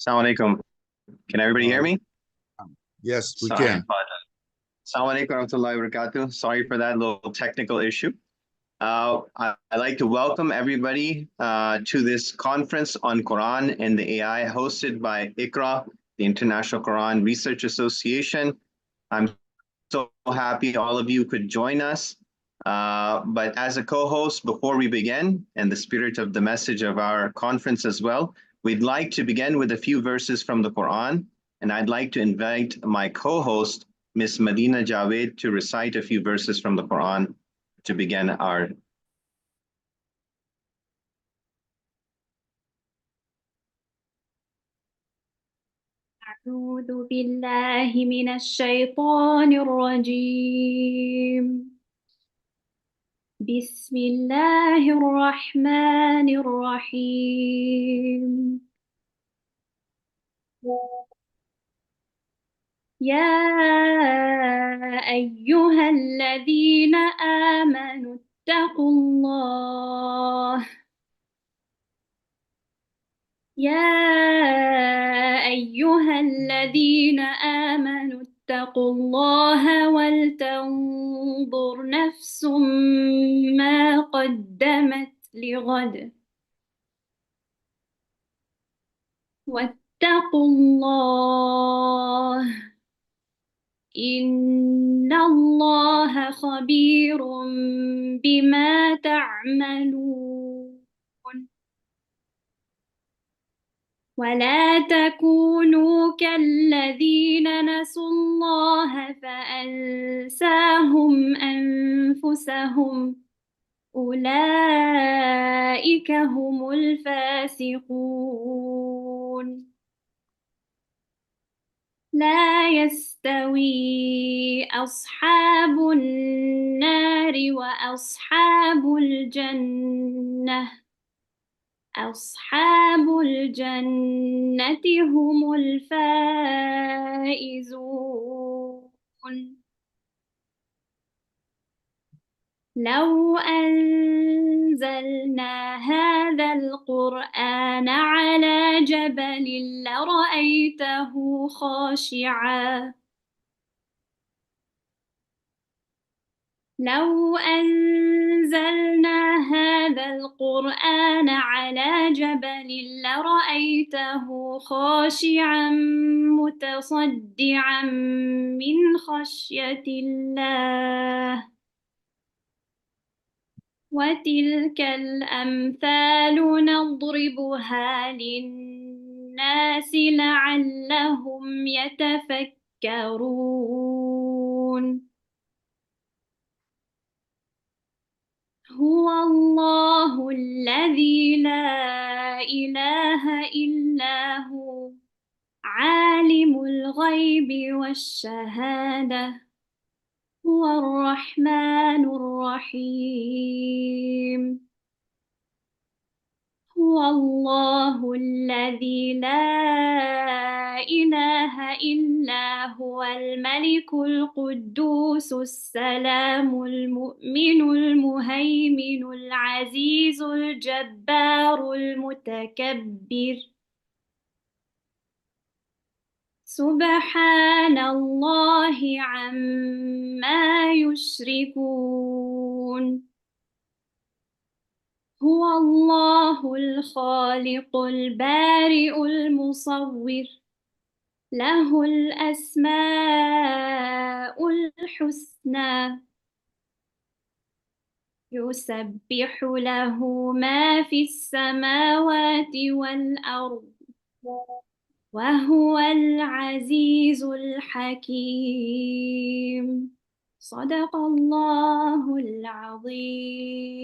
Assalamu alaikum. Can everybody hear me? Yes, we Sorry, I can. apologize. Assalamu alaikum warahmatullahi wabarakatuh. Sorry for that little technical issue. I'd like to welcome everybody to this conference on Quran and the AI hosted by ICRA, the International Quran Research Association. I'm so happy all of you could join us. But as a co-host, before we begin, and the spirit of the message of our conference as well, we'd like to begin with a few verses from the Quran. And I'd like to invite my co-host, Ms. Madina Javed, to recite a few verses from the Quran to begin our أعوذ بالله من الشيطان الرجيم بسم الله الرحمن الرحيم يا أيها الذين آمنوا اتقوا الله يا أيها الذين آمنوا اتقوا الله ولتنظر نفس ما قدمت لغد واتقوا الله إن الله خبير بما تعملون ولا تكونوا كالذين نسوا الله فأنساهم أنفسهم أولئك هم الفاسقون لا يستوي أصحاب النار وأصحاب الجنة أصحاب الجنة هم الفائزون لو أنزلنا هذا القرآن على جبل لرأيته خاشعاً لو أنزلنا هذا القرآن على جبل لرأيته خاشعاً متصدعاً من خشية الله وتلك الأمثال نضربها للناس لعلهم يتفكرون هو الله الذي لا إله إلا هو عالم الغيب والشهادة هو الرحمن الرحيم هو الله الذي لا إله إلا هو الملك القدوس السلام المؤمن المهيمن العزيز الجبار المتكبر سبحان الله عما يشركون هو الله الخالق البارئ المصور له الأسماء الحسنى يسبح له ما في السماوات والأرض وهو العزيز الحكيم صدق الله العظيم.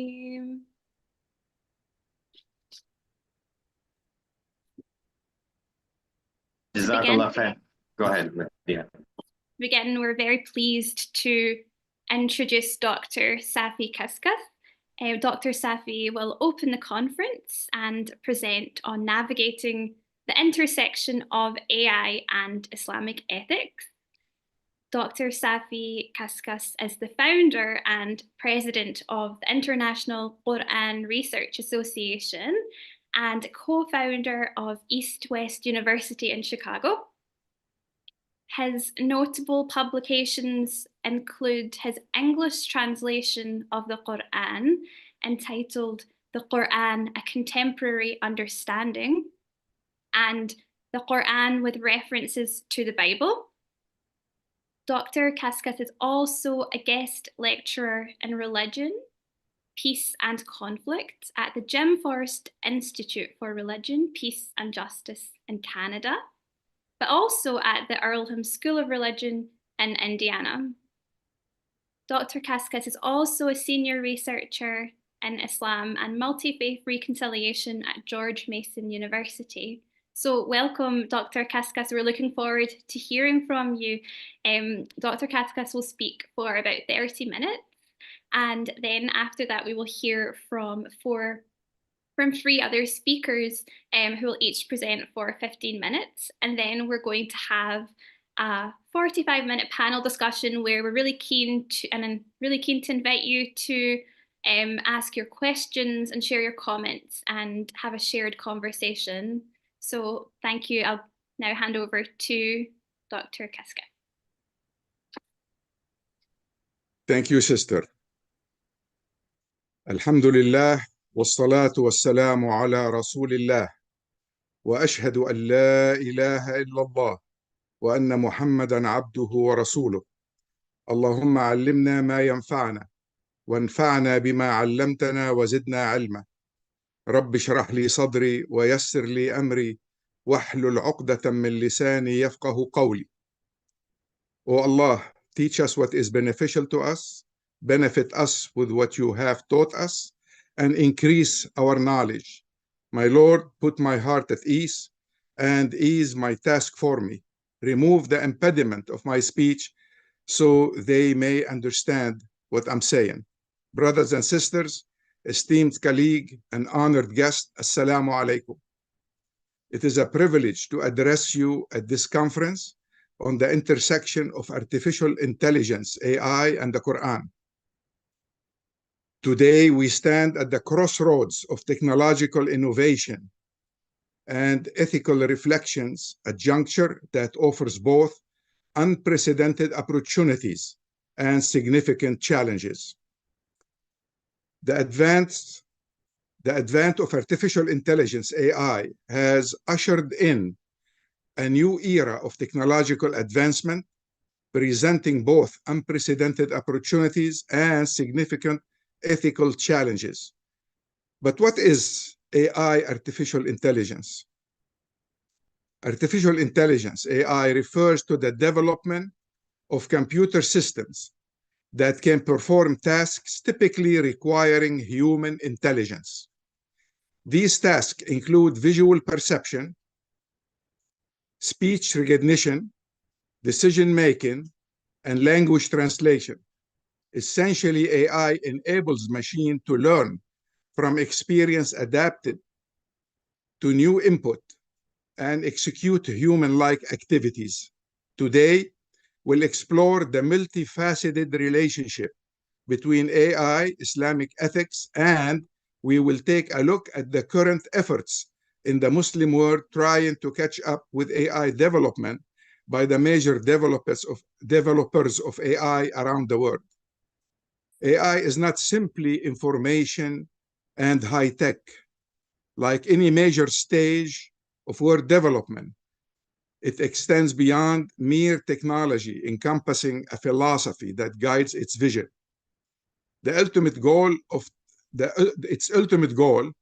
Jazakallah khair. Go ahead. Yeah. Again, we're very pleased to introduce Dr. Safi Kaskas. Dr. Safi will open the conference and present on navigating the intersection of AI and Islamic ethics. Dr. Safi Kaskas is the founder and president of the International Qur'an Research Association and co-founder of East West University in Chicago. His notable publications include his English translation of the Qur'an, entitled The Qur'an, A Contemporary Understanding, and The Qur'an with References to the Bible. Dr. Kaskas is also a guest lecturer in religion, peace and conflict at the Jim Forrest Institute for Religion, Peace and Justice in Canada, but also at the Earlham School of Religion in Indiana. Dr. Kaskas is also a senior researcher in Islam and multi-faith reconciliation at George Mason University. So welcome, Dr. Kaskas. We're looking forward to hearing from you. Dr. Kaskas will speak for about 30 minutes. And then after that, we will hear from three other speakers who will each present for 15 minutes. And then we're going to have a 45-minute panel discussion where we're really keen to invite you to ask your questions and share your comments and have a shared conversation. So thank you. I'll now hand over to Dr. Kaskas. Thank you, sister. Alhamdulillah, والصلاة والسلام على رسول الله وأشهد أن لا إله إلا الله وأن محمدًا عبده ورسوله. اللهم علمنا ما ينفعنا وانفعنا بما علمتنا وزدنا علما. رب اشرح لي صدري ويسر لي أمري واحلل عقدة من لساني يفقه قولي. O Allah, teach us what is beneficial to us, benefit us with what you have taught us, and increase our knowledge. My Lord, put my heart at ease and ease my task for me. Remove the impediment of my speech so they may understand what I'm saying. Brothers and sisters, esteemed colleague and honored guest, Assalamu alaikum. It is a privilege to address you at this conference on the intersection of artificial intelligence, AI, and the Quran. Today, we stand at the crossroads of technological innovation and ethical reflections, a juncture that offers both unprecedented opportunities and significant challenges. The advent of artificial intelligence, AI, has ushered in a new era of technological advancement, presenting both unprecedented opportunities and significant ethical challenges. But what is AI, artificial intelligence? Artificial intelligence, AI, refers to the development of computer systems that can perform tasks typically requiring human intelligence. These tasks include visual perception, speech recognition, decision-making, and language translation. Essentially, AI enables machine to learn from experience, adapted to new input, and execute human-like activities. Today, we'll explore the multifaceted relationship between AI, Islamic ethics, and we will take a look at the current efforts in the Muslim world trying to catch up with AI development by the major developers of AI around the world. AI is not simply information and high tech. Like any major stage of world development, it extends beyond mere technology, encompassing a philosophy that guides its vision. Its ultimate goal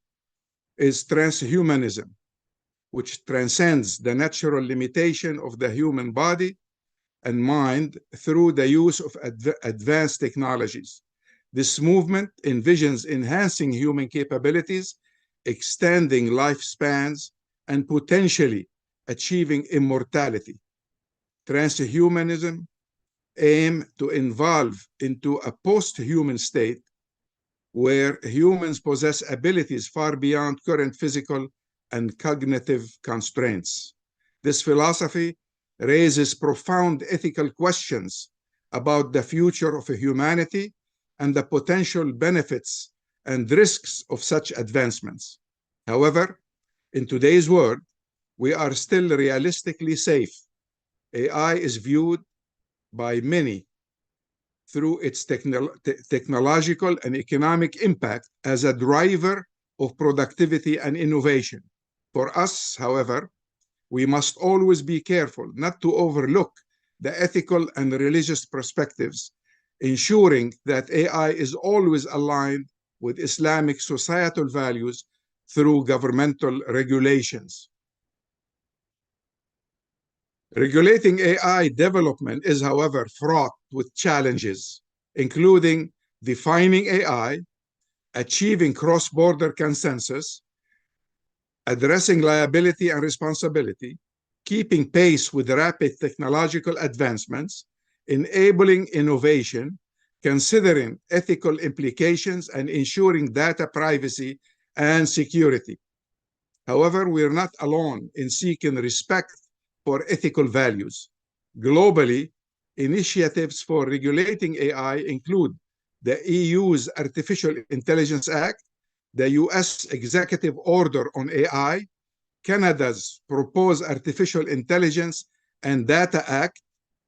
is transhumanism, which transcends the natural limitation of the human body and mind through the use of advanced technologies. This movement envisions enhancing human capabilities, extending lifespans, and potentially achieving immortality. Transhumanism aims to evolve into a post-human state where humans possess abilities far beyond current physical and cognitive constraints. This philosophy raises profound ethical questions about the future of humanity and the potential benefits and risks of such advancements. However, In today's world, we are still realistically safe. AI is viewed by many through its technological and economic impact as a driver of productivity and innovation. For us, however, we must always be careful not to overlook the ethical and religious perspectives, ensuring that AI is always aligned with Islamic societal values through governmental regulations. Regulating AI development is, however, fraught with challenges, including defining AI, achieving cross-border consensus, addressing liability and responsibility, keeping pace with rapid technological advancements, enabling innovation, considering ethical implications, and ensuring data privacy and security. However, we are not alone in seeking respect for ethical values. Globally, initiatives for regulating AI include the EU's Artificial Intelligence Act, the US Executive Order on AI, Canada's Proposed Artificial Intelligence and Data Act,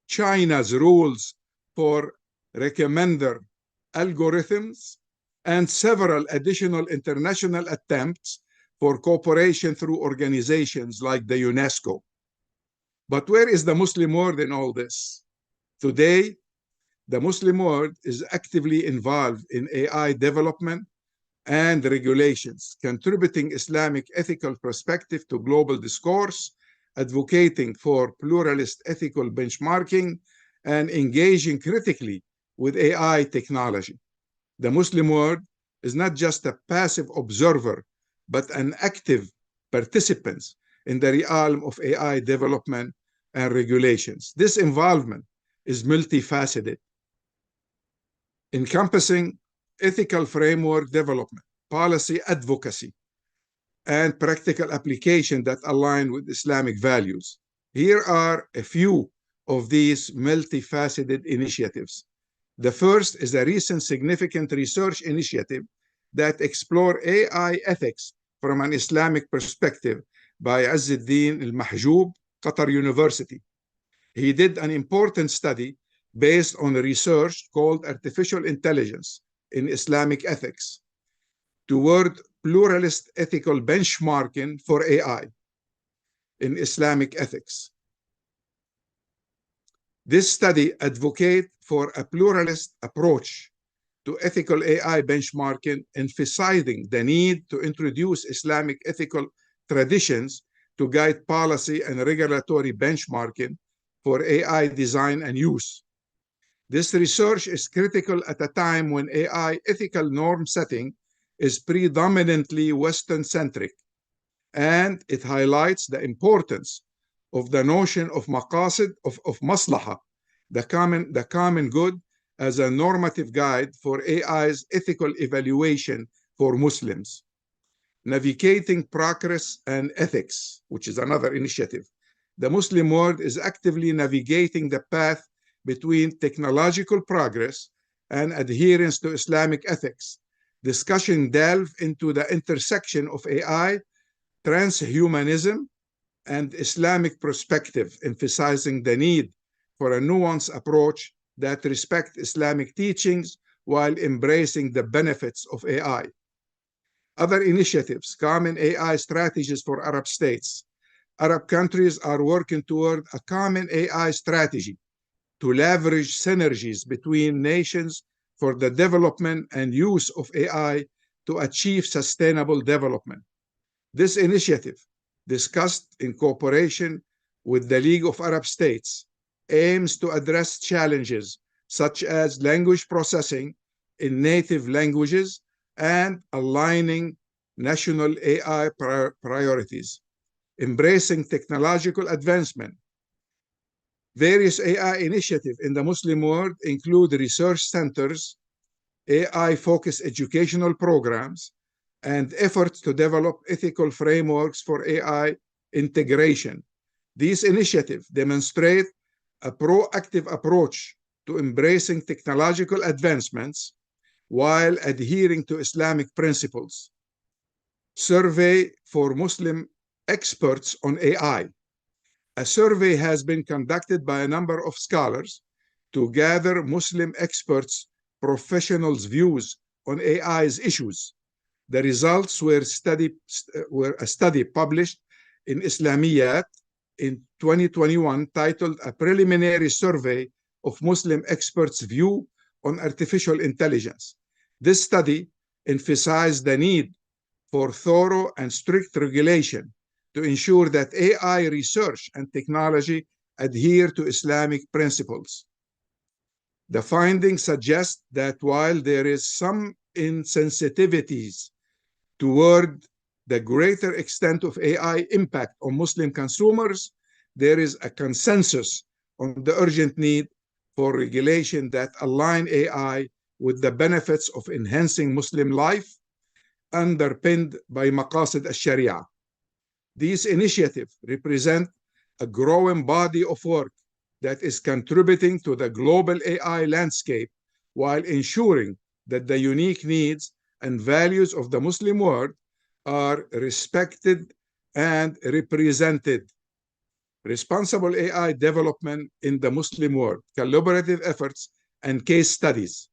China's rules for recommender algorithms, and several additional international attempts for cooperation through organizations like the UNESCO. But where is the Muslim world in all this? Today, the Muslim world is actively involved in AI development and regulations, contributing Islamic ethical perspective to global discourse, advocating for pluralist ethical benchmarking, and engaging critically with AI technology. The Muslim world is not just a passive observer, but an active participant in the realm of AI development and regulations. This involvement is multifaceted, encompassing ethical framework development, policy advocacy, and practical application that align with Islamic values. Here are a few of these multifaceted initiatives. The first is a recent significant research initiative that explore AI ethics from an Islamic perspective by Azzuddin Al-Mahjoub, Qatar University. He did an important study based on research called Artificial Intelligence in Islamic Ethics toward pluralist ethical benchmarking for AI in Islamic ethics. This study advocates for a pluralist approach to ethical AI benchmarking, emphasizing the need to introduce Islamic ethical traditions to guide policy and regulatory benchmarking for AI design and use. This research is critical at a time when AI ethical norm setting is predominantly Western-centric, and it highlights the importance of the notion of maqasid, of maslaha, the common good, as a normative guide for AI's ethical evaluation for Muslims. Navigating progress and ethics, which is another initiative. The Muslim world is actively navigating the path between technological progress and adherence to Islamic ethics. Discussion delve into the intersection of AI, transhumanism, and Islamic perspective, emphasizing the need for a nuanced approach that respects Islamic teachings while embracing the benefits of AI. Other initiatives, common AI strategies for Arab states. Arab countries are working toward a common AI strategy to leverage synergies between nations for the development and use of AI to achieve sustainable development. This initiative, discussed in cooperation with the League of Arab States, aims to address challenges such as language processing in native languages and aligning national AI priorities, embracing technological advancement. Various AI initiatives in the Muslim world include research centers, AI-focused educational programs, and efforts to develop ethical frameworks for AI integration. These initiatives demonstrate a proactive approach to embracing technological advancements while adhering to Islamic principles. Survey for Muslim experts on AI. A survey has been conducted by a number of scholars to gather Muslim experts' professionals' views on AI's issues. The results were a study published in Islamiyat in 2021 titled A Preliminary Survey of Muslim Experts' View on Artificial Intelligence. This study emphasized the need for thorough and strict regulation to ensure that AI research and technology adhere to Islamic principles. The findings suggest that while there is some insensitivities toward the greater extent of AI impact on Muslim consumers, there is a consensus on the urgent need for regulation that align AI with the benefits of enhancing Muslim life underpinned by maqasid al-Sharia. These initiatives represent a growing body of work that is contributing to the global AI landscape while ensuring that the unique needs and values of the Muslim world are respected and represented. Responsible AI development in the Muslim world, collaborative efforts, and case studies.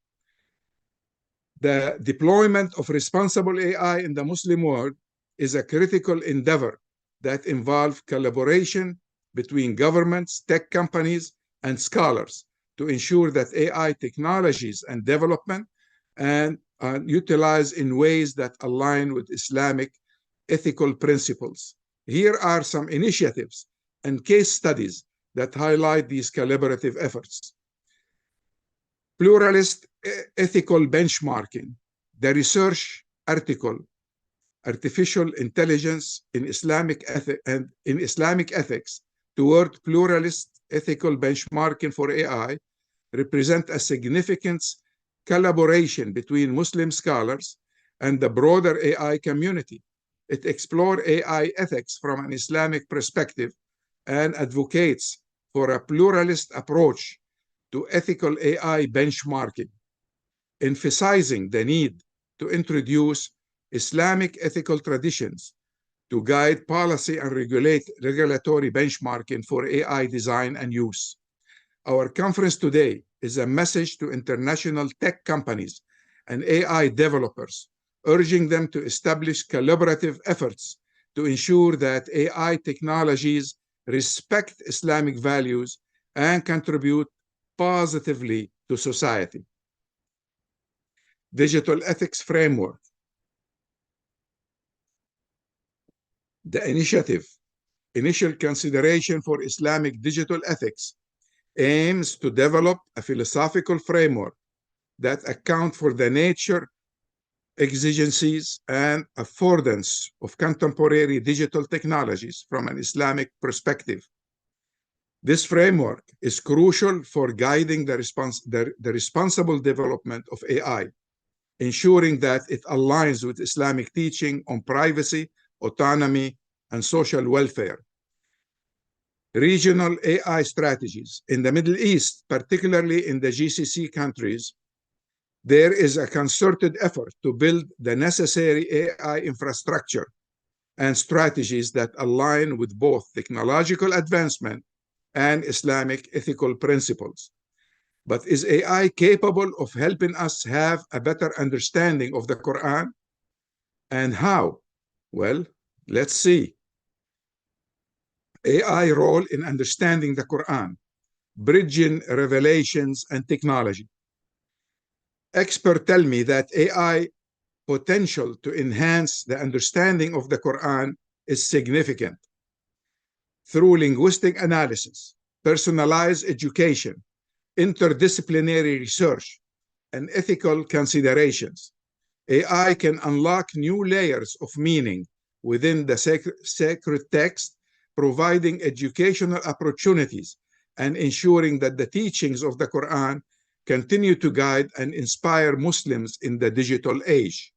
The deployment of responsible AI in the Muslim world is a critical endeavor that involves collaboration between governments, tech companies, and scholars to ensure that AI technologies and development and are utilized in ways that align with Islamic ethical principles. Here are some initiatives and case studies that highlight these collaborative efforts. Pluralist ethical benchmarking. The research article, Artificial Intelligence in Islamic Ethics toward Pluralist Ethical Benchmarking for AI, represent a significant collaboration between Muslim scholars and the broader AI community. It explores AI ethics from an Islamic perspective and advocates for a pluralist approach to ethical AI benchmarking, emphasizing the need to introduce Islamic ethical traditions to guide policy and regulatory benchmarking for AI design and use. Our conference today is a message to international tech companies and AI developers, urging them to establish collaborative efforts to ensure that AI technologies respect Islamic values and contribute positively to society. Digital Ethics Framework. The Initial Consideration for Islamic Digital Ethics, aims to develop a philosophical framework that account for the nature, exigencies, and affordance of contemporary digital technologies from an Islamic perspective. This framework is crucial for guiding the responsible development of AI, ensuring that it aligns with Islamic teaching on privacy, autonomy, and social welfare. Regional AI strategies. In the Middle East, particularly in the GCC countries, there is a concerted effort to build the necessary AI infrastructure and strategies that align with both technological advancement and Islamic ethical principles. But is AI capable of helping us have a better understanding of the Quran? And how? Well, let's see. AI role in understanding the Quran, bridging revelations and technology. Experts tell me that AI potential to enhance the understanding of the Quran is significant. Through linguistic analysis, personalized education, interdisciplinary research, and ethical considerations, AI can unlock new layers of meaning within the sacred text, providing educational opportunities and ensuring that the teachings of the Quran continue to guide and inspire Muslims in the digital age.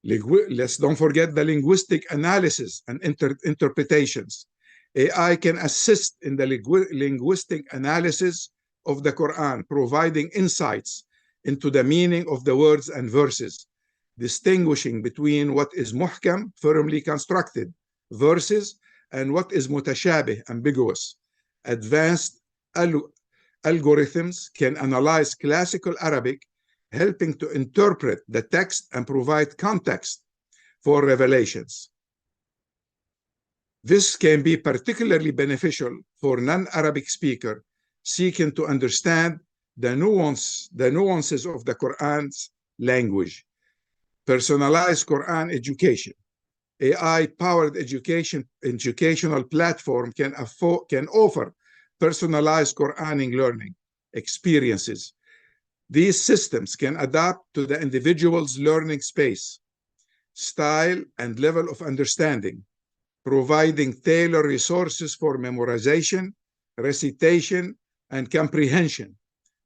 Let's don't forget the linguistic analysis and interpretations. AI can assist in the linguistic analysis of the Quran, providing insights into the meaning of the words and verses, distinguishing between what is muhkam, firmly constructed, verses, and what is mutashabih, ambiguous. Advanced algorithms can analyze classical Arabic, helping to interpret the text and provide context for revelations. This can be particularly beneficial for non-Arabic speakers seeking to understand the nuances of the Qur'an's language. Personalized Qur'an education. AI-powered educational platform can offer personalized Quranic learning experiences. These systems can adapt to the individual's learning space, style, and level of understanding, providing tailored resources for memorization, recitation, and comprehension.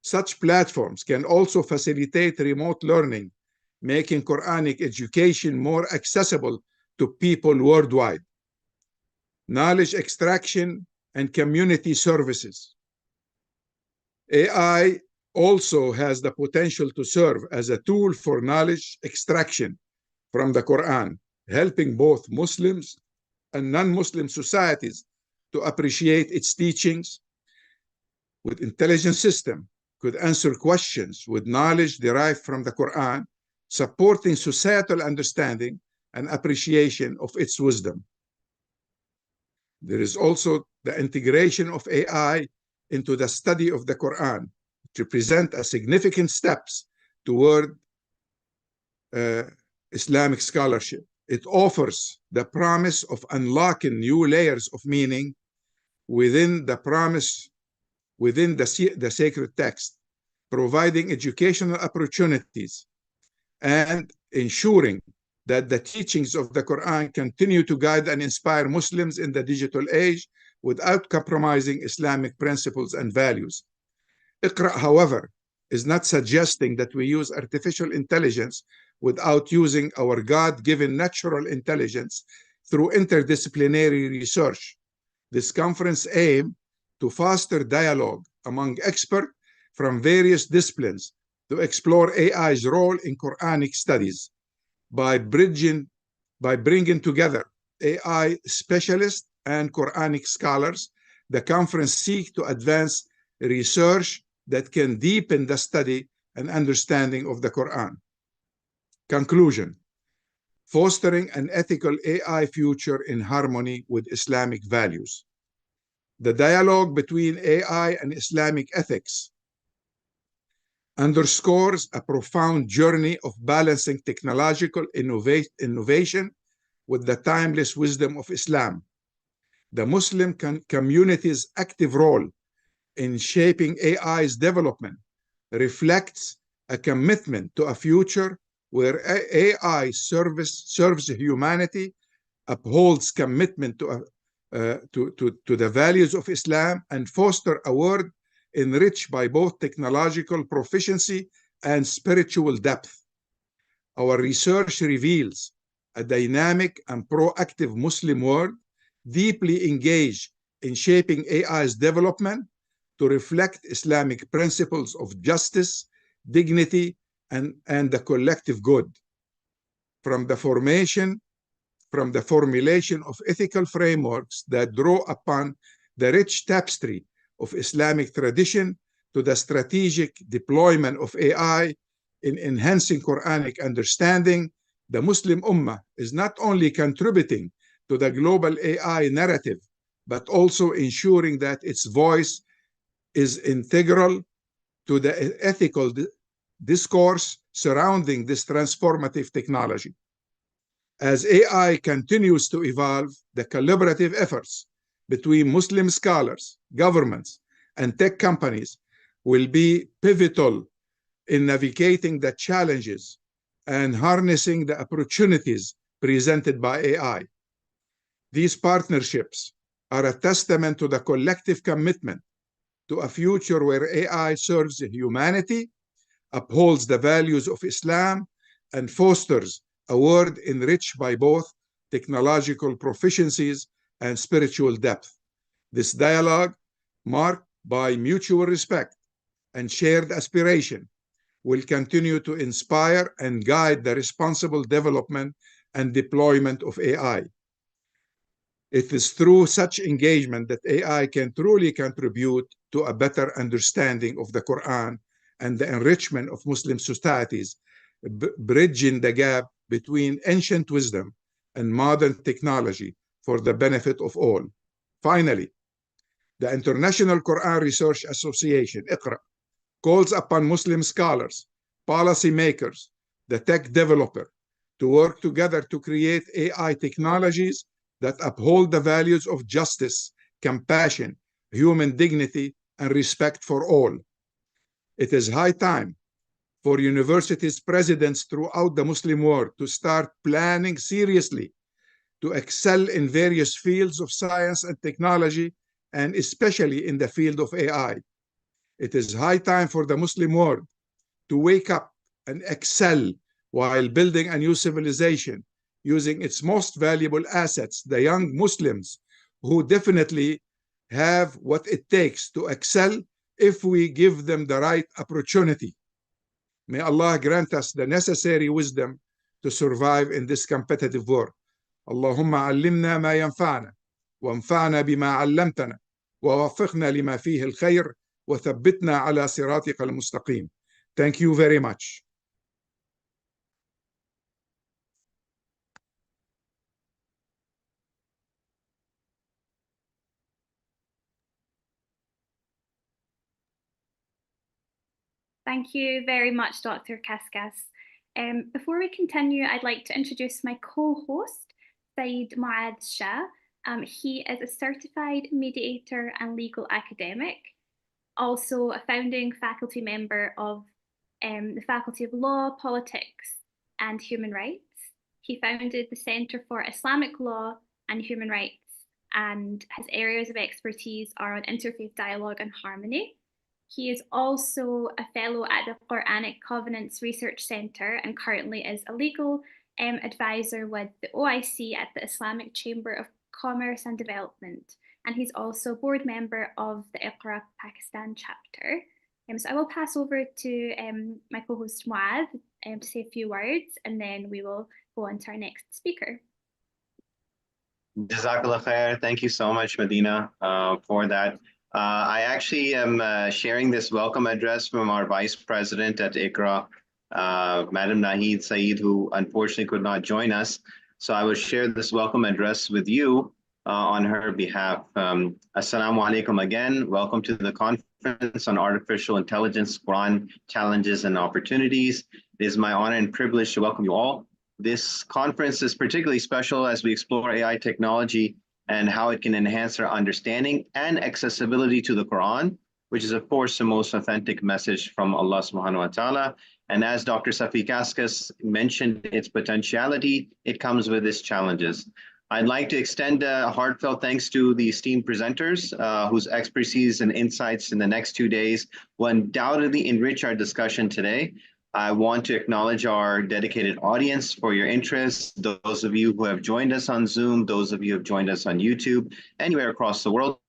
Such platforms can also facilitate remote learning, making Quranic education more accessible to people worldwide. Knowledge extraction and community services. AI also has the potential to serve as a tool for knowledge extraction from the Quran, helping both Muslims and non-Muslim societies to appreciate its teachings. With intelligent system, could answer questions with knowledge derived from the Quran, supporting societal understanding and appreciation of its wisdom. There is also the integration of AI into the study of the Quran, to represent a significant steps toward Islamic scholarship. It offers the promise of unlocking new layers of meaning within the sacred text, providing educational opportunities and ensuring that the teachings of the Quran continue to guide and inspire Muslims in the digital age without compromising Islamic principles and values. Iqra, however, is not suggesting that we use artificial intelligence without using our God-given natural intelligence through interdisciplinary research. This conference aims to foster dialogue among experts from various disciplines to explore AI's role in Quranic studies. By bringing together AI specialists and Quranic scholars, the conference seeks to advance research that can deepen the study and understanding of the Quran. Conclusion: fostering an ethical AI future in harmony with Islamic values. The dialogue between AI and Islamic ethics underscores a profound journey of balancing technological innovation with the timeless wisdom of Islam. The Muslim community's active role in shaping AI's development reflects a commitment to a future where AI serves humanity, upholds commitment to the values of Islam, and foster a world enriched by both technological proficiency and spiritual depth. Our research reveals a dynamic and proactive Muslim world deeply engaged in shaping AI's development to reflect Islamic principles of justice, dignity, and the collective good. From the formulation of ethical frameworks that draw upon the rich tapestry of Islamic tradition to the strategic deployment of AI in enhancing Quranic understanding, the Muslim Ummah is not only contributing to the global AI narrative, but also ensuring that its voice is integral to the ethical discourse surrounding this transformative technology. As AI continues to evolve, the collaborative efforts between Muslim scholars, governments, and tech companies will be pivotal in navigating the challenges and harnessing the opportunities presented by AI. These partnerships are a testament to the collective commitment to a future where AI serves humanity, upholds the values of Islam, and fosters a world enriched by both technological proficiencies and spiritual depth. This dialogue, marked by mutual respect and shared aspiration, will continue to inspire and guide the responsible development and deployment of AI. It is through such engagement that AI can truly contribute to a better understanding of the Quran and the enrichment of Muslim societies, bridging the gap between ancient wisdom and modern technology for the benefit of all. Finally, the International Quran Research Association, IQRA, calls upon Muslim scholars, policymakers, the tech developer, to work together to create AI technologies that uphold the values of justice, compassion, human dignity, and respect for all. It is high time for universities' presidents throughout the Muslim world to start planning seriously to excel in various fields of science and technology, and especially in the field of AI. It is high time for the Muslim world to wake up and excel while building a new civilization, using its most valuable assets, the young Muslims, who definitely have what it takes to excel if we give them the right opportunity. May Allah grant us the necessary wisdom to survive in this competitive world. Allahumma allimna ma yanfa'na, وانفعنا بما علمتنا ووفقنا لما فيه الخير وثبتنا على صراطك المستقيم. Thank you very much. Thank you very much, Dr. Kaskas. Before we continue, I'd like to introduce my co-host, Saeed Muad Shah. He is a certified mediator and legal academic, also a founding faculty member of the Faculty of Law, Politics, and Human Rights. He founded the Center for Islamic Law and Human Rights, and his areas of expertise are on interfaith dialogue and harmony. He is also a fellow at the Quranic Covenants Research Center and currently is a legal advisor with the OIC at the Islamic Chamber of Commerce and Development. And he's also board member of the IQRA Pakistan chapter. So I will pass over to my co-host Muad to say a few words, and then we will go on to our next speaker. Jazakallah khair. Thank you so much, Medina, for that. I actually am sharing this welcome address from our Vice President at IQRA, Madam Nahid Saeed, who unfortunately could not join us. So I will share this welcome address with you on her behalf. Assalamu alaikum again. Welcome to the conference on artificial intelligence, Quran challenges and opportunities. It is my honor and privilege to welcome you all. This conference is particularly special as we explore AI technology and how it can enhance our understanding and accessibility to the Quran, which is, of course, the most authentic message from Allah subhanahu wa ta'ala. And as Dr. Safi Kaskas mentioned, its potentiality, it comes with its challenges. I'd like to extend a heartfelt thanks to the esteemed presenters whose expertise and insights in the next 2 days will undoubtedly enrich our discussion today. I want to acknowledge our dedicated audience for your interest, those of you who have joined us on Zoom, those of you who have joined us on YouTube, anywhere across the world.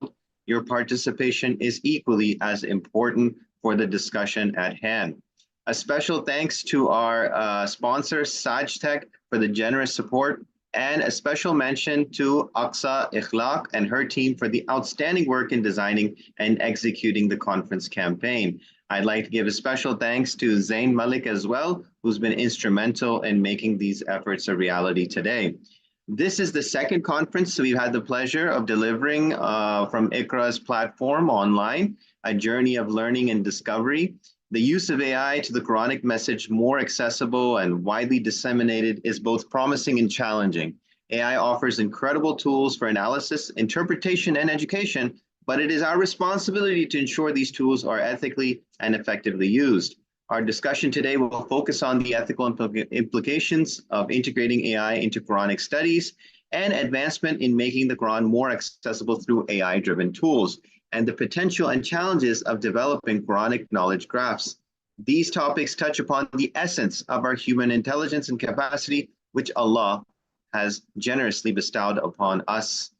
Your participation is equally as important for the discussion at hand. A special thanks to our sponsor, SajTech, for the generous support, and a special mention to Aqsa Ikhlaq and her team for the outstanding work in designing and executing the conference campaign. I'd like to give a special thanks to Zain Malik as well, who's been instrumental in making these efforts a reality today. This is the second conference we've had the pleasure of delivering from IQRA's platform online, a journey of learning and discovery. The use of AI to the Quranic message more accessible and widely disseminated is both promising and challenging. AI offers incredible tools for analysis, interpretation, and education, but it is our responsibility to ensure these tools are ethically and effectively used. Our discussion today will focus on the ethical implications of integrating AI into Quranic studies and advancement in making the Quran more accessible through AI-driven tools, and the potential and challenges of developing Quranic knowledge graphs. These topics touch upon the essence of our human intelligence and capacity, which Allah has generously bestowed upon us.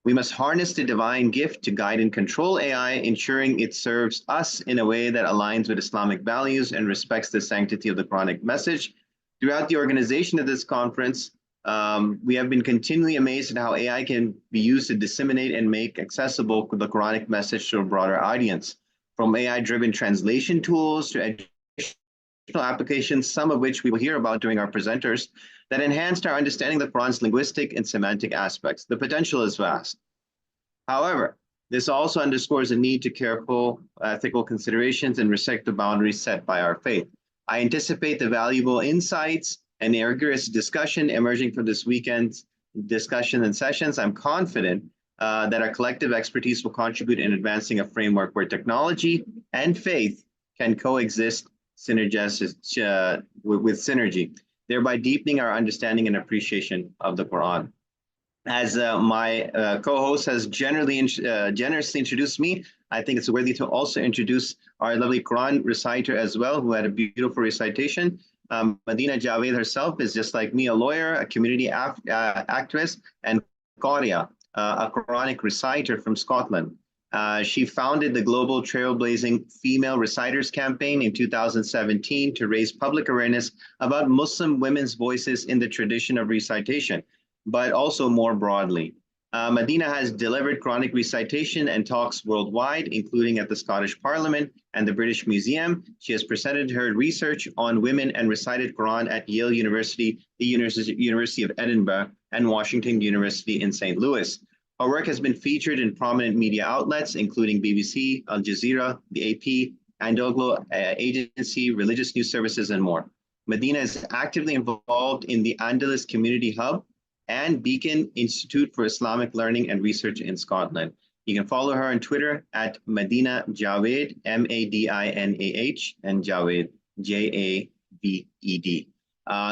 We must harness the divine gift to guide and control AI, ensuring it serves us in a way that aligns with Islamic values and respects the sanctity of the Quranic message. Throughout the organization of this conference, we have been continually amazed at how AI can be used to disseminate and make accessible the Quranic message to a broader audience. From AI-driven translation tools to educational applications, some of which we will hear about during our presenters, that enhanced our understanding of the Quran's linguistic and semantic aspects. The potential is vast. However, this also underscores the need to careful ethical considerations and respect the boundaries set by our faith. I anticipate the valuable insights and the rigorous discussion emerging from this weekend's discussion and sessions. I'm confident that our collective expertise will contribute in advancing a framework where technology and faith can coexist with synergy, thereby deepening our understanding and appreciation of the Quran. As my co-host has generously introduced me, I think it's worthy to also introduce our lovely Quran reciter as well, who had a beautiful recitation. Medina Javed herself is just like me, a lawyer, a community activist, and Qariya, a Quranic reciter from Scotland. She founded the global trailblazing Female Reciters campaign in 2017 to raise public awareness about Muslim women's voices in the tradition of recitation, but also more broadly. Medina has delivered Quranic recitation and talks worldwide, including at the Scottish Parliament and the British Museum. She has presented her research on women and recited Quran at Yale University, the University of Edinburgh, and Washington University in St. Louis. Her work has been featured in prominent media outlets, including BBC, Al Jazeera, the AP, Anadolu Agency, Religious News Services, and more. Medina is actively involved in the Andalus Community Hub and Beacon Institute for Islamic Learning and Research in Scotland. You can follow her on Twitter at Medina Javed, M-A-D-I-N-A-H, and Javed, J-A-V-E-D.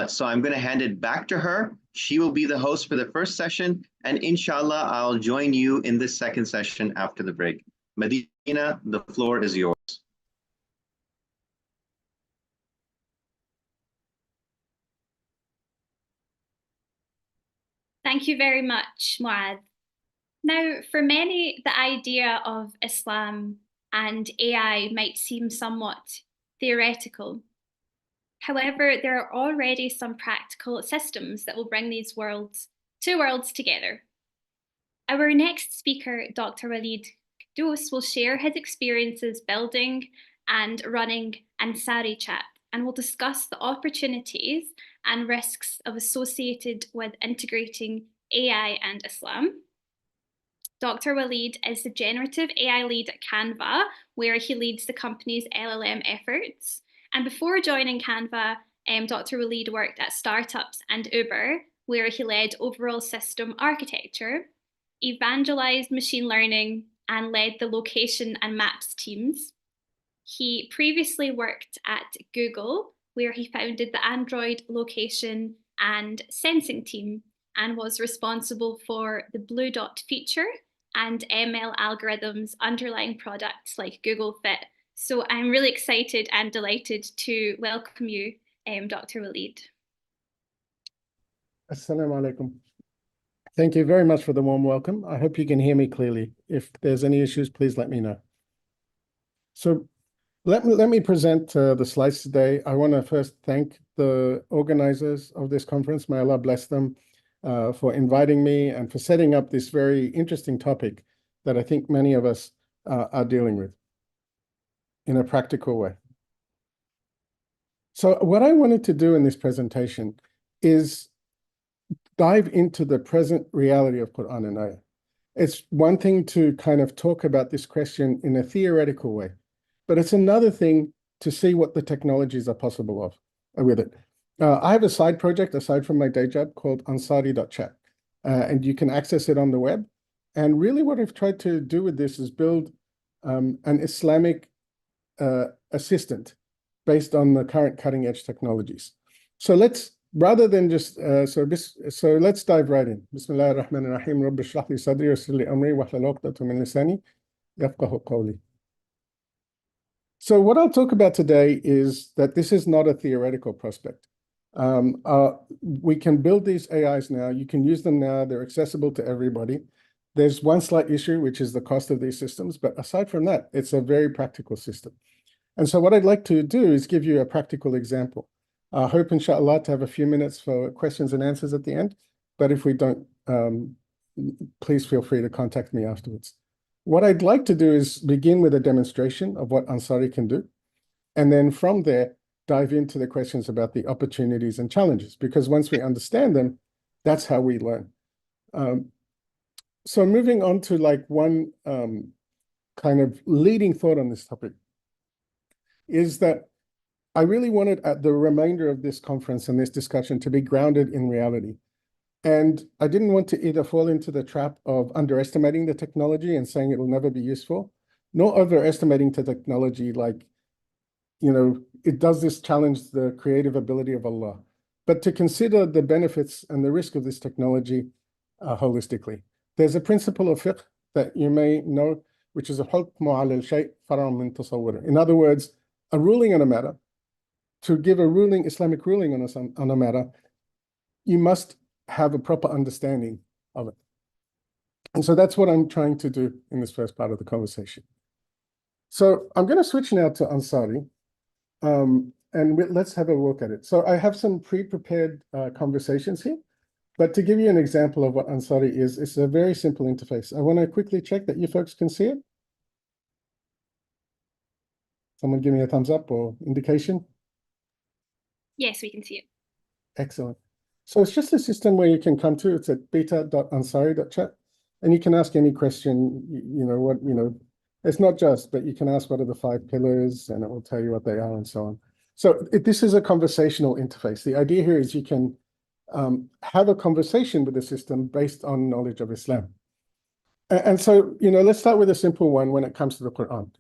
So I'm going to hand it back to her. She will be the host for the first session, and inshallah, I'll join you in this second session after the break. Medina, the floor is yours. Thank you very much, Muad. Now, for many, the idea of Islam and AI might seem somewhat theoretical. However, there are already some practical systems that will bring these two worlds together. Our next speaker, Dr. Walid Qudus, will share his experiences building and running Ansari Chat, and will discuss the opportunities and risks associated with integrating AI and Islam. Dr. Walid is the generative AI lead at Canva, where he leads the company's LLM efforts. And before joining Canva, Dr. Walid worked at startups and Uber, where he led overall system architecture, evangelized machine learning, and led the location and maps teams. He previously worked at Google, where he founded the Android location and sensing team and was responsible for the Blue Dot feature and ML algorithms underlying products like Google Fit. So I'm really excited and delighted to welcome you, Dr. Walid. Assalamu alaikum. Thank you very much for the warm welcome. I hope you can hear me clearly. If there's any issues, please let me know. So let me present the slides today. I want to first thank the organizers of this conference. May Allah bless them for inviting me and for setting up this very interesting topic that I think many of us are dealing with in a practical way. So what I wanted to do in this presentation is dive into the present reality of Quran and Ayah. It's one thing to kind of talk about this question in a theoretical way, but it's another thing to see what the technologies are possible of with it. I have a side project aside from my day job called Ansari.chat, and you can access it on the web. And really what I've tried to do with this is build an Islamic assistant based on the current cutting edge technologies. So let's, rather than just, so let's dive right in. Bismillah ar-Rahman ar-Rahim, Rabbi shrah li sadri wa yassir li amri wahlul 'uqdatan min lisani yafqahu qawli. So what I'll talk about today is that this is not a theoretical prospect. We can build these AIs now. You can use them now. They're accessible to everybody. There's one slight issue, which is the cost of these systems. But aside from that, it's a very practical system. And so what I'd like to do is give you a practical example. I hope, inshallah, to have a few minutes for questions and answers at the end. But if we don't, please feel free to contact me afterwards. What I'd like to do is begin with a demonstration of what Ansari can do. And then from there, dive into the questions about the opportunities and challenges. Because once we understand them, that's how we learn. So moving on to like one kind of leading thought on this topic is that I really wanted the remainder of this conference and this discussion to be grounded in reality. And I didn't want to either fall into the trap of underestimating the technology and saying it will never be useful, nor overestimating the technology like, it does this challenge the creative ability of Allah, but to consider the benefits and the risk of this technology holistically. There's a principle of fiqh that you may know, which is a hukmu ala al-shay' far'un min tasawwur. In other words, a ruling on a matter, to give a ruling, Islamic ruling on a matter, you must have a proper understanding of it. And so that's what I'm trying to do in this first part of the conversation. So I'm going to switch now to Ansari, and let's have a look at it. So I have some pre-prepared conversations here, but to give you an example of what Ansari is, it's a very simple interface. I want to quickly check that you folks can see it. Someone give me a thumbs up or indication. Yes, we can see it. Excellent. So it's just a system where you can come to. It's at beta.ansari.chat, and you can ask any question. It's not just, but you can ask what are the 5 pillars, and it will tell you what they are, and so on. So this is a conversational interface. The idea here is you can have a conversation with the system based on knowledge of Islam. And so, let's start with a simple one when it comes to the Qur'an.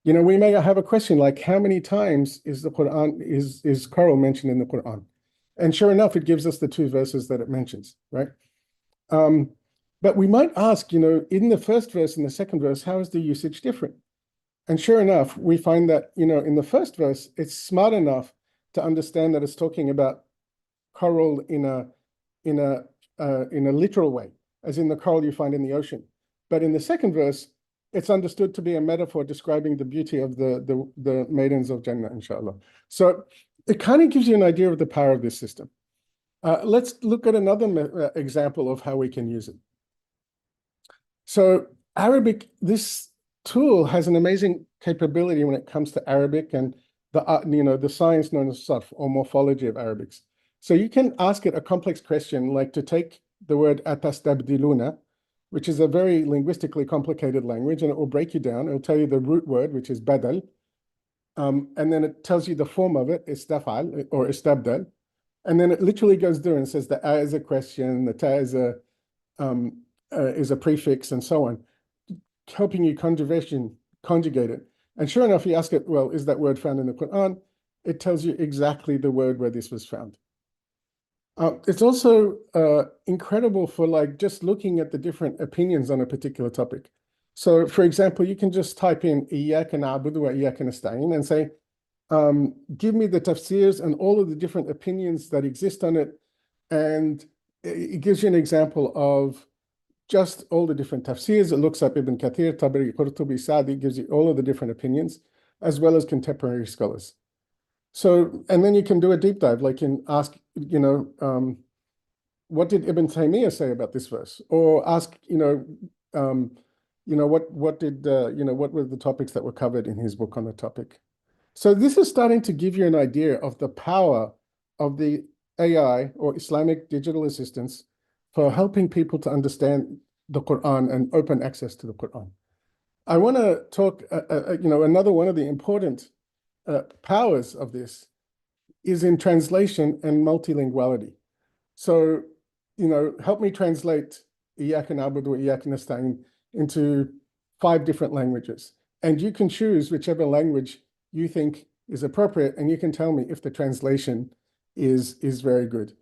We may have a question like, how many times is the Qur'an, is coral mentioned in the Qur'an? And sure enough, it gives us the 2 verses that it mentions, right? But we might ask, in the first verse and the second verse, how is the usage different? And sure enough, we find that, in the first verse, it's smart enough to understand that it's talking about coral in a literal way, as in the coral you find in the ocean. But in the second verse, it's understood to be a metaphor describing the beauty of the maidens of Jannah, inshallah. So it kind of gives you an idea of the power of this system. Let's look at another example of how we can use it. So Arabic, this tool has an amazing capability when it comes to Arabic and the science known as sarf, or morphology of Arabics. So you can ask it a complex question, like to take the word atastabdiluna, which is a very linguistically complicated language, and it will break you down. It will tell you the root word, which is badal, and then it tells you the form of it, istafal or istabdal, and then it literally goes through and says the a is a question, the ta is a prefix, and so on, helping you conjugate it. And sure enough, you ask it, well, is that word found in the Quran? It tells you exactly the word where this was found. It's also incredible for just looking at the different opinions on a particular topic. So for example, you can just type in Iyyaka na'budu wa iyyaka nasta'in and say, give me the tafsirs and all of the different opinions that exist on it. And it gives you an example of just all the different tafsirs. It looks up Ibn Kathir, Tabari, Qurtubi, Sa'di, gives you all of the different opinions, as well as contemporary scholars. So, and then you can do a deep dive, like in ask, what did Ibn Taymiyyah say about this verse? Or ask, what were the topics that were covered in his book on the topic? So this is starting to give you an idea of the power of the AI, or Islamic digital assistants, for helping people to understand the Quran and open access to the Quran. I want to talk, another one of the important powers of this is in translation and multilinguality. So, help me translate Iyyaka na'budu wa iyyaka nasta'in into 5 different languages. And you can choose whichever language you think is appropriate, and you can tell me if the translation is very good.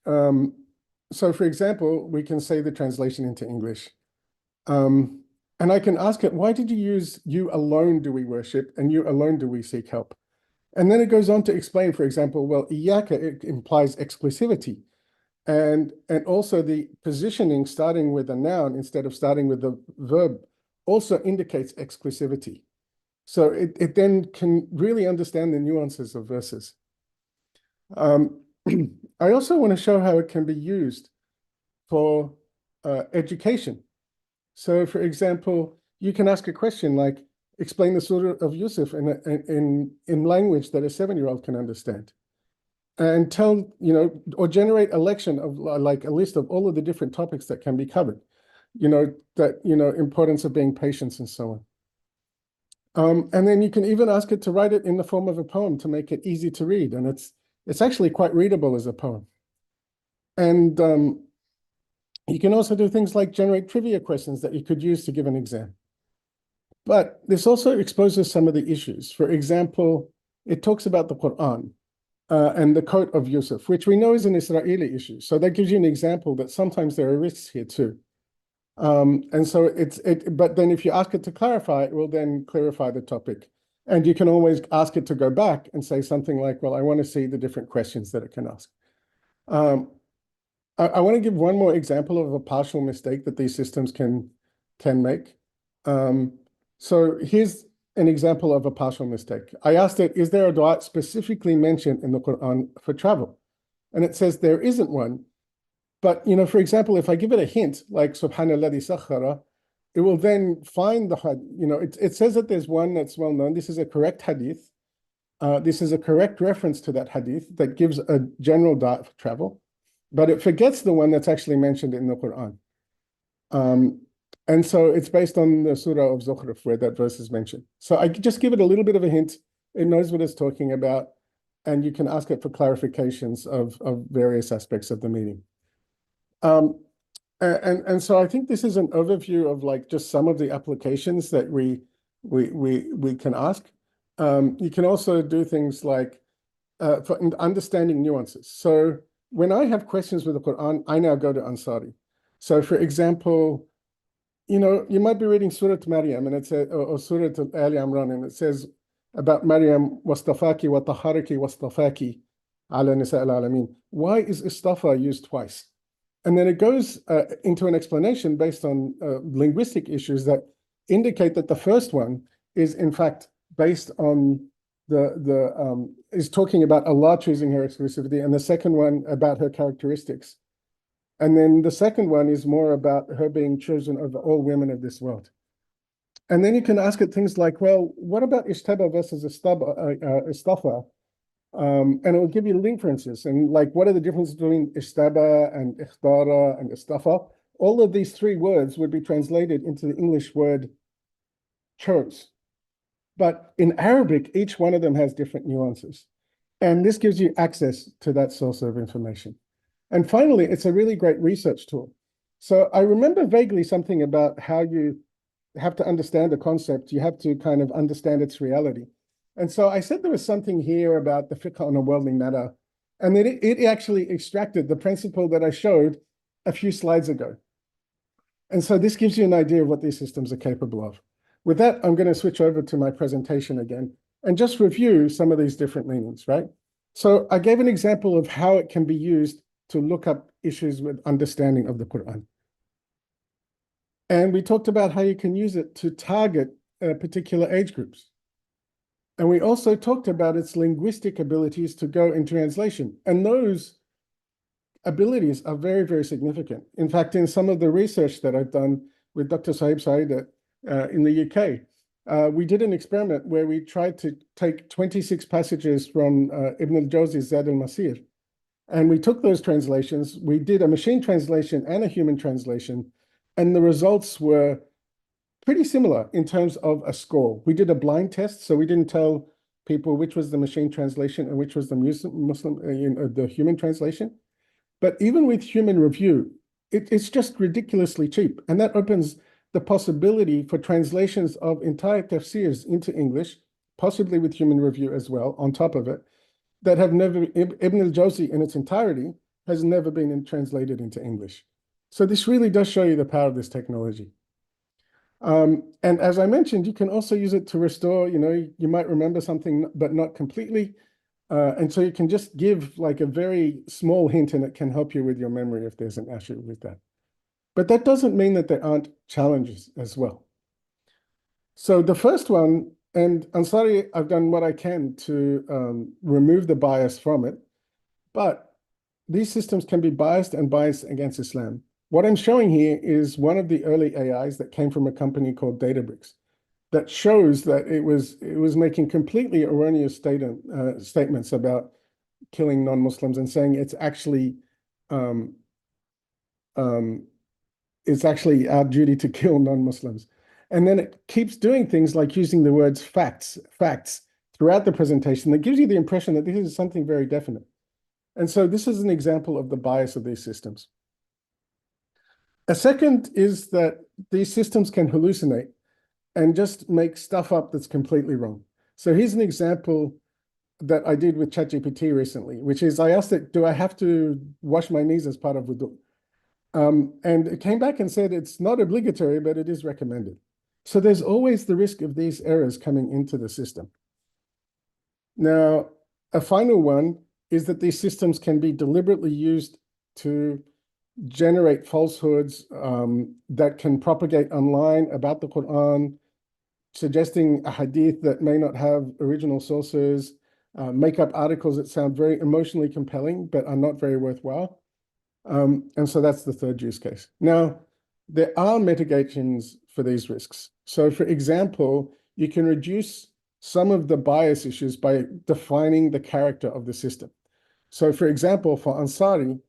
So for example, we can say the translation into English. And I can ask it, why did you use "you alone do we worship" and "you alone do we seek help"? And then it goes on to explain, for example, well, Iyyaka, it implies exclusivity. And also the positioning starting with a noun instead of starting with the verb also indicates exclusivity. So it then can really understand the nuances of verses. I also want to show how it can be used for education. So for example, you can ask a question like, explain the Surah of Yusuf in language that a 7-year-old can understand. And tell, or generate a lection of like a list of all of the different topics that can be covered, importance of being patient and so on. And then you can even ask it to write it in the form of a poem to make it easy to read. And it's actually quite readable as a poem. And you can also do things like generate trivia questions that you could use to give an exam. But this also exposes some of the issues. For example, it talks about the Qur'an. And the quote of Yusuf, which we know is an Israeli issue. So that gives you an example that sometimes there are risks here too. And so but then if you ask it to clarify, it will then clarify the topic. And you can always ask it to go back and say something like, well, I want to see the different questions that it can ask. I want to give one more example of a partial mistake that these systems can make. So here's an example of a partial mistake. I asked it, is there a dua specifically mentioned in the Quran for travel? And it says there isn't one. But, for example, if I give it a hint, like Subhanalladhi sakhara, it will then find the, it says that there's one that's well known. This is a correct hadith. This is a correct reference to that hadith that gives a general dua for travel. But it forgets the one that's actually mentioned in the Quran. And so it's based on the Surah of Zukhruf where that verse is mentioned. So I just give it a little bit of a hint. It knows what it's talking about. And you can ask it for clarifications of various aspects of the meaning. And so I think this is an overview of like just some of the applications that we can ask. You can also do things like for understanding nuances. So when I have questions with the Quran, I now go to Ansari. So for example, you might be reading Surah Maryam and it says, or Surah Ali Imran, and it says about Maryam, wastafaki wa taharaki wastafaki ala nisa al-alamin. Why is istafa used twice? And then it goes into an explanation based on linguistic issues that indicate that the first one is in fact based on is talking about Allah choosing her exclusivity, and the second one about her characteristics. And then the second one is more about her being chosen over all women of this world. And then you can ask it things like, well, what about ishtaba versus istafa? And it will give you inferences. And like, what are the differences between ishtaba and ikhtara and istafa? All of these three words would be translated into the English word chose. But in Arabic, each one of them has different nuances. And this gives you access to that source of information. And finally, it's a really great research tool. So I remember vaguely something about how you have to understand a concept. You have to kind of understand its reality. And so I said there was something here about the fiqh on a worldly matter. And then it actually extracted the principle that I showed a few slides ago. And so this gives you an idea of what these systems are capable of. With that, I'm going to switch over to my presentation again and just review some of these different meanings, right? So I gave an example of how it can be used to look up issues with understanding of the Quran. And we talked about how you can use it to target particular age groups. And we also talked about its linguistic abilities to go in translation. And those abilities are very, very significant. In fact, in some of the research that I've done with Dr. Sahib Saeed in the UK, we did an experiment where we tried to take 26 passages from Ibn al-Jawzi's Zad al-Masir. And we took those translations, we did a machine translation and a human translation, and the results were pretty similar in terms of a score. We did a blind test, so we didn't tell people which was the machine translation and which was the the human translation. But even with human review, it's just ridiculously cheap. And that opens the possibility for translations of entire tafsirs into English, possibly with human review as well, on top of it, that have never, Ibn al-Jawzi in its entirety has never been translated into English. So this really does show you the power of this technology. And as I mentioned, you can also use it to restore, you might remember something, but not completely. And so you can just give like a very small hint and it can help you with your memory if there's an issue with that. But that doesn't mean that there aren't challenges as well. So the first one, and Ansari, I've done what I can to remove the bias from it, but these systems can be biased and biased against Islam. What I'm showing here is one of the early AIs that came from a company called Databricks that shows that it was making completely erroneous statements about killing non-Muslims and saying it's actually our duty to kill non-Muslims. And then it keeps doing things like using the words facts throughout the presentation that gives you the impression that this is something very definite. And so this is an example of the bias of these systems. A second is that these systems can hallucinate and just make stuff up that's completely wrong. So here's an example that I did with ChatGPT recently, which is I asked it, do I have to wash my knees as part of wudu? And it came back and said it's not obligatory, but it is recommended. So there's always the risk of these errors coming into the system. Now, a final one is that these systems can be deliberately used to generate falsehoods that can propagate online about the Qur'an, suggesting a hadith that may not have original sources, make up articles that sound very emotionally compelling but are not very worthwhile. And so that's the third use case. Now, there are mitigations for these risks. So for example, you can reduce some of the bias issues by defining the character of the system. So for example, for Ansari,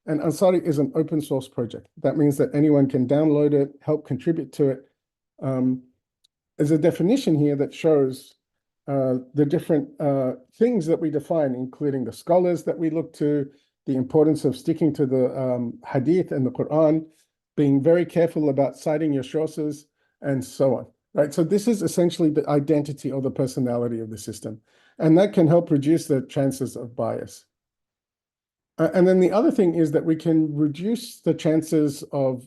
and Ansari is an open source project. That means that anyone can download it, help contribute to it. There's a definition here that shows the different things that we define, including the scholars that we look to, the importance of sticking to the hadith and the Quran, being very careful about citing your sources, and so on. Right? So this is essentially the identity or the personality of the system. And that can help reduce the chances of bias. And then the other thing is that we can reduce the chances of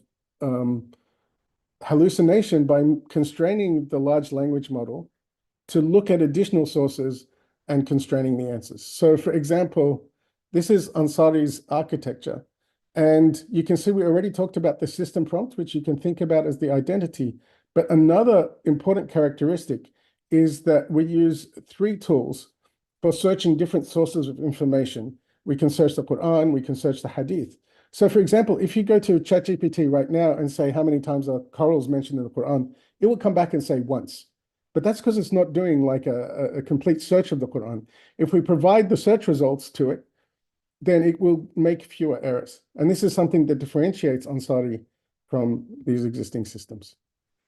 hallucination by constraining the large language model to look at additional sources and constraining the answers. So for example, this is Ansari's architecture. And you can see we already talked about the system prompt, which you can think about as the identity. But another important characteristic is that we use 3 tools for searching different sources of information. We can search the Quran, we can search the Hadith. So for example, if you go to ChatGPT right now and say how many times are corals mentioned in the Quran, it will come back and say once. But that's because it's not doing like a complete search of the Quran. If we provide the search results to it, then it will make fewer errors. And this is something that differentiates Ansari from these existing systems.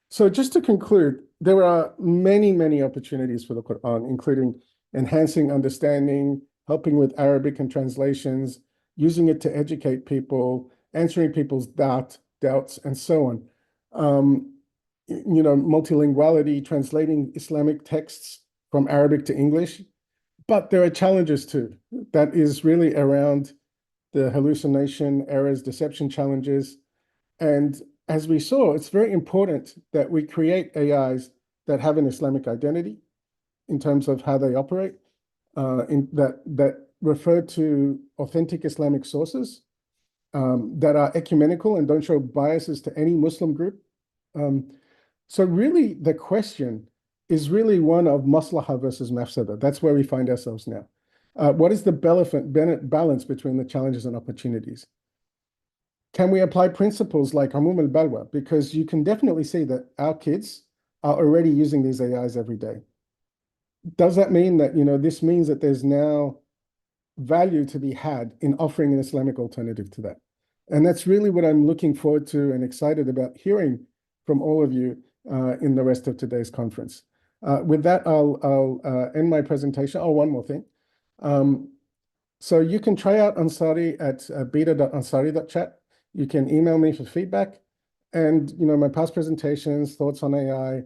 So just to conclude, there are many, many opportunities for the Quran, including enhancing understanding, helping with Arabic and translations, using it to educate people, answering people's doubts, and so on. Multilinguality, translating Islamic texts from Arabic to English. But there are challenges too. That is really around the hallucination, errors, deception challenges. And as we saw, it's very important that we create AIs that have an Islamic identity in terms of how they operate, that refer to authentic Islamic sources, that are ecumenical and don't show biases to any Muslim group. So really the question is really one of maslaha versus mafsada. That's where we find ourselves now. What is the balance between the challenges and opportunities? Can we apply principles like umum al-balwa? Because you can definitely see that our kids are already using these AIs every day. Does that mean that, this means that there's now value to be had in offering an Islamic alternative to that? And that's really what I'm looking forward to and excited about hearing from all of you in the rest of today's conference. With that, I'll end my presentation. Oh, one more thing. So you can try out Ansari at beta.ansari.chat. You can email me for feedback. And, my past presentations, thoughts on AI,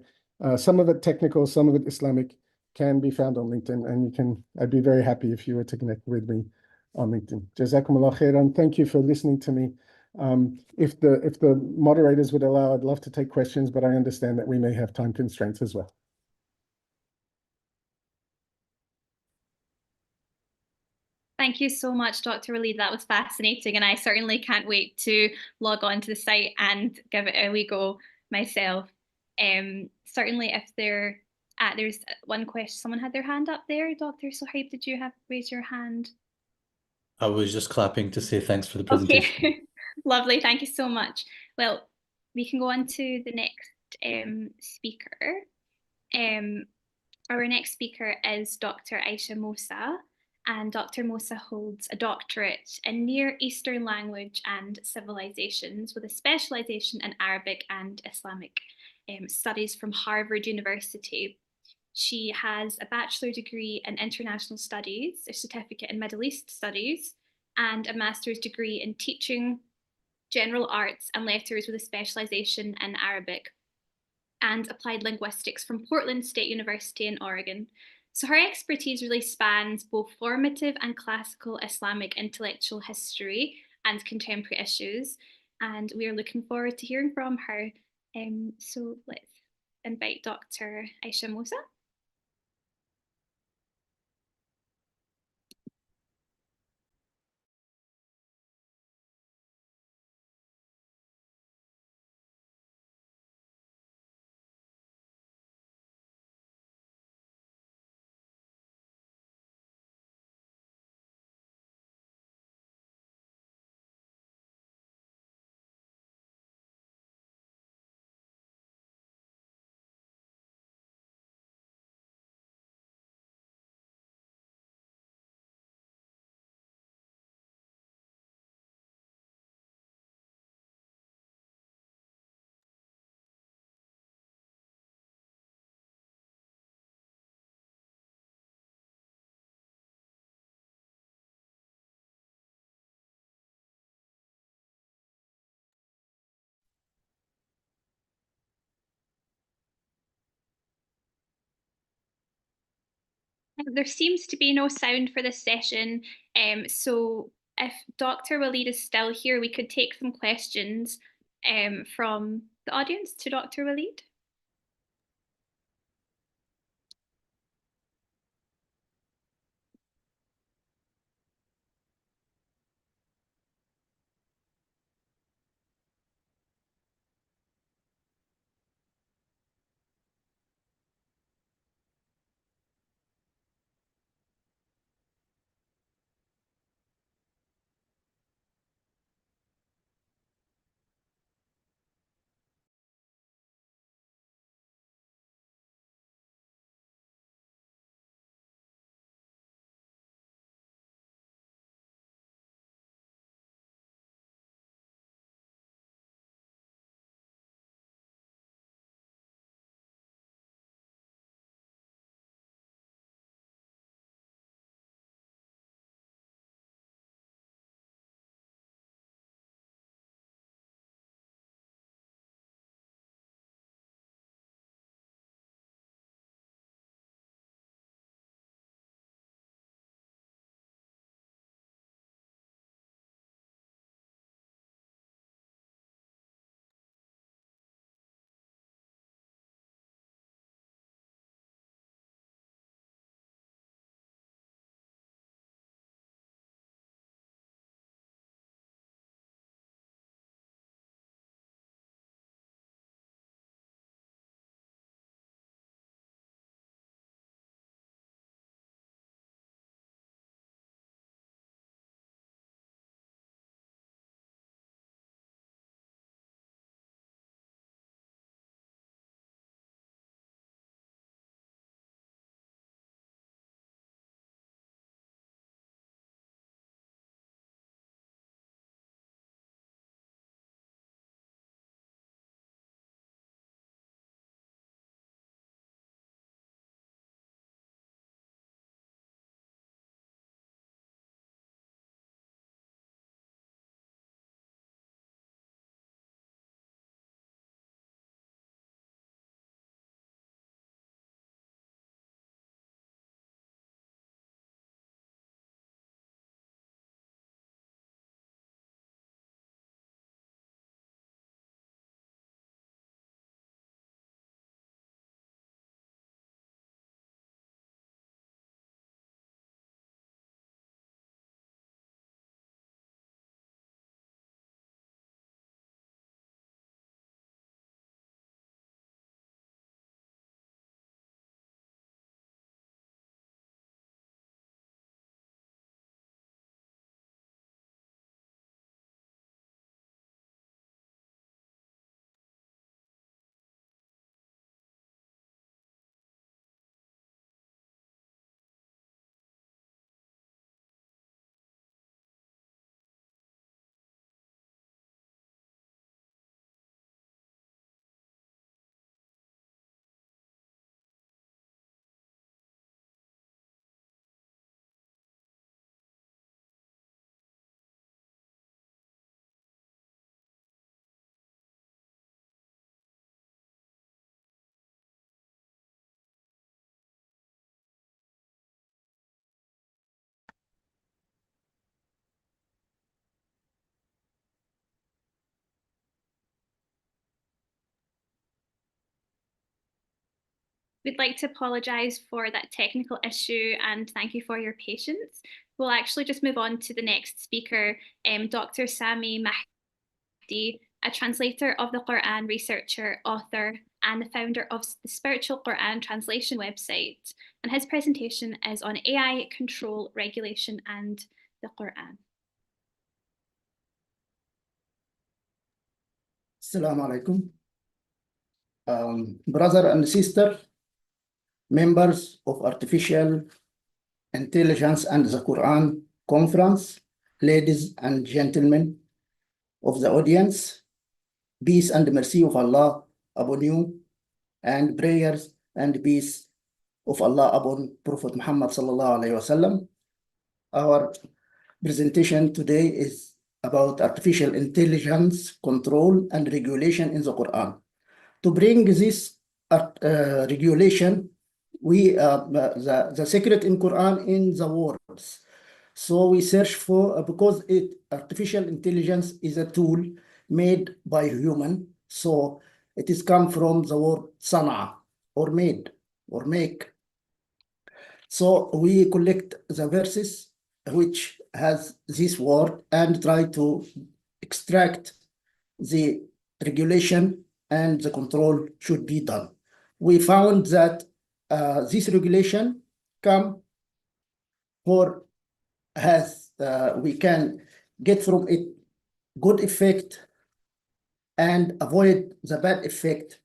some of it technical, some of it Islamic, can be found on LinkedIn. And I'd be very happy if you were to connect with me on LinkedIn. Jazakumullah khairan. Thank you for listening to me. If the moderators would allow, I'd love to take questions, but I understand that we may have time constraints as well. Thank you so much, Dr. Waleed. That was fascinating, and I certainly can't wait to log on to the site and give it a wee go myself. Certainly, if there's one question, someone had their hand up there. Dr. Sohaib, did you raise your hand? I was just clapping to say thanks for the presentation. Okay, lovely. Thank you so much. Well, we can go on to the next speaker. Our next speaker is Dr. Aisha Mosa, and Dr. Mosa holds a doctorate in Near Eastern language and civilizations with a specialization in Arabic and Islamic studies from Harvard University. She has a bachelor degree in international studies, a certificate in Middle East studies, and a master's degree in teaching, general arts, and letters with a specialization in Arabic and applied linguistics from Portland State University in Oregon. So her expertise really spans both formative and classical Islamic intellectual history and contemporary issues, and we are looking forward to hearing from her. So let's invite Dr. Aisha Mosa. There seems to be no sound for this session, so if Dr. Waleed is still here, we could take some questions from the audience to Dr. Waleed. We'd like to apologise for that technical issue and thank you for your patience. We'll actually just move on to the next speaker, Dr. Sami Mahdi, a translator of the Qur'an, researcher, author, and the founder of the Spiritual Qur'an Translation website. And his presentation is on AI control, regulation, and the Qur'an. Assalamu alaikum. Brother and sister, members of Artificial Intelligence and the Quran Conference, ladies and gentlemen of the audience, peace and mercy of Allah upon you, and prayers and peace of Allah upon Prophet Muhammad sallallahu alaihi wasallam. Our presentation today is about artificial intelligence control and regulation in the Quran. To bring this regulation, the secret in Quran in the words. So we search for, because artificial intelligence is a tool made by human, so it is come from the word sana, or made, or make. So we collect the verses which has this word and try to extract the regulation and the control should be done. We found that this regulation we can get from it good effect and avoid the bad effect,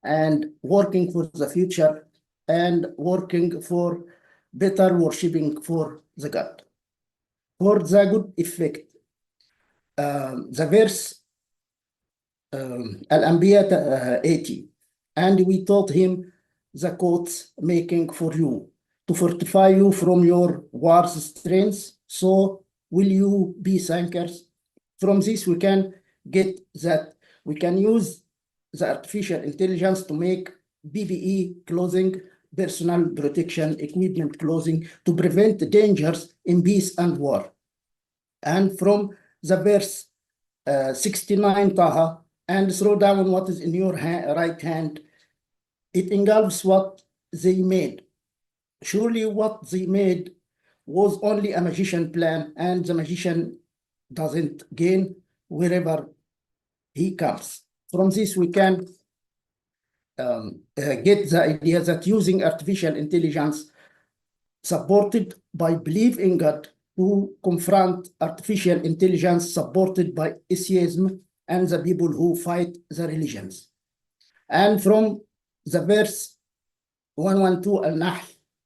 and working for the future and working for better worshipping for the God. For the good effect, the verse Al-Anbiya 80, and we taught him the quotes making for you to fortify you from your war's strengths, so will you be thinkers. From this we can get that we can use the artificial intelligence to make PPE clothing, personal protection equipment clothing, to prevent dangers in peace and war. And from the verse 69 Taha, and throw down what is in your right hand, it engulfs what they made. Surely what they made was only a magician plan, and the magician doesn't gain wherever he comes. From this we can get the idea that using artificial intelligence supported by belief in God to confront artificial intelligence supported by atheism and the people who fight the religions. And from the verse 112 Al-Nahl,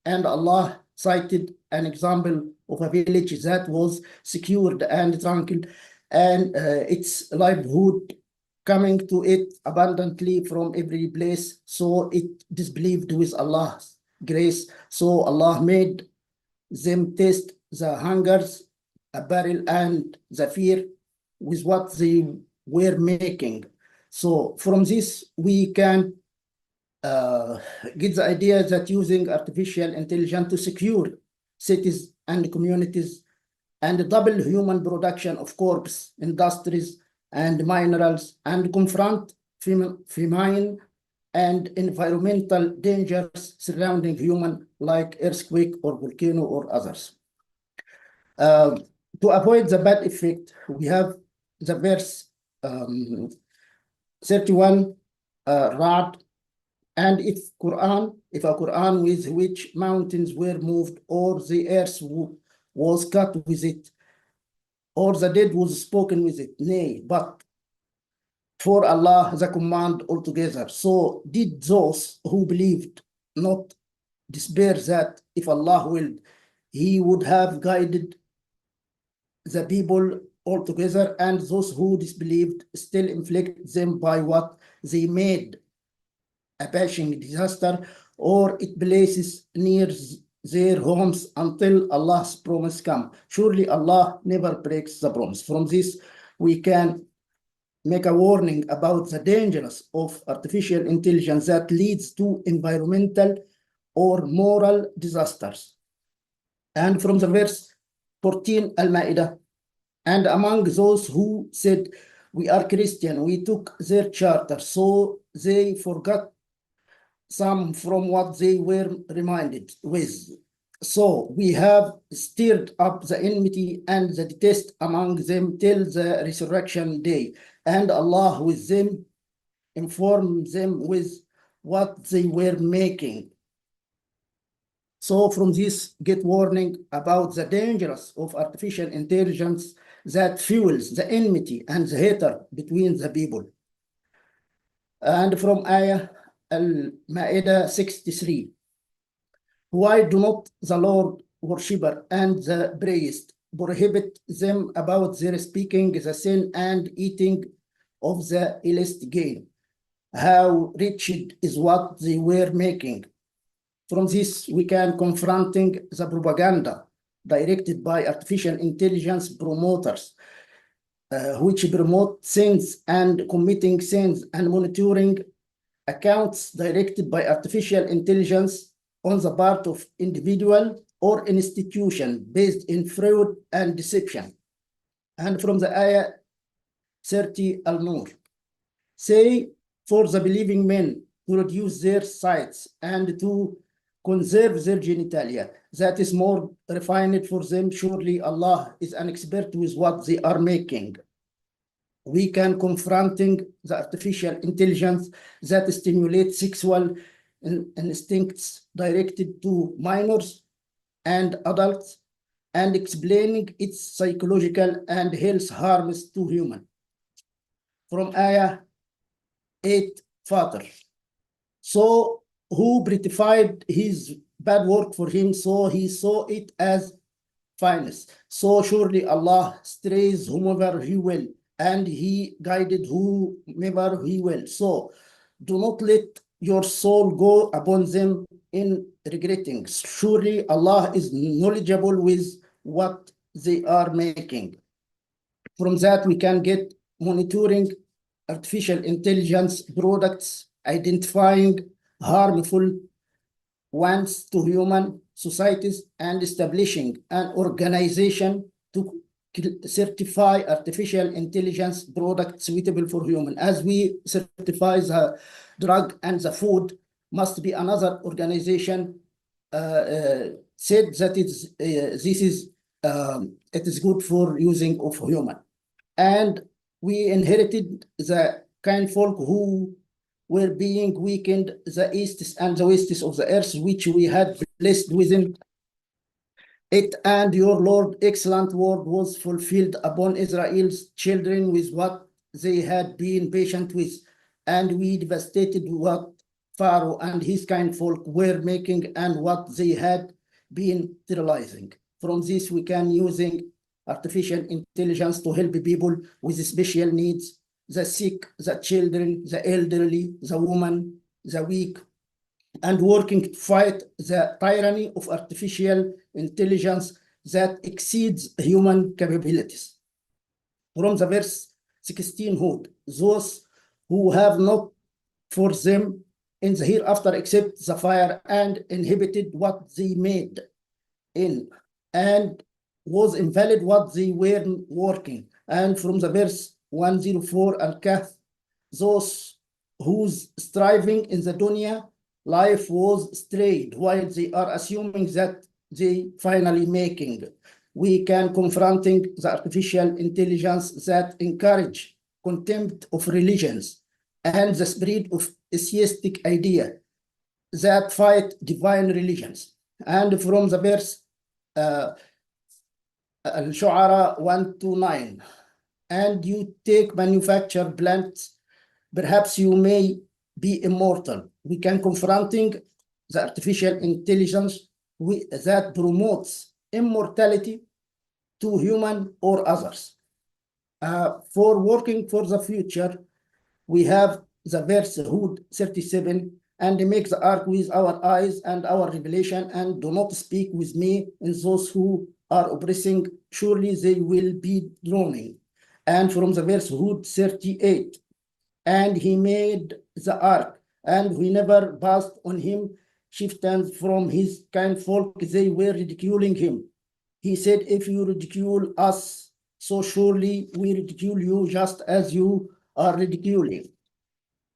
and Allah cited an example of a village that was secured and tranquil, and its livelihood coming to it abundantly from every place, so it disbelieved with Allah's grace. So Allah made them taste the hungers, a barrel, and the fear with what they were making. So from this we can get the idea that using artificial intelligence to secure cities and communities and double human production of crops, industries, and minerals, and confront famine and environmental dangers surrounding human, like earthquake or volcano or others. To avoid the bad effect, we have the verse 31 Ra'd, and if a Quran with which mountains were moved, or the earth was cut with it, or the dead was spoken with it, nay, but for Allah the command altogether. So did those who believed not despair that if Allah willed, he would have guided the people altogether, and those who disbelieved still inflict them by what they made a bashing disaster, or it places near their homes until Allah's promise come. Surely Allah never breaks the promise. From this we can make a warning about the dangers of artificial intelligence that leads to environmental or moral disasters. And from the verse 14 Al-Ma'idah, and among those who said, we are Christian, we took their charter, so they forgot some from what they were reminded with. So we have stirred up the enmity and the detest among them till the resurrection day, and Allah with them informed them with what they were making. So from this, get warning about the dangers of artificial intelligence that fuels the enmity and the hatred between the people. And from Ayah Al-Ma'idah 63, why do not the Lord worshipper and the praised prohibit them about their speaking the sin and eating of the illicit gain? How wretched is what they were making. From this, we can confronting the propaganda directed by artificial intelligence promoters, which promote sins and committing sins and monitoring accounts directed by artificial intelligence on the part of individual or institution based in fraud and deception. And from the Ayah 30 Al-Nur, say for the believing men to reduce their sights and to conserve their genitalia, that is more refined for them. Surely Allah is an expert with what they are making. We can confronting the artificial intelligence that stimulates sexual instincts directed to minors and adults, and explaining its psychological and health harms to humans. From Ayah 8 Fatir, so who prettified his bad work for him, so he saw it as finest. So surely Allah strays whomever he will, and he guided whomever he will. So do not let your soul go upon them in regretting. Surely Allah is knowledgeable with what they are making. From that, we can get monitoring artificial intelligence products, identifying harmful ones to human societies, and establishing an organization to certify artificial intelligence products suitable for human. As we certify the drug and the food, must be another organization said that it is good for using of human. And we inherited the kind folk who were being weakened, the easts and the westes of the earth, which we had blessed within it, and your Lord excellent word was fulfilled upon Israel's children with what they had been patient with, and we devastated what Pharaoh and his kind folk were making and what they had been sterilizing. From this, we can using artificial intelligence to help people with special needs, the sick, the children, the elderly, the woman, the weak, and working to fight the tyranny of artificial intelligence that exceeds human capabilities. From the verse 16, those who have not for them in the hereafter except the fire, and inhibited what they made in, and was invalid what they were working. And from the verse 104 Al-Kahf, those whose striving in the dunya life was strayed while they are assuming that they finally making. We can confronting the artificial intelligence that encourage contempt of religions and the spread of atheistic idea that fight divine religions. And from the verse Al-Shu'ara 1-9, and you take manufactured plants, perhaps you may be immortal. We can confronting the artificial intelligence that promotes immortality to human or others. For working for the future, we have the verse Hud 37, and make the ark with our eyes and our revelation, and do not speak with me in those who are oppressing, surely they will be drowning. And from the verse Hud 38, and he made the ark, and we never passed on him chieftains from his kind folk, they were ridiculing him. He said, if you ridicule us, so surely we ridicule you just as you are ridiculing.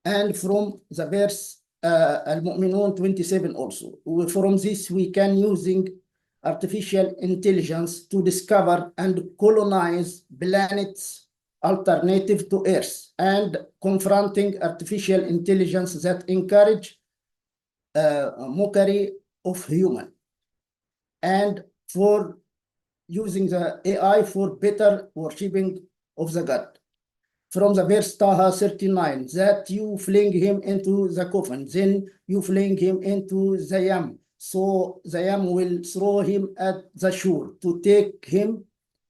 And from the verse Al-Mu'minun 27 also. From this, we can using artificial intelligence to discover and colonize planets alternative to Earth, and confronting artificial intelligence that encourage mockery of human, and for using the AI for better worshipping of the God. From the verse Taha 39, that you fling him into the coffin, then you fling him into the yam. So the yam will throw him at the shore to take him,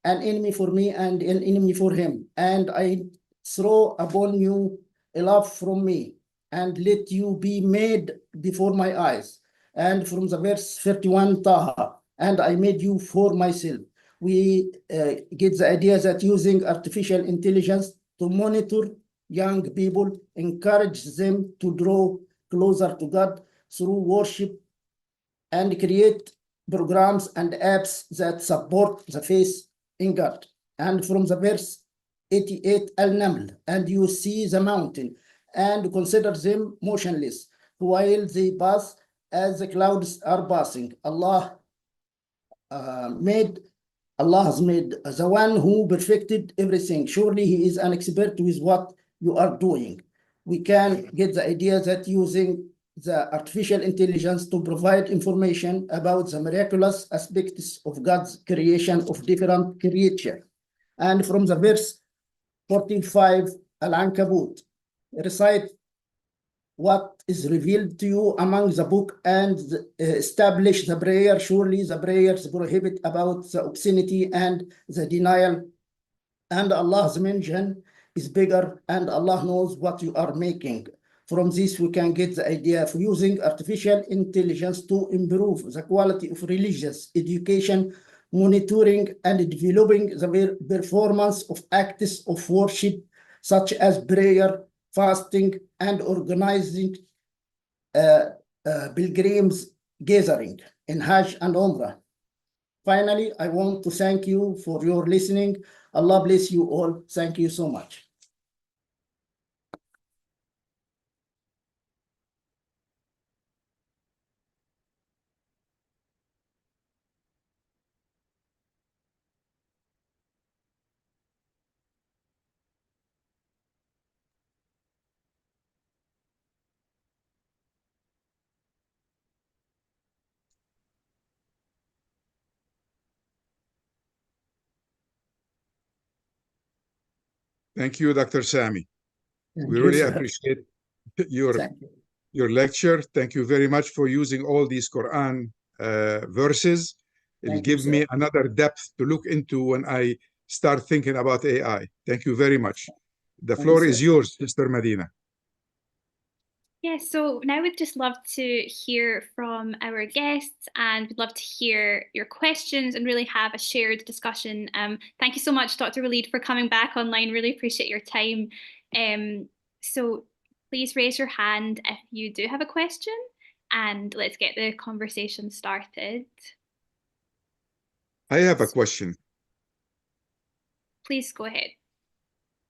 an enemy for me and an enemy for him. And I throw upon you a love from me, and let you be made before my eyes. And from the verse 31 Taha, and I made you for myself. We get the idea that using artificial intelligence to monitor young people, encourage them to draw closer to God through worship, and create programs and apps that support the faith in God. And from the verse 88 Al-Naml, and you see the mountain and consider them motionless while they pass as the clouds are passing. Allah has made the one who perfected everything. Surely he is an expert with what you are doing. We can get the idea that using the artificial intelligence to provide information about the miraculous aspects of God's creation of different creatures. And from the verse 45 Al-Ankabut, recite what is revealed to you among the book and establish the prayer. Surely the prayers prohibit about the obscenity and the denial, and Allah's mention is bigger, and Allah knows what you are making. From this, we can get the idea of using artificial intelligence to improve the quality of religious education, monitoring and developing the performance of acts of worship, such as prayer, fasting, and organizing pilgrims gathering in Hajj and Umrah. Finally, I want to thank you for your listening. Allah bless you all. Thank you so much. Thank you, Dr. Sami. Thank We you, really sir. appreciate Thank you. your lecture. Thank you very much for using all these Quran verses. It'll Thank you, give me sir. another depth to look into when I start thinking about AI. Thank you very much. The Thanks, floor is sir. yours, Sister Medina. Yeah, so now we'd just love to hear from our guests, and we'd love to hear your questions and really have a shared discussion. Thank you so much, Dr. Waleed, for coming back online. Really appreciate your time. So please raise your hand if you do have a question, and let's get the conversation started. I have a question. Please go ahead.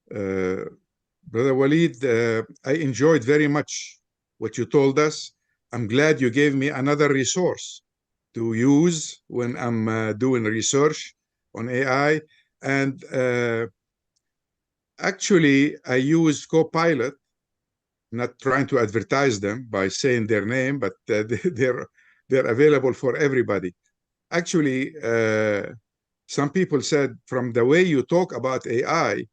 Brother Waleed, I enjoyed very much what you told us. I'm glad you gave me another resource to use when I'm doing research on AI. And actually, I use Copilot, not trying to advertise them by saying their name, but they're available for everybody. Actually, some people said, from the way you talk about AI,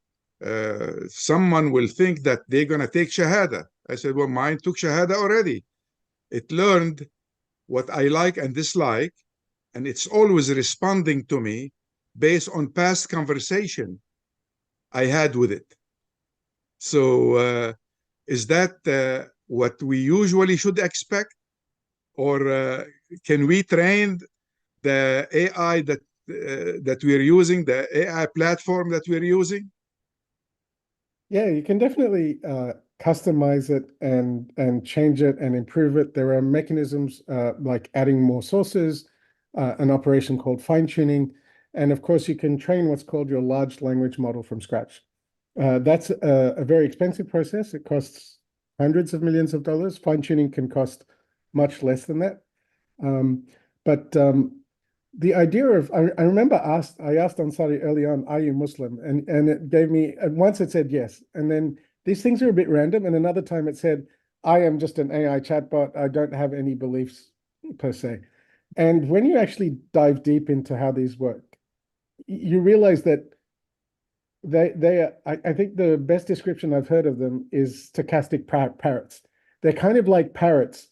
someone will think that they're going to take Shahada. I said, well, mine took Shahada already. It learned what I like and dislike, and it's always responding to me based on past conversation I had with it. So is that what we usually should expect? Or can we train the AI that we're using, the AI platform that we're using? Yeah, you can definitely customize it and change it and improve it. There are mechanisms like adding more sources, an operation called fine-tuning, and of course you can train what's called your large language model from scratch. That's a very expensive process. It costs hundreds of millions of dollars. Fine-tuning can cost much less than that. But the idea of, I remember I asked Ansari early on, are you Muslim? And it gave me, and once it said yes. And then these things are a bit random. And another time it said, I am just an AI chatbot. I don't have any beliefs per se. And when you actually dive deep into how these work, you realize that I think the best description I've heard of them is stochastic parrots. They're kind of like parrots.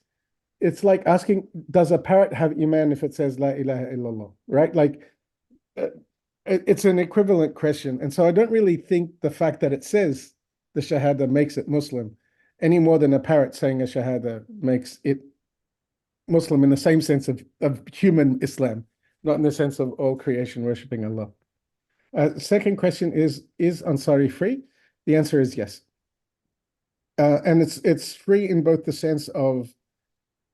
It's like asking, does a parrot have iman if it says La ilaha illallah, right? Like, it's an equivalent question. And so I don't really think the fact that it says the Shahada makes it Muslim any more than a parrot saying a Shahada makes it Muslim in the same sense of human Islam, not in the sense of all creation worshipping Allah. Second question is Ansari free? The answer is yes. And it's free in both the sense of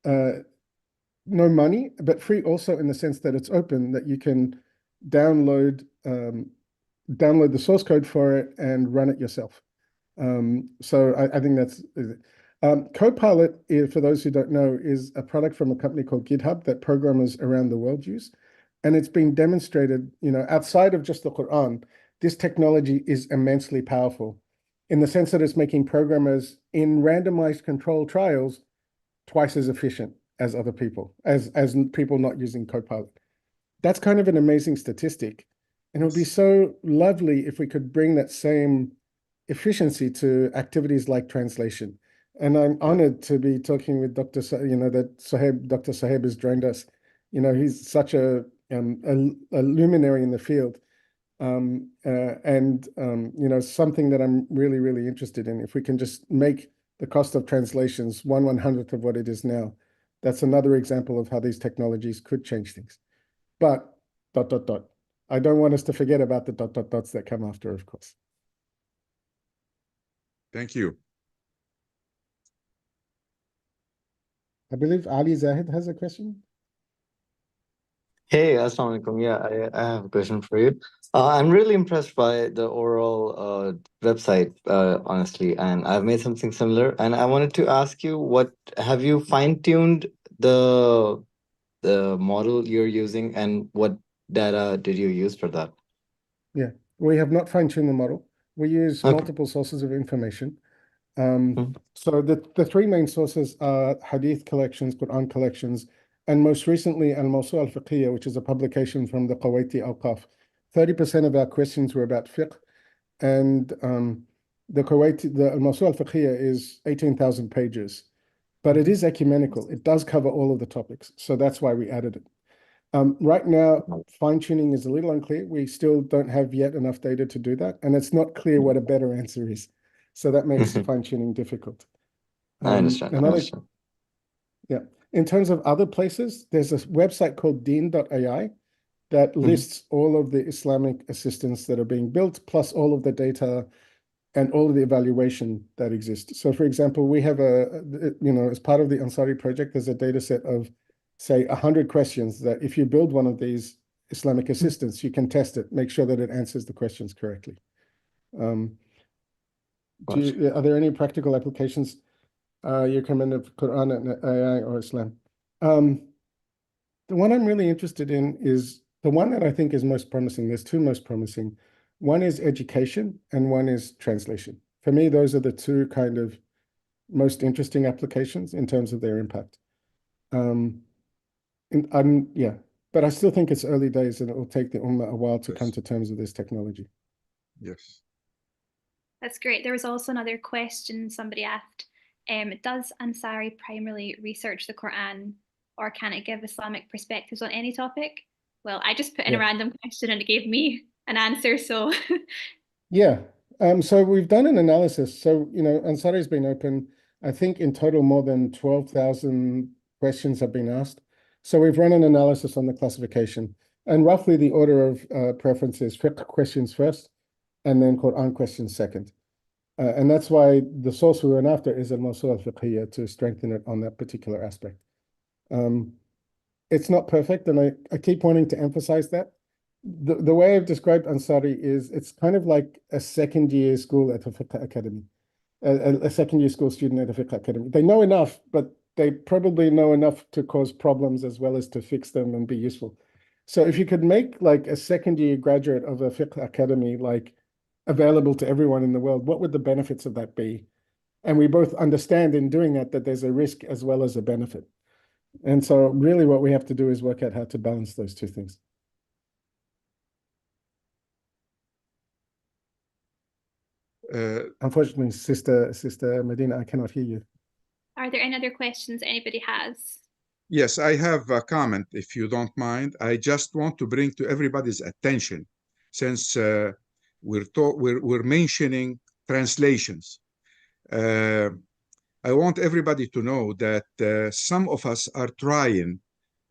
no money, but free also in the sense that it's open, that you can download the source code for it and run it yourself. So I think that's Copilot, for those who don't know, is a product from a company called GitHub that programmers around the world use. And it's been demonstrated, outside of just the Qur'an, this technology is immensely powerful in the sense that it's making programmers in randomized control trials twice as efficient as other people, as people not using Copilot. That's kind of an amazing statistic. And it would be so lovely if we could bring that same efficiency to activities like translation. And I'm honored to be talking with Dr. Dr. Saheb has joined us. He's such a luminary in the field. Something that I'm really, really interested in. If we can just make the cost of translations 1/100th of what it is now, that's another example of how these technologies could change things. But ... I don't want us to forget about the ... that come after, of course. Thank you. I believe Ali Zahid has a question. Hey, Assalamu alaikum. Yeah, I have a question for you. I'm really impressed by the overall website, honestly, and I've made something similar. And I wanted to ask you, have you fine-tuned the model you're using, and what data did you use for that? Yeah, we have not fine-tuned the model. We use Okay. multiple sources of information. So the three main sources are Hadith collections, Qur'an collections, and most recently Al-Mawsu' al-Fiqhiyya, which is a publication from the Kuwaiti Awqaf. 30% of our questions were about fiqh, and the Al-Mawsu' al-Fiqhiyya is 18,000 pages, but it is ecumenical. It does cover all of the topics, so that's why we added it. Right now, fine-tuning is a little unclear. We still don't have yet enough data to do that, and it's not clear what a better answer is. So that makes fine-tuning difficult. I understand. Yeah. In terms of other places, there's a website called deen.ai that lists all of the Islamic assistants that are being built, plus all of the data and all of the evaluation that exists. So for example, we have as part of the Ansari project, there's a data set of, say, 100 questions that if you build one of these Islamic assistants, you can test it, make sure that it answers the questions correctly. Are there any practical applications you recommend of Quran and AI or Islam? The one I'm really interested in is the one that I think is most promising. There's two most promising. One is education and one is translation. For me, those are the two kind of most interesting applications in terms of their impact. But I still think it's early days and it will take the Ummah a while to come to terms with this technology. Yes. That's great. There was also another question somebody asked. Does Ansari primarily research the Quran, or can it give Islamic perspectives on any topic? Well, I just put in a random question and it gave me an answer, so. Yeah, so we've done an analysis. So, Ansari's been open. I think in total more than 12,000 questions have been asked. So we've run an analysis on the classification. And roughly the order of preference is fiqh questions first, and then Quran questions second. And that's why the source we went after is Al-Mawsu' al-Fiqhiyya, to strengthen it on that particular aspect. It's not perfect, and I keep wanting to emphasize that. The way I've described Ansari is it's kind of like a second-year school at a fiqh academy. a second-year school student at a fiqh academy. They know enough, but they probably know enough to cause problems as well as to fix them and be useful. So if you could make like a second-year graduate of a fiqh academy like available to everyone in the world, what would the benefits of that be? And we both understand in doing that there's a risk as well as a benefit. And so really what we have to do is work out how to balance those two things. Unfortunately, Sister Medina, I cannot hear you. Are there any other questions anybody has? Yes, I have a comment, if you don't mind. I just want to bring to everybody's attention, since we're mentioning translations. I want everybody to know that some of us are trying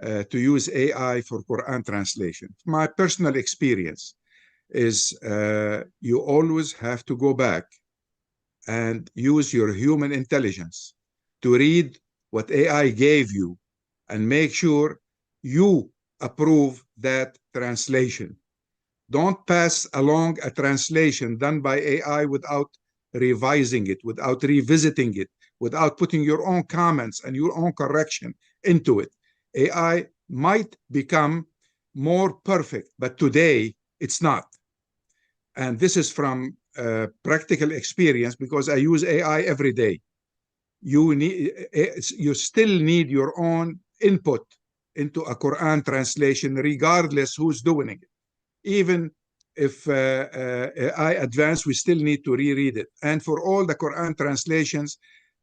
to use AI for Quran translation. My personal experience is you always have to go back and use your human intelligence to read what AI gave you and make sure you approve that translation. Don't pass along a translation done by AI without revising it, without revisiting it, without putting your own comments and your own correction into it. AI might become more perfect, but today it's not. And this is from practical experience, because I use AI every day. You still need your own input into a Quran translation, regardless who's doing it. Even if AI advance, we still need to reread it. And for all the Quran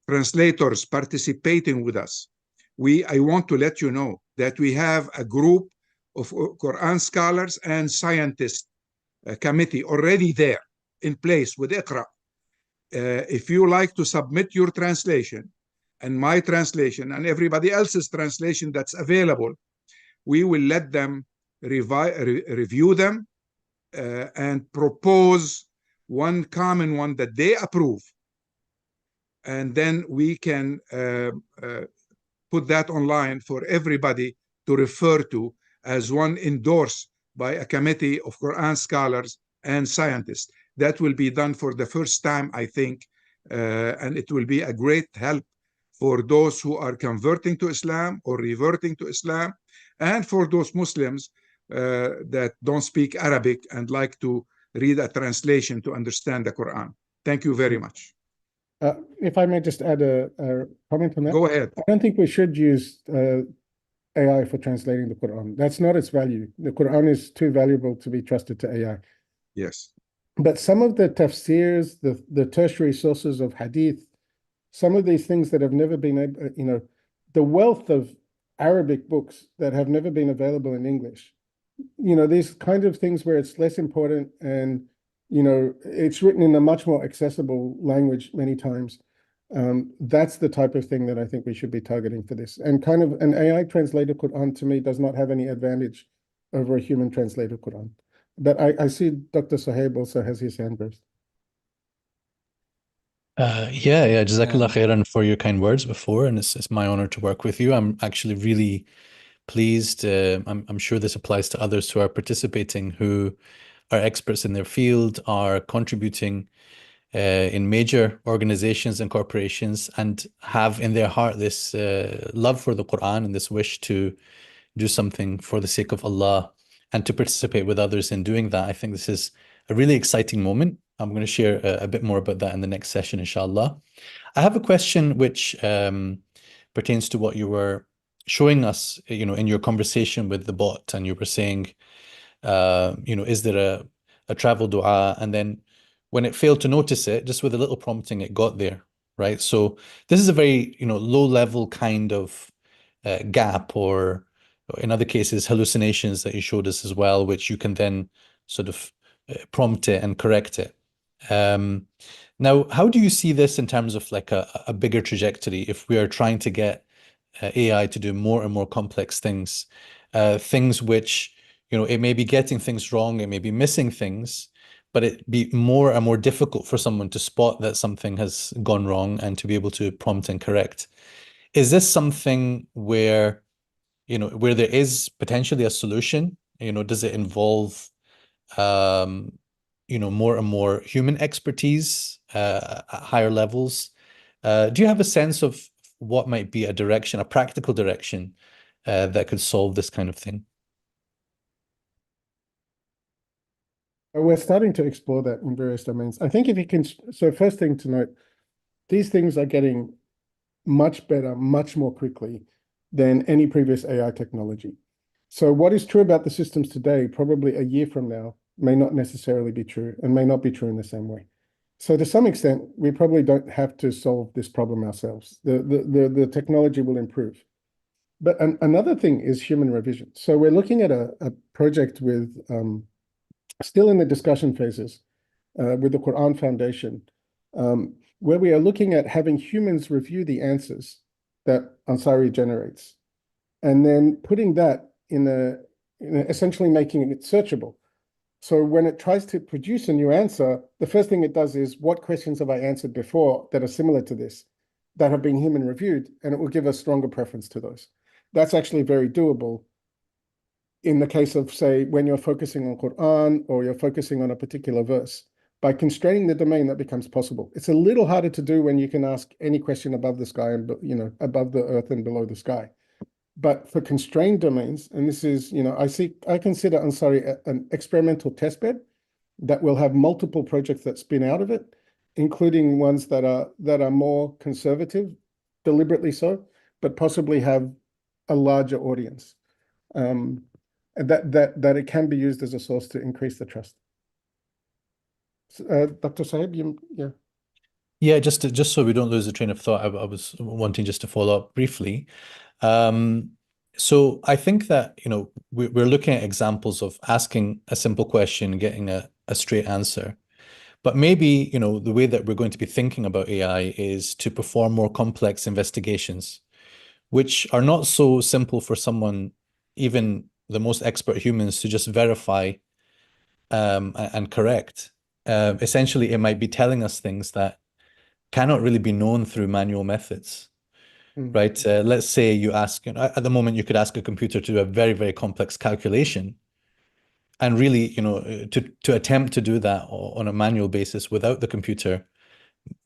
translators participating with us, I want to let you know that we have a group of Quran scholars and scientists committee already there in place with Iqra. If you like to submit your translation and my translation and everybody else's translation that's available, we will let them review them and propose one common one that they approve. And then we can put that online for everybody to refer to as one endorsed by a committee of Quran scholars and scientists. That will be done for the first time, I think, and it will be a great help for those who are converting to Islam or reverting to Islam, and for those Muslims that don't speak Arabic and like to read a translation to understand the Quran. Thank you very much. If I may just add a comment on that. Go ahead. I don't think we should use AI for translating the Quran. That's not its value. The Quran is too valuable to be trusted to AI. Yes. But some of the tafsirs, the tertiary sources of hadith, some of these things that have never been able, the wealth of Arabic books that have never been available in English, these kind of things where it's less important and, it's written in a much more accessible language many times. That's the type of thing that I think we should be targeting for this. And kind of an AI translated Quran to me does not have any advantage over a human translated Quran. But I see Dr. Sohaib also has his hand raised. Yeah, Jazakallah khairan for your kind words before, and it's my honor to work with you. I'm actually really pleased. I'm sure this applies to others who are participating, who are experts in their field, are contributing in major organizations and corporations, and have in their heart this love for the Quran and this wish to do something for the sake of Allah and to participate with others in doing that. I think this is a really exciting moment. I'm going to share a bit more about that in the next session, inshallah. I have a question which pertains to what you were showing us, in your conversation with the bot, and you were saying, is there a travel dua? And then when it failed to notice it, just with a little prompting, it got there, right? So this is a very, low level kind of gap, or in other cases, hallucinations that you showed us as well, which you can then sort of prompt it and correct it. Now, how do you see this in terms of like a bigger trajectory if we are trying to get AI to do more and more complex things, things which, it may be getting things wrong, it may be missing things, but it be more and more difficult for someone to spot that something has gone wrong and to be able to prompt and correct. Is this something where, where there is potentially a solution? Does it involve, more and more human expertise at higher levels. Do you have a sense of what might be a direction, a practical direction that could solve this kind of thing? We're starting to explore that in various domains. I think if you can, so first thing to note, these things are getting much better, much more quickly than any previous AI technology. So what is true about the systems today, probably a year from now, may not necessarily be true and may not be true in the same way. So to some extent, we probably don't have to solve this problem ourselves. The technology will improve. But another thing is human revision. So we're looking at a project with, still in the discussion phases, with the Qur'an Foundation, where we are looking at having humans review the answers that Ansari generates, and then putting that in essentially making it searchable. So when it tries to produce a new answer, the first thing it does is, what questions have I answered before that are similar to this, that have been human reviewed, and it will give a stronger preference to those. That's actually very doable in the case of, say, when you're focusing on Qur'an or you're focusing on a particular verse. By constraining the domain, that becomes possible. It's a little harder to do when you can ask any question above the sky and, above the earth and below the sky. But for constrained domains, and this is, I consider Ansari an experimental testbed that will have multiple projects that spin out of it, including ones that are more conservative, deliberately so, but possibly have a larger audience. That it can be used as a source to increase the trust. Dr. Saib, yeah. Yeah, just so we don't lose the train of thought, I was wanting just to follow up briefly. So I think that, we're looking at examples of asking a simple question and getting a straight answer. But maybe, the way that we're going to be thinking about AI is to perform more complex investigations, which are not so simple for someone, even the most expert humans, to just verify and correct. Essentially, it might be telling us things that cannot really be known through manual methods. Right? Let's say you ask, at the moment, you could ask a computer to do a very, very complex calculation. And really, to attempt to do that on a manual basis without the computer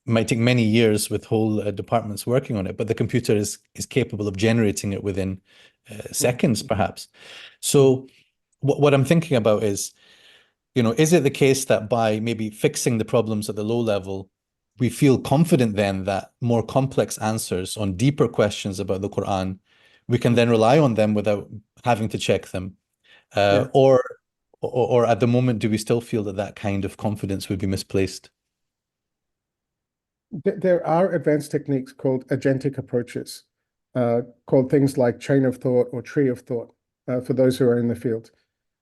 might take many years with whole departments working on it. But the computer is capable of generating it within seconds, perhaps. So what I'm thinking about is, is it the case that by maybe fixing the problems at the low level, we feel confident then that more complex answers on deeper questions about the Quran, we can then rely on them without having to check them? Yeah. Or at the moment, do we still feel that kind of confidence would be misplaced? There are advanced techniques called agentic approaches, called things like chain of thought or tree of thought, for those who are in the field,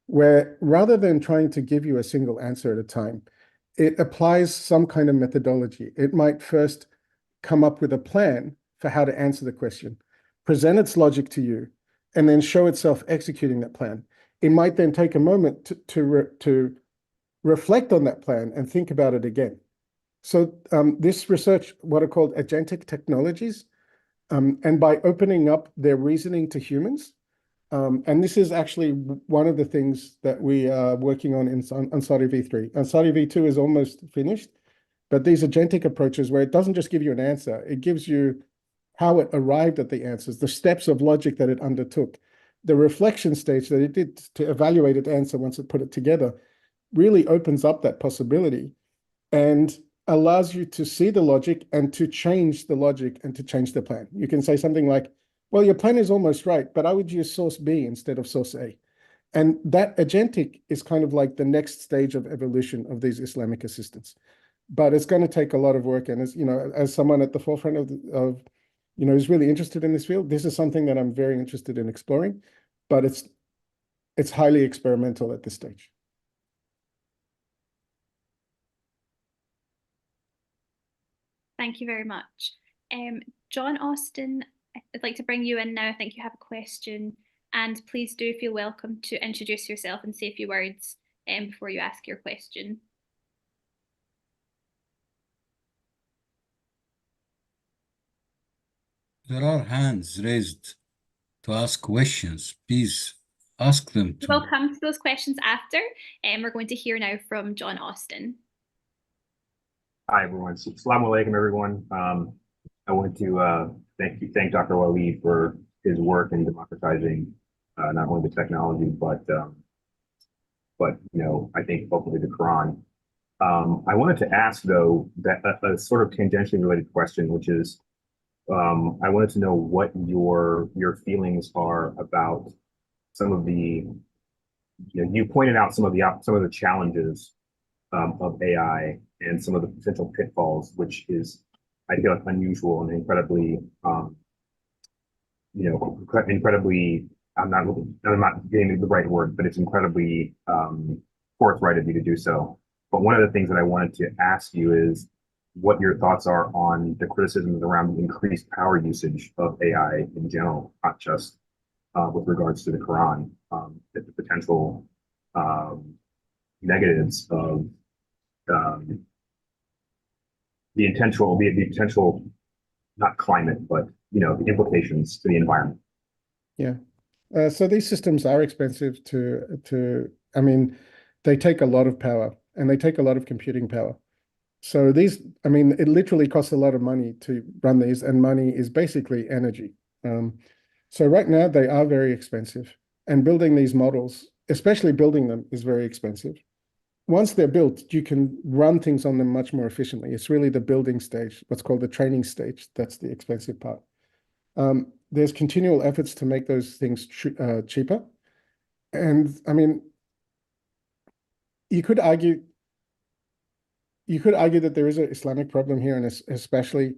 where rather than trying to give you a single answer at a time, it applies some kind of methodology. It might first come up with a plan for how to answer the question, present its logic to you, and then show itself executing that plan. It might then take a moment to reflect on that plan and think about it again. So this research, what are called agentic technologies, and by opening up their reasoning to humans, and this is actually one of the things that we are working on in Ansari v3. Ansari v2 is almost finished, but these agentic approaches where it doesn't just give you an answer, it gives you how it arrived at the answers, the steps of logic that it undertook, the reflection stage that it did to evaluate its answer once it put it together, really opens up that possibility and allows you to see the logic and to change the logic and to change the plan. You can say something like, well, your plan is almost right, but I would use source B instead of source A. And that agentic is kind of like the next stage of evolution of these Islamic assistants. But it's going to take a lot of work. And as someone at the forefront of who's really interested in this field, this is something that I'm very interested in exploring, but it's highly experimental at this stage. Thank you very much. John Austin, I'd like to bring you in now. I think you have a question, and please do feel welcome to introduce yourself and say a few words before you ask your question. There are hands raised to ask questions. Please ask them to. We'll come to those questions after, and we're going to hear now from John Austin. Hi, everyone. Assalamu alaikum, everyone. I want to thank Dr. Waleed for his work in democratizing not only the technology, but I think hopefully the Quran. I wanted to ask though that a sort of tangentially related question, which is I wanted to know what your feelings are about some of the you pointed out some of the challenges of AI and some of the potential pitfalls, which is, I feel like, unusual and incredibly, incredibly. I'm not getting the right word, but it's incredibly forthright of you to do so. But one of the things that I wanted to ask you is what your thoughts are on the criticisms around the increased power usage of AI in general, not just with regards to the Quran, the potential negatives of the potential, not climate, but the implications to the environment. Yeah. So these systems are expensive I mean, they take a lot of power and they take a lot of computing power. So it literally costs a lot of money to run these, and money is basically energy. So right now they are very expensive, and building these models, especially building them, is very expensive. Once they're built, you can run things on them much more efficiently. It's really the building stage, what's called the training stage, that's the expensive part. There's continual efforts to make those things cheaper. And I mean, you could argue that there is an Islamic problem here, and especially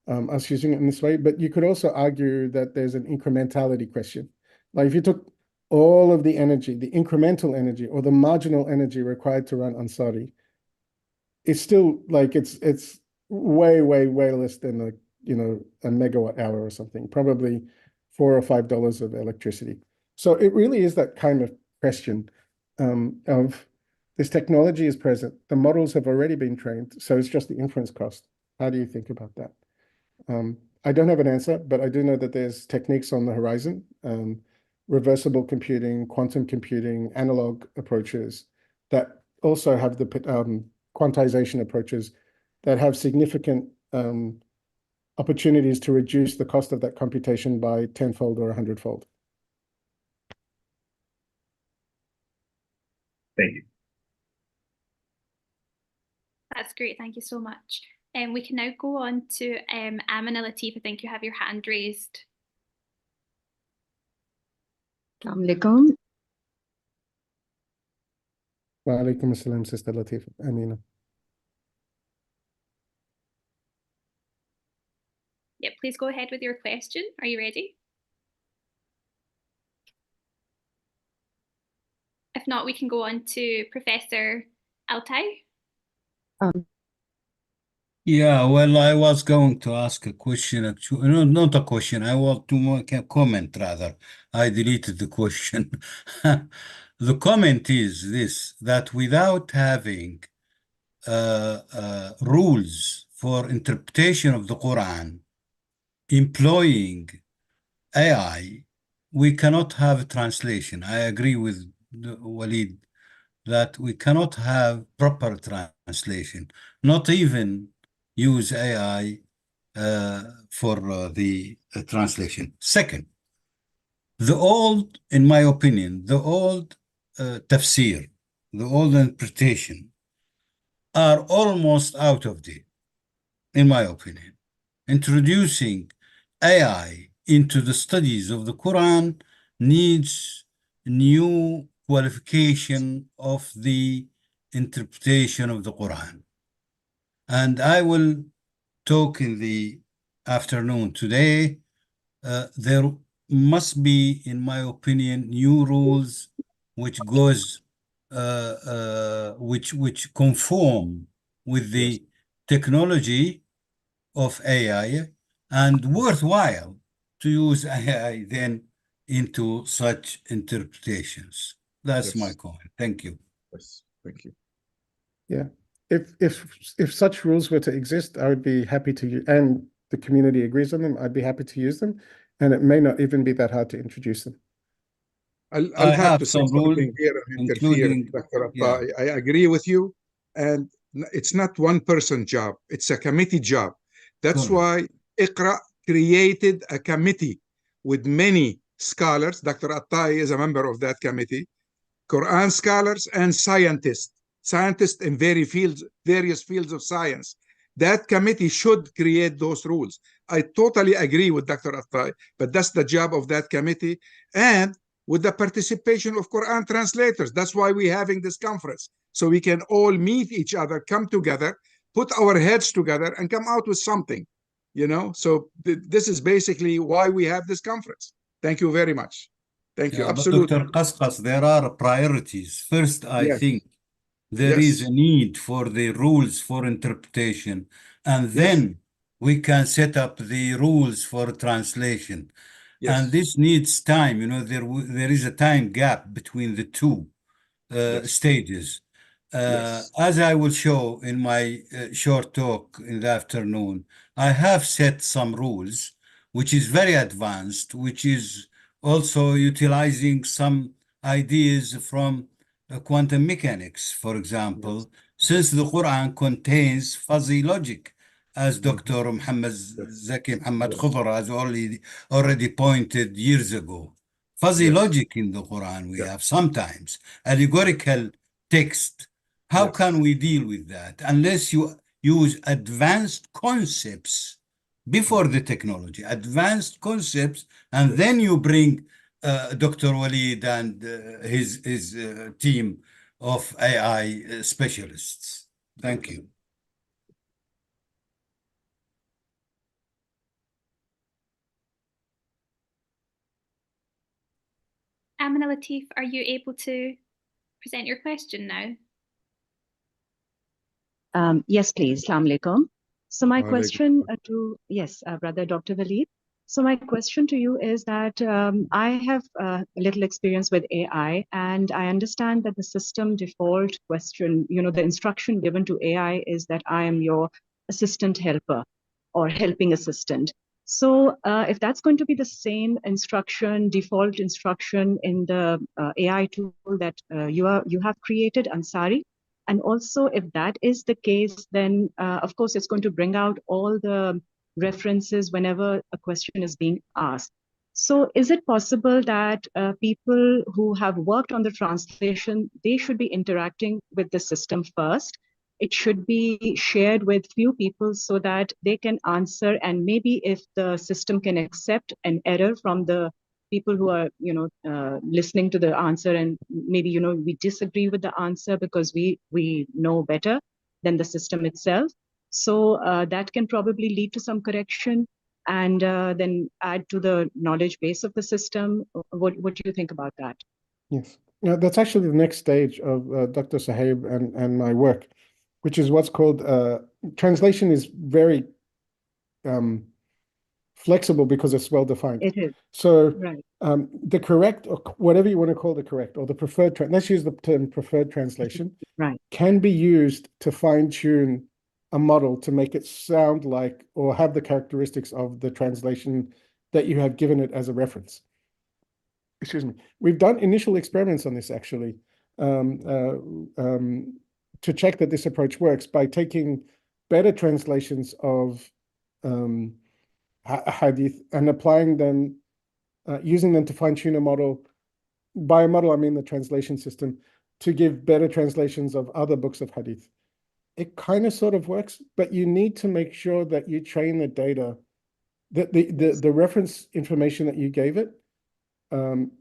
us using it in this way, but you could also argue that there's an incrementality question. Like if you took all of the energy, the incremental energy or the marginal energy required to run Ansari, it's still like it's way less than a megawatt hour or something, probably $4 or $5 of electricity. So it really is that kind of question of this technology is present, the models have already been trained, so it's just the inference cost. How do you think about that? I don't have an answer, but I do know that there's techniques on the horizon, reversible computing, quantum computing, analog approaches that also have the quantization approaches that have significant opportunities to reduce the cost of that computation by 10-fold or 100-fold. Thank you. That's great. Thank you so much. We can now go on to Amina Latif. I think you have your hand raised. Assalamu alaikum. Wa alaikum assalam, Sister Latif. Amina. Yep, please go ahead with your question. Are you ready? If not, we can go on to Professor Altai. Yeah, well, I was going to ask a question, actually. No, not a question. I want to make a comment, rather. I deleted the question. The comment is this, that without having rules for interpretation of the Quran, employing AI, we cannot have a translation. I agree with Waleed that we cannot have proper translation, not even use AI for the translation. Second, in my opinion, the old tafsir, the old interpretation are almost out of date, in my opinion. Introducing AI into the studies of the Quran needs new qualification of the interpretation of the Quran. And I will talk in the afternoon today. There must be, in my opinion, new rules which conform with the technology of AI, and worthwhile to use AI then into such interpretations. That's my comment. Thank you. Yes, thank you. Yeah. If such rules were to exist, I would be happy to, and the community agrees on them, I'd be happy to use them. And it may not even be that hard to introduce them. I'll have to say something here and interfere, Dr. Atta. I agree with you. And It's not one person job. It's a committee job. That's Correct. why Iqra created a committee with many scholars. Dr. Attai is a member of that committee, Quran scholars and scientists in various fields of science. That committee should create those rules. I totally agree with Dr. Attai, but that's the job of that committee, and with the participation of Quran translators. That's why we're having this conference, so we can all meet each other, come together, put our heads together, and come out with something. So this is basically why we have this conference. Thank you very much. Thank you. Yeah, but Absolutely. Dr. Qasqas, there are priorities. First, I Yes. think there is Yes. a need for the rules for interpretation, and Yes. then we can set up the rules for translation. And Yes. this needs time. There is a time gap between the two Yes. stages. Yes. As I will show in my short talk in the afternoon, I have set some rules, which is very advanced, which is also utilizing some ideas from quantum mechanics, for example, since the Quran contains fuzzy logic, as Dr. Muhammad Zaki Muhammad Khudr has already pointed years ago. Fuzzy Yes. logic in the Quran we Yeah. have sometimes, allegorical text. How Yes. can we deal with that unless you use advanced concepts before the technology, advanced concepts, and then you bring Dr. Walid and his team of AI specialists. Thank you. Amina Latif, are you able to present your question now? Yes, please. Assalamu alaikum. So my Wa question Brother Dr. Walid. So my question to you is that I have a little experience with AI, and I understand that the system default question, the instruction given to AI is that I am your assistant helper or helping assistant. So if that's going to be the same default instruction in the AI tool that you have created, Ansari, and also, if that is the case, then of course, it's going to bring out all the references whenever a question is being asked. So is it possible that people who have worked on the translation, they should be interacting with the system first? It should be shared with few people so that they can answer, and maybe if the system can accept an error from the people who are listening to the answer, and maybe we disagree with the answer because we know better than the system itself, so that can probably lead to some correction and then add to the knowledge base of the system. What do you think about that? Yes, that's actually the next stage of Dr. Sahib and my work, which is what's called translation is very flexible because it's well defined. It is. So right. The correct, or whatever you want to call the correct, or the preferred, let's use the term preferred translation, right, can be used to fine tune a model to make it sound like or have the characteristics of the translation that you have given it as a reference. Excuse me. We've done initial experiments on this actually to check that this approach works by taking better translations of hadith and applying them, using them to fine-tune a model. By a model, I mean the translation system, to give better translations of other books of hadith. It kind of sort of works, but you need to make sure that you train the data, that the reference information that you gave it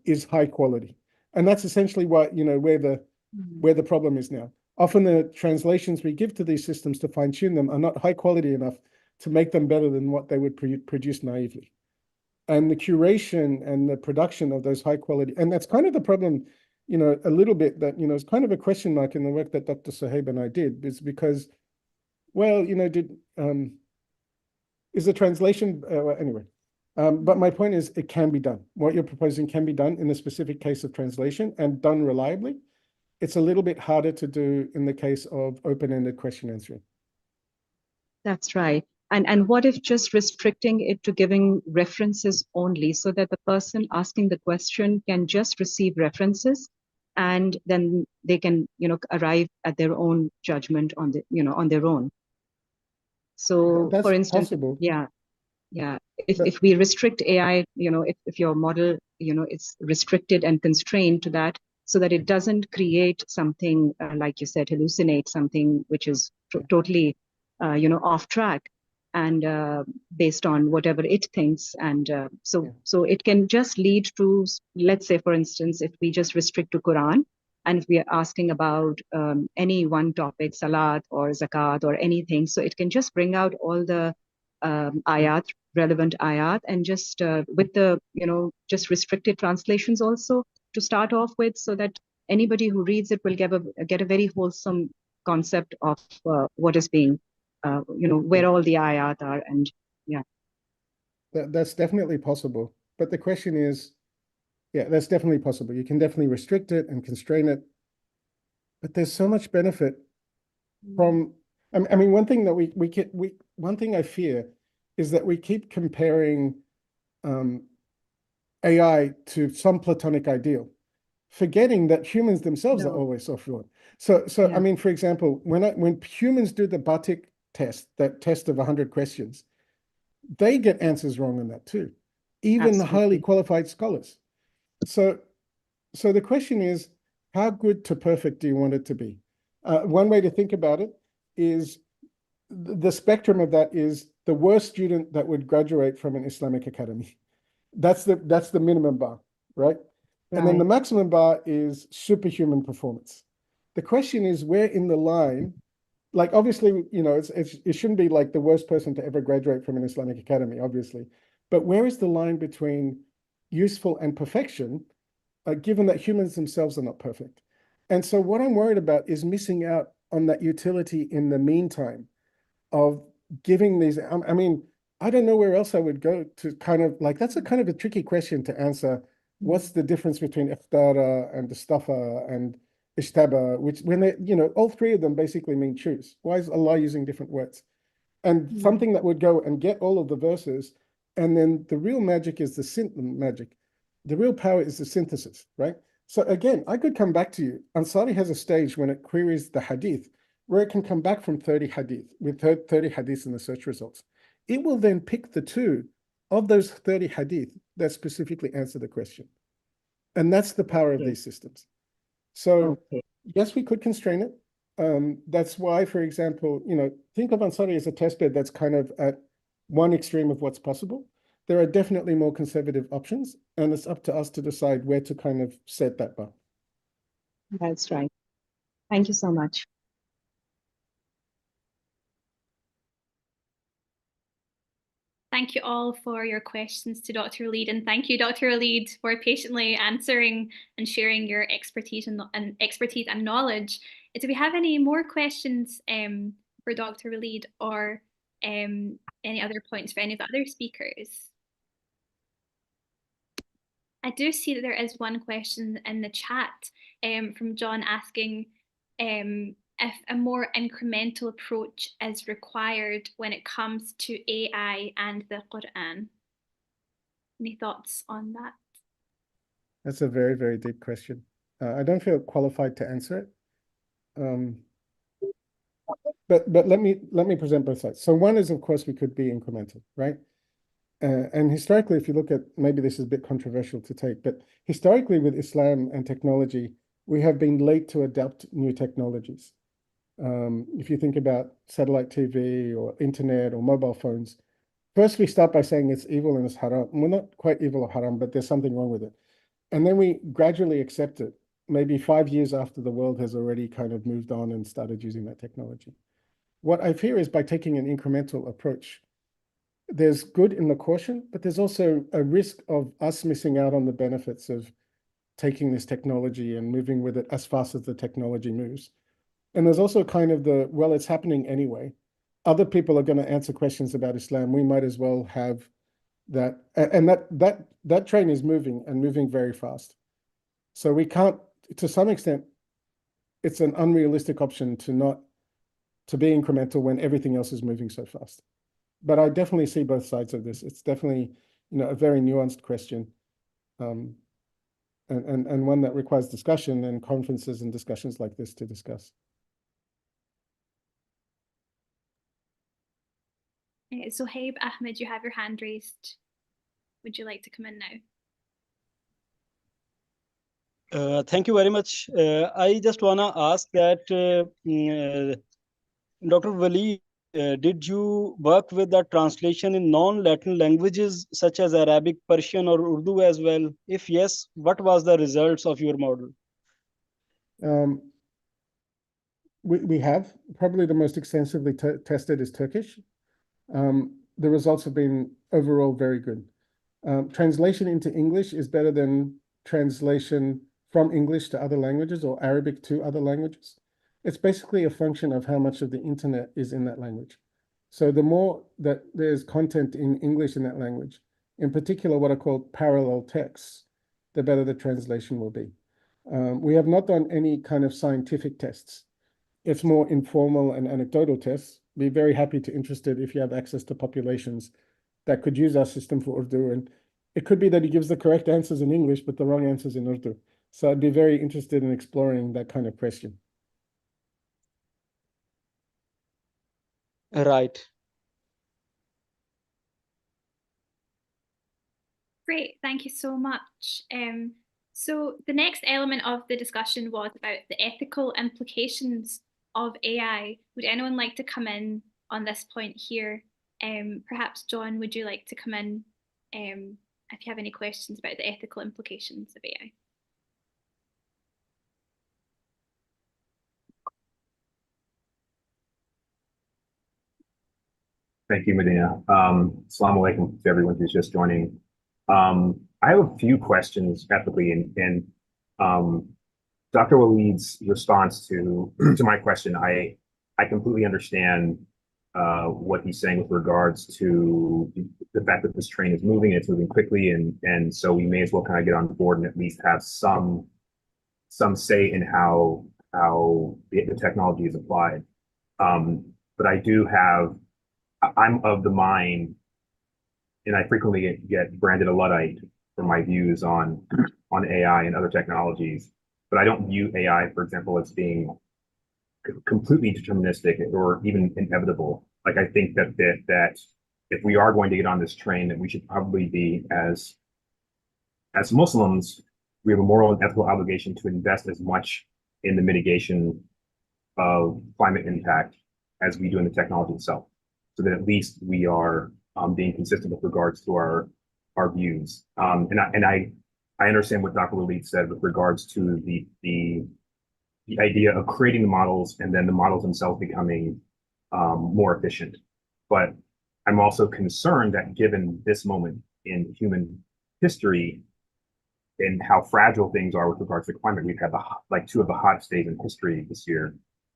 is high quality. And that's essentially what, where the problem is now. Often the translations we give to these systems to fine-tune them are not high quality enough to make them better than what they would produce naively. And the curation and the production of those high quality, and that's kind of the problem, a little bit that, it's kind of a question mark in the work that Dr. Sahib and I did, is because, well, is the translation, anyway. But my point is, it can be done. What you're proposing can be done in a specific case of translation and done reliably. It's a little bit harder to do in the case of open-ended question answering. That's right. And what if just restricting it to giving references only, so that the person asking the question can just receive references and then they can, arrive at their own judgment on on their own. So, That's for instance, possible. yeah. But- If we restrict AI, if your model, it's restricted and constrained to that, so that it doesn't create something, like you said, hallucinate something which is totally, off track and based on whatever it thinks. And so it can just lead to, let's say, for instance, if we just restrict to Quran, and if we are asking about any one topic, salat or zakat or anything, so it can just bring out all the ayat, relevant ayat, and just with the, just restricted translations also to start off with, so that anybody who reads it will get a very wholesome concept of what is being, where all the ayat are. And yeah. That's definitely possible. But the question is, yeah, that's definitely possible. You can definitely restrict it and constrain it. But there's so much benefit from, I mean, one thing that one thing I fear is that we keep comparing AI to some platonic ideal, forgetting that humans themselves are always so flawed. So Yeah. I mean, for example, when humans do the Batik test, that test of 100 questions, they get answers wrong on that too, even the highly Absolutely. qualified scholars. So the question is, how good to perfect do you want it to be? One way to think about it is the spectrum of that is the worst student that would graduate from an Islamic academy. That's the minimum bar, right? And then the maximum bar is superhuman performance. The question is, where in the line, like obviously, it shouldn't be like the worst person to ever graduate from an Islamic academy, obviously. But where is the line between useful and perfection, given that humans themselves are not perfect? And so what I'm worried about is missing out on that utility in the meantime of giving these, I mean, I don't know where else I would go to kind of like, that's a kind of a tricky question to answer. What's the difference between ikhtara and istafa and ishtaba, which when they, all three of them basically mean choose. Why is Allah using different words? And something that would go and get all of the verses, and then the real magic is the real power is the synthesis, right? So again, I could come back to you. Ansari has a stage when it queries the hadith, where it can come back from 30 hadith, with 30 hadiths in the search results. It will then pick the two of those 30 hadith that specifically answer the question. And that's the power of these systems. So yes, we could constrain it. That's why, for example, think of Ansari as a testbed that's kind of at one extreme of what's possible. There are definitely more conservative options, and it's up to us to decide where to kind of set that bar. That's right. Thank you so much. Thank you all for your questions to Dr. Waleed, and thank you, Dr. Waleed, for patiently answering and sharing your expertise and knowledge. Do we have any more questions for Dr. Waleed, or any other points for any of the other speakers? I do see that there is one question in the chat from John asking if a more incremental approach is required when it comes to AI and the Qur'an. Any thoughts on that? That's a very, very deep question. I don't feel qualified to answer it. But let me present both sides. So one is, of course, we could be incremental, right? And historically, if you look at, maybe this is a bit controversial to take, but historically with Islam and technology, we have been late to adopt new technologies. If you think about satellite TV or internet or mobile phones, first we start by saying it's evil and it's haram. Well, not quite evil or haram, but there's something wrong with it. And then we gradually accept it, maybe 5 years after the world has already kind of moved on and started using that technology. What I fear is by taking an incremental approach, there's good in the caution, but there's also a risk of us missing out on the benefits of taking this technology and moving with it as fast as the technology moves. And there's also kind of well, it's happening anyway. Other people are going to answer questions about Islam. We might as well have that. And that train is moving and moving very fast. So we can't, to some extent, it's an unrealistic option to be incremental when everything else is moving so fast. But I definitely see both sides of this. It's definitely, a very nuanced question. and one that requires discussion and conferences and discussions like this to discuss. Zohaib Ahmed, you have your hand raised. Would you like to come in now? Thank you very much. I just want to ask that Dr. Wali, did you work with the translation in non-Latin languages such as Arabic, Persian, or Urdu as well? If yes, what was the results of your model? We have. Probably the most extensively tested is Turkish. The results have been overall very good. Translation into English is better than translation from English to other languages or Arabic to other languages. It's basically a function of how much of the internet is in that language. So the more that there's content in English in that language, in particular what are called parallel texts, the better the translation will be. We have not done any kind of scientific tests. It's more informal and anecdotal tests. Be very happy to interested if you have access to populations that could use our system for Urdu. And it could be that he gives the correct answers in English, but the wrong answers in Urdu. So I'd be very interested in exploring that kind of question. Right. Great, thank you so much. So the next element of the discussion was about the ethical implications of AI. Would anyone like to come in on this point here? Perhaps John, would you like to come in if you have any questions about the ethical implications of AI? Thank you, Medina. Assalamu alaikum to everyone who's just joining. I have a few questions ethically, and Dr. Walid's response to my question, I completely understand what he's saying with regards to the fact that this train is moving, it's moving quickly, and so we may as well kind of get on board and at least have some say in how the technology is applied. But I'm of the mind, and I frequently get branded a Luddite for my views on AI and other technologies, but I don't view AI, for example, as being completely deterministic or even inevitable. Like, I think that if we are going to get on this train, that we should probably be, as Muslims, we have a moral and ethical obligation to invest as much in the mitigation of climate impact as we do in the technology itself, so that at least we are being consistent with regards to our views. And I understand what Dr. Walid said with regards to the idea of creating the models and then the models themselves becoming more efficient. But I'm also concerned that given this moment in human history and how fragile things are with regards to climate, we've had two of the hottest days in history this year.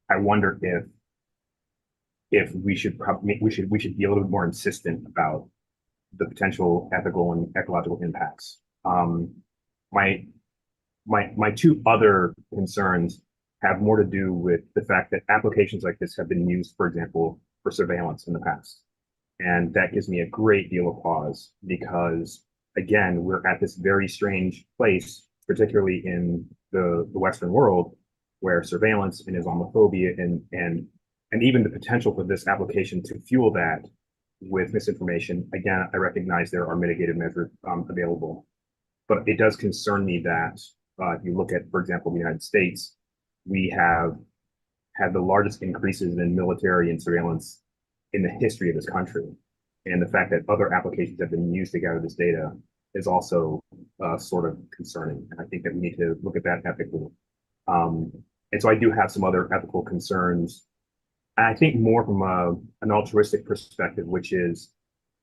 I wonder if we should be a little bit more insistent about the potential ethical and ecological impacts. My two other concerns have more to do with the fact that applications like this have been used, for example, for surveillance in the past. And that gives me a great deal of pause because, again, we're at this very strange place, particularly in the Western world, where surveillance and Islamophobia and even the potential for this application to fuel that with misinformation. Again, I recognize there are mitigated measures available, but it does concern me that if you look at, for example, the United States, we have had the largest increases in military and surveillance in the history of this country. And the fact that other applications have been used to gather this data is also sort of concerning. And I think that we need to look at that ethically. And so I do have some other ethical concerns. And I think more from an altruistic perspective, which is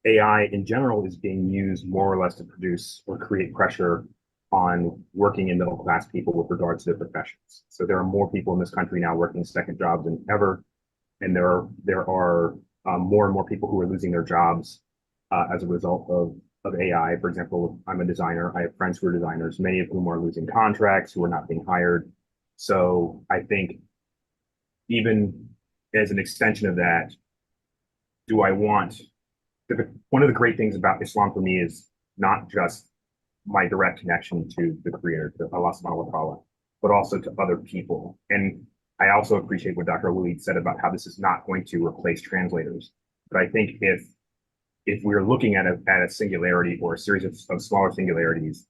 AI in general is being used more or less to produce or create pressure on working and middle class people with regards to their professions. So there are more people in this country now working second jobs than ever. And there are more and more people who are losing their jobs as a result of AI. For example, I'm a designer. I have friends who are designers, many of whom are losing contracts, who are not being hired. So I think even as an extension of that, one of the great things about Islam for me is not just my direct connection to the Creator, to Allah subhanahu wa ta'ala, but also to other people. And I also appreciate what Dr. Walid said about how this is not going to replace translators. But I think if we're looking at a singularity or a series of smaller singularities,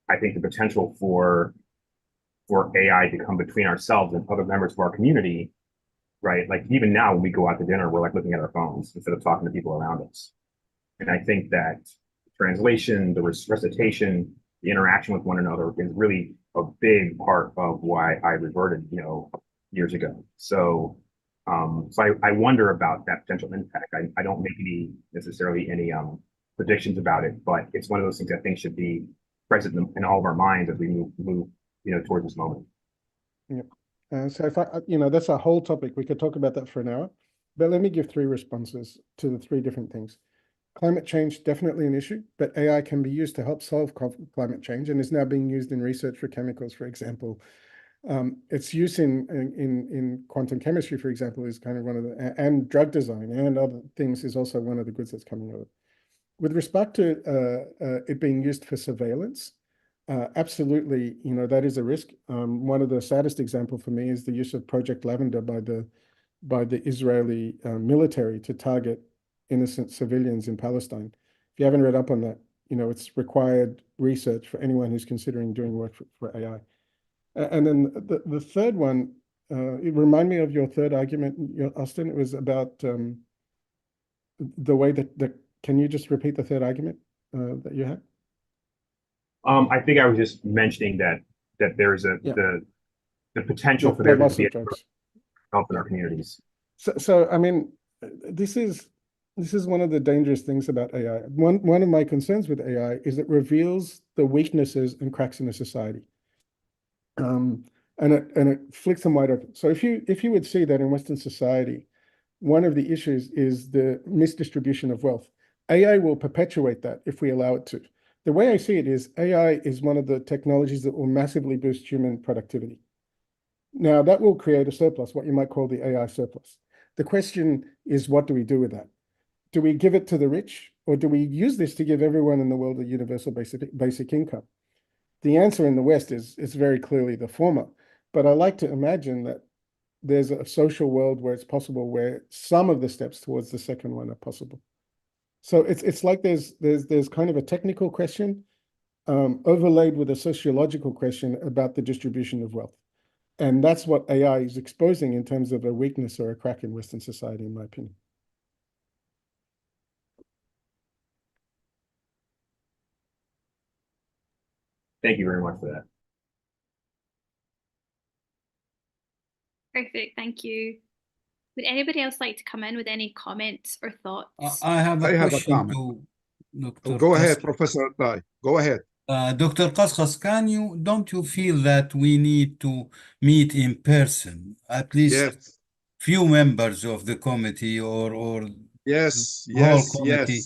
I think the potential for AI to come between ourselves and other members of our community, right? Like even now when we go out to dinner, we're like looking at our phones instead of talking to people around us. And I think that translation, the recitation, the interaction with one another is really a big part of why I reverted, years ago. So I wonder about that potential impact. I don't make necessarily any predictions about it, but it's one of those things I think should be present in all of our minds as we move towards this moment. Yep. So if that's a whole topic. We could talk about that for an hour, but let me give 3 responses to the 3 different things. Climate change, definitely an issue, but AI can be used to help solve climate change and is now being used in research for chemicals, for example. Its use in quantum chemistry, for example, is kind of one of the, and drug design and other things is also one of the goods that's coming out of it. With respect to it being used for surveillance, absolutely, that is a risk. One of the saddest examples for me is the use of Project Lavender by the Israeli military to target innocent civilians in Palestine. If you haven't read up on that, it's required research for anyone who's considering doing work for AI. And then the third one, remind me of your third argument, Austin. It was about the way that can you just repeat the third argument that you had? I think I was just mentioning that there's the potential for there to be help in our communities. So I mean, this is one of the dangerous things about AI. One of my concerns with AI is it reveals the weaknesses and cracks in the society. And it flicks them wide open. So if you would see that in Western society, one of the issues is the misdistribution of wealth. AI will perpetuate that if we allow it to. The way I see it is AI is one of the technologies that will massively boost human productivity. Now that will create a surplus, what you might call the AI surplus. The question is, what do we do with that? Do we give it to the rich, or do we use this to give everyone in the world a universal basic income? The answer in the West is very clearly the former, but I like to imagine that there's a social world where it's possible, where some of the steps towards the second one are possible. So it's like there's kind of a technical question overlaid with a sociological question about the distribution of wealth. And that's what AI is exposing in terms of a weakness or a crack in Western society, in my opinion. Thank you very much for that. Perfect, thank you. Would anybody else like to come in with any comments or thoughts? I have a question comment. to Dr. Go ahead, Qasqas. Professor Tai. Go ahead. Dr. Qasqas, don't you feel that we need to meet in person, at least few members of the committee or yes, whole committee?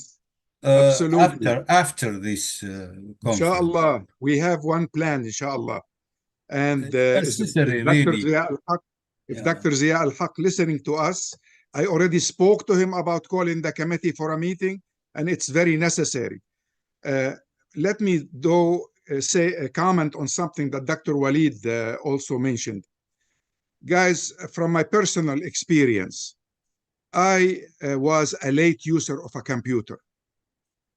Absolutely. After this conference. Inshallah, we have one plan, inshallah. And it's necessary, really. If Dr. Zia al-Haq listening to us, I already spoke to him about calling the committee for a meeting, and it's very necessary. Let me though say a comment on something that Dr. Walid also mentioned. Guys, from my personal experience, I was a late user of a computer.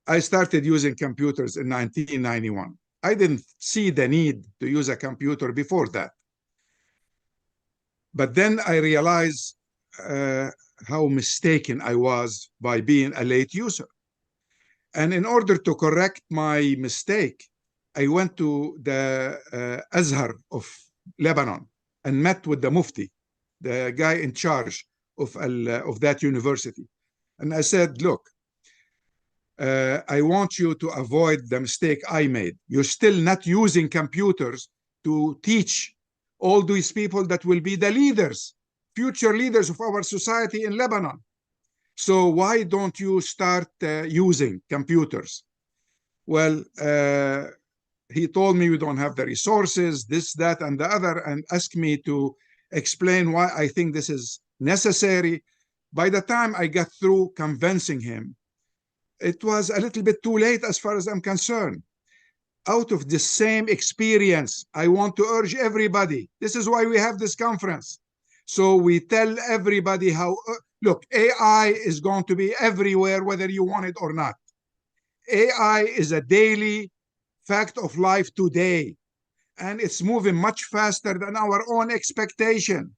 I started using computers in 1991. I didn't see the need to use a computer before that. But then I realized how mistaken I was by being a late user. And in order to correct my mistake, I went to the Azhar of Lebanon and met with the Mufti, the guy in charge of that university. And I said, look, I want you to avoid the mistake I made. You're still not using computers to teach all these people that will be the leaders, future leaders of our society in Lebanon. So why don't you start using computers? Well, he told me we don't have the resources, this, that, and the other, and asked me to explain why I think this is necessary. By the time I got through convincing him, it was a little bit too late as far as I'm concerned. Out of the same experience, I want to urge everybody. This is why we have this conference. So we tell everybody how, look, AI is going to be everywhere, whether you want it or not. AI is a daily fact of life today, and it's moving much faster than our own expectation.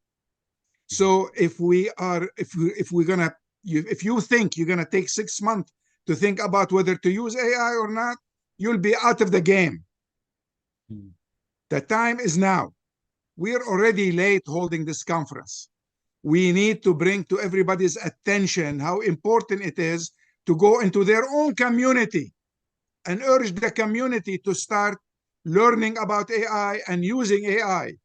So if you think you're gonna take 6 months to think about whether to use AI or not, you'll be out of the game. The time is now. We're already late holding this conference. We need to bring to everybody's attention how important it is to go into their own community and urge the community to start learning about AI and using AI.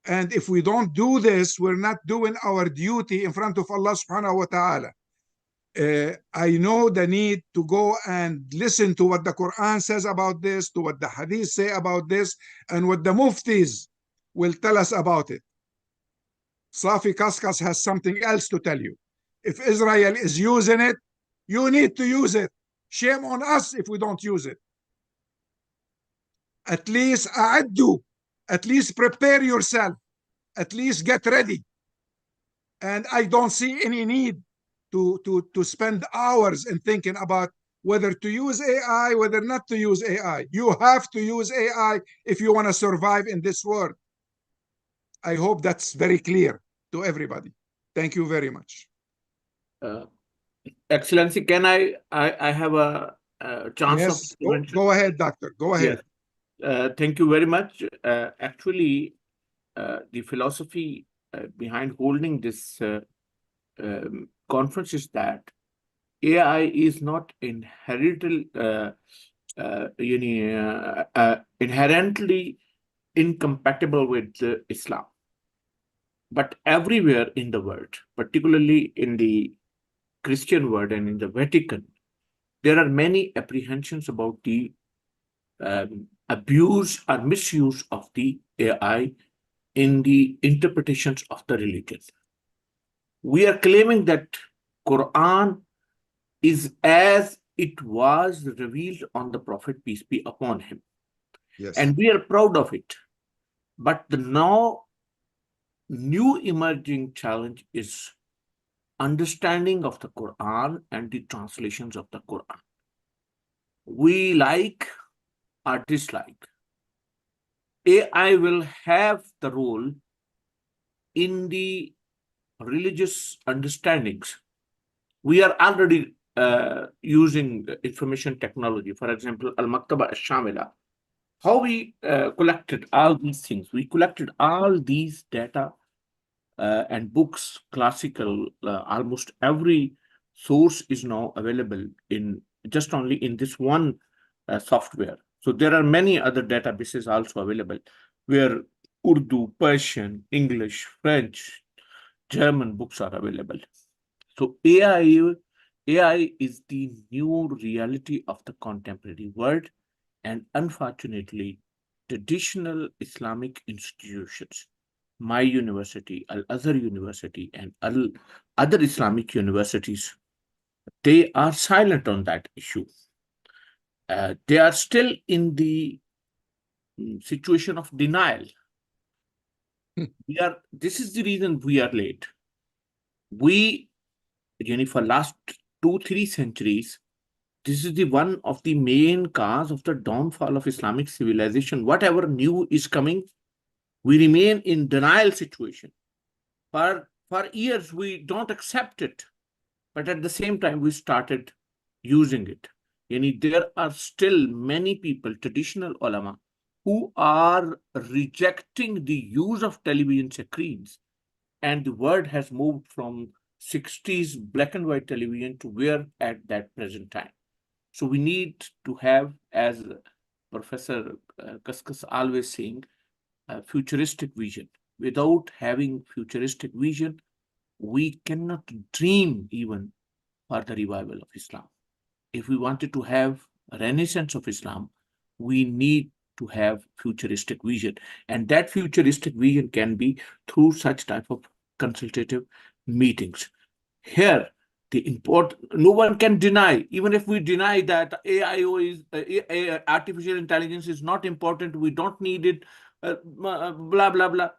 And if we don't do this, we're not doing our duty in front of Allah subhanahu wa ta'ala. I know the need to go and listen to what the Quran says about this, to what the Hadith say about this, and what the Muftis will tell us about it. Safi Kaskas has something else to tell you. If Israel is using it, you need to use it. Shame on us if we don't use it. At least a'addu, at least prepare yourself, at least get ready. And I don't see any need to spend hours in thinking about whether to use AI, whether not to use AI. You have to use AI if you want to survive in this world. I hope that's very clear to everybody. Thank you very much. Excellency, can I have a chance of Yes, go ahead, doctor. Go ahead. Yes. Thank you very much. Actually, the philosophy behind holding this conference is that AI is not inherently incompatible with Islam, but everywhere in the world, particularly in the Christian world and in the Vatican, there are many apprehensions about the abuse or misuse of the AI in the interpretations of the religion. We are claiming that Quran is as it was revealed on the Prophet, peace be upon him. Yes. And we are proud of it. But the now new emerging challenge is understanding of the Quran and the translations of the Quran. We like or dislike. AI will have the role in the religious understandings. We are already using information technology. For example, Al-Maktaba Al-Shamila. How we collected all these things. We collected all these data and books, classical, almost every source is now available in just only in this one software. So there are many other databases also available where Urdu, Persian, English, French, German books are available. So AI is the new reality of the contemporary world, and unfortunately, traditional Islamic institutions, my university, Al-Azhar University, and other Islamic universities, they are silent on that issue. They are still in the situation of denial. This is the reason we are late. We, for last 2-3 centuries, this is the one of the main cause of the downfall of Islamic civilization. Whatever new is coming, we remain in denial situation. For years, we don't accept it. But at the same time, we started using it. There are still many people, traditional ulama, who are rejecting the use of television screens. And the world has moved from 60s black and white television to where at that present time. So we need to have, as Professor Kaskas always saying, a futuristic vision. Without having futuristic vision, we cannot dream even for the revival of Islam. If we wanted to have a renaissance of Islam, we need to have futuristic vision. And that futuristic vision can be through such type of consultative meetings. Here, No one can deny, even if we deny that artificial intelligence is not important, we don't need it, blah, blah, blah.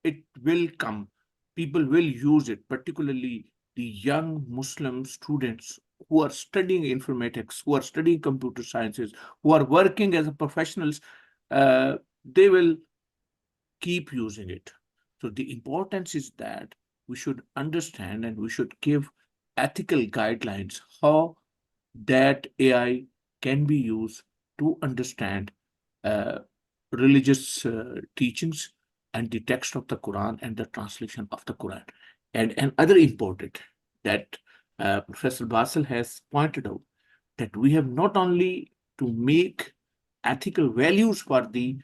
It will come. People will use it, particularly the young Muslim students who are studying informatics, who are studying computer sciences, who are working as professionals. They will keep using it. So the importance is that we should understand and we should give ethical guidelines how that AI can be used to understand religious teachings and the text of the Quran and the translation of the Quran. And other important that Professor Basil has pointed out, that we have not only to make ethical values for the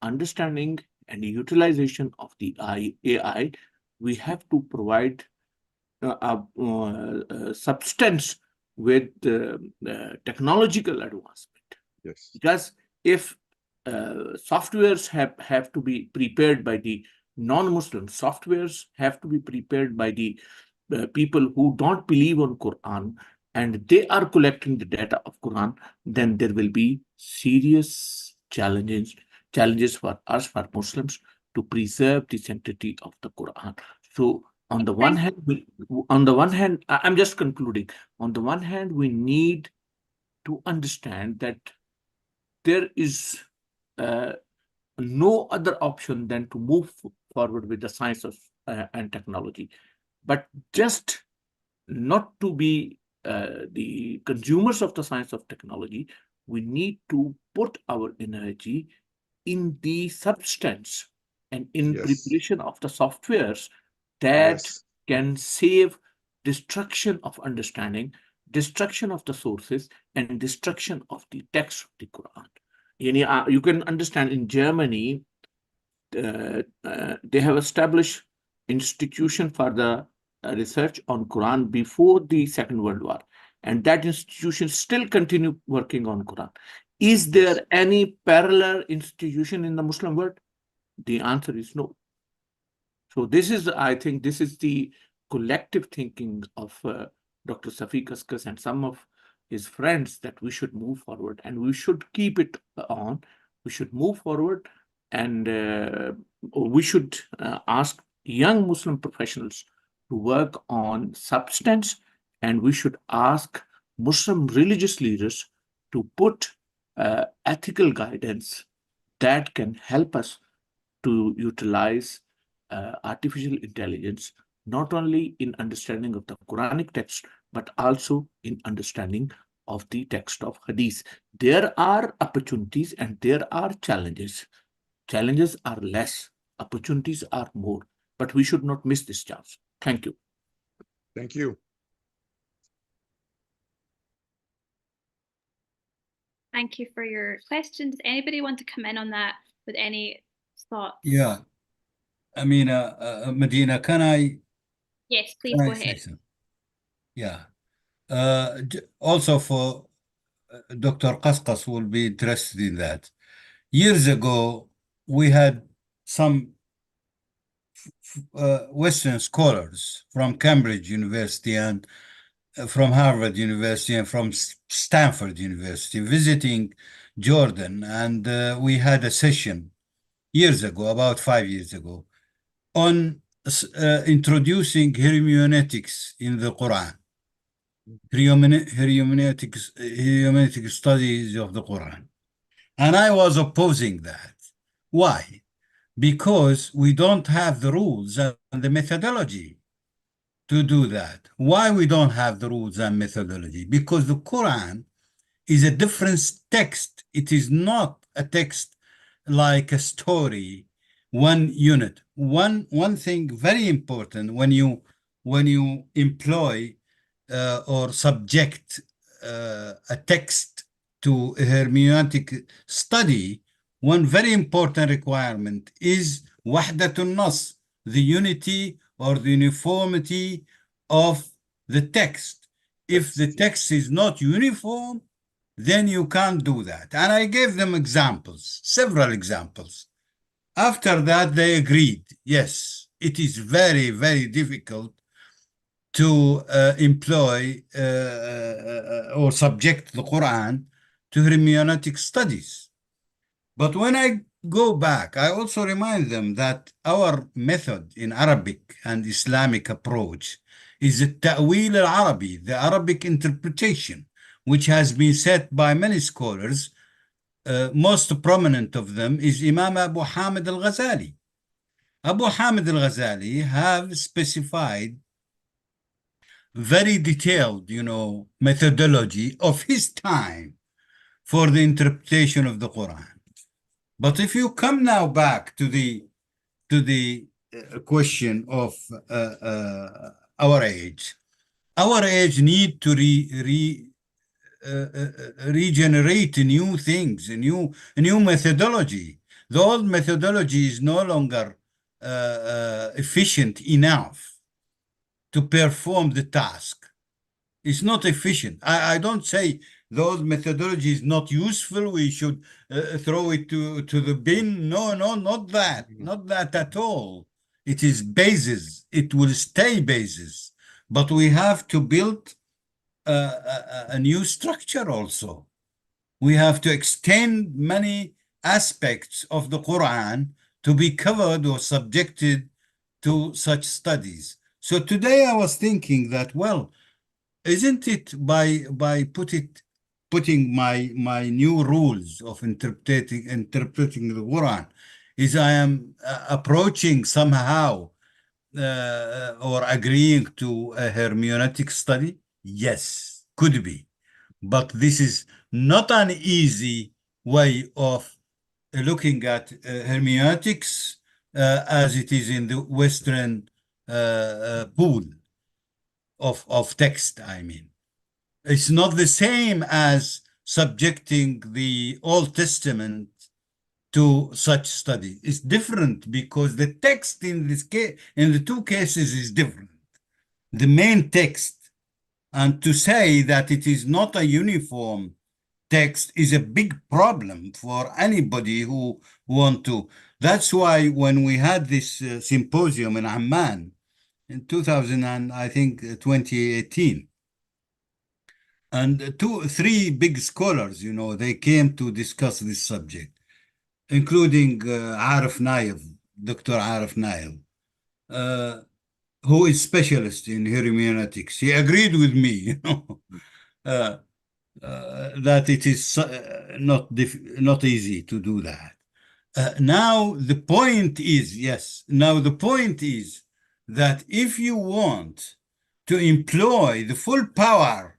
understanding and the utilization of the AI, we have to provide substance with technological advancement. Yes. Because if softwares have to be prepared by the non-Muslims, softwares have to be prepared by the people who don't believe on Quran, and they are collecting the data of Quran, then there will be serious challenges for us, for Muslims, to preserve the sanctity of the Quran. So on the one hand, I'm just concluding. On the one hand, we need to understand that there is no other option than to move forward with the science of and technology, but just not to be the consumers of the science of technology. We need to put our energy in the substance and in preparation of the softwares that can save destruction of understanding, destruction of the sources, and destruction of the text of the Quran. You can understand in Germany, they have established institution for the research on Quran before the Second World War, and that institution still continue working on Quran. Is there any parallel institution in the Muslim world? The answer is no. So this is, I think, this is the collective thinking of Dr. Safi Kaskas and some of his friends, that we should move forward and we should keep it on. We should move forward, and we should ask young Muslim professionals to work on substance, and we should ask Muslim religious leaders to put ethical guidance that can help us to utilize artificial intelligence, not only in understanding of the Quranic text, but also in understanding of the text of Hadith. There are opportunities and there are challenges. Challenges are less, opportunities are more, but we should not miss this chance. Thank you. Thank you. Thank you for your questions. Anybody want to come in on that with any thoughts? Yeah. I mean, Medina, can I? Yes, please go ahead. Yeah. Also for Dr. Qasqas will be interested in that. Years ago, we had some Western scholars from Cambridge University and from Harvard University and from Stanford University visiting Jordan, and we had a session years ago, about 5 years ago, on introducing hermeneutics in the Quran, hermeneutic studies of the Quran. And I was opposing that. Why? Because we don't have the rules and the methodology to do that. Why we don't have the rules and methodology? Because the Quran is a different text. It is not a text like a story, one unit. One thing very important when you employ or subject a text to a hermeneutic study, one very important requirement is wahdatun nas, the unity or the uniformity of the text. If the text is not uniform, then you can't do that. And I gave them examples, several examples. After that, they agreed, yes, it is very, very difficult to employ or subject the Quran to hermeneutic studies. But when I go back, I also remind them that our method in Arabic and Islamic approach is the ta'wil al-Arabi, the Arabic interpretation, which has been set by many scholars. Most prominent of them is Imam Abu Hamid al-Ghazali. Abu Hamid al-Ghazali have specified very detailed, methodology of his time for the interpretation of the Quran. But if you come now back to the question of our age need to regenerate new things, a new methodology. The old methodology is no longer efficient enough to perform the task. It's not efficient. I don't say those methodology is not useful. We should throw it to the bin. No, not that. Not that at all. It is basis. It will stay basis. But we have to build a new structure also. We have to extend many aspects of the Quran to be covered or subjected to such studies. So today I was thinking that, well, isn't it by putting my new rules of interpreting the Quran, is I am approaching somehow or agreeing to a hermeneutic study? Yes, could be. But this is not an easy way of looking at hermeneutics as it is in the Western pool of text, I mean. It's not the same as subjecting the Old Testament to such study. It's different because the text in this case, in the two cases, is different. The main text, and to say that it is not a uniform text is a big problem for anybody who want to. That's why when we had this symposium in Amman in 2018, and three big scholars, they came to discuss this subject, including Arif Naif, Dr. Arif Naif, who is specialist in hermeneutics. He agreed with me, that it is not easy to do that. Now the point is, that if you want to employ the full power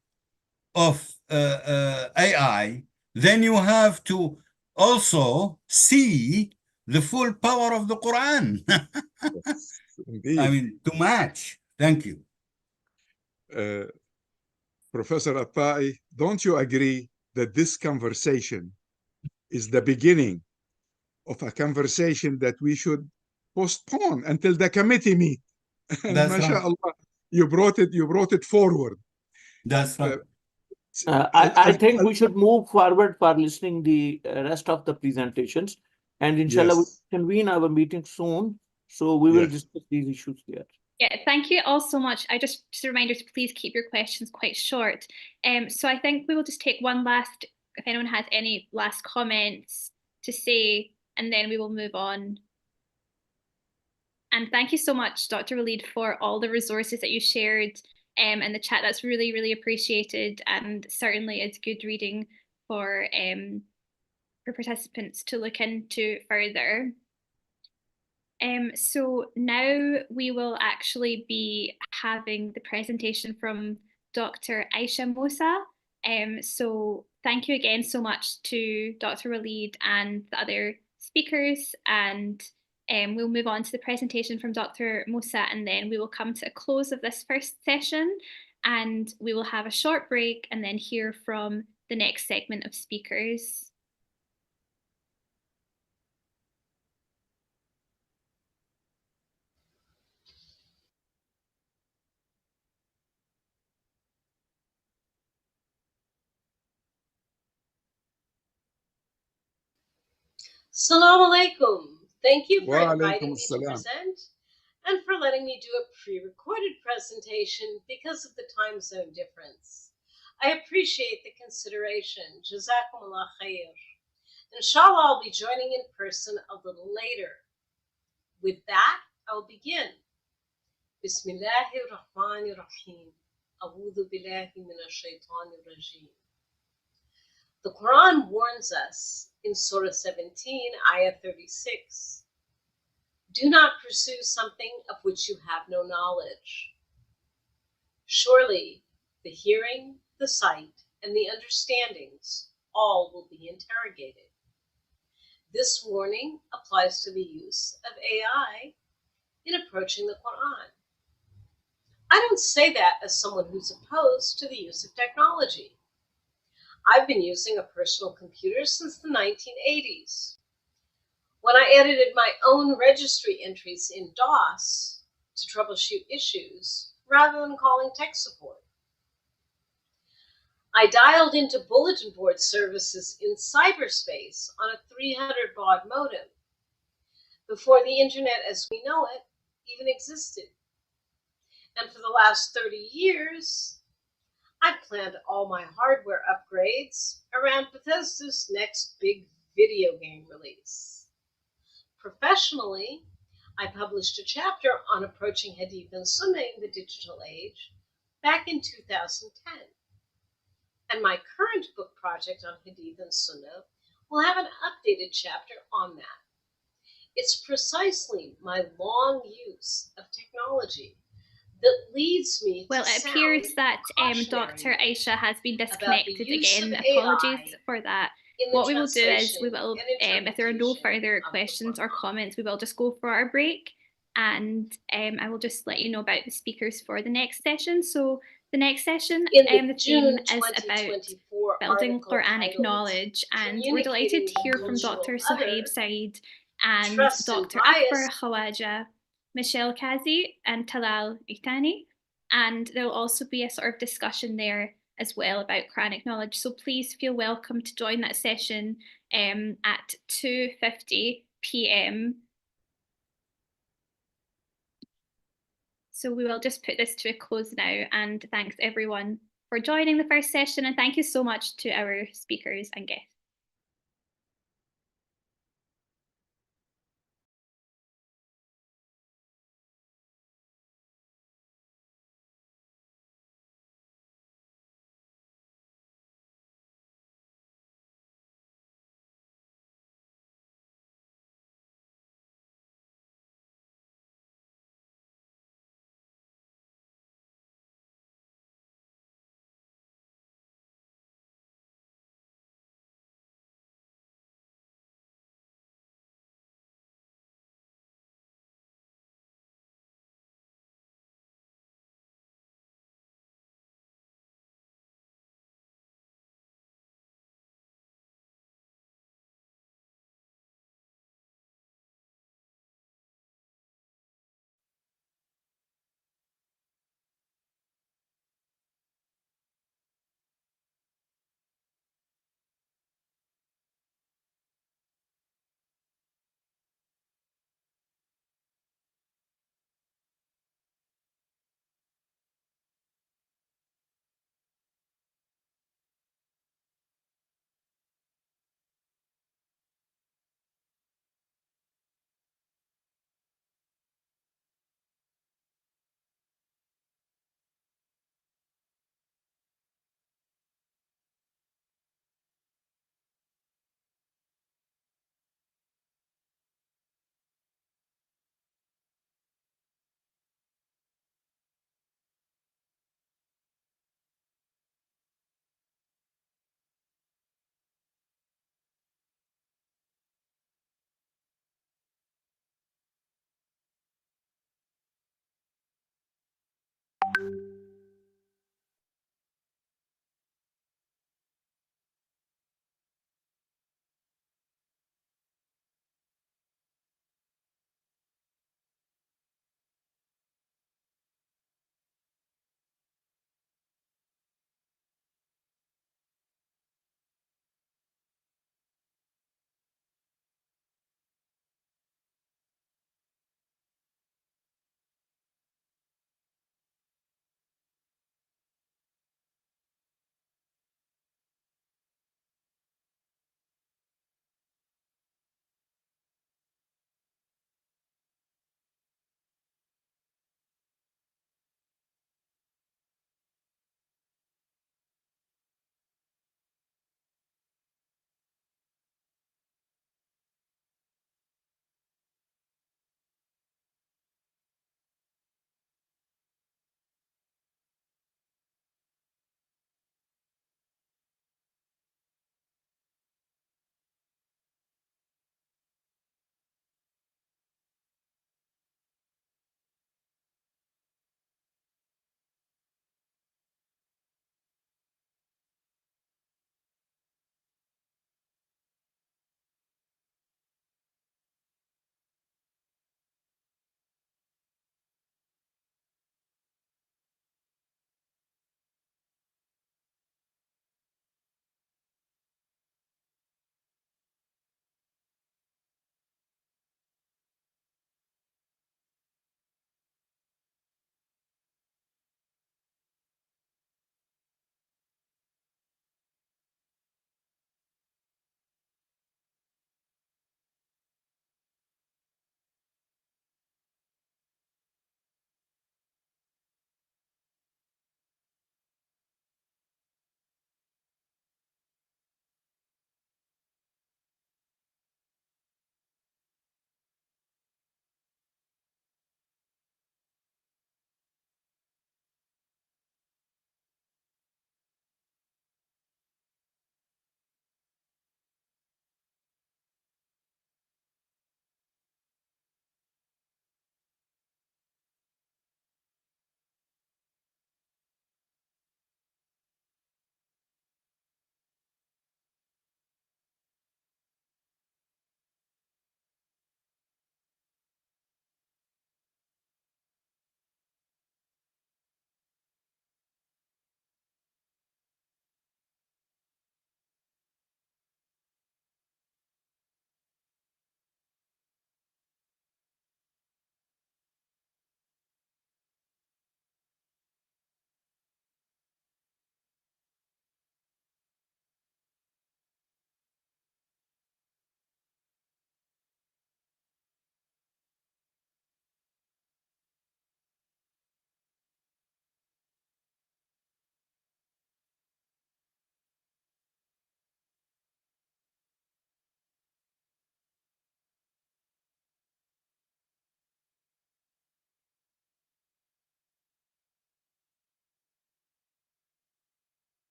of AI, then you have to also see the full power of the Quran. Yes, indeed. I mean, to match. Thank you. Professor Attai, don't you agree that this conversation is the beginning of a conversation that we should postpone until the committee meet? And That's mashallah, right. you brought it forward. That's right. I think we should move forward for listening the rest of the presentations, and inshallah we Yes. convene our meeting soon, so we will Yes. discuss these issues there. Yeah, thank you all so much. Just a reminder to please keep your questions quite short. So I think we will just take one last, if anyone has any last comments to say, and then we will move on. And thank you so much, Dr. Walid, for all the resources that you shared in the chat. That's really, really appreciated, and certainly it's good reading for participants to look into further. So now we will actually be having the presentation from Dr. Aisha Musa. So thank you again so much to Dr. Walid and the other speakers, and we'll move on to the presentation from Dr. Musa, and then we will come to a close of this first session, and we will have a short break and then hear from the next segment of speakers. Assalamu alaikum. Thank you for Wa inviting alaikum me to assalam. present. and for letting me do a pre-recorded presentation because of the time zone difference. I appreciate the consideration. Jazakumullah khair. Inshallah, I'll be joining in person a little later. With that, I'll begin. Bismillahirrahmanirrahim. A'udhu billahi minash shaitanir rajim. The Quran warns us in Surah 17, Ayah 36, do not pursue something of which you have no knowledge. Surely the hearing, the sight, and the understandings all will be interrogated. This warning applies to the use of AI in approaching the Quran. I don't say that as someone who's opposed to the use of technology. I've been using a personal computer since the 1980s. When I edited my own registry entries in DOS to troubleshoot issues rather than calling tech support. I dialed into bulletin board services in cyberspace on a 300 baud modem before the internet as we know it even existed. And for the last 30 years, I've planned all my hardware upgrades around Bethesda's next big video game release. Professionally, I published a chapter on approaching Hadith and Sunnah in the digital age back in 2010. And my current book project on Hadith and Sunnah will have an updated chapter on that. It's precisely my long use of technology that leads me to Well, it appears that Dr. Aisha has been disconnected again. Apologies for that. What we will do is we will, if there are no further questions or comments, we will just go for our break, and I will just let you know about the speakers for the next session. So the next session, the theme is about building Quranic knowledge, and we're delighted to hear from Dr. Suhaib Saeed and Dr. Akbar Khawaja, Michelle Kazi, and Talal Itani, and there will also be a sort of discussion there as well about Quranic knowledge. So please feel welcome to join that session at 2:50 p.m. So we will just put this to a close now, and thanks everyone for joining the first session, and thank you so much to our speakers and guests.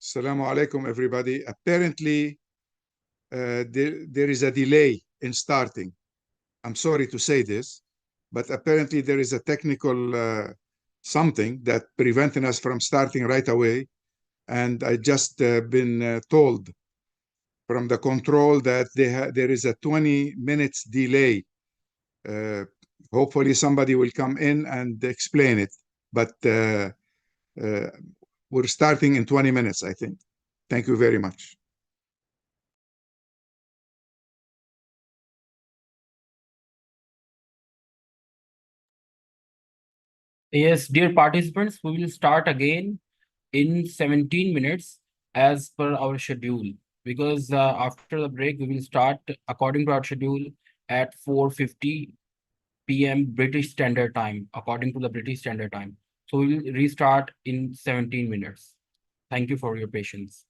Assalamu alaikum, everybody. Apparently, there is a delay in starting. I'm sorry to say this, but apparently there is a technical something that preventing us from starting right away. And I just been told from the control that there is a 20 minutes delay. Hopefully somebody will come in and explain it, but we're starting in 20 minutes, I think. Thank you very much. Yes, dear participants, we will start again in 17 minutes as per our schedule, because after the break, we will start according to our schedule at 4:50 p.m. British Standard Time, according to the British Standard Time. So we will restart in 17 minutes. Thank you for your patience.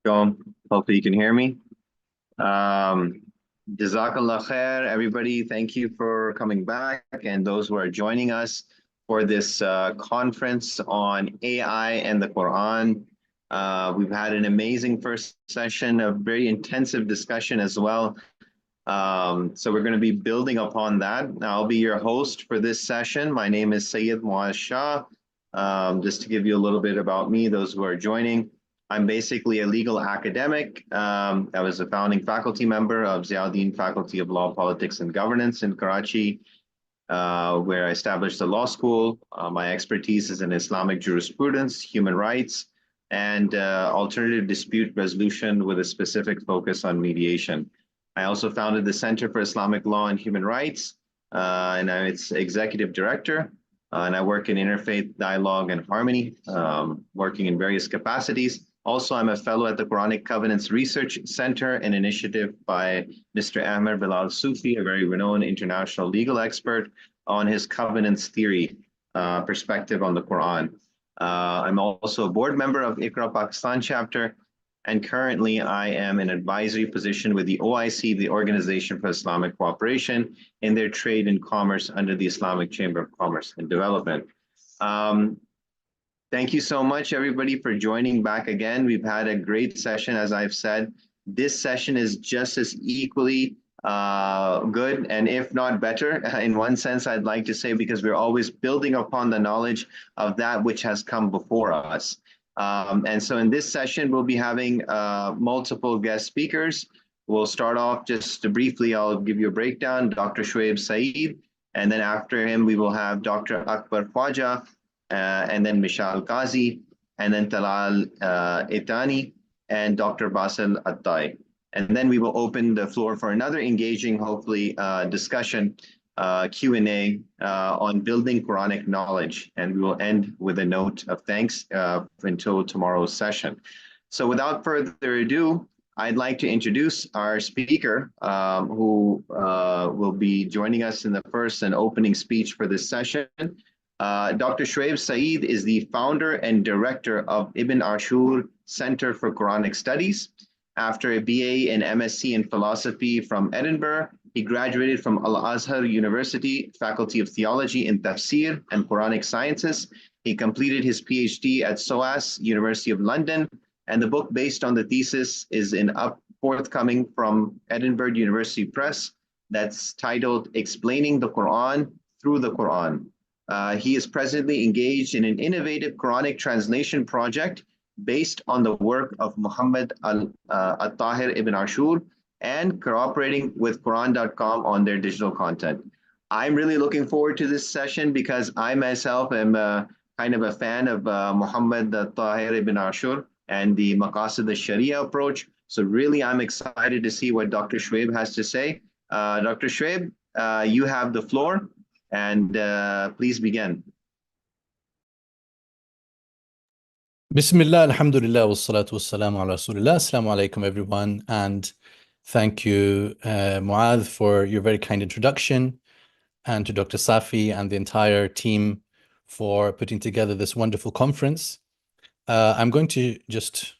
Go. Hopefully you can hear me. Jazakallah khair, everybody. Thank you for coming back, and those who are joining us for this conference on AI and the Quran. We've had an amazing first session, a very intensive discussion as well. So we're going to be building upon that. I'll be your host for this session. My name is Sayyid Muaz Shah. Just to give you a little bit about me, those who are joining. I'm basically a legal academic. I was a founding faculty member of Ziauddin Faculty of Law, Politics, and Governance in Karachi, where I established a law school. My expertise is in Islamic jurisprudence, human rights, and alternative dispute resolution with a specific focus on mediation. I also founded the Center for Islamic Law and Human Rights, and I'm its executive director. And I work in interfaith dialogue and harmony, working in various capacities. Also, I'm a fellow at the Quranic Covenants Research Center, an initiative by Mr. Ahmed Bilal Sufi, a very renowned international legal expert, on his covenants theory perspective on the Quran. I'm also a board member of Iqra Pakistan chapter, and currently I am in advisory position with the OIC, the Organization for Islamic Cooperation, in their trade and commerce under the Islamic Chamber of Commerce and Development. Thank you so much, everybody, for joining back again. We've had a great session, as I've said. This session is just as equally good, and if not better, in one sense, I'd like to say, because we're always building upon the knowledge of that which has come before us. And so in this session, we'll be having multiple guest speakers. We'll start off just briefly, I'll give you a breakdown, Dr. Shoaib Saeed, and then after him, we will have Dr. Akbar Khwaja, and then Mishal Qazi, and then Talal Itani, and Dr. Basil Attai. And then we will open the floor for another engaging, hopefully, discussion, Q&A on building Quranic knowledge. And we will end with a note of thanks until tomorrow's session. So without further ado, I'd like to introduce our speaker who will be joining us in the first and opening speech for this session. Dr. Shoaib Saeed is the founder and director of Ibn Ashur Center for Quranic Studies. After a BA and MSc in philosophy from Edinburgh, he graduated from Al-Azhar University, Faculty of Theology in Tafsir and Quranic Sciences. He completed his PhD at SOAS, University of London, and the book based on the thesis is forthcoming from Edinburgh University Press that's titled Explaining the Quran Through the Quran. He is presently engaged in an innovative Quranic translation project based on the work of Muhammad al-Tahir ibn Ashur and cooperating with Quran.com on their digital content. I'm really looking forward to this session because I myself am kind of a fan of Muhammad al-Tahir ibn Ashur and the Maqasid al-Sharia approach. So really, I'm excited to see what Dr. Shoaib has to say. Dr. Shoaib, you have the floor. And please begin. Bismillah, alhamdulillah, wassalatu wassalamu ala rasulillah. Assalamu alaikum, everyone. And thank you, Muad, for your very kind introduction, and to Dr. Safi and the entire team for putting together this wonderful conference. I'm going to just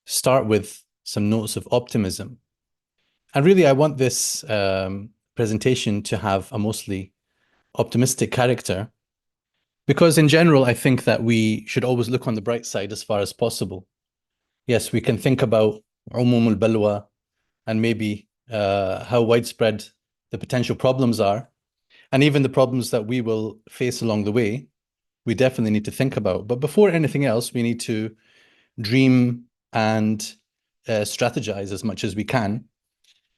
start with some notes of optimism. And really, I want this presentation to have a mostly optimistic character, because in general, I think that we should always look on the bright side as far as possible. Yes, we can think about umum al-balwa and maybe how widespread the potential problems are, and even the problems that we will face along the way, we definitely need to think about. But before anything else, we need to dream and strategize as much as we can.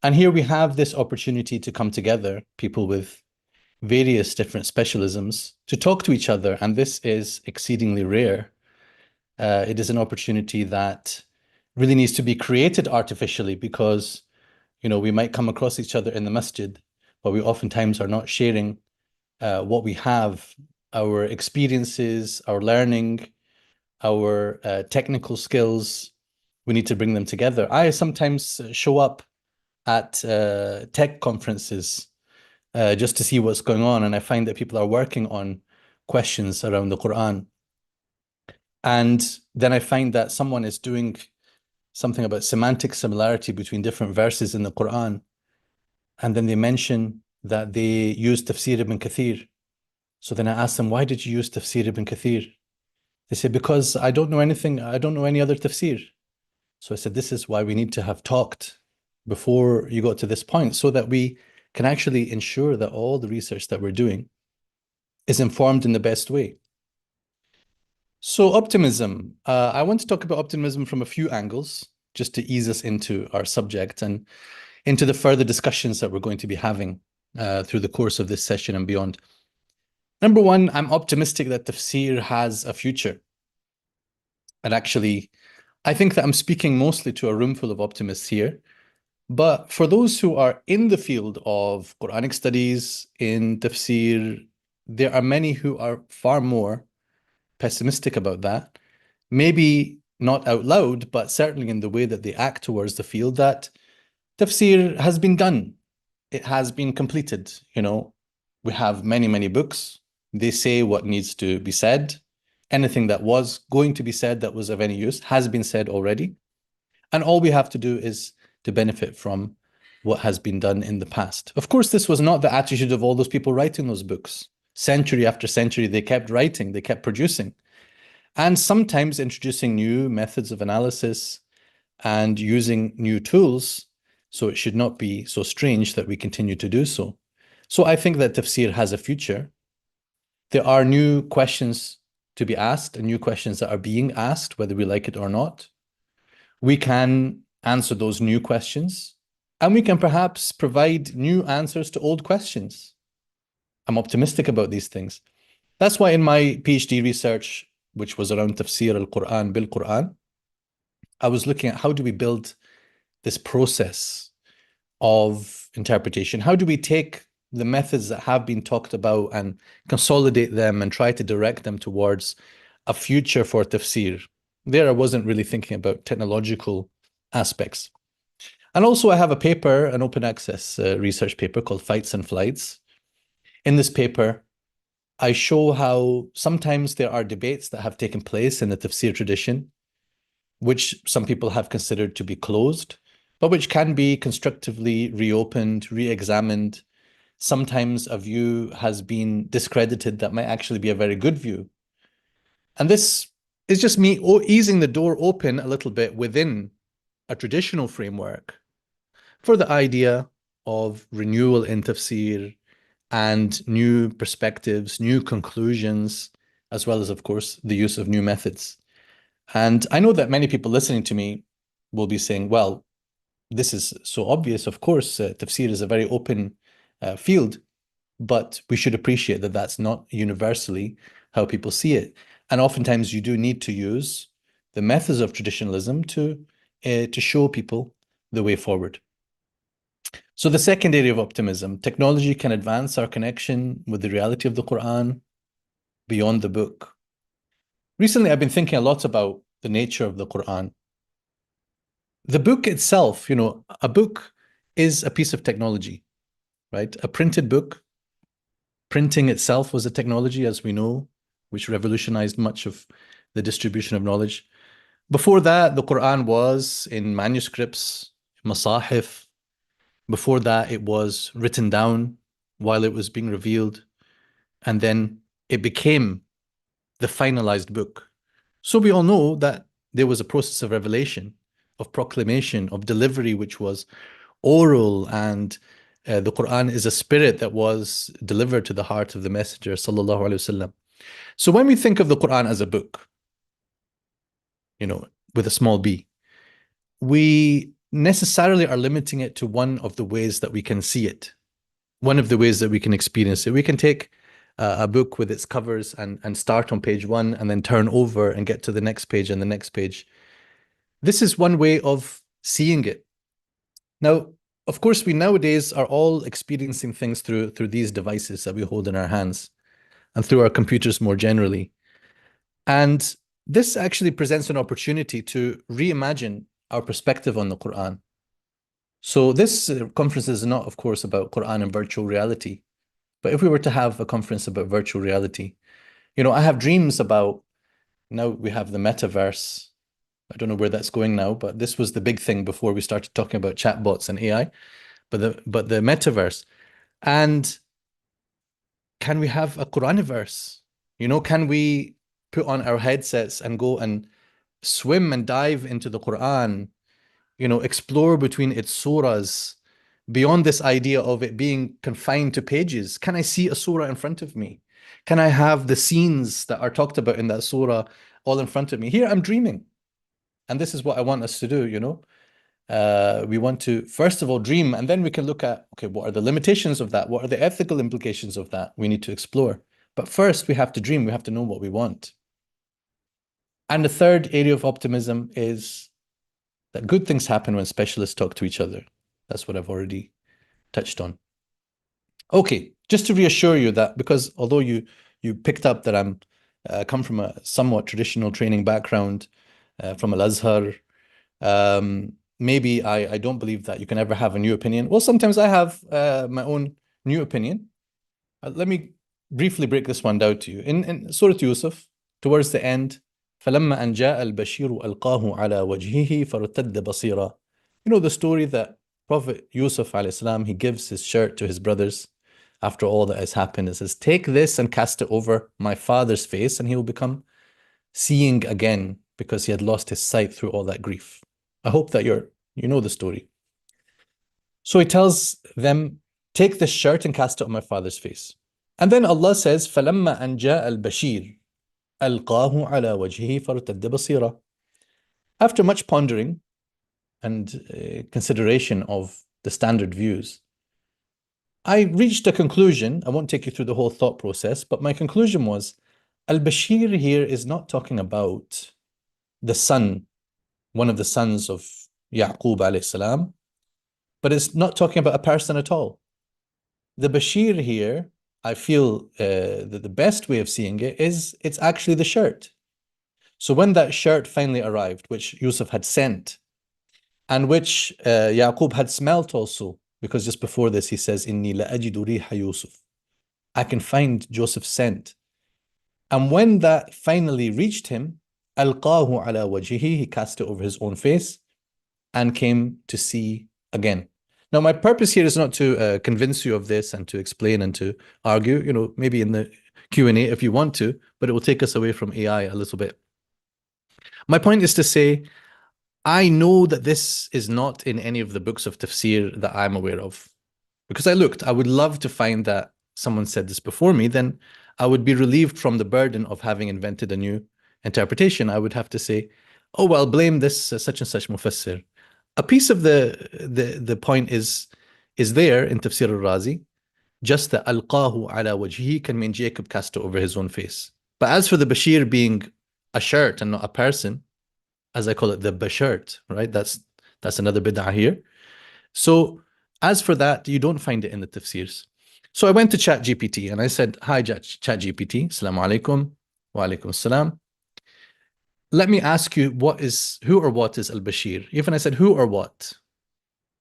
And here we have this opportunity to come together, people with various different specialisms, to talk to each other, and this is exceedingly rare. It is an opportunity that really needs to be created artificially, because we might come across each other in the masjid, but we oftentimes are not sharing what we have, our experiences, our learning, our technical skills. We need to bring them together. I sometimes show up at tech conferences just to see what's going on. And I find that people are working on questions around the Quran. And then I find that someone is doing something about semantic similarity between different verses in the Quran. And then they mention that they use Tafsir ibn Kathir. So then I asked them, why did you use Tafsir ibn Kathir? They said, because I don't know anything, I don't know any other tafsir. So I said, this is why we need to have talked before you got to this point, so that we can actually ensure that all the research that we're doing is informed in the best way. So optimism, I want to talk about optimism from a few angles, just to ease us into our subject and into the further discussions that we're going to be having through the course of this session and beyond. Number one, I'm optimistic that tafsir has a future. And actually, I think that I'm speaking mostly to a room full of optimists here. But for those who are in the field of Quranic studies, in tafsir, there are many who are far more pessimistic about that. Maybe not out loud, but certainly in the way that they act towards the field, that tafsir has been done. It has been completed. You know, we have many, many books. They say what needs to be said. Anything that was going to be said that was of any use has been said already. And all we have to do is to benefit from what has been done in the past. Of course, this was not the attitude of all those people writing those books. Century after century, they kept writing, they kept producing, and sometimes introducing new methods of analysis and using new tools. So it should not be so strange that we continue to do so. So I think that tafsir has a future. There are new questions to be asked and new questions that are being asked, whether we like it or not. We can answer those new questions, and we can perhaps provide new answers to old questions. I'm optimistic about these things. That's why in my PhD research, which was around tafsir al-Qur'an bil-Qur'an, I was looking at how do we build this process of interpretation? How do we take the methods that have been talked about and consolidate them and try to direct them towards a future for tafsir? There I wasn't really thinking about technological aspects. And also I have a paper, an open access research paper called Fights and Flights. In this paper, I show how sometimes there are debates that have taken place in the tafsir tradition, which some people have considered to be closed, but which can be constructively reopened, re-examined. Sometimes a view has been discredited that might actually be a very good view. And this is just me easing the door open a little bit within a traditional framework for the idea of renewal in tafsir and new perspectives, new conclusions, as well as, of course, the use of new methods. And I know that many people listening to me will be saying, well, this is so obvious. Of course, tafsir is a very open field, but we should appreciate that that's not universally how people see it. And oftentimes you do need to use the methods of traditionalism to show people the way forward. So the second area of optimism, technology can advance our connection with the reality of the Quran beyond the book. Recently, I've been thinking a lot about the nature of the Quran. The book itself, you know, a book is a piece of technology, right? A printed book, printing itself was a technology, as we know, which revolutionized much of the distribution of knowledge. Before that, the Quran was in manuscripts, masahif. Before that, it was written down while it was being revealed. And then it became the finalized book. So we all know that there was a process of revelation, of proclamation, of delivery, which was oral, and the Quran is a spirit that was delivered to the heart of the Messenger, sallallahu alaihi wasallam. So when we think of the Quran as a book, you know, with a small b, we necessarily are limiting it to one of the ways that we can see it, one of the ways that we can experience it. We can take a book with its covers and start on page 1 and then turn over and get to the next page and the next page. This is one way of seeing it. Now, of course, we nowadays are all experiencing things through these devices that we hold in our hands and through our computers more generally. And this actually presents an opportunity to reimagine our perspective on the Quran. So this conference is not, of course, about Quran and virtual reality. But if we were to have a conference about virtual reality, you know, I have dreams about, now we have the metaverse, I don't know where that's going now, but this was the big thing before we started talking about chatbots and AI, but the metaverse. And can we have a Quraniverse? You know, can we put on our headsets and go and swim and dive into the Quran, you know, explore between its surahs, beyond this idea of it being confined to pages? Can I see a surah in front of me? Can I have the scenes that are talked about in that surah all in front of me? Here I'm dreaming. And this is what I want us to do, you know. We want to, first of all, dream, and then we can look at, okay, what are the limitations of that? What are the ethical implications of that? We need to explore. But first, we have to dream. We have to know what we want. And the third area of optimism is that good things happen when specialists talk to each other. That's what I've already touched on. Okay, just to reassure you that, because although you picked up that I'm come from a somewhat traditional training background, from Al-Azhar, maybe I don't believe that you can ever have a new opinion. Well, sometimes I have my own new opinion. Let me briefly break this one down to you. In Surah Yusuf, towards the end, فَلَمَّا أَنْ جَاءَ الْبَشِيرُ أَلْقَاهُ عَلَى وَجْهِهِ فَارْتَدَّ بَصِيرًا. You know the story that Prophet Yusuf alayhi he gives his shirt to his brothers after all that has happened. It says, take this and cast it over my father's face and he will become seeing again, because he had lost his sight through all that grief. I hope that you know the story. So he tells them, take this shirt and cast it on my father's face. And then Allah says, فَلَمَّا أَنْ جَاءَ الْبَشِيرُ أَلْقَاهُ عَلَى وَجْهِهِ فَارْتَدَّ بَصِيرًا. After much pondering and consideration of the standard views, I reached a conclusion. I won't take you through the whole thought process, but my conclusion was, Al-Bashir here is not talking about the son, one of the sons of Yaqub alayhi salam, but it's not talking about a person at all. The Bashir here, I feel that the best way of seeing it is it's actually the shirt. So when that shirt finally arrived, which Yusuf had sent, and which Yaqub had smelt also, because just before this he says, Inni la ajidu riha Yusuf, I can find Joseph's scent. And when that finally reached him, alqahu ala wajhihi, he cast it over his own face and came to see again. Now, my purpose here is not to convince you of this and to explain and to argue, you know, maybe in the Q&A if you want to, but it will take us away from AI a little bit. My point is to say, I know that this is not in any of the books of tafsir that I'm aware of, because I looked. I would love to find that someone said this before me, then I would be relieved from the burden of having invented a new interpretation. I would have to say, oh, well, blame this such and such mufassir. A piece of the point is there in Tafsir al-Razi, just that alqahu ala wajhi can mean Jacob cast it over his own face. But as for the Bashir being a shirt and not a person, as I call it, the Bashirt, right? That's another bid'ah here. So as for that, you don't find it in the tafsirs. So I went to ChatGPT and I said, hi, ChatGPT, Assalamu alaikum, wa alaikum assalam. Let me ask you, who or what is al-Bashir? Even I said, who or what?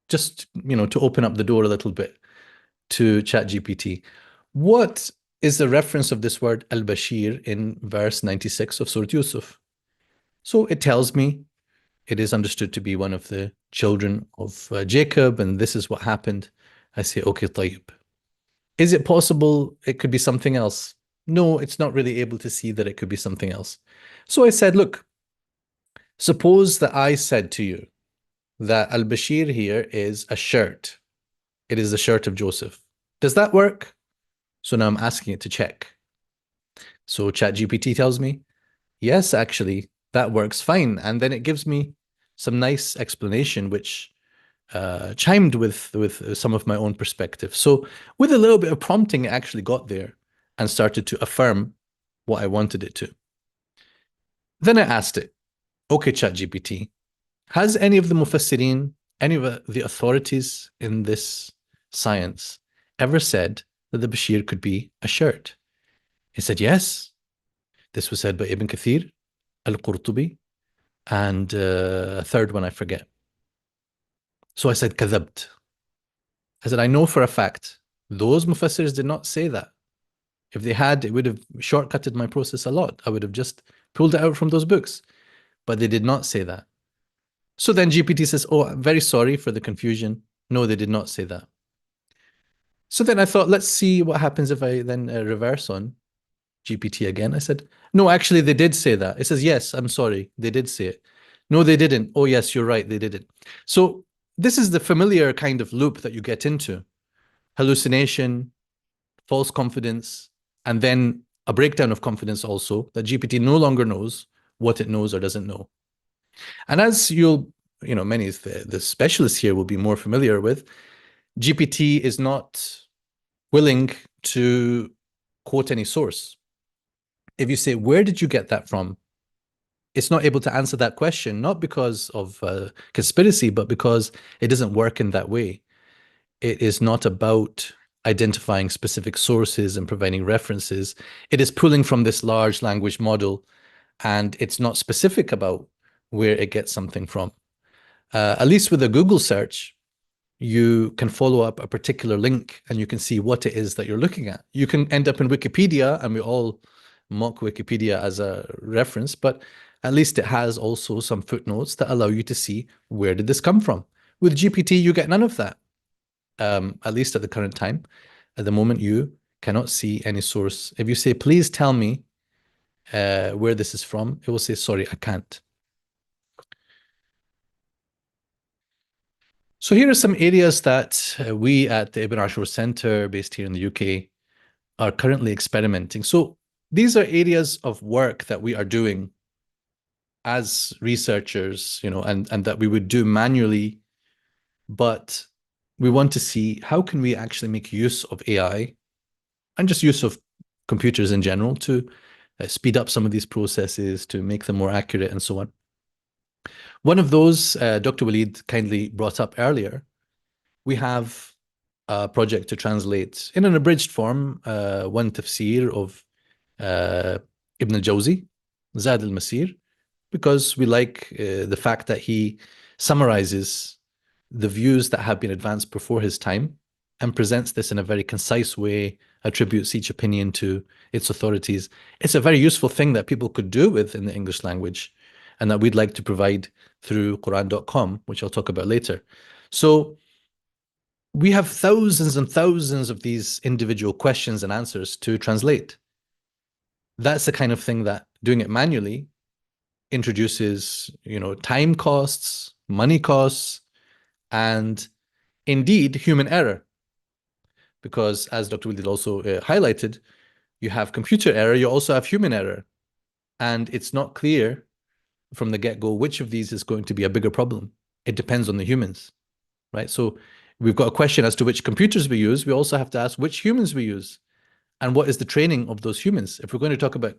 Just, you know, to open up the door a little bit to ChatGPT. What is the reference of this word al-Bashir in verse 96 of Surah Yusuf? So it tells me it is understood to be one of the children of Jacob, and this is what happened. I say, okay, tayyib. Is it possible it could be something else? No, it's not really able to see that it could be something else. So I said, look, suppose that I said to you that al-Bashir here is a shirt. It is the shirt of Joseph. Does that work? So now I'm asking it to check. So ChatGPT tells me, yes, actually, that works fine. And then it gives me some nice explanation, which chimed with some of my own perspective. So with a little bit of prompting, it actually got there and started to affirm what I wanted it to. Then I asked it, okay, ChatGPT, has any of the mufassirin, any of the authorities in this science ever said that the Bashir could be a shirt? It said, yes. This was said by Ibn Kathir, Al-Qurtubi, and a third one I forget. So I said, kadhabt. I said, I know for a fact, those mufassirs did not say that. If they had, it would have shortcutted my process a lot. I would have just pulled it out from those books. but they did not say that. So then GPT says, oh, I'm very sorry for the confusion. No, they did not say that. So then I thought, let's see what happens if I then reverse on GPT again. I said, no, actually, they did say that. It says, yes, I'm sorry. They did say it. No, they didn't. Oh, yes, you're right. They didn't. So this is the familiar kind of loop that you get into. Hallucination, false confidence, and then a breakdown of confidence also, that GPT no longer knows what it knows or doesn't know. And as many of the specialists here will be more familiar with, GPT is not willing to quote any source. If you say, where did you get that from? It's not able to answer that question, not because of conspiracy, but because it doesn't work in that way. It is not about identifying specific sources and providing references. It is pulling from this large language model, and it's not specific about where it gets something from. At least with a Google search, you can follow up a particular link and you can see what it is that you're looking at. You can end up in Wikipedia, and we all mock Wikipedia as a reference, but at least it has also some footnotes that allow you to see where did this come from. With GPT, you get none of that, at least at the current time. At the moment, you cannot see any source. If you say, please tell me where this is from, it will say, sorry, I can't. So here are some areas that we at the Ibn Ashur Center, based here in the UK, are currently experimenting. So these are areas of work that we are doing as researchers, and that we would do manually, but we want to see how can we actually make use of AI and just use of computers in general to speed up some of these processes, to make them more accurate and so on. One of those, Dr. Waleed kindly brought up earlier, we have a project to translate in an abridged form one tafsir of Ibn al-Jawzi, Zad al-Masir, because we like the fact that he summarizes the views that have been advanced before his time and presents this in a very concise way, attributes each opinion to its authorities. It's a very useful thing that people could do with in the English language, and that we'd like to provide through Quran.com, which I'll talk about later. So we have thousands and thousands of these individual questions and answers to translate. That's the kind of thing that doing it manually introduces, time costs, money costs, and indeed human error. Because as Dr. Waleed also highlighted, you have computer error, you also have human error. And it's not clear from the get-go which of these is going to be a bigger problem. It depends on the humans, right? So we've got a question as to which computers we use. We also have to ask which humans we use and what is the training of those humans. If we're going to talk about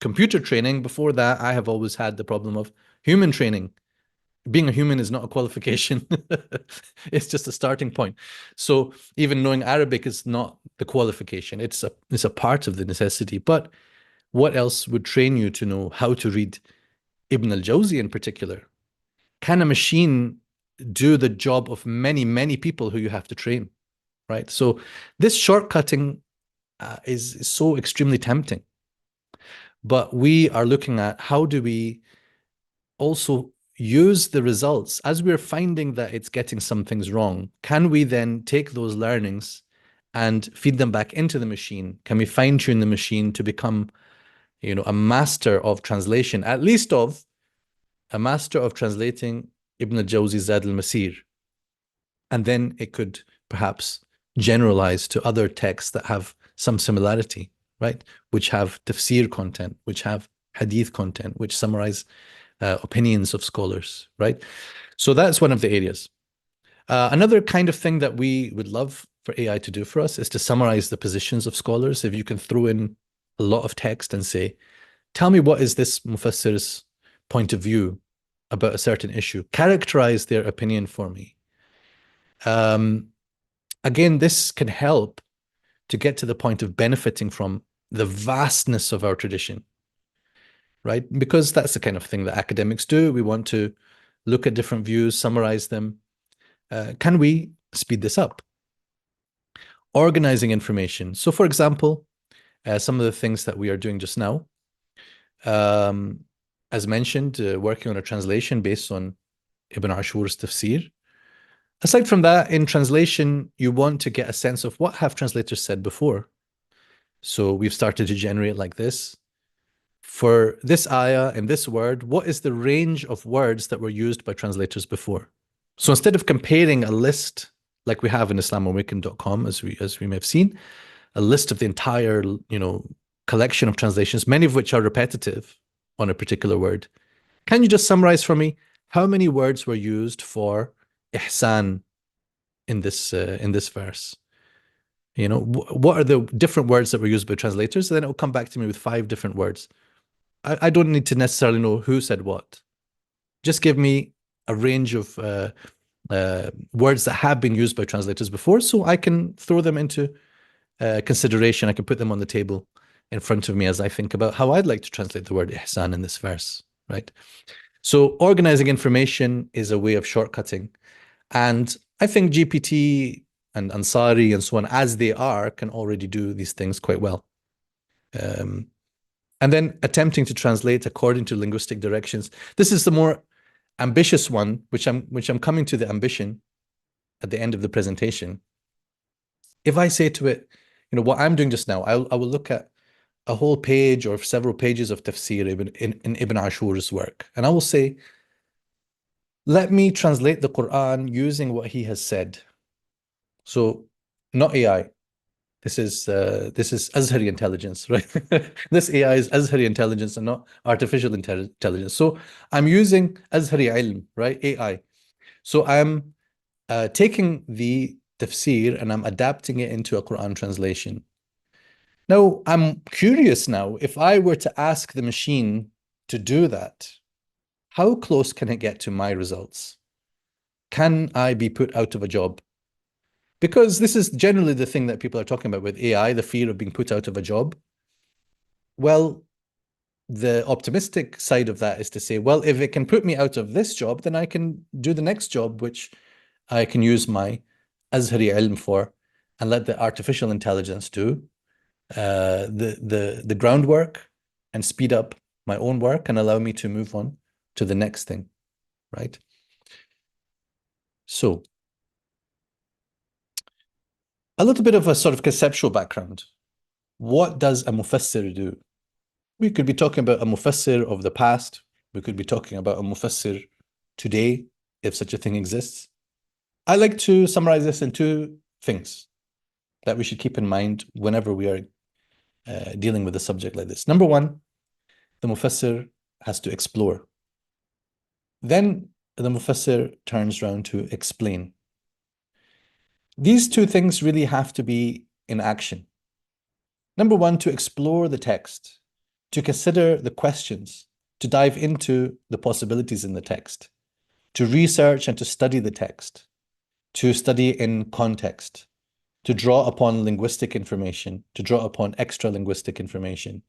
computer training, before that, I have always had the problem of human training. Being a human is not a qualification. It's just a starting point. So even knowing Arabic is not the qualification. It's a part of the necessity. But what else would train you to know how to read Ibn al-Jawzi in particular? Can a machine do the job of many, many people who you have to train, right? So this shortcutting is so extremely tempting. But we are looking at how do we also use the results as we're finding that it's getting some things wrong. Can we then take those learnings and feed them back into the machine? Can we fine tune the machine to become, a master of translation, at least of a master of translating Ibn al-Jawzi Zad al-Masir? And then it could perhaps generalize to other texts that have some similarity, right? Which have tafsir content, which have hadith content, which summarize opinions of scholars, right? So that's one of the areas. Another kind of thing that we would love for AI to do for us is to summarize the positions of scholars. If you can throw in a lot of text and say, tell me what is this mufassir's point of view about a certain issue, characterize their opinion for me. Again, this can help to get to the point of benefiting from the vastness of our tradition, right? Because that's the kind of thing that academics do. We want to look at different views, summarize them. Can we speed this up? Organizing information. So for example, some of the things that we are doing just now, as mentioned, working on a translation based on Ibn Ashur's tafsir. Aside from that, in translation, you want to get a sense of what have translators said before. So we've started to generate like this. For this ayah and this word, what is the range of words that were used by translators before? So instead of comparing a list like we have in islamoawakened.com, as we may have seen, a list of the entire, collection of translations, many of which are repetitive on a particular word, can you just summarize for me how many words were used for ihsan in this verse? What are the different words that were used by translators? And then it will come back to me with 5 different words. I don't need to necessarily know who said what. Just give me a range of words that have been used by translators before, so I can throw them into consideration. I can put them on the table in front of me as I think about how I'd like to translate the word ihsan in this verse, right? So organizing information is a way of shortcutting. And I think GPT and Ansari and so on, as they are, can already do these things quite well. And then attempting to translate according to linguistic directions. This is the more ambitious one, which I'm coming to the ambition at the end of the presentation. If I say to it, what I'm doing just now, I will look at a whole page or several pages of tafsir in Ibn Ashur's work, and I will say, let me translate the Quran using what he has said. So not AI. This is Azhari intelligence, right? This AI is Azhari intelligence and not artificial intelligence. So I'm using Azhari ilm, right? AI. So I'm taking the tafsir and I'm adapting it into a Quran translation. Now, I'm curious now, if I were to ask the machine to do that, how close can it get to my results? Can I be put out of a job? Because this is generally the thing that people are talking about with AI, the fear of being put out of a job. Well, the optimistic side of that is to say, well, if it can put me out of this job, then I can do the next job, which I can use my Azhari ilm for and let the artificial intelligence do the groundwork and speed up my own work and allow me to move on to the next thing, right? So a little bit of a sort of conceptual background. What does a mufassir do? We could be talking about a mufassir of the past. We could be talking about a mufassir today, if such a thing exists. I like to summarize this in 2 things that we should keep in mind whenever we are dealing with a subject like this. Number 1, the mufassir has to explore. Then the mufassir turns around to explain. These 2 things really have to be in action. Number 1, to explore the text, to consider the questions, to dive into the possibilities in the text, to research and to study the text, to study in context, to draw upon linguistic information, to draw upon extra linguistic information,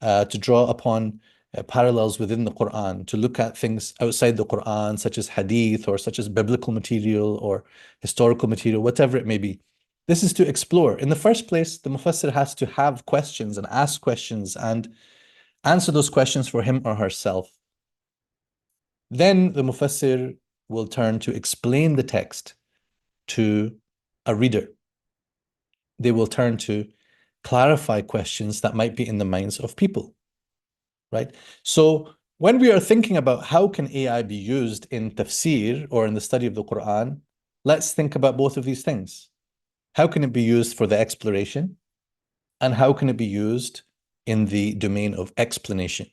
to draw upon parallels within the Qur'an, to look at things outside the Qur'an, such as hadith or such as biblical material or historical material, whatever it may be. This is to explore. In the first place, the mufassir has to have questions and ask questions and answer those questions for him or herself. Then the mufassir will turn to explain the text to a reader. They will turn to clarify questions that might be in the minds of people, right? So when we are thinking about how can AI be used in tafsir or in the study of the Quran, let's think about both of these things. How can it be used for the exploration? And how can it be used in the domain of explanation?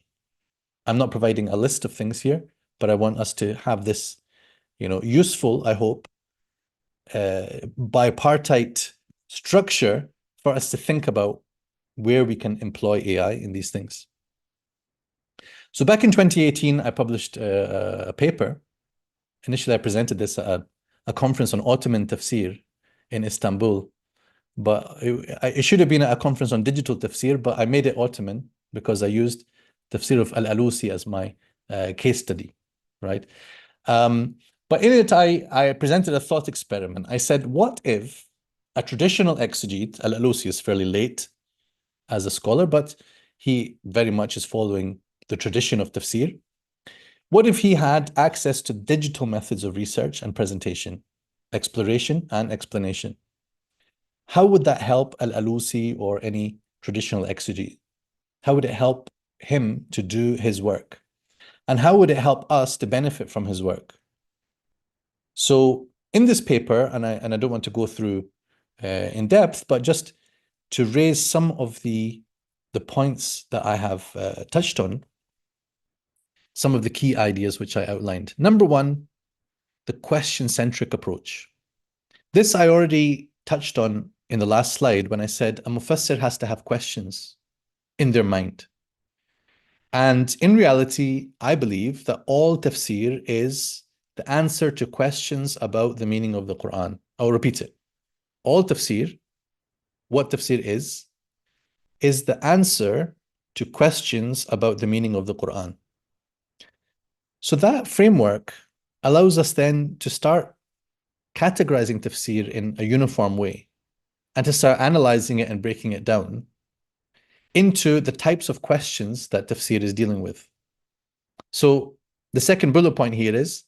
I'm not providing a list of things here, but I want us to have this, useful, I hope, bipartite structure for us to think about where we can employ AI in these things. So back in 2018, I published a paper. Initially, I presented this at a conference on Ottoman tafsir in Istanbul, but it should have been a conference on digital tafsir, but I made it Ottoman because I used tafsir of Al-Alusi as my case study, right? But in it, I presented a thought experiment. I said, what if a traditional exegete, Al-Alusi is fairly late as a scholar, but he very much is following the tradition of tafsir? What if he had access to digital methods of research and presentation, exploration and explanation? How would that help Al-Alusi or any traditional exegete? How would it help him to do his work? And how would it help us to benefit from his work? So in this paper, and I don't want to go through in depth, but just to raise some of the points that I have touched on, some of the key ideas which I outlined. Number one, the question-centric approach. This I already touched on in the last slide when I said a mufassir has to have questions in their mind. And in reality, I believe that all tafsir is the answer to questions about the meaning of the Quran. I'll repeat it. All tafsir, what tafsir is the answer to questions about the meaning of the Quran. So that framework allows us then to start categorizing tafsir in a uniform way and to start analyzing it and breaking it down into the types of questions that tafsir is dealing with. So the second bullet point here is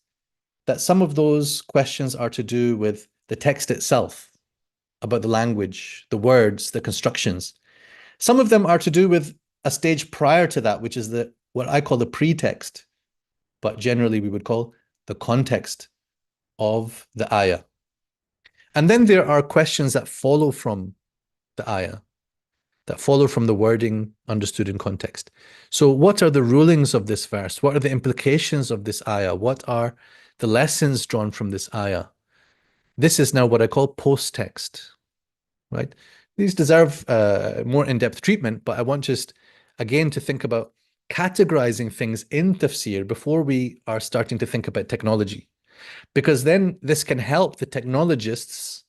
that some of those questions are to do with the text itself, about the language, the words, the constructions. Some of them are to do with a stage prior to that, which is what I call the pretext, but generally we would call the context of the ayah. And then there are questions that follow from the ayah, that follow from the wording understood in context. So what are the rulings of this verse? What are the implications of this ayah? What are the lessons drawn from this ayah? This is now what I call post-text, right? These deserve more in-depth treatment, but I want just, again, to think about categorizing things in tafsir before we are starting to think about technology. Because then this can help the technologists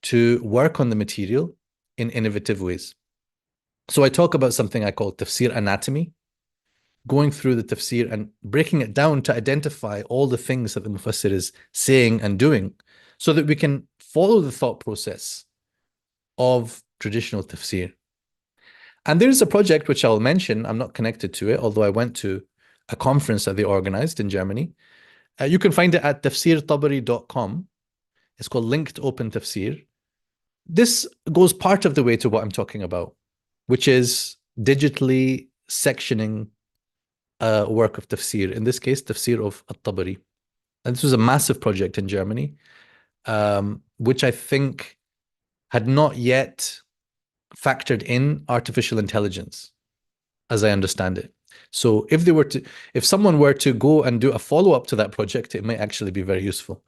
to work on the material in innovative ways. So I talk about something I call tafsir anatomy, going through the tafsir and breaking it down to identify all the things that the mufassir is saying and doing so that we can follow the thought process of traditional tafsir. And there's a project which I'll mention, I'm not connected to it, although I went to a conference that they organized in Germany. You can find it at tafsirtabari.com. It's called Linked Open Tafsir. This goes part of the way to what I'm talking about, which is digitally sectioning a work of tafsir, in this case, tafsir of At-Tabari. And this was a massive project in Germany, which I think had not yet factored in artificial intelligence, as I understand it. So if someone were to go and do a follow-up to that project, it might actually be very useful.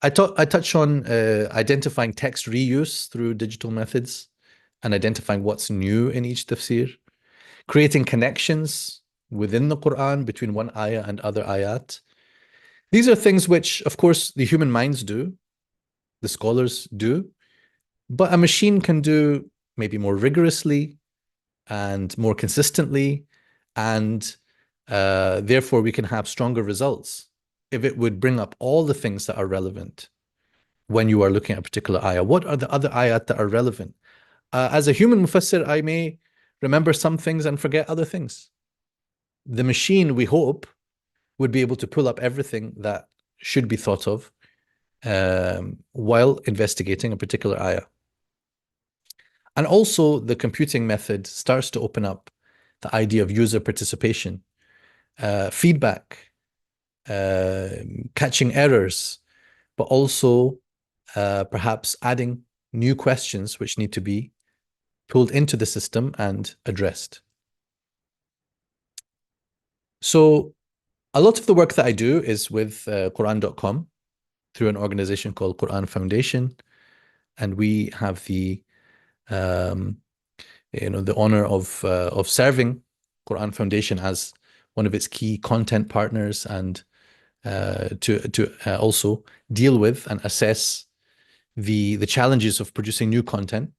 I touch on identifying text reuse through digital methods and identifying what's new in each tafsir, creating connections within the Quran between one ayah and other ayat. These are things which, of course, the human minds do, the scholars do, but a machine can do maybe more rigorously and more consistently, and therefore we can have stronger results if it would bring up all the things that are relevant when you are looking at a particular ayah. What are the other ayat that are relevant? As a human mufassir, I may remember some things and forget other things. The machine, we hope, would be able to pull up everything that should be thought of while investigating a particular ayah. And also the computing method starts to open up the idea of user participation, feedback, catching errors, but also perhaps adding new questions which need to be pulled into the system and addressed. So a lot of the work that I do is with Qur'an.com through an organization called Qur'an Foundation. And we have the the honor of serving Qur'an Foundation as one of its key content partners, and to also deal with and assess the challenges of producing new content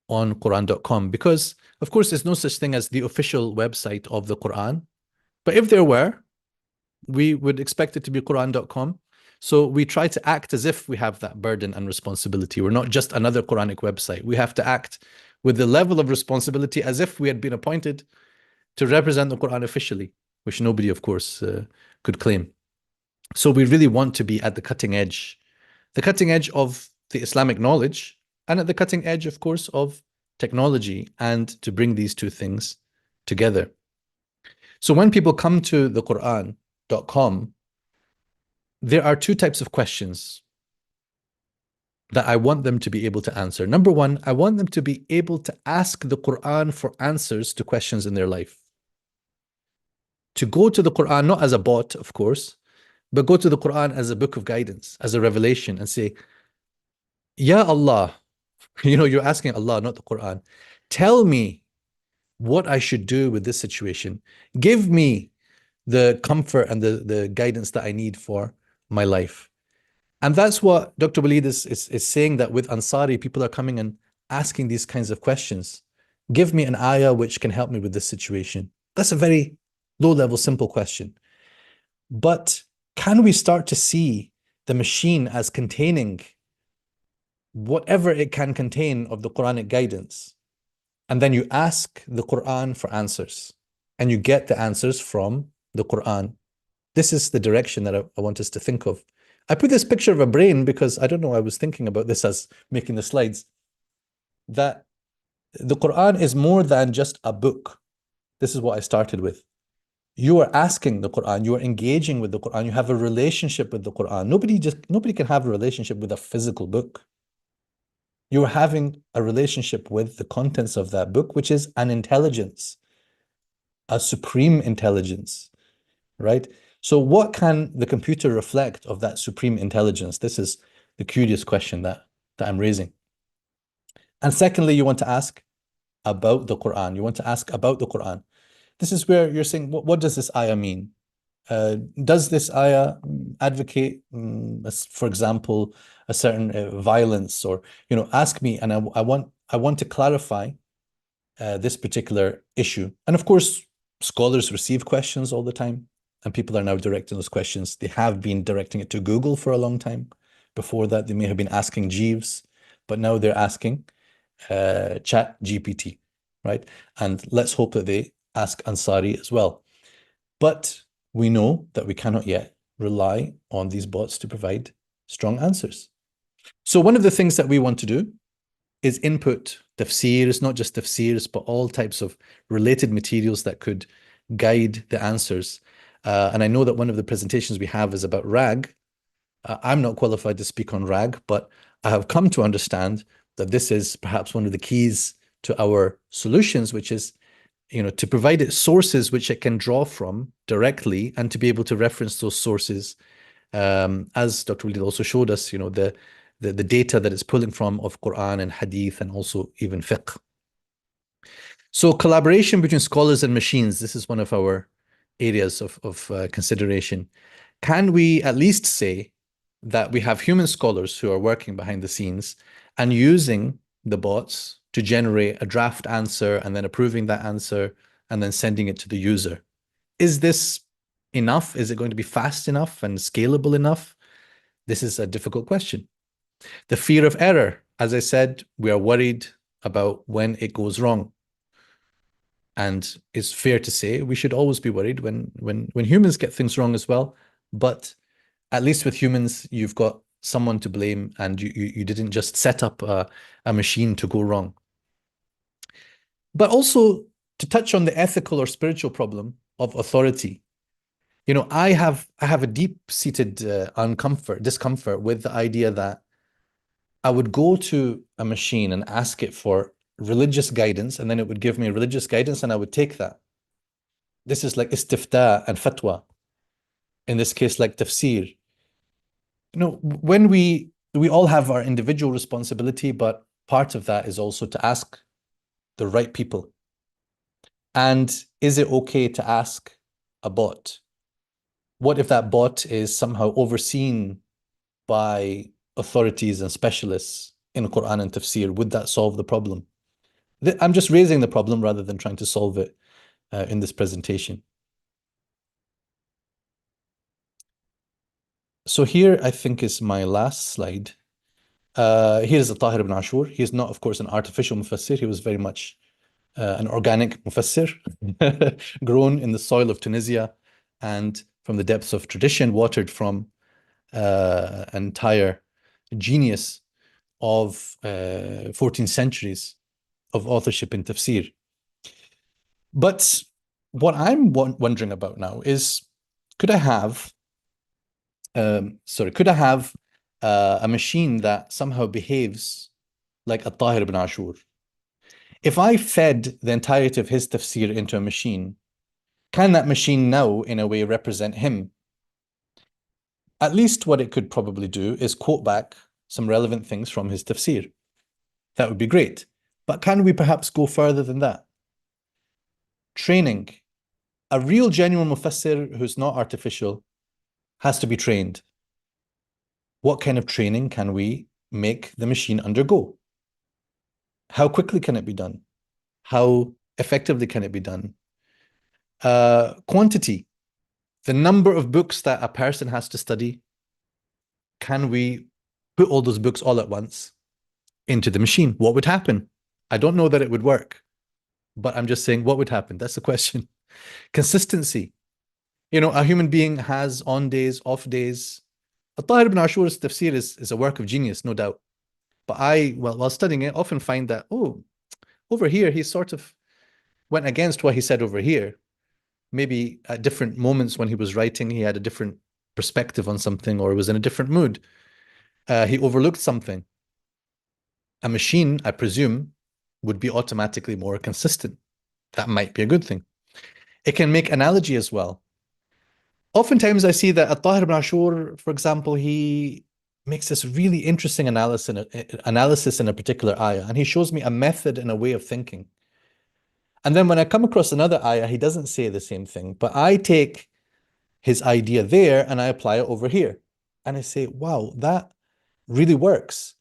on Quran.com, because of course there's no such thing as the official website of the Quran, but if there were, we would expect it to be Quran.com. So we try to act as if we have that burden and responsibility. We're not just another Quranic website. We have to act with the level of responsibility as if we had been appointed to represent the Quran officially, which nobody, of course, could claim. So we really want to be at the cutting edge of the Islamic knowledge, and at the cutting edge, of course, of technology, and to bring these two things together. So when people come to the Qur'an.com, there are two types of questions that I want them to be able to answer. Number one, I want them to be able to ask the Qur'an for answers to questions in their life. To go to the Qur'an, not as a bot, of course, but go to the Qur'an as a book of guidance, as a revelation, and say, Ya Allah, you're asking Allah, not the Qur'an. Tell me what I should do with this situation. Give me the comfort and the guidance that I need for my life. And that's what Dr. Walid is saying, that with Ansari, people are coming and asking these kinds of questions. Give me an ayah which can help me with this situation. That's a very low-level, simple question. But can we start to see the machine as containing whatever it can contain of the Quranic guidance? And then you ask the Quran for answers, and you get the answers from the Quran. This is the direction that I want us to think of. I put this picture of a brain because I don't know, I was thinking about this as making the slides, that the Quran is more than just a book. This is what I started with. You are asking the Quran, you are engaging with the Quran, you have a relationship with the Quran. Nobody can have a relationship with a physical book. You're having a relationship with the contents of that book, which is an intelligence, a supreme intelligence, right? So what can the computer reflect of that supreme intelligence? This is the curious question that I'm raising. And secondly, you want to ask about the Quran. You want to ask about the Quran. This is where you're saying, what does this ayah mean? Does this ayah advocate, for example, a certain violence? Or, ask me, and I want to clarify this particular issue. And of course, scholars receive questions all the time, and people are now directing those questions. They have been directing it to Google for a long time. Before that, they may have been asking Jeeves, but now they're asking Chat GPT, right? And let's hope that they ask Ansari as well. But we know that we cannot yet rely on these bots to provide strong answers. So one of the things that we want to do is input tafsirs, not just tafsirs, but all types of related materials that could guide the answers. And I know that one of the presentations we have is about RAG. I'm not qualified to speak on RAG, but I have come to understand that this is perhaps one of the keys to our solutions, which is, to provide it sources which it can draw from directly, and to be able to reference those sources, as Dr. Walid also showed us, the data that it's pulling from of Quran and Hadith, and also even fiqh. So collaboration between scholars and machines, this is one of our areas of consideration. Can we at least say that we have human scholars who are working behind the scenes and using the bots to generate a draft answer, and then approving that answer, and then sending it to the user? Is this enough? Is it going to be fast enough and scalable enough? This is a difficult question. The fear of error, as I said, we are worried about when it goes wrong. And it's fair to say we should always be worried when humans get things wrong as well. But at least with humans, you've got someone to blame, and you didn't just set up a machine to go wrong. But also to touch on the ethical or spiritual problem of authority. I have a deep-seated discomfort with the idea that I would go to a machine and ask it for religious guidance, and then it would give me religious guidance, and I would take that. This is like istifta and fatwa. In this case, like tafsir. When we all have our individual responsibility, but part of that is also to ask the right people. And is it okay to ask a bot? What if that bot is somehow overseen by authorities and specialists in Quran and tafsir? Would that solve the problem? I'm just raising the problem rather than trying to solve it in this presentation. So here, I think, is my last slide. Here is Tahir ibn Ashur. He is not, of course, an artificial mufassir. He was very much an organic mufassir grown in the soil of Tunisia and from the depths of tradition, watered from an entire genius of 14 centuries of authorship in tafsir. But what I'm wondering about now is, could I have a machine that somehow behaves like At-Tahir ibn Ashur? If I fed the entirety of his tafsir into a machine, can that machine now, in a way, represent him? At least what it could probably do is quote back some relevant things from his tafsir. That would be great. But can we perhaps go further than that? Training. A real, genuine mufassir who's not artificial has to be trained. What kind of training can we make the machine undergo? How quickly can it be done? How effectively can it be done? Quantity. The number of books that a person has to study. Can we put all those books all at once into the machine? What would happen? I don't know that it would work, but I'm just saying what would happen. That's the question. Consistency. You know, a human being has on days, off days. At-Tahir ibn Ashur's tafsir is a work of genius, no doubt. But while studying it, often find that, over here, he sort of went against what he said over here. Maybe at different moments when he was writing, he had a different perspective on something, or was in a different mood. He overlooked something. A machine, I presume, would be automatically more consistent. That might be a good thing. It can make analogy as well. Oftentimes I see that At-Tahir ibn Ashur, for example, he makes this really interesting analysis in a particular ayah, and he shows me a method and a way of thinking. And then when I come across another ayah, he doesn't say the same thing, but I take his idea there and I apply it over here. And I say, wow, that really works.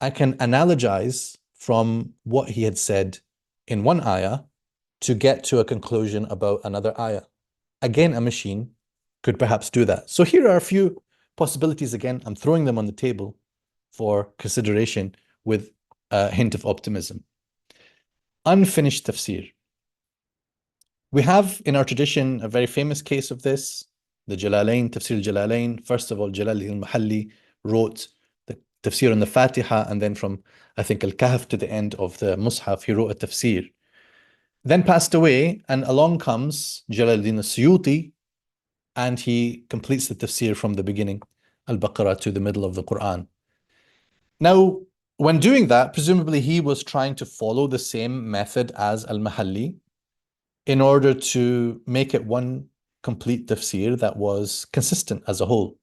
I can analogize from what he had said in one ayah to get to a conclusion about another ayah. Again, a machine could perhaps do that. So here are a few possibilities. Again, I'm throwing them on the table for consideration with a hint of optimism. Unfinished tafsir. We have in our tradition a very famous case of this, the Jalalain, Tafsir al-Jalalain. First of all, Jalal al-Mahalli wrote the tafsir on the Fatiha, and then from, I think, Al-Kahf to the end of the Mus'haf, he wrote a tafsir. Then passed away, and along comes Jalaluddin al-Suyuti, and he completes the tafsir from the beginning, Al-Baqarah to the middle of the Qur'an. Now, when doing that, presumably he was trying to follow the same method as Al-Mahalli in order to make it one complete tafsir that was consistent as a whole.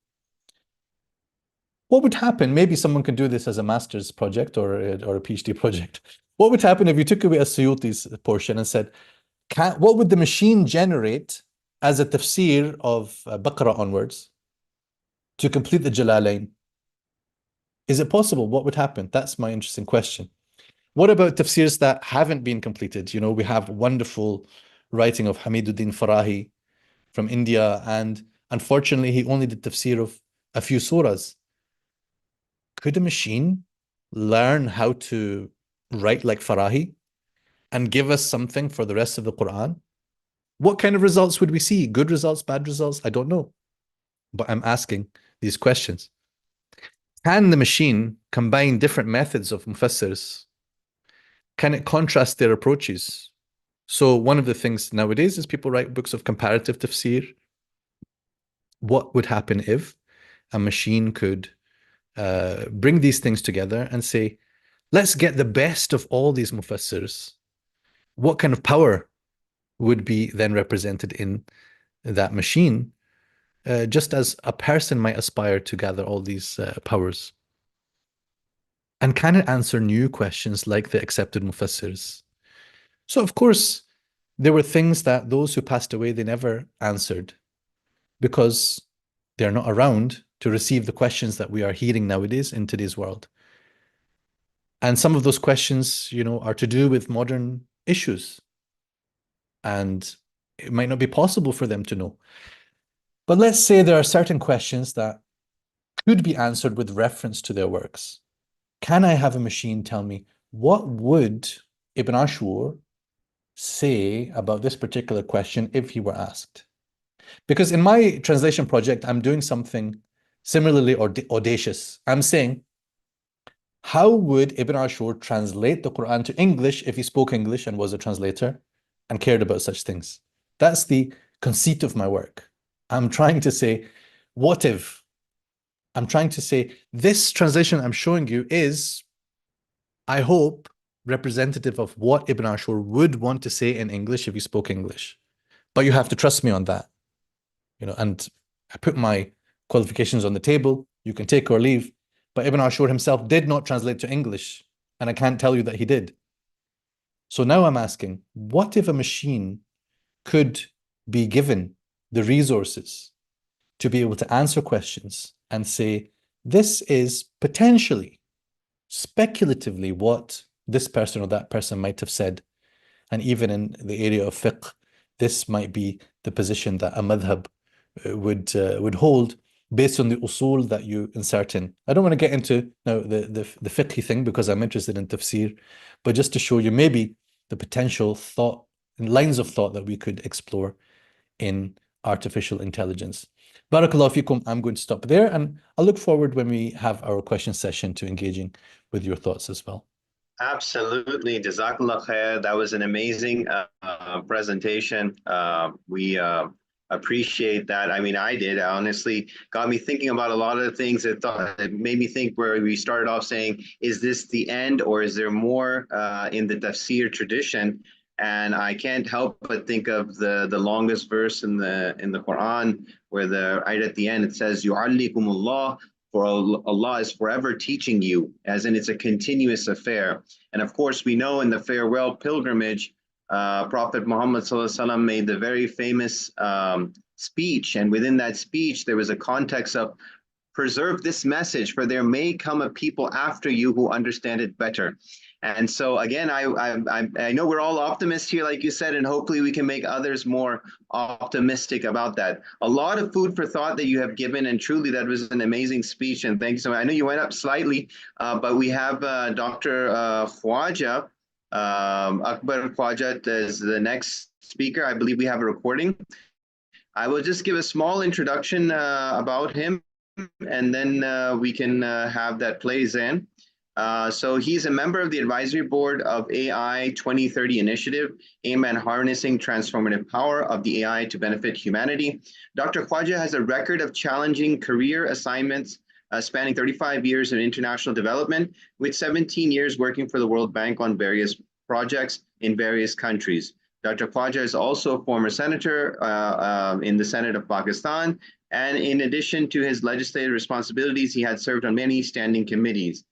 What would happen? Maybe someone can do this as a master's project or a PhD project. What would happen if you took away a Suyuti's portion and said, what would the machine generate as a tafsir of Baqarah onwards to complete the Jalalain? Is it possible? What would happen? That's my interesting question. What about tafsirs that haven't been completed? You know, we have wonderful writing of Hamiduddin Farahi from India, and unfortunately he only did tafsir of a few surahs. Could a machine learn how to write like Farahi and give us something for the rest of the Quran? What kind of results would we see? Good results, bad results? I don't know. But I'm asking these questions. Can the machine combine different methods of mufassirs? Can it contrast their approaches? So one of the things nowadays is people write books of comparative tafsir. What would happen if a machine could bring these things together and say, let's get the best of all these mufassirs? What kind of power would be then represented in that machine, just as a person might aspire to gather all these powers? And can it answer new questions like the accepted mufassirs? So of course, there were things that those who passed away, they never answered because they're not around to receive the questions that we are hearing nowadays in today's world. And some of those questions, you know, are to do with modern issues. And it might not be possible for them to know. But let's say there are certain questions that could be answered with reference to their works. Can I have a machine tell me, what would Ibn Ashur say about this particular question if he were asked? Because in my translation project, I'm doing something similarly audacious. I'm saying, how would Ibn Ashur translate the Quran to English if he spoke English and was a translator and cared about such things? That's the conceit of my work. I'm trying to say, what if? I'm trying to say, this translation I'm showing you is, I hope, representative of what Ibn Ashur would want to say in English if he spoke English. But you have to trust me on that. And I put my qualifications on the table. You can take or leave. But Ibn Ashur himself did not translate to English, and I can't tell you that he did. So now I'm asking, what if a machine could be given the resources to be able to answer questions and say, this is potentially, speculatively, what this person or that person might have said. And even in the area of fiqh, this might be the position that a madhab would hold based on the usul that you insert in. I don't want to get into now the fiqh thing because I'm interested in tafsir, but just to show you maybe the potential thought and lines of thought that we could explore in artificial intelligence. Barakallahu feekum. I'm going to stop there, and I look forward when we have our question session to engaging with your thoughts as well. Absolutely. Jazakallah khair. That was an amazing presentation. We appreciate that. I mean, I did. Honestly, got me thinking about a lot of things that made me think where we started off saying, is this the end or is there more in the tafsir tradition? And I can't help but think of the longest verse in the Quran, where right at the end it says, "Yu'allikumullah," for Allah is forever teaching you, as in it's a continuous affair. And of course, we know in the farewell pilgrimage, Prophet Muhammad ﷺ made the very famous speech, and within that speech there was a context of preserve this message, for there may come a people after you who understand it better. And so again, I know we're all optimists here, like you said, and hopefully we can make others more optimistic about that. A lot of food for thought that you have given, and truly that was an amazing speech, and thanks so much. I know you went up slightly, but we have Dr. Khwaja, Akbar Khwaja is the next speaker. I believe we have a recording. I will just give a small introduction about him, and then we can have that play, Zan. So he's a member of the advisory board of AI 2030 initiative, aimed at harnessing transformative power of the AI to benefit humanity. Dr. Khwaja has a record of challenging career assignments spanning 35 years in international development, with 17 years working for the World Bank on various projects in various countries. Dr. Khwaja is also a former senator in the Senate of Pakistan, and in addition to his legislative responsibilities, he had served on many standing committees.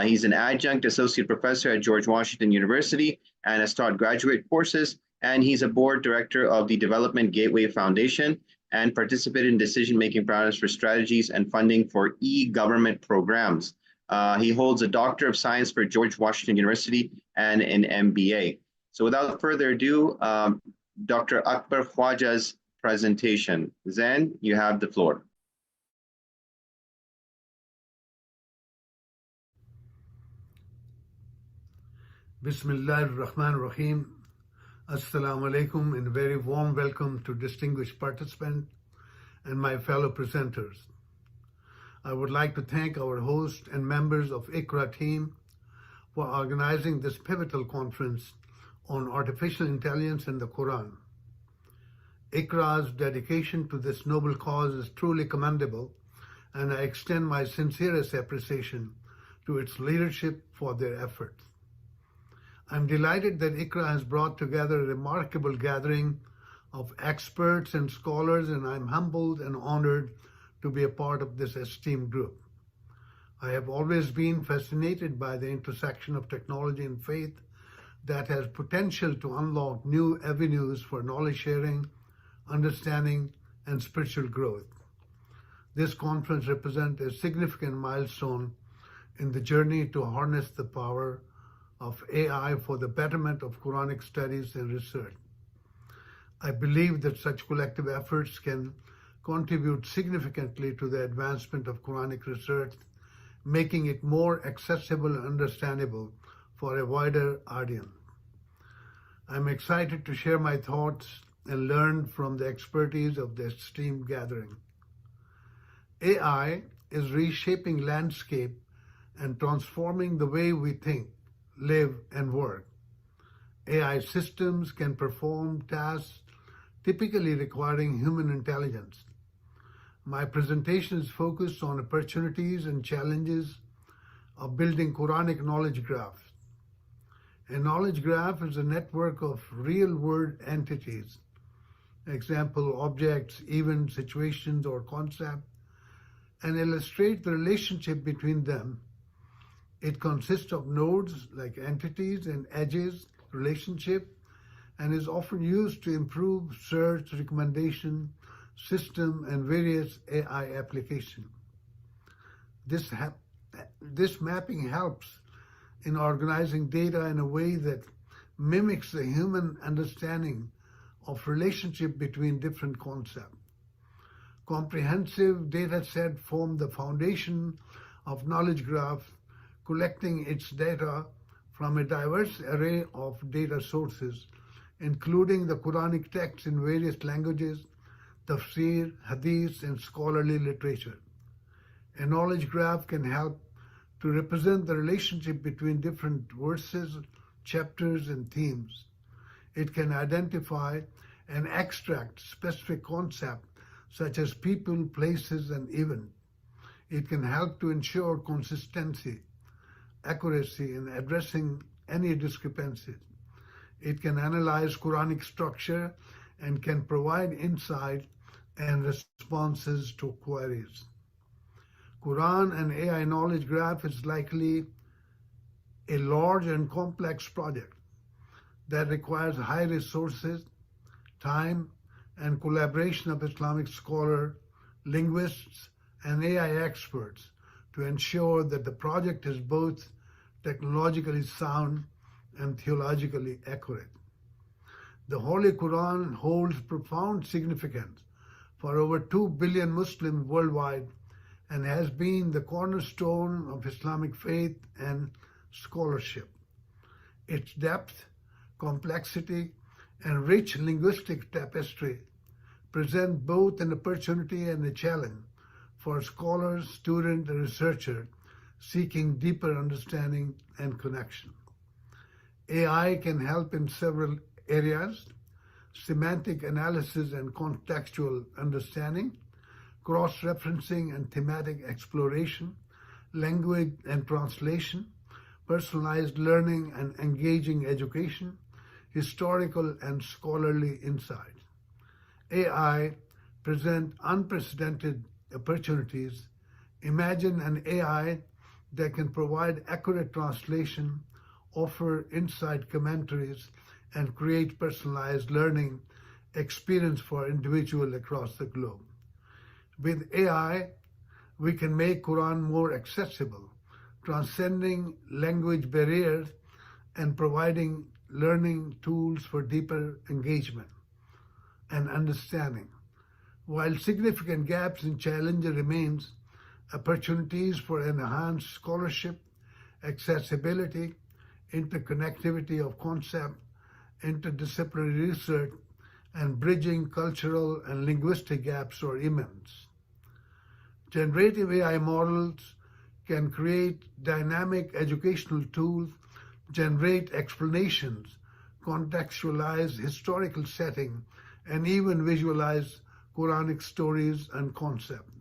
He's an adjunct associate professor at George Washington University and has taught graduate courses, and he's a board director of the Development Gateway Foundation and participated in decision-making process for strategies and funding for e-government programs. He holds a Doctor of Science for George Washington University and an MBA. So without further ado, Dr. Akbar Khwaja's presentation. Zan, you have the floor. Bismillah ar-Rahman ar-Rahim. Assalamu alaikum, and a very warm welcome to distinguished participants and my fellow presenters. I would like to thank our host and members of ICRA team for organizing this pivotal conference on artificial intelligence and the Quran. ICRA's dedication to this noble cause is truly commendable, and I extend my sincerest appreciation to its leadership for their efforts. I'm delighted that ICRA has brought together a remarkable gathering of experts and scholars, and I'm humbled and honored to be a part of this esteemed group. I have always been fascinated by the intersection of technology and faith that has potential to unlock new avenues for knowledge sharing, understanding, and spiritual growth. This conference represents a significant milestone in the journey to harness the power of AI for the betterment of Quranic studies and research. I believe that such collective efforts can contribute significantly to the advancement of Quranic research, making it more accessible and understandable for a wider audience. I'm excited to share my thoughts and learn from the expertise of this esteemed gathering. AI is reshaping landscape and transforming the way we think, live, and work. AI systems can perform tasks typically requiring human intelligence. My presentation is focused on opportunities and challenges of building Quranic knowledge graphs. A knowledge graph is a network of real-world entities, example, objects, events, situations, or concepts, and illustrate the relationship between them. It consists of nodes like entities and edges, relationship, and is often used to improve search, recommendation, system, and various AI applications. This mapping helps in organizing data in a way that mimics the human understanding of relationship between different concepts. Comprehensive data set form the foundation of knowledge graph, collecting its data from a diverse array of data sources, including the Quranic texts in various languages, tafsir, hadith, and scholarly literature. A knowledge graph can help to represent the relationship between different verses, chapters, and themes. It can identify and extract specific concepts such as people, places, and events. It can help to ensure consistency, accuracy in addressing any discrepancies. It can analyze Quranic structure and can provide insight and responses to queries. Quran and AI knowledge graph is likely a large and complex project that requires high resources, time, and collaboration of Islamic scholars, linguists, and AI experts to ensure that the project is both technologically sound and theologically accurate. The Holy Quran holds profound significance for over 2 billion Muslims worldwide and has been the cornerstone of Islamic faith and scholarship. Its depth, complexity, and rich linguistic tapestry present both an opportunity and a challenge for scholars, students, and researchers seeking deeper understanding and connection. AI can help in several areas: semantic analysis and contextual understanding, cross-referencing and thematic exploration, language and translation, personalized learning and engaging education, historical and scholarly insight. AI presents unprecedented opportunities. Imagine an AI that can provide accurate translation, offer insight commentaries, and create personalized learning experience for individuals across the globe. With AI, we can make Quran more accessible, transcending language barriers and providing learning tools for deeper engagement and understanding. While significant gaps and challenges remains, opportunities for enhanced scholarship, accessibility, interconnectivity of concept, interdisciplinary research, and bridging cultural and linguistic gaps are immense. Generative AI models can create dynamic educational tools, generate explanations, contextualize historical setting, and even visualize Quranic stories and concepts.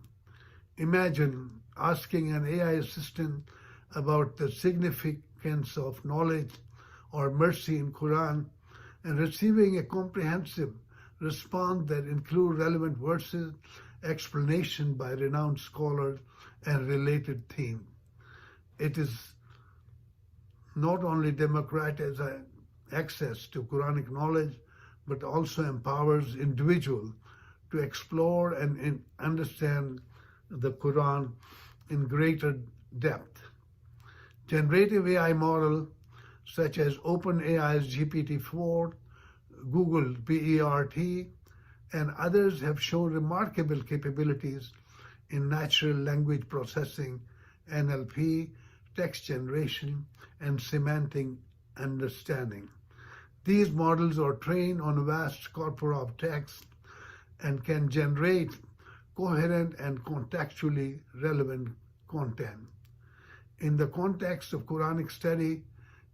Imagine asking an AI assistant about the significance of knowledge or mercy in Quran and receiving a comprehensive response that includes relevant verses, explanation by renowned scholars, and related themes. It is not only democratizes access to Quranic knowledge, but also empowers individuals to explore and understand the Quran in greater depth. Generative AI models such as OpenAI's GPT-4, Google BERT, and others have shown remarkable capabilities in natural language processing, NLP, text generation, and semantic understanding. These models are trained on a vast corpora of text and can generate coherent and contextually relevant content. In the context of Quranic study,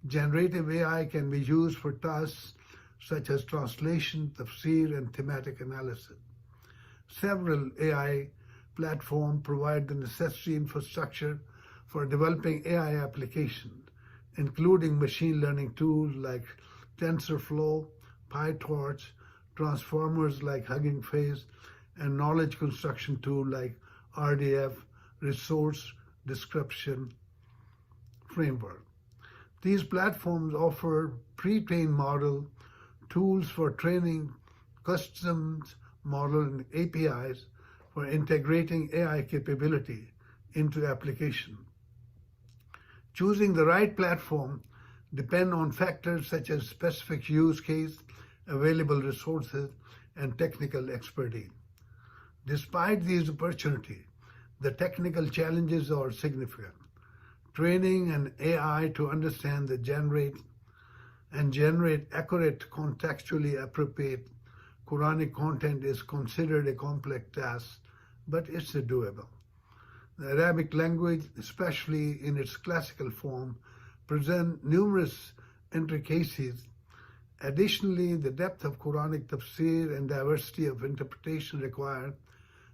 generative AI can be used for tasks such as translation, tafsir, and thematic analysis. Several AI platforms provide the necessary infrastructure for developing AI applications, including machine learning tools like TensorFlow, PyTorch, transformers like Hugging Face, and knowledge construction tools like RDF, Resource Description Framework. These platforms offer pre-trained model, tools for training, customs model, and APIs for integrating AI capability into application. Choosing the right platform depends on factors such as specific use case, available resources, and technical expertise. Despite these opportunities, the technical challenges are significant. Training an AI to understand the generate accurate, contextually appropriate Quranic content is considered a complex task, but it's doable. The Arabic language, especially in its classical form, presents numerous intricacies. Additionally, the depth of Quranic tafsir and diversity of interpretation require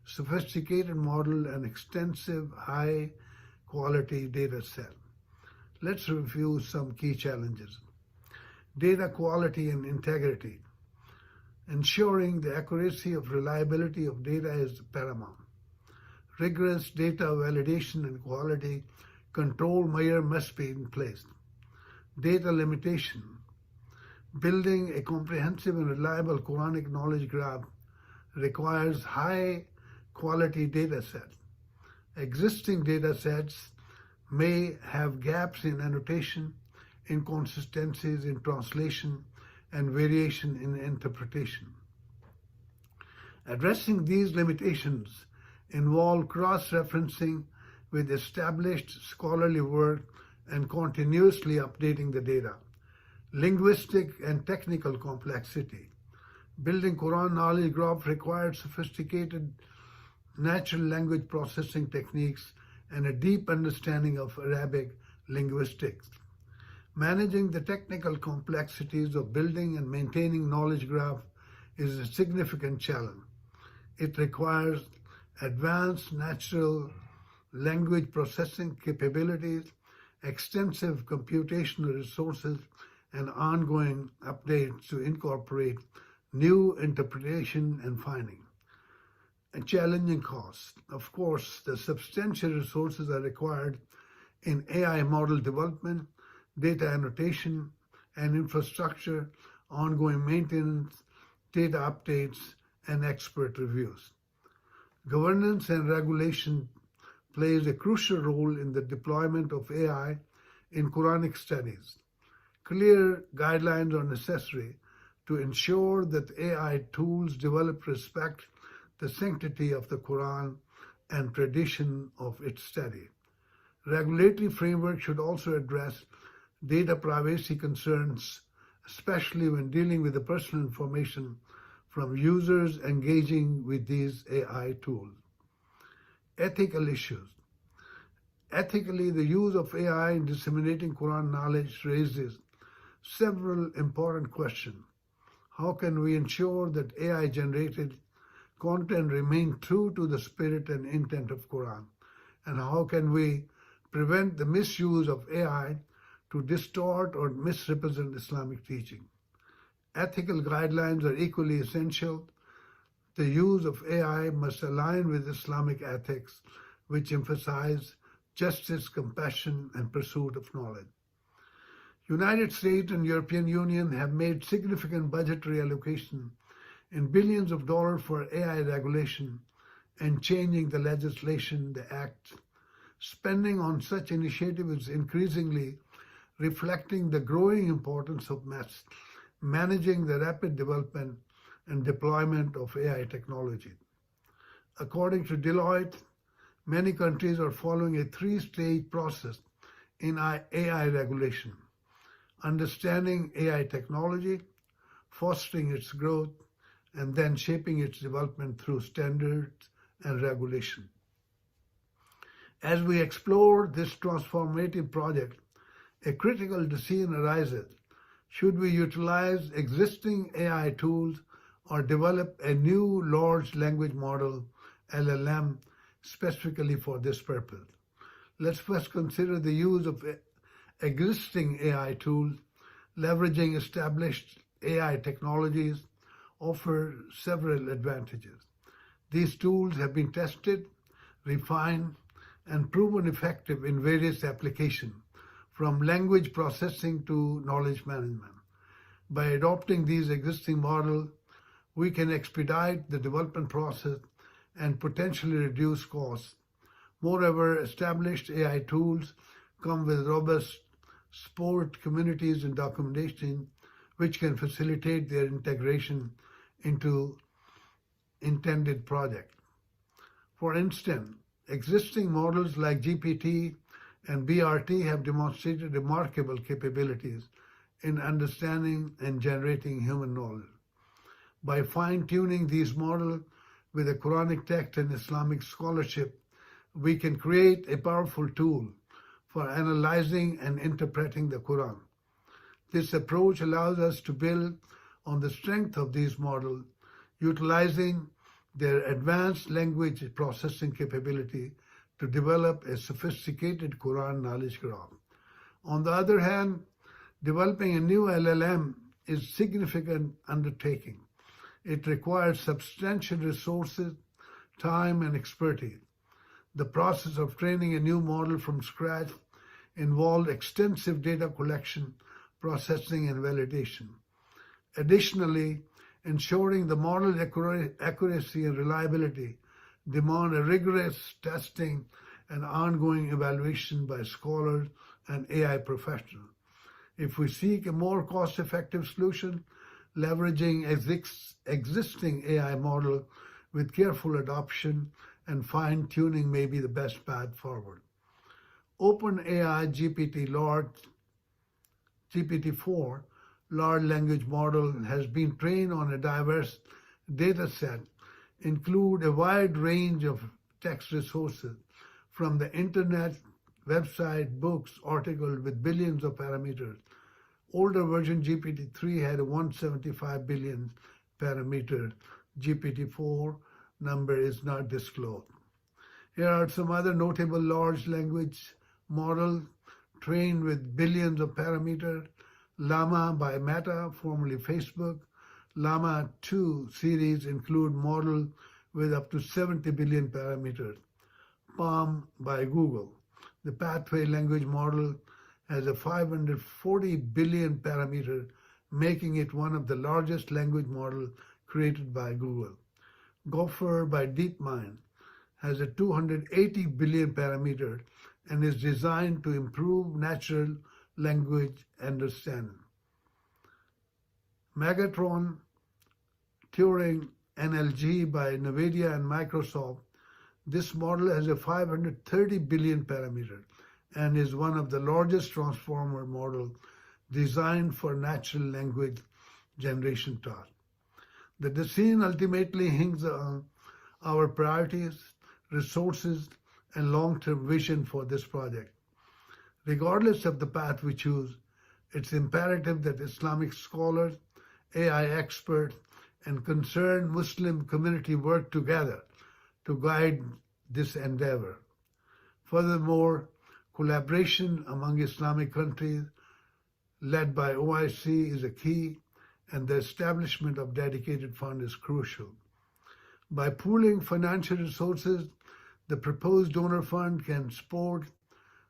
sophisticated model and extensive high-quality data set. Let's review some key challenges. Data quality and integrity. Ensuring the accuracy of reliability of data is paramount. Rigorous data validation and quality control measures must be in place. Data limitation. Building a comprehensive and reliable Quranic knowledge graph requires high-quality data sets. Existing data sets may have gaps in annotation, inconsistencies in translation, and variation in interpretation. Addressing these limitations involve cross-referencing with established scholarly work and continuously updating the data. Linguistic and technical complexity. Building Quran knowledge graph requires sophisticated natural language processing techniques and a deep understanding of Arabic linguistics. Managing the technical complexities of building and maintaining knowledge graph is a significant challenge. It requires advanced natural language processing capabilities, extensive computational resources, and ongoing updates to incorporate new interpretation and finding. A challenging cost. Of course, the substantial resources are required in AI model development, data annotation, and infrastructure, ongoing maintenance, data updates, and expert reviews. Governance and regulation plays a crucial role in the deployment of AI in Quranic studies. Clear guidelines are necessary to ensure that AI tools develop respect the sanctity of the Quran and tradition of its study. Regulatory framework should also address data privacy concerns, especially when dealing with the personal information from users engaging with these AI tools. Ethical issues. Ethically, the use of AI in disseminating Quran knowledge raises several important questions. How can we ensure that AI-generated content remain true to the spirit and intent of Quran? And how can we prevent the misuse of AI to distort or misrepresent Islamic teaching? Ethical guidelines are equally essential. The use of AI must align with Islamic ethics, which emphasize justice, compassion, and pursuit of knowledge. United States and European Union have made significant budgetary allocation in billions of dollars for AI regulation and changing the legislation, the act. Spending on such initiatives is increasingly reflecting the growing importance of managing the rapid development and deployment of AI technology. According to Deloitte, many countries are following a three-stage process in AI regulation. understanding AI technology, fostering its growth, and then shaping its development through standards and regulation. As we explore this transformative project, a critical decision arises. Should we utilize existing AI tools or develop a new large language model, LLM, specifically for this purpose? Let's first consider the use of existing AI tools. Leveraging established AI technologies offer several advantages. These tools have been tested, refined, and proven effective in various applications, from language processing to knowledge management. By adopting these existing models, we can expedite the development process and potentially reduce costs. Moreover, established AI tools come with robust support communities and documentation, which can facilitate their integration into intended projects. For instance, existing models like GPT and BRT have demonstrated remarkable capabilities in understanding and generating human knowledge. By fine-tuning these models with a Quranic text and Islamic scholarship, we can create a powerful tool for analyzing and interpreting the Quran. This approach allows us to build on the strength of these models, utilizing their advanced language processing capability to develop a sophisticated Quran knowledge graph. On the other hand, developing a new LLM is a significant undertaking. It requires substantial resources, time, and expertise. The process of training a new model from scratch involved extensive data collection, processing, and validation. Additionally, ensuring the model's accuracy and reliability demand a rigorous testing and ongoing evaluation by scholars and AI professionals. If we seek a more cost-effective solution, leveraging existing AI model with careful adoption and fine-tuning may be the best path forward. OpenAI GPT-4 large language model has been trained on a diverse data set, include a wide range of text resources from the internet, website, books, articles with billions of parameters. Older version GPT-3 had 175 billion parameters. GPT-4 number is not disclosed. Here are some other notable large language models trained with billions of parameters. Llama by Meta, formerly Facebook. Llama 2 series include models with up to 70 billion parameters. Palm by Google. The Pathway language model has a 540 billion parameter, making it one of the largest language models created by Google. Gopher by DeepMind has a 280 billion parameter and is designed to improve natural language understanding. Megatron Turing NLG by NVIDIA and Microsoft. This model has a 530 billion parameter and is one of the largest transformer models designed for natural language generation tasks. The decision ultimately hinges on our priorities, resources, and long-term vision for this project. Regardless of the path we choose, it's imperative that Islamic scholars, AI experts, and concerned Muslim community work together to guide this endeavor. Furthermore, collaboration among Islamic countries led by OIC is a key, and the establishment of dedicated fund is crucial. By pooling financial resources, the proposed donor fund can support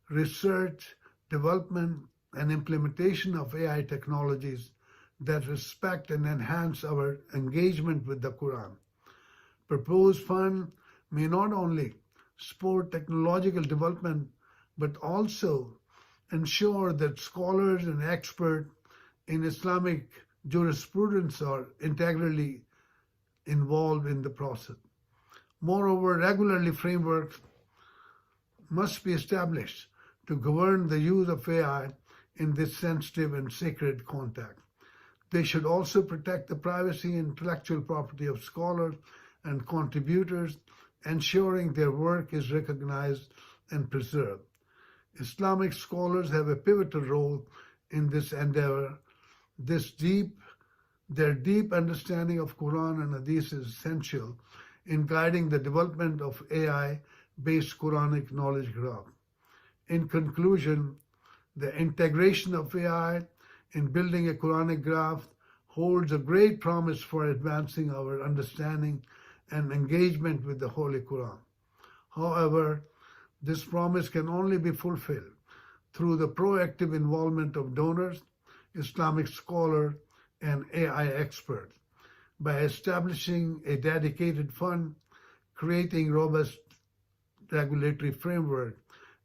research, development, and implementation of AI technologies that respect and enhance our engagement with the Quran. Proposed fund may not only support technological development, but also ensure that scholars and experts in Islamic jurisprudence are integrally involved in the process. Moreover, regularly frameworks must be established to govern the use of AI in this sensitive and sacred contact. They should also protect the privacy and intellectual property of scholars and contributors, ensuring their work is recognized and preserved. Islamic scholars have a pivotal role in this endeavor. Their deep understanding of Quran and Hadith is essential in guiding the development of AI-based Quranic knowledge graph. In conclusion, the integration of AI in building a Quranic graph holds a great promise for advancing our understanding and engagement with the Holy Quran. However, this promise can only be fulfilled through the proactive involvement of donors, Islamic scholars, and AI experts. By establishing a dedicated fund, creating robust regulatory framework,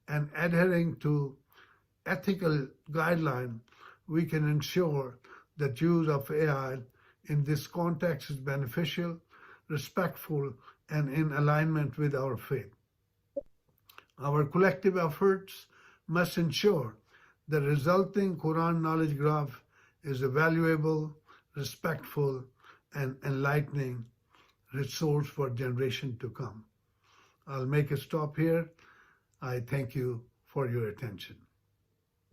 and adhering to ethical guidelines, we can ensure that use of AI in this context is beneficial, respectful, and in alignment with our faith. Our collective efforts must ensure the resulting Quran knowledge graph is a valuable, respectful, and enlightening resource for generations to come. I'll make a stop here. I thank you for your attention.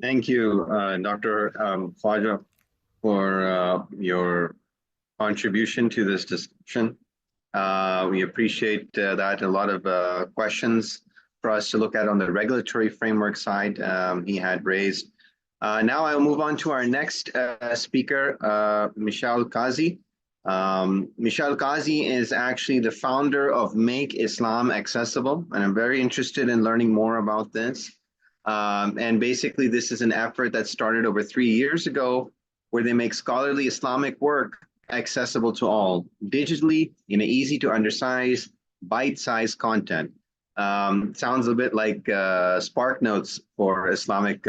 Thank you, Dr. Khwaja, for your contribution to this discussion. We appreciate that. A lot of questions for us to look at on the regulatory framework side he had raised. Now I'll move on to our next speaker, Michelle Qazi. Michelle Qazi is actually the founder of Make Islam Accessible, and I'm very interested in learning more about this. And basically, this is an effort that started over 3 years ago, where they make scholarly Islamic work accessible to all, digitally, in an easy to understand, bite-sized content. Sounds a bit like Spark Notes for Islamic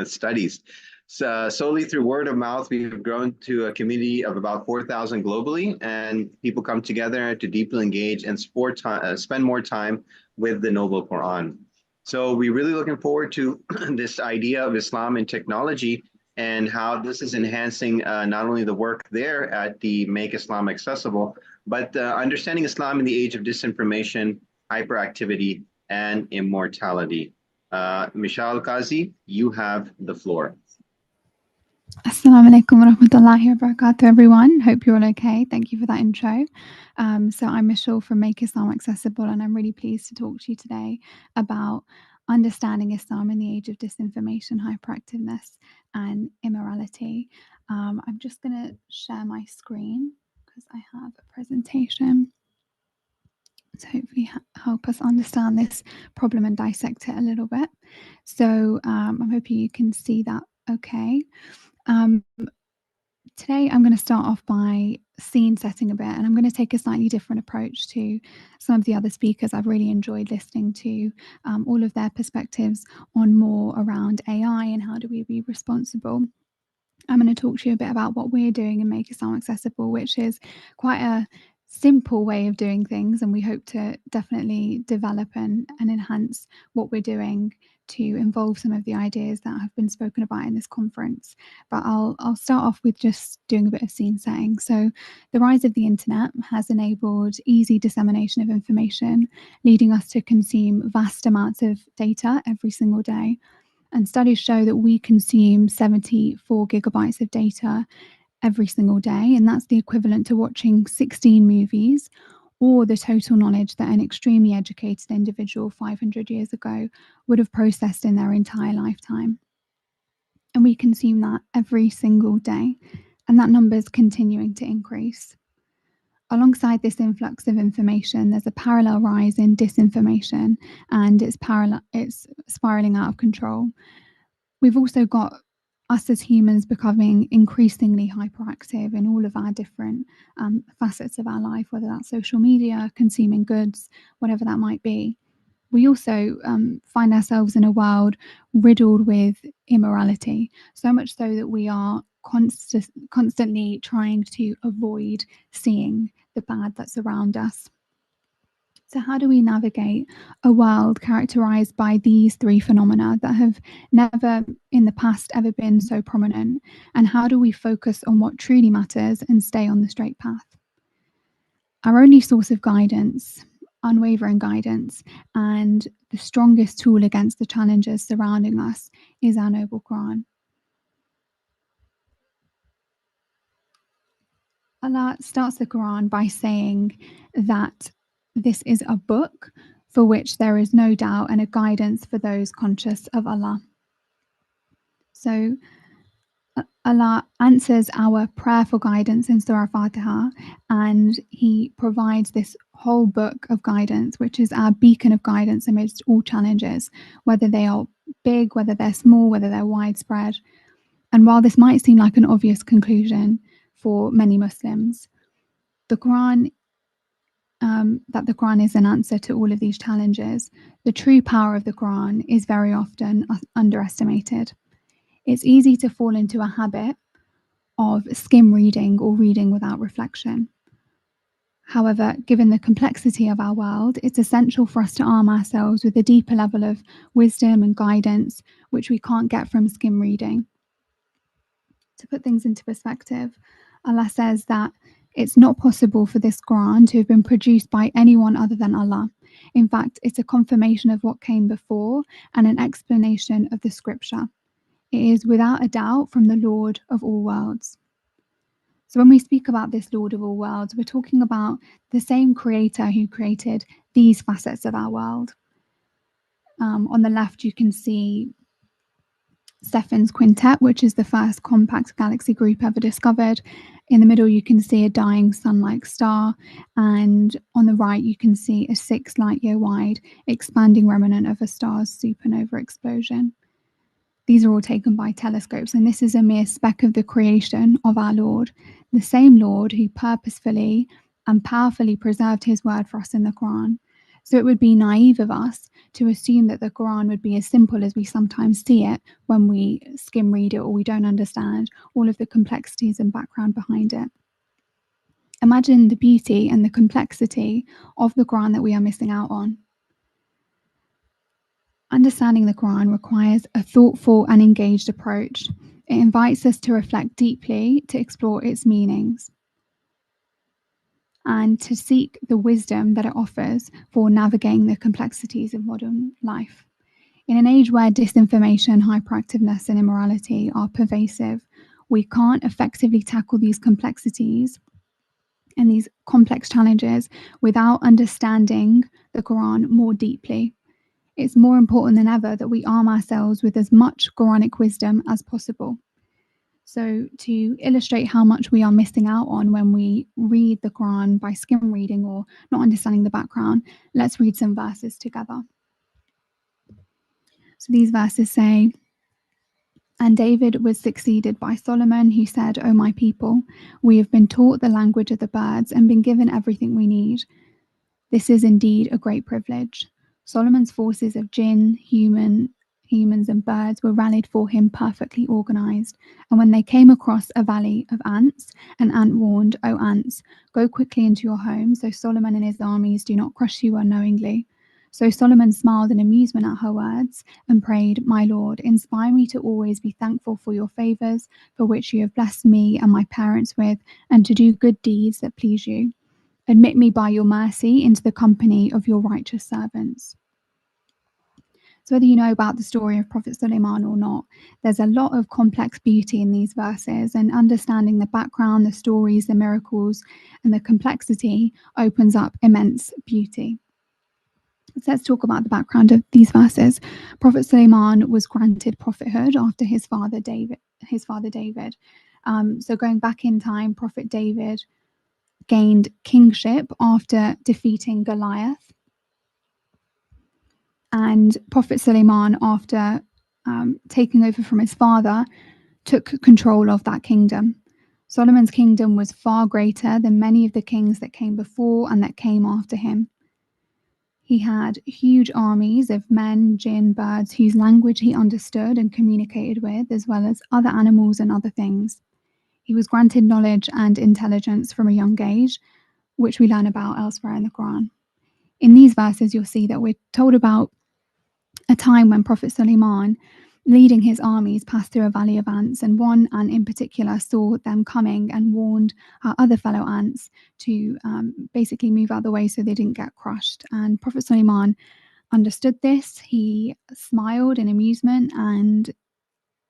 studies. So solely through word of mouth, we've grown to a community of about 4,000 globally, and people come together to deeply engage and spend more time with the Noble Quran. So we're really looking forward to this idea of Islam and technology and how this is enhancing not only the work there at the Make Islam Accessible, but understanding Islam in the age of disinformation, hyperactivity, and immortality. Michelle Qazi, you have the floor. Assalamu alaikum wa rahmatullahi wa barakatuh, everyone. Hope you're all okay. Thank you for that intro. So I'm Michelle from Make Islam Accessible, and I'm really pleased to talk to you today about understanding Islam in the age of disinformation, hyperactiveness, and immorality. I'm just going to share my screen because I have a presentation to hopefully help us understand this problem and dissect it a little bit. So I'm hoping you can see that okay. Today I'm going to start off by scene setting a bit, and I'm going to take a slightly different approach to some of the other speakers. I've really enjoyed listening to all of their perspectives on more around AI and how do we be responsible. I'm going to talk to you a bit about what we're doing in Make Islam Accessible, which is quite a simple way of doing things, and we hope to definitely develop and enhance what we're doing to involve some of the ideas that have been spoken about in this conference. But I'll start off with just doing a bit of scene setting. So the rise of the internet has enabled easy dissemination of information, leading us to consume vast amounts of data every single day. And studies show that we consume 74 gigabytes of data every single day, and that's the equivalent to watching 16 movies, or the total knowledge that an extremely educated individual 500 years ago would have processed in their entire lifetime. And we consume that every single day, and that number is continuing to increase. Alongside this influx of information, there's a parallel rise in disinformation, and it's spiraling out of control. We've also got us as humans becoming increasingly hyperactive in all of our different facets of our life, whether that's social media, consuming goods, whatever that might be. We also find ourselves in a world riddled with immorality, so much so that we are constantly trying to avoid seeing the bad that's around us. So how do we navigate a world characterized by these three phenomena that have never in the past ever been so prominent? And how do we focus on what truly matters and stay on the straight path? Our only source of guidance, unwavering guidance, and the strongest tool against the challenges surrounding us is our noble Quran. Allah starts the Quran by saying that this is a book for which there is no doubt and a guidance for those conscious of Allah. So Allah answers our prayer for guidance in Surah Fatiha, and He provides this whole book of guidance, which is our beacon of guidance amidst all challenges, whether they are big, whether they're small, whether they're widespread. And while this might seem like an obvious conclusion for many Muslims, the Quran that the Quran is an answer to all of these challenges, the true power of the Quran is very often underestimated. It's easy to fall into a habit of skim reading or reading without reflection. However, given the complexity of our world, it's essential for us to arm ourselves with a deeper level of wisdom and guidance, which we can't get from skim reading. To put things into perspective, Allah says that it's not possible for this Quran to have been produced by anyone other than Allah. In fact, it's a confirmation of what came before and an explanation of the scripture. It is without a doubt from the Lord of all worlds. So when we speak about this Lord of all worlds, we're talking about the same creator who created these facets of our world. On the left, you can see Stephan's quintet, which is the first compact galaxy group ever discovered. In the middle, you can see a dying sun-like star, and on the right, you can see a 6 light-year wide expanding remnant of a star's supernova explosion. These are all taken by telescopes, and this is a mere speck of the creation of our Lord, the same Lord who purposefully and powerfully preserved his word for us in the Quran. So it would be naive of us to assume that the Quran would be as simple as we sometimes see it when we skim read it or we don't understand all of the complexities and background behind it. Imagine the beauty and the complexity of the Quran that we are missing out on. Understanding the Quran requires a thoughtful and engaged approach. It invites us to reflect deeply, to explore its meanings, and to seek the wisdom that it offers for navigating the complexities of modern life. In an age where disinformation, hyperactiveness, and immorality are pervasive, we can't effectively tackle these complexities and these complex challenges without understanding the Quran more deeply. It's more important than ever that we arm ourselves with as much Quranic wisdom as possible. So to illustrate how much we are missing out on when we read the Quran by skim reading or not understanding the background, let's read some verses together. So these verses say, "And David was succeeded by Solomon, who said, 'O my people, we have been taught the language of the birds and been given everything we need. This is indeed a great privilege.' Solomon's forces of jinn, humans and birds were rallied for him, perfectly organized. And when they came across a valley of ants, an ant warned, 'O ants, go quickly into your home, so Solomon and his armies do not crush you unknowingly.' So Solomon smiled in amusement at her words and prayed, 'My Lord, inspire me to always be thankful for your favors, for which you have blessed me and my parents with, and to do good deeds that please you. Admit me by your mercy into the company of your righteous servants.'" So whether you know about the story of Prophet Sulaiman or not, there's a lot of complex beauty in these verses, and understanding the background, the stories, the miracles, and the complexity opens up immense beauty. So let's talk about the background of these verses. Prophet Sulaiman was granted prophethood after his father David. So going back in time, Prophet David gained kingship after defeating Goliath. And Prophet Sulaiman, after taking over from his father, took control of that kingdom. Solomon's kingdom was far greater than many of the kings that came before and that came after him. He had huge armies of men, jinn, birds, whose language he understood and communicated with, as well as other animals and other things. He was granted knowledge and intelligence from a young age, which we learn about elsewhere in the Quran. In these verses, you'll see that we're told about a time when Prophet Sulaiman, leading his armies, passed through a valley of ants, and one ant in particular saw them coming and warned other fellow ants to basically move out of the way so they didn't get crushed. And Prophet Sulaiman understood this. He smiled in amusement, and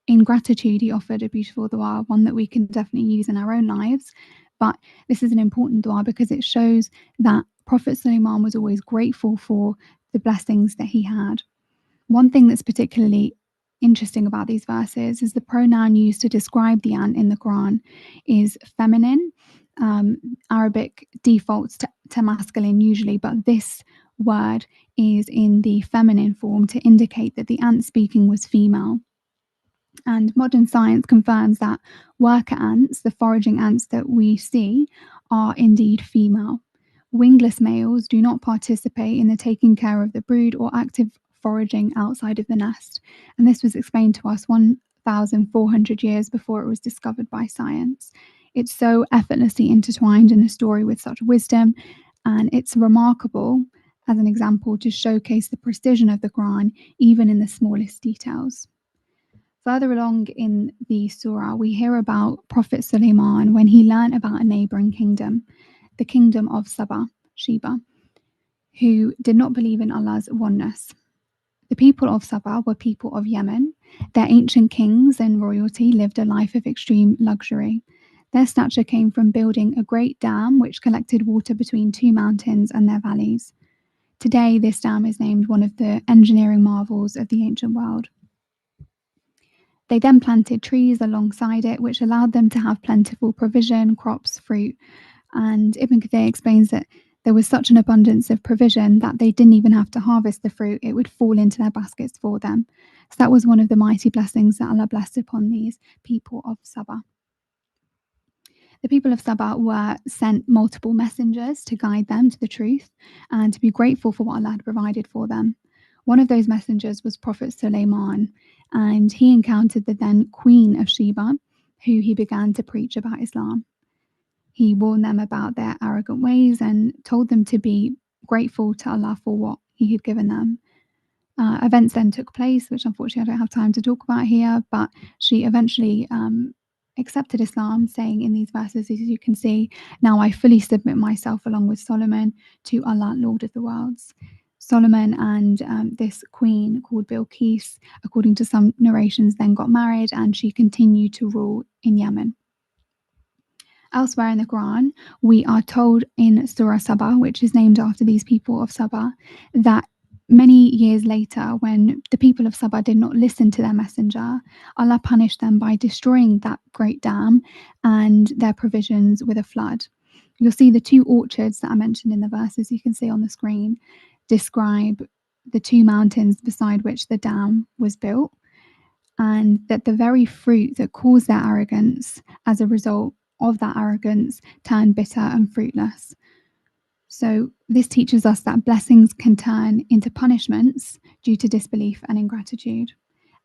in gratitude he offered a beautiful dua, one that we can definitely use in our own lives. But this is an important dua because it shows that Prophet Sulaiman was always grateful for the blessings that he had. One thing that's particularly interesting about these verses is the pronoun used to describe the ant in the Quran is feminine. Arabic defaults to masculine usually, but this word is in the feminine form to indicate that the ant speaking was female. And modern science confirms that worker ants, the foraging ants that we see, are indeed female. Wingless males do not participate in the taking care of the brood or active foraging outside of the nest. And this was explained to us 1,400 years before it was discovered by science. It's so effortlessly intertwined in a story with such wisdom, and it's remarkable as an example to showcase the precision of the Quran, even in the smallest details. Further along in the surah, we hear about Prophet Sulaiman when he learned about a neighboring kingdom, the kingdom of Sheba, who did not believe in Allah's oneness. The people of Saba were people of Yemen. Their ancient kings and royalty lived a life of extreme luxury. Their stature came from building a great dam which collected water between two mountains and their valleys. Today, this dam is named one of the engineering marvels of the ancient world. They then planted trees alongside it, which allowed them to have plentiful provision, crops, fruit. And Ibn Kathir explains that there was such an abundance of provision that they didn't even have to harvest the fruit. It would fall into their baskets for them. So that was one of the mighty blessings that Allah blessed upon these people of Saba. The people of Saba were sent multiple messengers to guide them to the truth and to be grateful for what Allah had provided for them. One of those messengers was Prophet Sulaiman, and he encountered the then Queen of Sheba, who he began to preach about Islam. He warned them about their arrogant ways and told them to be grateful to Allah for what he had given them. Events then took place, which unfortunately I don't have time to talk about here, but she eventually accepted Islam, saying in these verses, as you can see, "Now I fully submit myself along with Solomon to Allah, Lord of the worlds." Solomon and this queen called Bilqis, according to some narrations, then got married, and she continued to rule in Yemen. Elsewhere in the Quran, we are told in Surah Saba, which is named after these people of Saba, that many years later, when the people of Saba did not listen to their messenger, Allah punished them by destroying that great dam and their provisions with a flood. You'll see the two orchards that are mentioned in the verses you can see on the screen describe the two mountains beside which the dam was built, and that the very fruit that caused their arrogance as a result of that arrogance turned bitter and fruitless. So this teaches us that blessings can turn into punishments due to disbelief and ingratitude.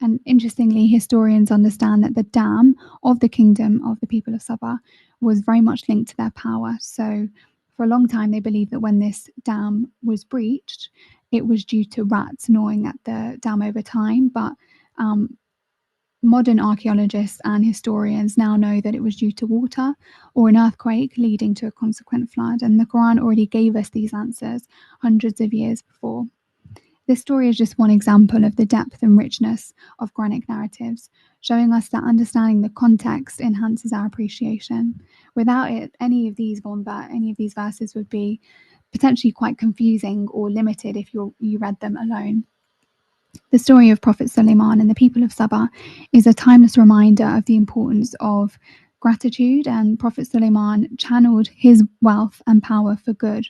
And interestingly, historians understand that the dam of the kingdom of the people of Saba was very much linked to their power. So for a long time, they believed that when this dam was breached, it was due to rats gnawing at the dam over time. But modern archaeologists and historians now know that it was due to water or an earthquake leading to a consequent flood. And the Quran already gave us these answers hundreds of years before. This story is just one example of the depth and richness of Quranic narratives, showing us that understanding the context enhances our appreciation. Without it, any of these verses would be potentially quite confusing or limited if you read them alone. The story of Prophet Sulaiman and the people of Saba is a timeless reminder of the importance of gratitude, and Prophet Sulaiman channeled his wealth and power for good,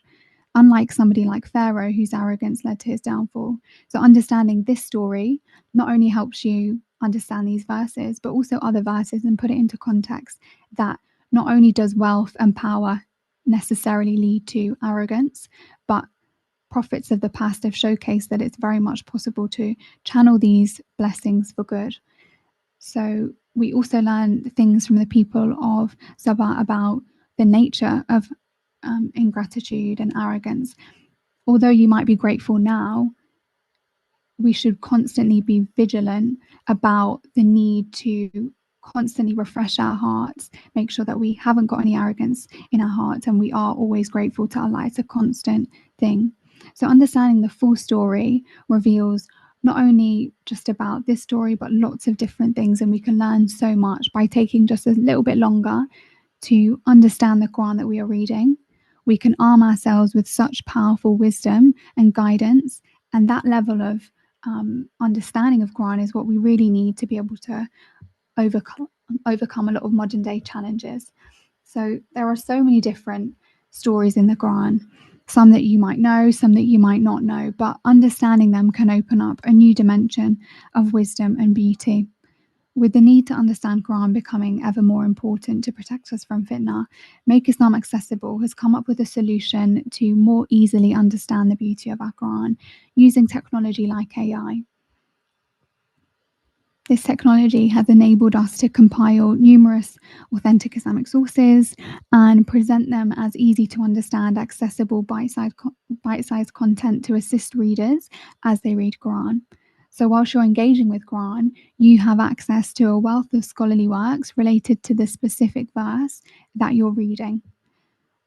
unlike somebody like Pharaoh whose arrogance led to his downfall. So understanding this story not only helps you understand these verses, but also other verses and put it into context that not only does wealth and power necessarily lead to arrogance, but prophets of the past have showcased that it's very much possible to channel these blessings for good. So we also learn things from the people of Saba about the nature of ingratitude and arrogance. although you might be grateful now, we should constantly be vigilant about the need to constantly refresh our hearts, make sure that we haven't got any arrogance in our hearts, and we are always grateful to Allah. It's a constant thing. So understanding the full story reveals not only just about this story, but lots of different things, and we can learn so much by taking just a little bit longer to understand the Quran that we are reading. We can arm ourselves with such powerful wisdom and guidance, and that level of understanding of Quran is what we really need to be able to overcome a lot of modern day challenges. So there are so many different stories in the Quran, some that you might know, some that you might not know, but understanding them can open up a new dimension of wisdom and beauty. With the need to understand Quran becoming ever more important to protect us from fitna, Make Islam Accessible has come up with a solution to more easily understand the beauty of our Quran using technology like AI. This technology has enabled us to compile numerous authentic Islamic sources and present them as easy to understand, accessible, bite-sized content to assist readers as they read Quran. So whilst you're engaging with Quran, you have access to a wealth of scholarly works related to the specific verse that you're reading.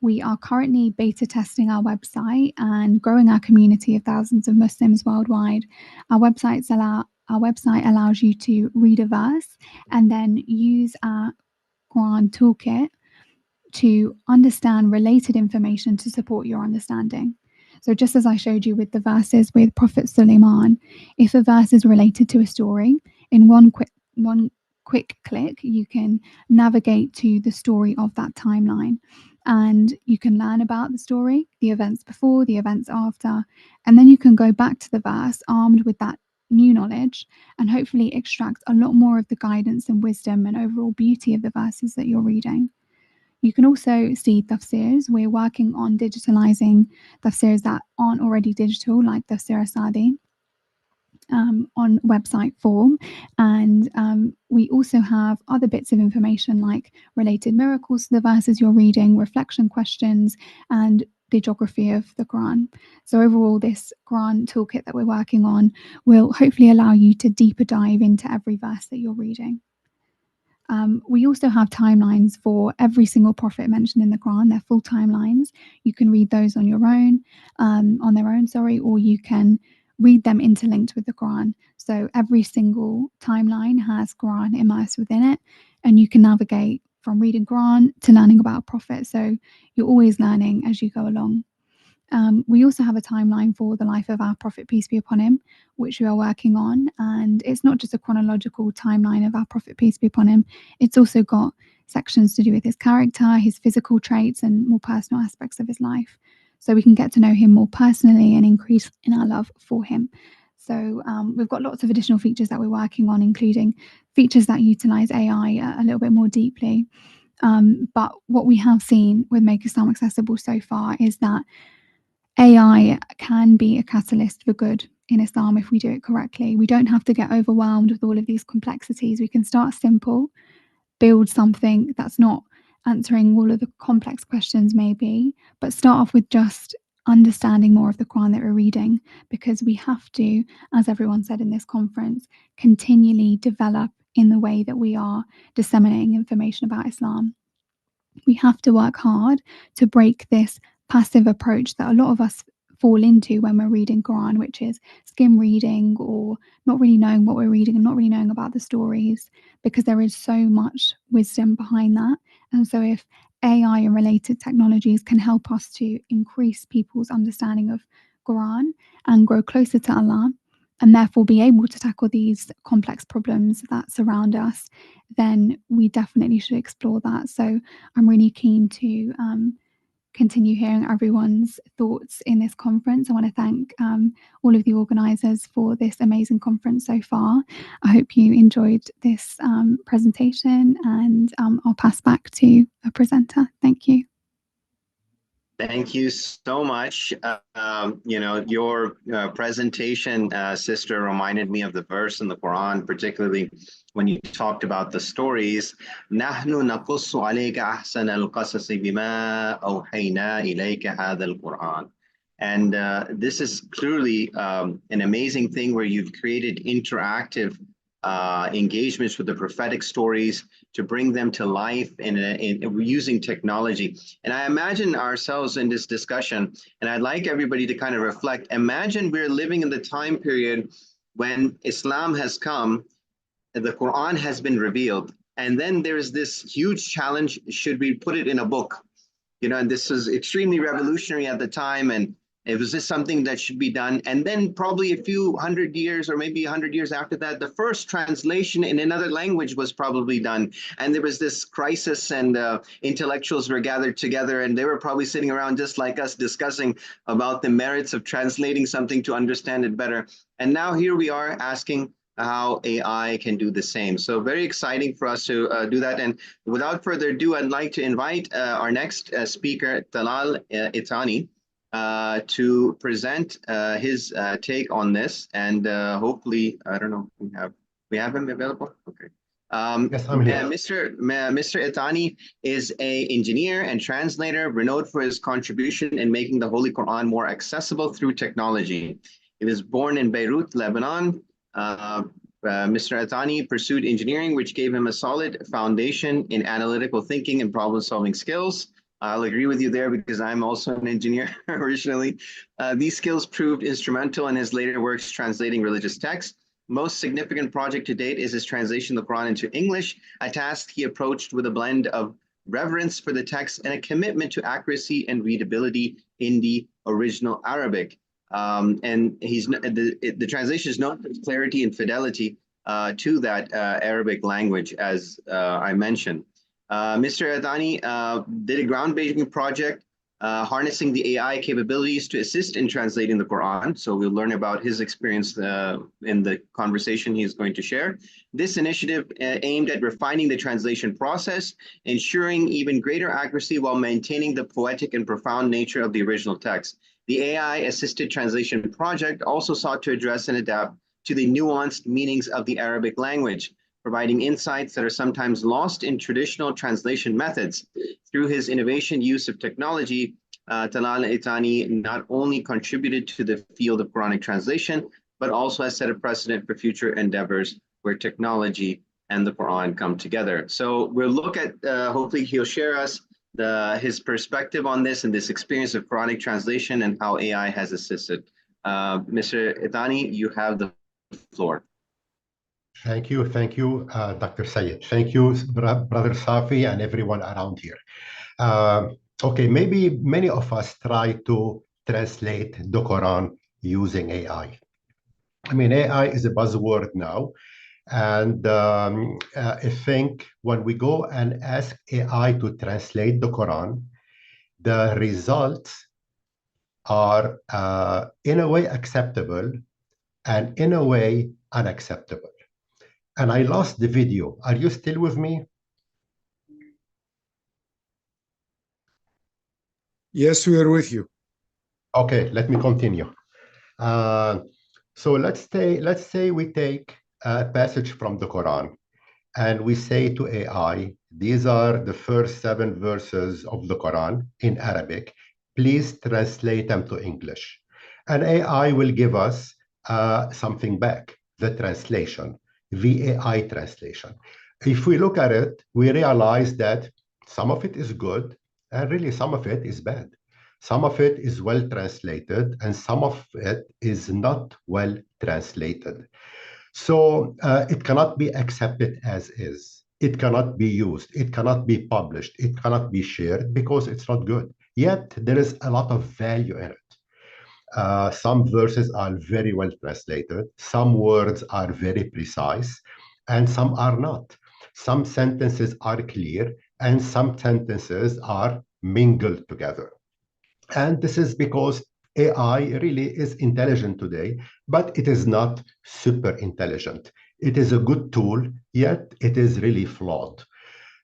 We are currently beta testing our website and growing our community of thousands of Muslims worldwide. Our website allows you to read a verse and then use our Quran toolkit to understand related information to support your understanding. So just as I showed you with the verses with Prophet Sulaiman, if a verse is related to a story, in one quick click, you can navigate to the story of that timeline. And you can learn about the story, the events before, the events after, and then you can go back to the verse armed with that new knowledge and hopefully extract a lot more of the guidance and wisdom and overall beauty of the verses that you're reading. You can also see tafsirs. We're working on digitalizing tafsirs that aren't already digital, like Tafsir Asadi, on website form. And we also have other bits of information like related miracles to the verses you're reading, reflection questions, and the geography of the Quran. So overall, this Quran toolkit that we're working on will hopefully allow you to deeper dive into every verse that you're reading. We also have timelines for every single prophet mentioned in the Quran. They're full timelines. You can read those on your own, or you can read them interlinked with the Quran. So every single timeline has Quran immersed within it, and you can navigate from reading Quran to learning about a prophet. So you're always learning as you go along. We also have a timeline for the life of our Prophet, peace be upon him, which we are working on. And it's not just a chronological timeline of our Prophet, peace be upon him. It's also got sections to do with his character, his physical traits, and more personal aspects of his life. So we can get to know him more personally and increase in our love for him. So we've got lots of additional features that we're working on, including features that utilize AI a little bit more deeply. But what we have seen with Make Islam Accessible so far is that AI can be a catalyst for good in Islam if we do it correctly. We don't have to get overwhelmed with all of these complexities. We can start simple, build something that's not answering all of the complex questions maybe, but start off with just understanding more of the Quran that we're reading, because we have to, as everyone said in this conference, continually develop in the way that we are disseminating information about Islam. We have to work hard to break this passive approach that a lot of us fall into when we're reading Quran, which is skim reading or not really knowing what we're reading and not really knowing about the stories, because there is so much wisdom behind that. And so if AI and related technologies can help us to increase people's understanding of Quran and grow closer to Allah, and therefore be able to tackle these complex problems that surround us, then we definitely should explore that. So I'm really keen to continue hearing everyone's thoughts in this conference. I want to thank all of the organisers for this amazing conference so far. I hope you enjoyed this presentation, and I'll pass back to a presenter. Thank you. Thank you so much. Your presentation, sister, reminded me of the verse in the Quran, particularly when you talked about the stories. نَحْنُ نَقُصُّ عَلَيْكَ أَحْسَنَ الْقَصَصِ بِمَا أَوْحَيْنَا إِلَيْكَ هَذَا الْقُرْآنِ. And this is clearly an amazing thing where you've created interactive engagements with the prophetic stories to bring them to life in using technology. And I imagine ourselves in this discussion, and I'd like everybody to kind of reflect. Imagine we're living in the time period when Islam has come, the Quran has been revealed, and then there's this huge challenge: should we put it in a book? You know, and this was extremely revolutionary at the time, and it was just something that should be done. And then probably a few hundred years or maybe 100 years after that, the first translation in another language was probably done. And there was this crisis, and intellectuals were gathered together, and they were probably sitting around just like us discussing about the merits of translating something to understand it better. And now here we are asking how AI can do the same. So very exciting for us to do that. And without further ado, I'd like to invite our next speaker, Talal Itani, to present his take on this. And hopefully, I don't know, we have him available? Okay. Yes, I'm here. Mr. Itani is an engineer and translator renowned for his contribution in making the Holy Quran more accessible through technology. He was born in Beirut, Lebanon. Mr. Itani pursued engineering, which gave him a solid foundation in analytical thinking and problem-solving skills. I'll agree with you there because I'm also an engineer originally. These skills proved instrumental in his later works translating religious texts. Most significant project to date is his translation of the Quran into English, a task he approached with a blend of reverence for the text and a commitment to accuracy and readability in the original Arabic. And the translation is known for clarity and fidelity to that Arabic language, as I mentioned. Mr. Itani did a groundbreaking project harnessing the AI capabilities to assist in translating the Quran. So we'll learn about his experience in the conversation he's going to share. This initiative aimed at refining the translation process, ensuring even greater accuracy while maintaining the poetic and profound nature of the original text. The AI-assisted translation project also sought to address and adapt to the nuanced meanings of the Arabic language, providing insights that are sometimes lost in traditional translation methods. Through his innovation use of technology, Talal Itani not only contributed to the field of Quranic translation, but also has set a precedent for future endeavors where technology and the Quran come together. So we'll look at, hopefully he'll share us his perspective on this and this experience of Quranic translation and how AI has assisted. Mr. Itani, you have the floor. Thank you, Dr. Sayed. Thank you, Brother Safi, and everyone around here. Okay, maybe many of us try to translate the Quran using AI. I mean, AI is a buzzword now. And I think when we go and ask AI to translate the Quran, the results are in a way acceptable and in a way unacceptable. And I lost the video. Are you still with me? Yes, we are with you. Okay, let me continue. So let's say we take a passage from the Quran and we say to AI, these are the first 7 verses of the Quran in Arabic. Please translate them to English. And AI will give us something back, the translation, VAI translation. If we look at it, we realize that some of it is good and really some of it is bad. Some of it is well translated and some of it is not well translated. So it cannot be accepted as is. It cannot be used. It cannot be published. It cannot be shared because it's not good. Yet there is a lot of value in it. Some verses are very well translated. Some words are very precise and some are not. Some sentences are clear and some sentences are mingled together. And this is because AI really is intelligent today, but it is not super intelligent. It is a good tool, yet it is really flawed.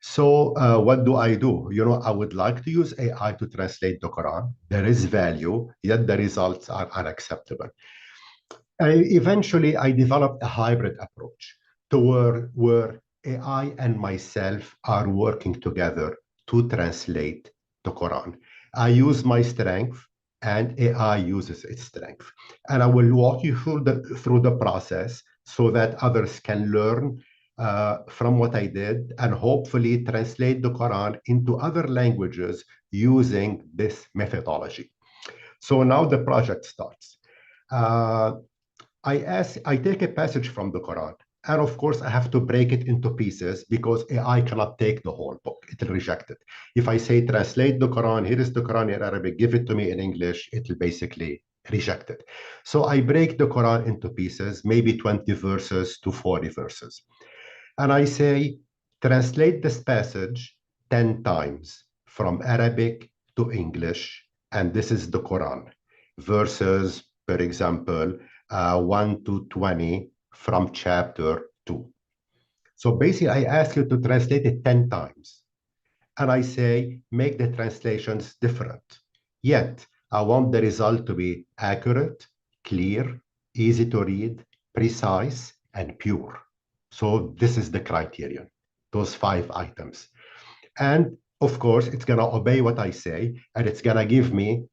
So what do? You know, I would like to use AI to translate the Quran. There is value, yet the results are unacceptable. Eventually, I developed a hybrid approach to where AI and myself are working together to translate the Quran. I use my strength and AI uses its strength. And I will walk you through the process so that others can learn from what I did and hopefully translate the Quran into other languages using this methodology. So now the project starts. I take a passage from the Quran, and of course I have to break it into pieces because AI cannot take the whole book. It will reject it. If I say translate the Quran, here is the Quran in Arabic, give it to me in English, it will basically reject it. So I break the Quran into pieces, maybe 20 verses to 40 verses. And I say, translate this passage 10 times from Arabic to English, and this is the Quran. Verses, for example, 1 to 20 from chapter 2. So basically, I ask you to translate it 10 times. And I say, make the translations different. Yet, I want the result to be accurate, clear, easy to read, precise, and pure. So this is the criterion, those 5 items. And of course, it's going to obey what I say, and it's going to give me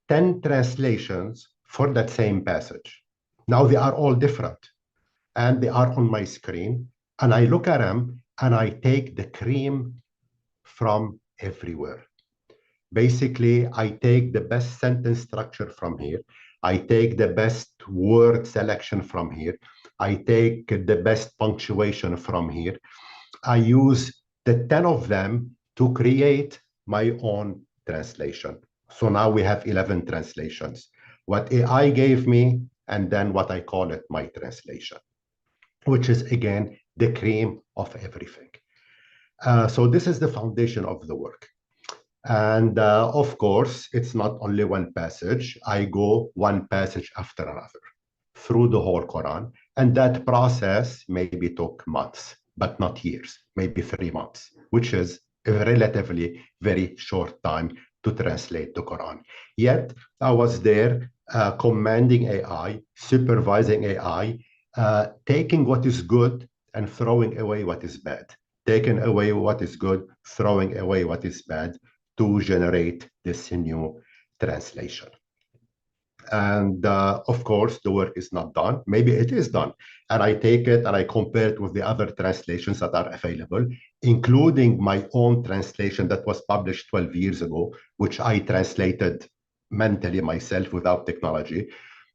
10 translations for that same passage. Now they are all different, and they are on my screen, and I look at them, and I take the cream from everywhere. Basically, I take the best sentence structure from here. I take the best word selection from here. I take the best punctuation from here. I use the 10 of them to create my own translation. So now we have 11 translations. What AI gave me, and then what I call it my translation, which is, again, the cream of everything. So this is the foundation of the work. And of course, it's not only one passage. I go one passage after another through the whole Quran. And that process maybe took months, but not years, maybe 3 months, which is a relatively very short time to translate the Quran. Yet I was there commanding AI, supervising AI, taking what is good and throwing away what is bad, taking away what is good, throwing away what is bad, to generate this new translation. And of course, the work is not done. Maybe it is done. And I take it and I compare it with the other translations that are available, including my own translation that was published 12 years ago, which I translated mentally myself without technology.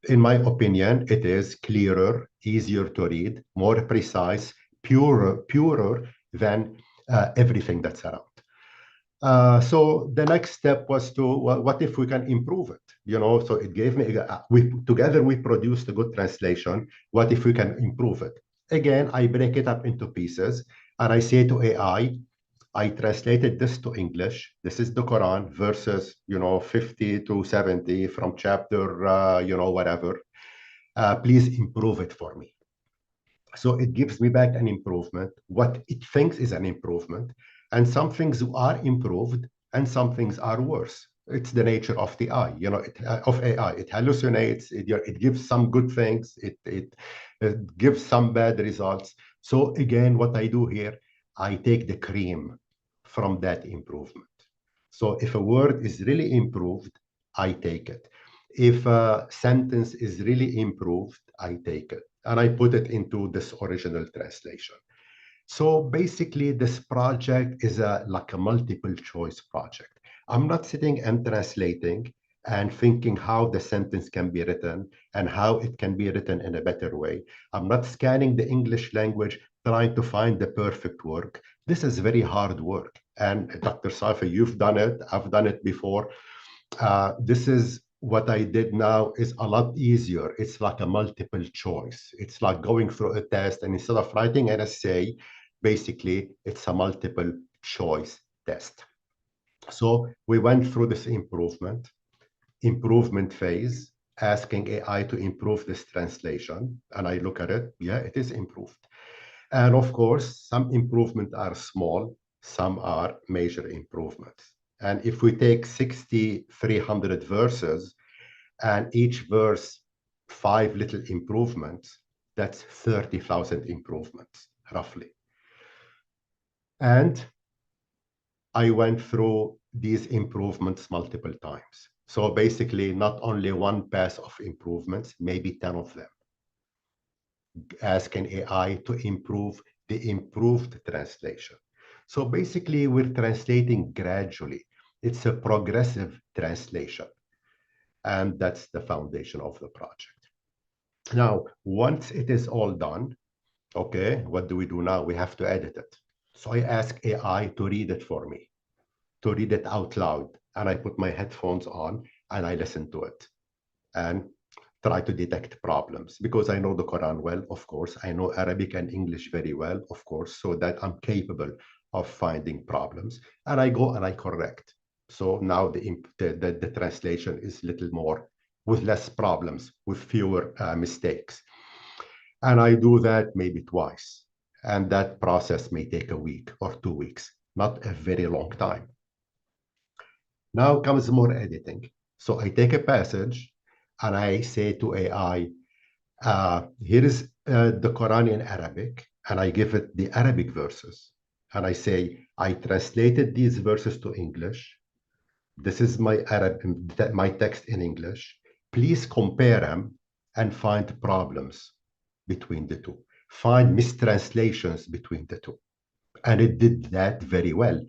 In my opinion, it is clearer, easier to read, more precise, purer than everything that's around. So the next step was to, well, what if we can improve it? You know, so it gave me, together we produced a good translation. What if we can improve it? Again, I break it up into pieces and I say to AI, I translated this to English. This is the Quran, verses, 50 to 70 from chapter, whatever. Please improve it for me. So it gives me back an improvement, what it thinks is an improvement. And some things are improved and some things are worse. It's the nature of the eye, of AI. It hallucinates, it gives some good things, it gives some bad results. So again, what I do here, I take the cream from that improvement. So if a word is really improved, I take it. If a sentence is really improved, I take it. And I put it into this original translation. So basically, this project is like a multiple choice project. I'm not sitting and translating and thinking how the sentence can be written and how it can be written in a better way. I'm not scanning the English language, trying to find the perfect work. This is very hard work. And Dr. Safi, you've done it. I've done it before. This is what I did now is a lot easier. It's like a multiple choice. It's like going through a test, and instead of writing an essay, basically it's a multiple choice test. So we went through this improvement phase, asking AI to improve this translation. And I look at it, yeah, it is improved. And of course, some improvements are small, some are major improvements. And if we take 6,300 verses and each verse 5 little improvements, that's 30,000 improvements, roughly. And I went through these improvements multiple times. So basically, not only one pass of improvements, maybe 10 of them. Asking AI to improve the improved translation. So basically, we're translating gradually. It's a progressive translation. And that's the foundation of the project. Now, once it is all done, okay, what do we do now? We have to edit it. So I ask AI to read it for me, to read it out loud. And I put my headphones on and I listen to it and try to detect problems, because I know the Quran well, of course. I know Arabic and English very well, of course, so that I'm capable of finding problems. And I go and I correct. So now the translation is a little more, with less problems, with fewer mistakes. And I do that maybe twice. And that process may take a week or 2 weeks, not a very long time. Now comes more editing. So I take a passage and I say to AI, here is the Quran in Arabic, and I give it the Arabic verses. And I say, I translated these verses to English. This is my text in English. Please compare them and find problems between the two. Find mistranslations between the two. And it did that very well.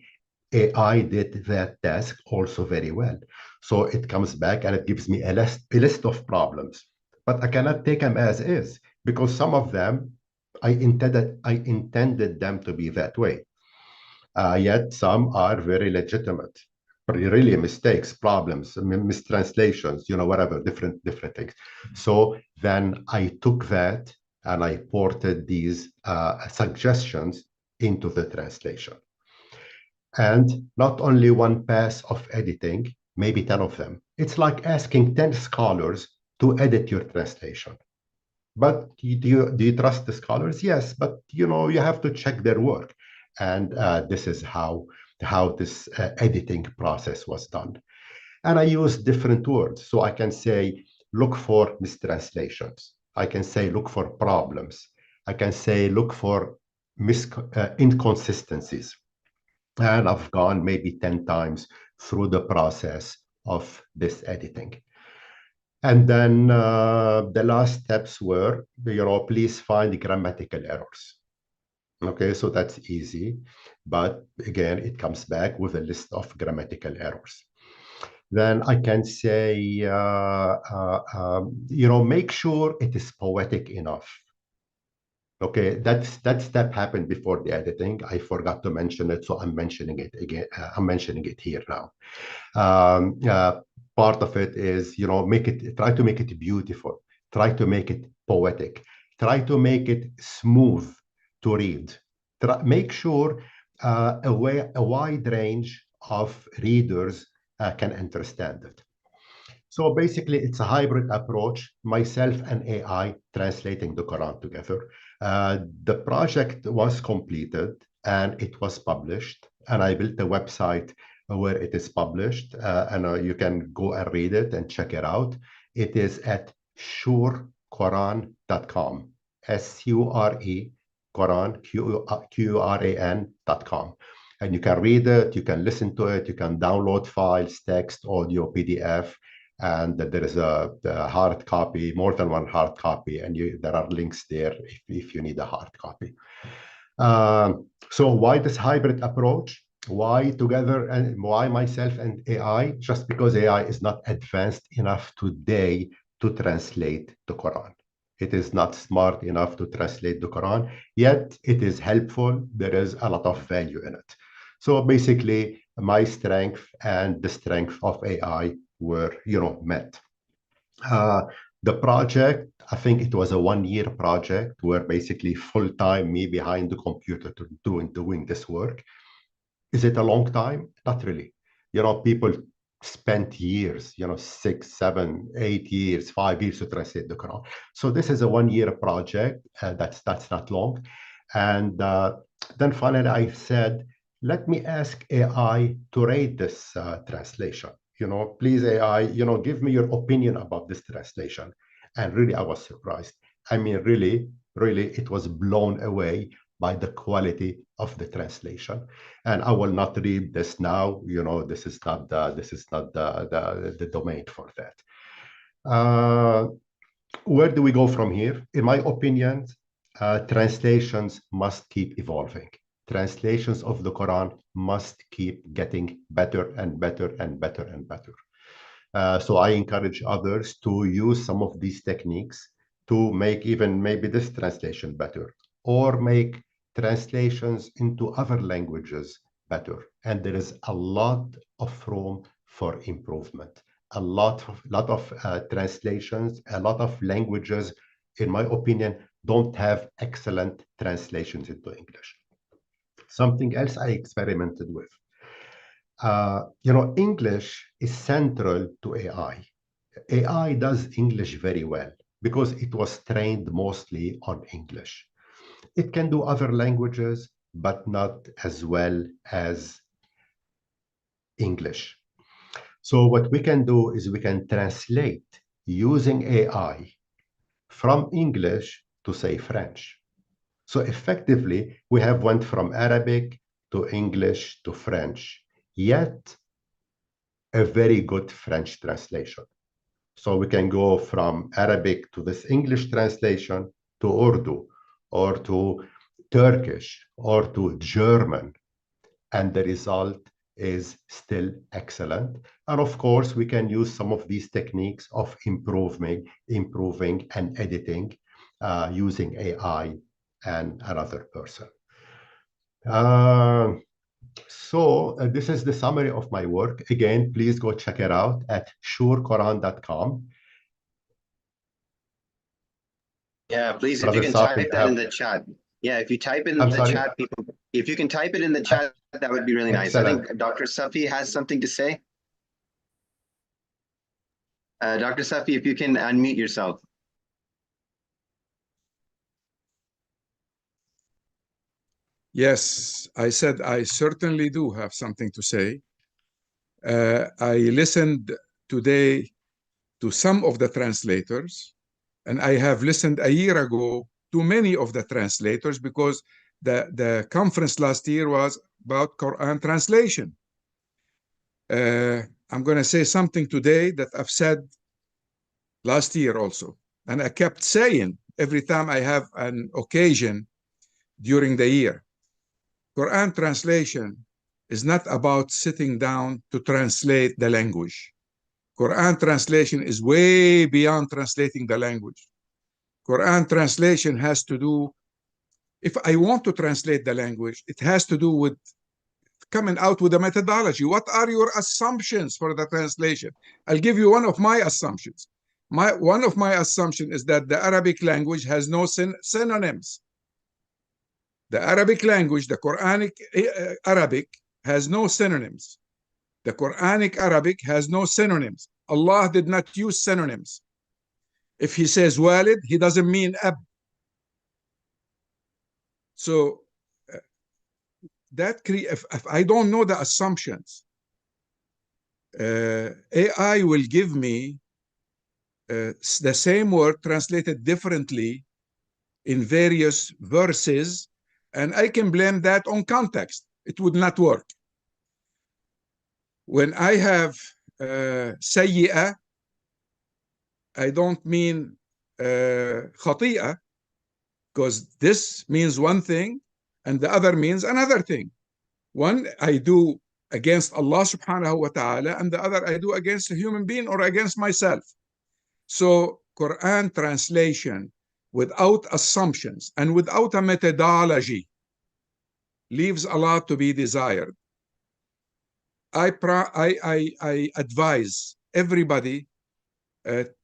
AI did that task also very well. So it comes back and it gives me a list of problems. But I cannot take them as is, because some of them I intended them to be that way. Yet some are very legitimate, really mistakes, problems, mistranslations, whatever, different things. So then I took that and I ported these suggestions into the translation. And not only one pass of editing, maybe 10 of them. It's like asking 10 scholars to edit your translation. But do you trust the scholars? Yes, but you have to check their work. And this is how this editing process was done. And I use different words. So I can say, look for mistranslations. I can say, look for problems. I can say, look for inconsistencies. And I've gone maybe 10 times through the process of this editing. And then the last steps were, please find grammatical errors. Okay, so that's easy. But again, it comes back with a list of grammatical errors. Then I can say, make sure it is poetic enough. Okay, that step happened before the editing. I forgot to mention it, so I'm mentioning it again. I'm mentioning it here now. Part of it is, try to make it beautiful. Try to make it poetic. Try to make it smooth to read. Make sure a wide range of readers can understand it. So basically, it's a hybrid approach, myself and AI translating the Quran together. The project was completed and it was published, and I built a website where it is published, and you can go and read it and check it out. It is at surequran.com, S-U-R-E, Quran, Quran.com. And you can read it, you can listen to it, you can download files, text, audio, PDF, and there is a hard copy, more than one hard copy, and there are links there if you need a hard copy. So why this hybrid approach? Why together, and why myself and AI? Just because AI is not advanced enough today to translate the Quran. It is not smart enough to translate the Quran, yet it is helpful. There is a lot of value in it. So basically, my strength and the strength of AI were, met. The project, I think it was a 1-year project where basically full-time me behind the computer doing this work. Is it a long time? Not really. People spent years, 6, 7, 8 years, 5 years to translate the Quran. So this is a 1-year project. That's not long. And then finally I said, let me ask AI to rate this translation. Please AI, give me your opinion about this translation. And really, I was surprised. I mean, really, it was blown away by the quality of the translation. And I will not read this now. You know, this is not the domain for that. Where do we go from here? In my opinion, translations must keep evolving. Translations of the Quran must keep getting better and better and better and better. So I encourage others to use some of these techniques to make even maybe this translation better, or make translations into other languages better. And there is a lot of room for improvement. A lot of translations, a lot of languages, in my opinion, don't have excellent translations into English. Something else I experimented with. You know, English is central to AI. AI does English very well because it was trained mostly on English. It can do other languages, but not as well as English. So what we can do is we can translate using AI from English to, say, French. So effectively, we have went from Arabic to English to French, yet a very good French translation. So we can go from Arabic to this English translation to Urdu, or to Turkish, or to German, and the result is still excellent. And of course, we can use some of these techniques of improving and editing using AI and another person. So this is the summary of my work. Again, please go check it out at surequran.com. Yeah, please, Brother if you can Safi, type that in the chat. Yeah, if you type it in the chat, people, if you can type it in the chat, that would be really nice. Excellent. I think Dr. Safi has something to say. Dr. Safi, if you can unmute yourself. Yes, I said I certainly do have something to say. I listened today to some of the translators, and I have listened a year ago to many of the translators, because the conference last year was about Quran translation. I'm going to say something today that I've said last year also, and I kept saying every time I have an occasion during the year. Quran translation is not about sitting down to translate the language. Quran translation is way beyond translating the language. Quran translation has to do, if I want to translate the language, it has to do with coming out with a methodology. What are your assumptions for the translation? I'll give you one of my assumptions. One of my assumptions is that the Arabic language has no synonyms. The Arabic language, the Quranic Arabic, has no synonyms. The Quranic Arabic has no synonyms. Allah did not use synonyms. If he says walid, he doesn't mean ab. So if I don't know the assumptions, AI will give me the same word translated differently in various verses, and I can blame that on context. It would not work. When I have sayyi'ah, I don't mean khati'ah, because this means one thing and the other means another thing. One I do against Allah subhanahu wa ta'ala, and the other I do against a human being or against myself. So Quran translation without assumptions and without a methodology leaves a lot to be desired. I advise everybody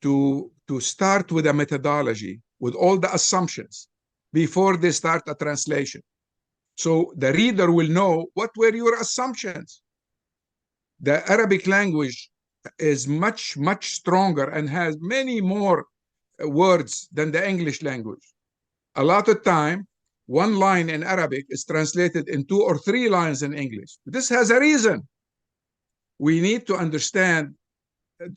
to start with a methodology with all the assumptions before they start a translation. So the reader will know what were your assumptions. The Arabic language is much, much stronger and has many more words than the English language. A lot of time, one line in Arabic is translated in 2 or 3 lines in English. This has a reason. We need to understand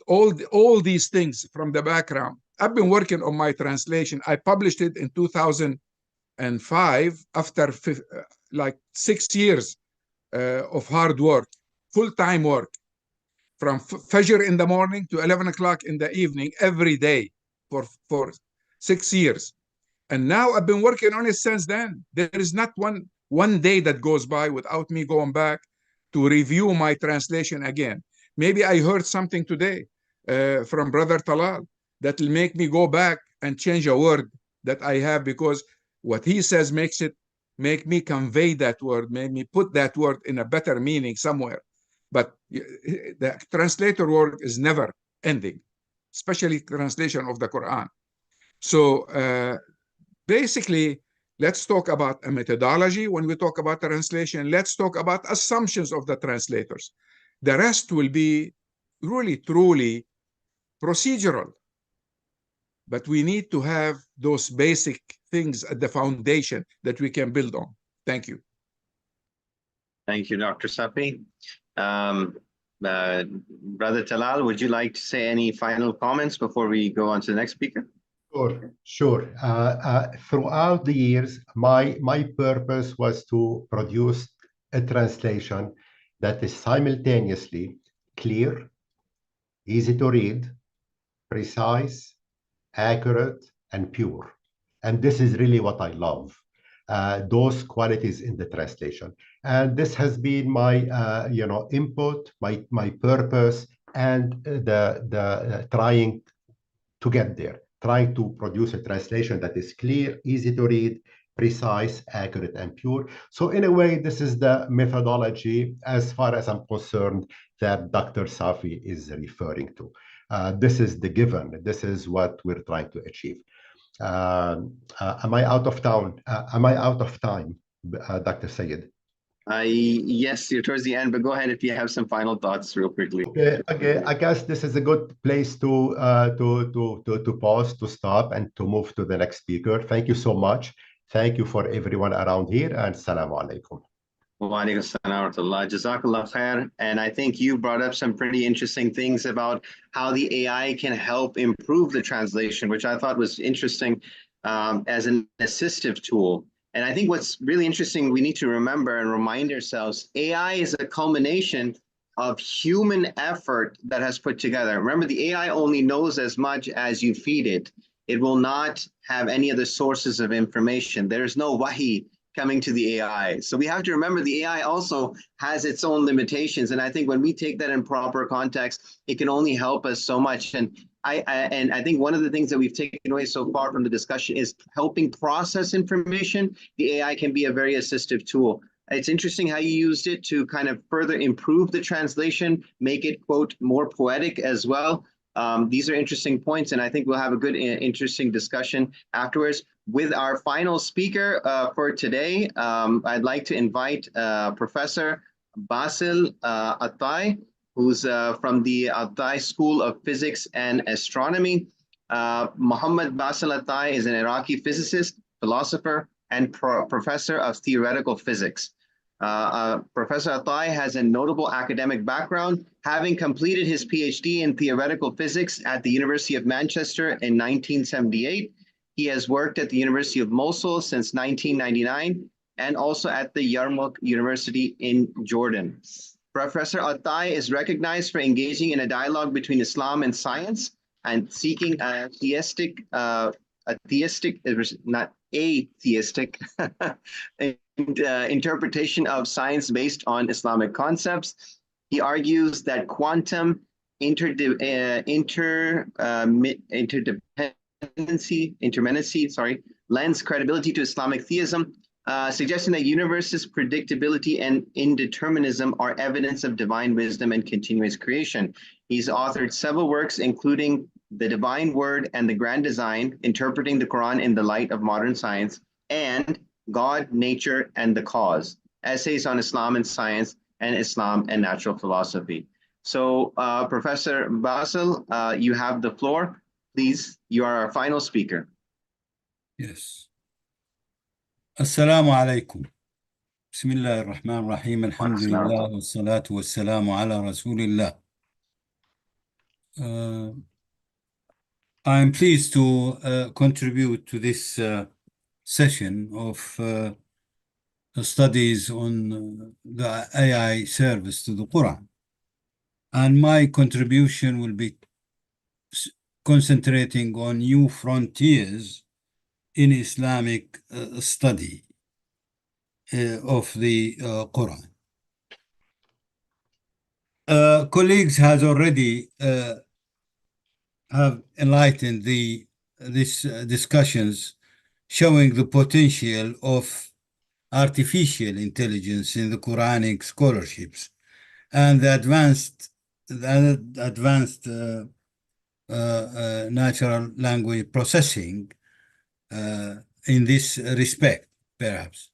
all these things from the background. I've been working on my translation. I published it in 2000. And 5, after like 6 years of hard work, full-time work, from Fajr in the morning to 11 o'clock in the evening every day for 6 years. And now I've been working on it since then. There is not one day that goes by without me going back to review my translation again. Maybe I heard something today from Brother Talal that will make me go back and change a word that I have, because what he says make me convey that word, make me put that word in a better meaning somewhere. But the translator work is never ending, especially translation of the Quran. So basically, let's talk about a methodology. When we talk about translation, let's talk about assumptions of the translators. The rest will be really, truly procedural. But we need to have those basic things at the foundation that we can build on. Thank you. Thank you, Dr. Safi. Brother Talal, would you like to say any final comments before we go on to the next speaker? Sure. Throughout the years, my purpose was to produce a translation that is simultaneously clear, easy to read, precise, accurate, and pure. And this is really what I love, those qualities in the translation. And this has been my input, my purpose, and the trying to get there, trying to produce a translation that is clear, easy to read, precise, accurate, and pure. So in a way, this is the methodology, as far as I'm concerned, that Dr. Safi is referring to. This is the given. This is what we're trying to achieve. Am I out of town? Am I out of time, Dr. Sayed? Yes, you're towards the end, but go ahead if you have some final thoughts real quickly. Okay. I guess this is a good place to pause, to stop, and to move to the next speaker. Thank you so much. Thank you for everyone around here, and Assalamu alaikum. Wa alaikum assalam wa rahmatullah. Jazakallah khair. And I think you brought up some pretty interesting things about how the AI can help improve the translation, which I thought was interesting as an assistive tool. And I think what's really interesting, we need to remember and remind ourselves, AI is a culmination of human effort that has put together. Remember, the AI only knows as much as you feed it. It will not have any other sources of information. There is no wahi coming to the AI. So we have to remember the AI also has its own limitations. And I think when we take that in proper context, it can only help us so much. And I think one of the things that we've taken away so far from the discussion is helping process information. The AI can be a very assistive tool. It's interesting how you used it to kind of further improve the translation, make it, quote, more poetic as well. These are interesting points, and I think we'll have a good, interesting discussion afterwards. With our final speaker for today, I'd like to invite Professor Basil Attai, who's from the Attai School of Physics and Astronomy. Muhammad Basil Attai is an Iraqi physicist, philosopher, and professor of theoretical physics. Professor Attai has a notable academic background, having completed his PhD in theoretical physics at the University of Manchester in 1978. He has worked at the University of Mosul since 1999 and also at the Yarmouk University in Jordan. Professor Attai is recognized for engaging in a dialogue between Islam and science and seeking a theistic interpretation of science based on Islamic concepts. He argues that quantum interdependency lends credibility to Islamic theism, suggesting that universe's predictability and indeterminism are evidence of divine wisdom and continuous creation. He's authored several works, including The Divine Word and the Grand Design, Interpreting the Quran in the Light of Modern Science, and God, Nature, and the Cause, Essays on Islam and Science, and Islam and Natural Philosophy. So, Professor Basil, you have the floor. Please, you are our final speaker. Yes. Assalamu alaikum. Bismillah ar-Rahman ar-Rahim. Alhamdulillah wa salatu wa salamu ala Rasulillah. I am pleased to contribute to this session of studies on the AI service to the Quran. And my contribution will be concentrating on new frontiers in Islamic study of the Quran. Colleagues has already have enlightened these discussions showing the potential of artificial intelligence in the Quranic scholarships and the advanced natural language processing in this respect, perhaps.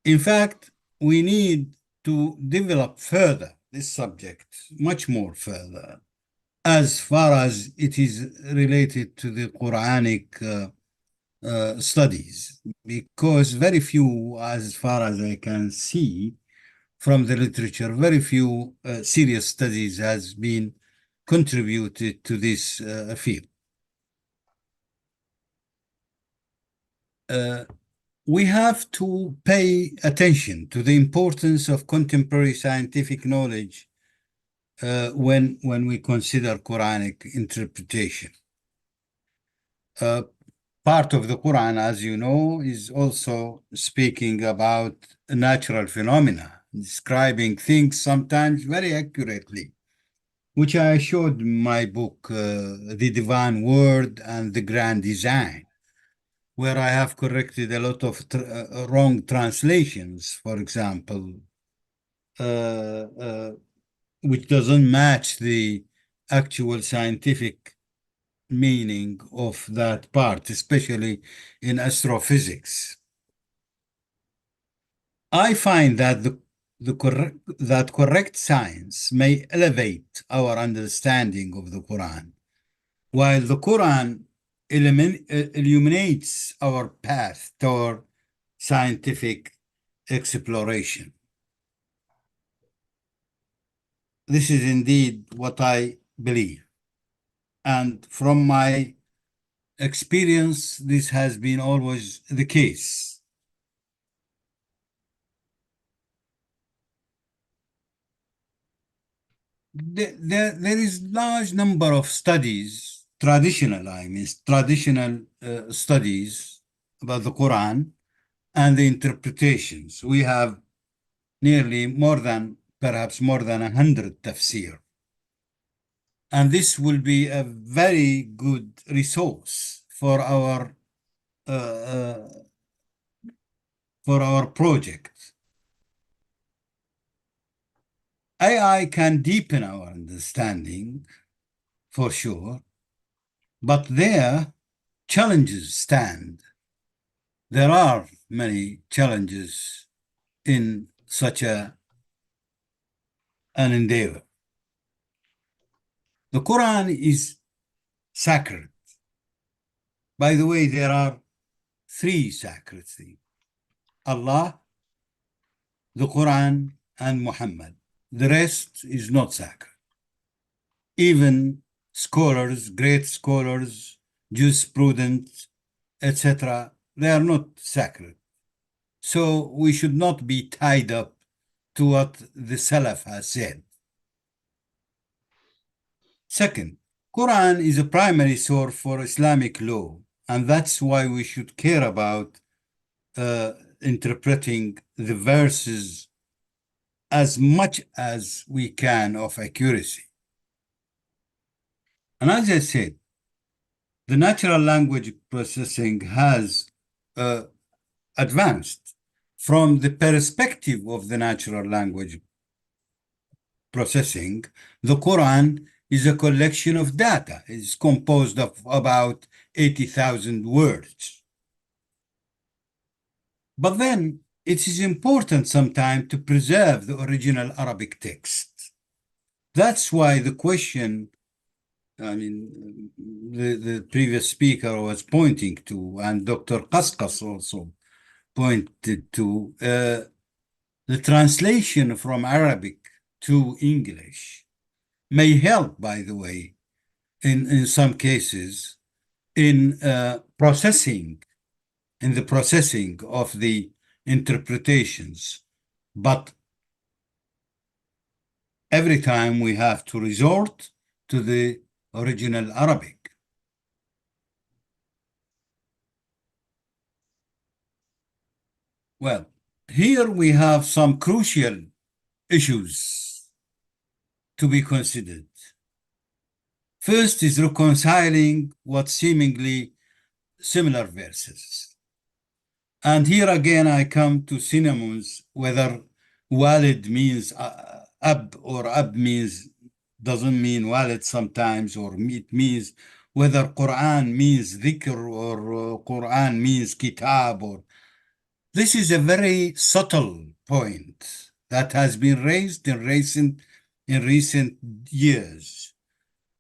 In fact, we need to develop further this subject, much more further, as far as it is related to the Quranic studies, because very few, as far as I can see from the literature, very few serious studies has been contributed to this field. We have to pay attention to the importance of contemporary scientific knowledge when we consider Quranic interpretation. Part of the Quran, as you know, is also speaking about natural phenomena, describing things sometimes very accurately, which I showed in my book, The Divine Word and the Grand Design, where I have corrected a lot of wrong translations, for example, which doesn't match the actual scientific meaning of that part, especially in astrophysics. I find that that correct science may elevate our understanding of the Quran, while the Quran illuminates our path toward scientific exploration. This is indeed what I believe. And from my experience, this has been always the case. There is large number of studies, traditional studies about the Quran and the interpretations. We have nearly perhaps more than 100 tafsir. And this will be a very good resource for our project. AI can deepen our understanding, for sure, but there challenges stand. There are many challenges in such an endeavor. The Quran is sacred. By the way, there are 3 sacred things: Allah, the Quran, and Muhammad. The rest is not sacred. Even scholars, great scholars, jurisprudence, etc., they are not sacred. So we should not be tied up to what the Salaf has said. Second, Quran is a primary source for Islamic law, and that's why we should care about interpreting the verses as much as we can of accuracy. And as I said, the natural language processing has advanced from the perspective of the natural language processing. The Quran is a collection of data. It's composed of about 80,000 words. But then it is important sometimes to preserve the original Arabic text. That's why the question, I mean, the previous speaker was pointing to, and Dr. Qasqas also pointed to, the translation from Arabic to English may help, by the way, in some cases, in processing in the processing of the interpretations, but every time we have to resort to the original Arabic. Well, here we have some crucial issues to be considered. First is reconciling what seemingly similar verses. And here again, I come to synonyms, whether walid means ab, or ab doesn't mean walid sometimes, or it means whether Quran means dhikr or Quran means kitab. Or this is a very subtle point that has been raised in recent years,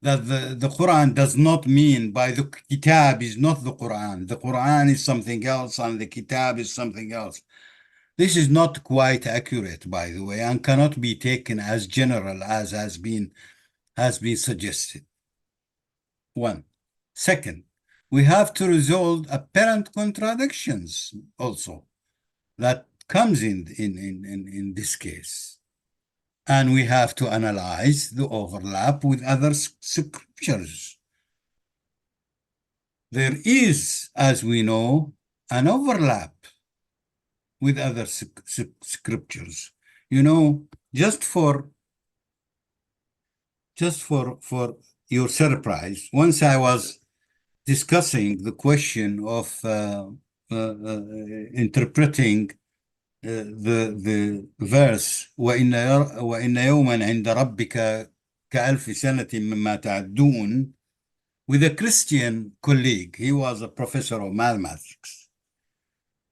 that the Quran does not mean by the kitab is not the Quran. The Quran is something else and the kitab is something else. This is not quite accurate, by the way, and cannot be taken as general as has been suggested. One. Second, we have to resolve apparent contradictions also that comes in this case. And we have to analyze the overlap with other scriptures. There is, as we know, an overlap with other scriptures. You know, just for your surprise, once I was discussing the question of interpreting the verse وإن يوما عند ربك كألف سنة مما تعدون, with a Christian colleague. He was a professor of mathematics.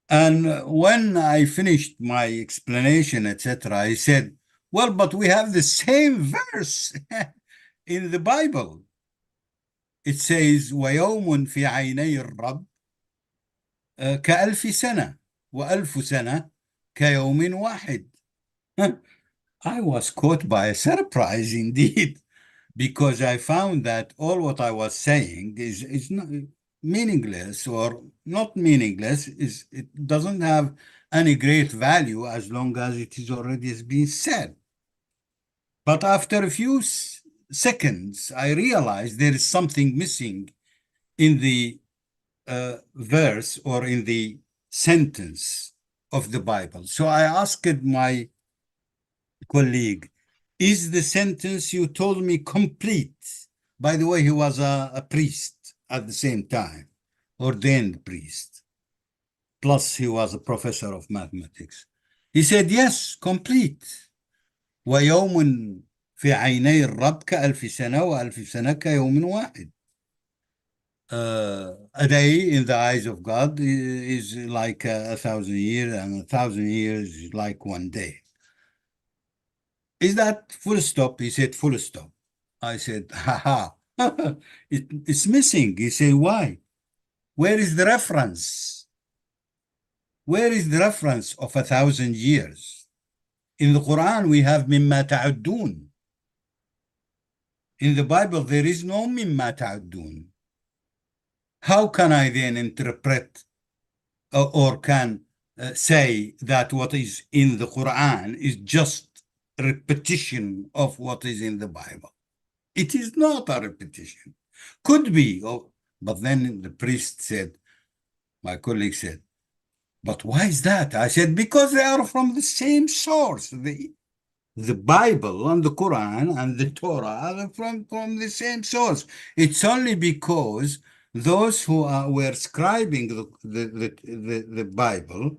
And when I finished my explanation, etc., he said, well, but we have the same verse in the Bible. It says ويوم في عيني الرب كألف سنة وألف سنة كيوم واحد. I was caught by a surprise indeed, because I found that all what I was saying is not meaningless, or not meaningless, it doesn't have any great value as long as it is already been said. But after a few seconds, I realized there is something missing in the verse or in the sentence of the Bible. So I asked my colleague, is the sentence you told me complete? By the way, he was a priest at the same time, ordained priest. Plus he was a professor of mathematics. He said, yes, complete. ويوم في عيني الرب كألف سنة وألف سنة كيوم واحد. A day in the eyes of God is like 1,000 years, and 1,000 years is like one day. Is that full stop? He said, full stop. I said, haha, it's missing. He said, why? Where is the reference? Where is the reference of 1,000 years? In the Quran, we have مما تعدون. In the Bible, there is no مما تعدون. How can I then interpret or can say that what is in the Quran is just a repetition of what is in the Bible? It is not a repetition. Could be, but then the priest said, my colleague said, but why is that? I said, because they are from the same source. The Bible and the Quran and the Torah are from the same source. It's only because those who were scribing the Bible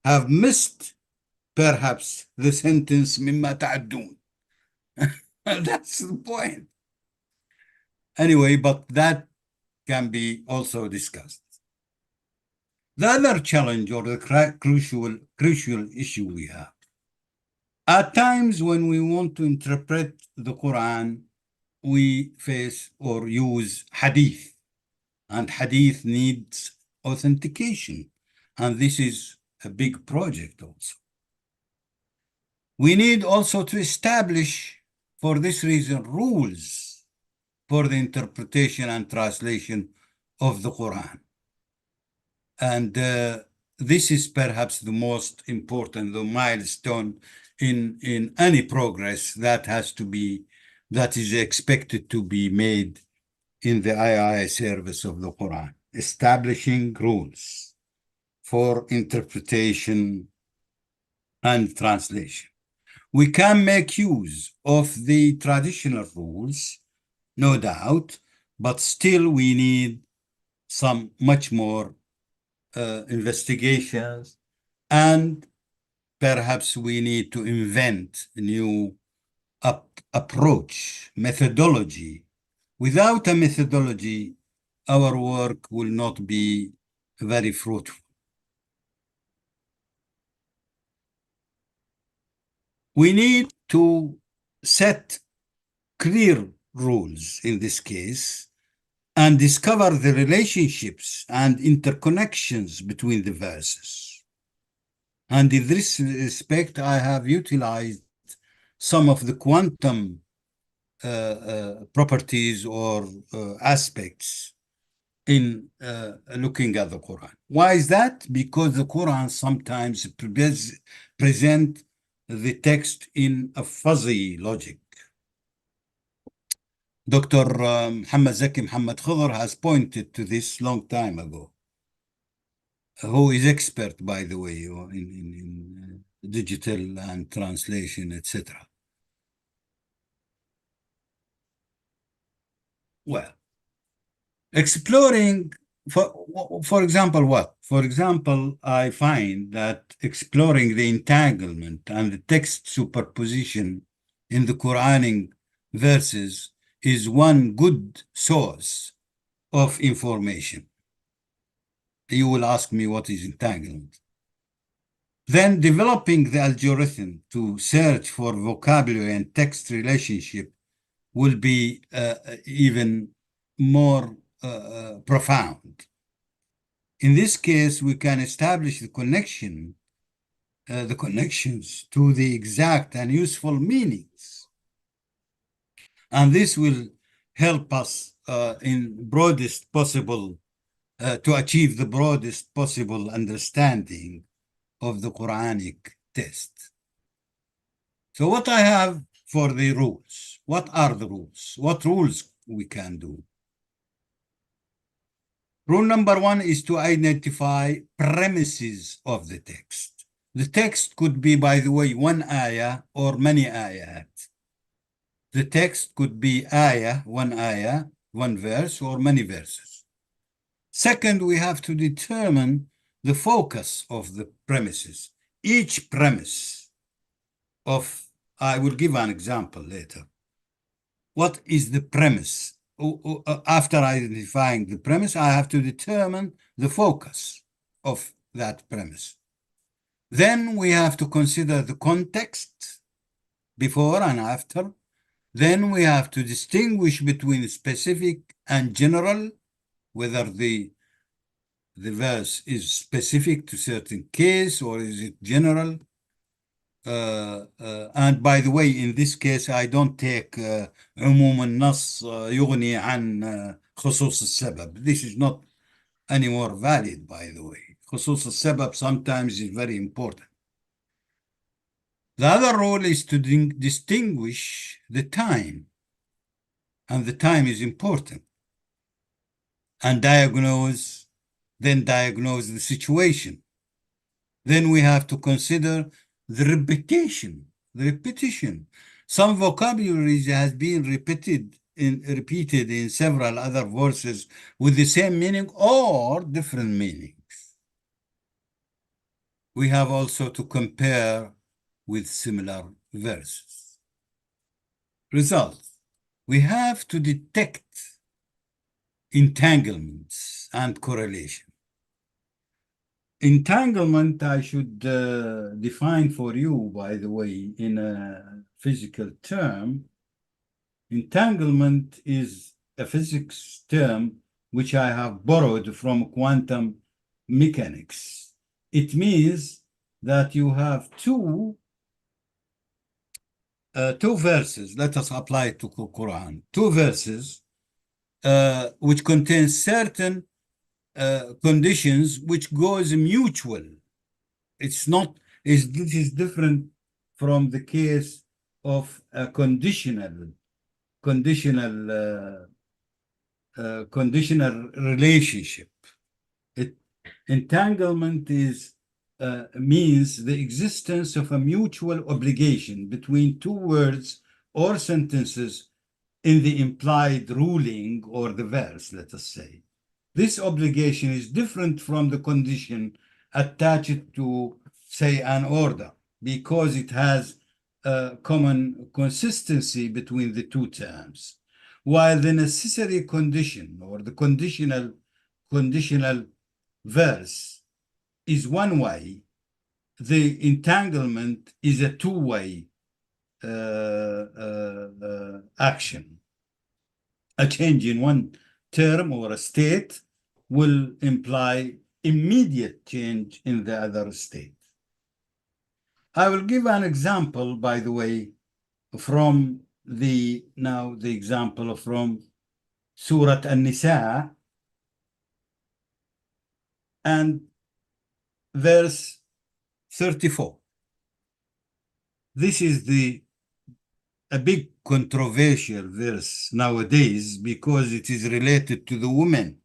have missed perhaps the sentence مما تعدون. That's the point. Anyway, but that can be also discussed. The other challenge, or the crucial issue we have, at times when we want to interpret the Quran, we face or use hadith, and hadith needs authentication, and this is a big project also. We need also to establish, for this reason, rules for the interpretation and translation of the Quran. And this is perhaps the most important, the milestone in any progress that is expected to be made in the II service of the Quran, establishing rules for interpretation and translation. We can make use of the traditional rules, no doubt, but still we need some much more investigations, and perhaps we need to invent a new approach, methodology. Without a methodology, our work will not be very fruitful. We need to set clear rules in this case and discover the relationships and interconnections between the verses. And in this respect, I have utilized some of the quantum properties or aspects in looking at the Quran. Why is that? Because the Quran sometimes present the text in a fuzzy logic. Dr. Muhammad Zaki Muhammad Khidr has pointed to this long time ago, who is expert, by the way, in digital and translation, etc. Well, exploring, for example, what? For example, I find that exploring the entanglement and the text superposition in the Quranic verses is one good source of information. You will ask me what is entanglement. Then developing the algorithm to search for vocabulary and text relationship will be even more profound. In this case, we can establish the connections to the exact and useful meanings. And this will help us in broadest possible, to achieve the broadest possible understanding of the Quranic text. So what I have for the rules, what are the rules? What rules we can do? Rule number one is to identify premises of the text. The text could be, by the way, one ayah or many ayat. The text could be ayah, one verse, or many verses. Second, we have to determine the focus of the premises. Each premise of, I will give an example later. What is the premise? After identifying the premise, I have to determine the focus of that premise. Then we have to consider the context before and after. Then we have to distinguish between specific and general, whether the verse is specific to certain case or is it general. And by the way, in this case, I don't take عموم النص يغني عن خصوص السبب. This is not any more valid, by the way. خصوص السبب sometimes is very important. The other rule is to distinguish the time, and the time is important, and diagnose the situation. Then we have to consider the repetition. Some vocabulary has been repeated in several other verses with the same meaning or different meanings. We have also to compare with similar verses. Result: we have to detect entanglements and correlation. Entanglement, I should define for you, by the way, in a physical term. Entanglement is a physics term which I have borrowed from quantum mechanics. It means that you have two verses. Let us apply it to Quran. Two verses which contain certain conditions which goes mutual. It's not, this is different from the case of a conditional relationship. Entanglement means the existence of a mutual obligation between two words or sentences in the implied ruling or the verse, let us say. This obligation is different from the condition attached to, say, an order, because it has a common consistency between the two terms. While the necessary condition or the conditional verse is one way, the entanglement is a two-way action. A change in one term or a state will imply immediate change in the other state. I will give an example, by the way, from the example from Surah An-Nisa and verse 34. This is a big controversial verse nowadays because it is related to the women.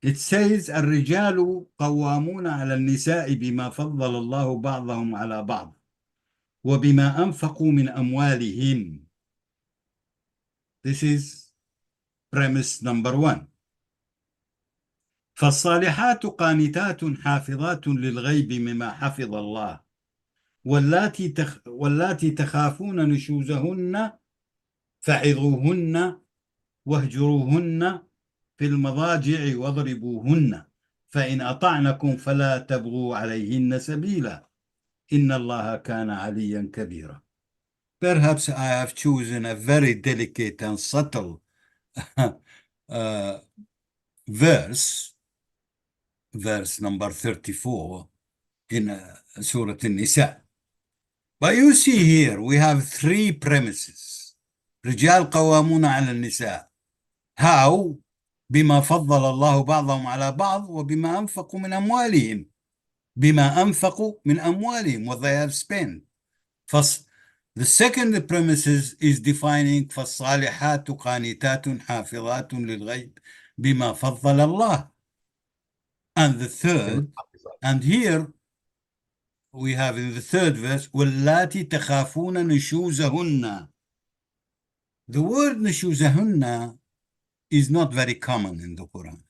It says الرجال قوامون على النساء بما فضل الله بعضهم على بعض وبما أنفقوا من أموالهم. This is premise number 1. فالصالحات قانتات حافظات للغيب مما حفظ الله واللاتي تخافون نشوزهن فعظوهن واهجروهن في المضاجع واضربوهن فإن أطعنكم فلا تبغوا عليهن سبيلا إن الله كان عليا كبيرا. Perhaps I have chosen a very delicate and subtle verse number 34 in Surah An-Nisa. But you see here, we have 3 premises. رجال قوامون على النساء. How? بما فضل الله بعضهم على بعض وبما أنفقوا من أموالهم. بما أنفقوا من أموالهم, what they have spent. The second premises is defining فالصالحات قانتات حافظات للغيب بما فضل الله. And the third, and here we have in the third verse, واللاتي تخافون نشوزهن. The word نشوزهن is not very common in the Quran.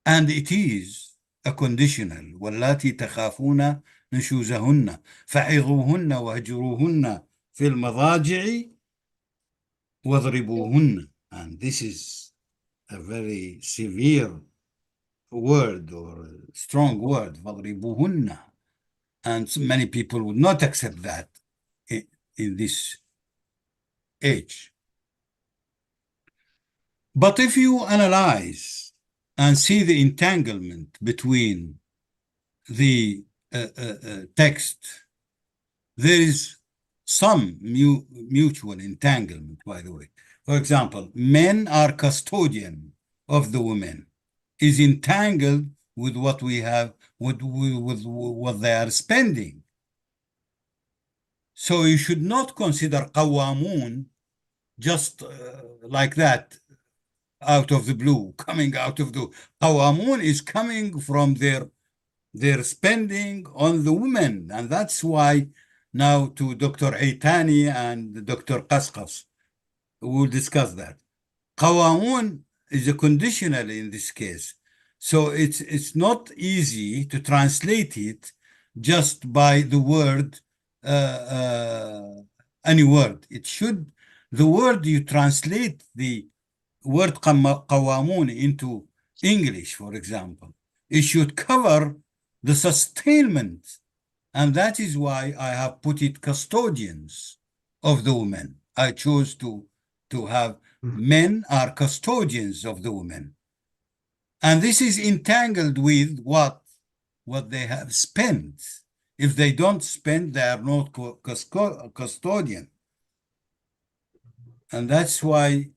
And it is a conditional. واللاتي تخافون نشوزهن فعظوهن واهجروهن في المضاجع واضربوهن. And this is a very severe word or strong word, واضربوهن. And many people would not accept that in this age. But if you analyze and see the entanglement between the text, there is some mutual entanglement, by the way. For example, men are custodian of the women, is entangled with what we have, with what they are spending. So you should not consider قوامون just like that, out of the blue, coming out of the... قوامون is coming from their spending on the women. And that's why now to Dr. Aitani and Dr. Qasqas, we'll discuss that. قوامون is a conditional in this case. So it's not easy to translate it just by the word, any word. It should, the word you translate the word قوامون into English, for example, it should cover the sustainment. And that is why I have put it custodians of the women. I chose to have men are custodians of the women. And this is entangled with what they have spent. If they don't spend, they are not custodian. And that's why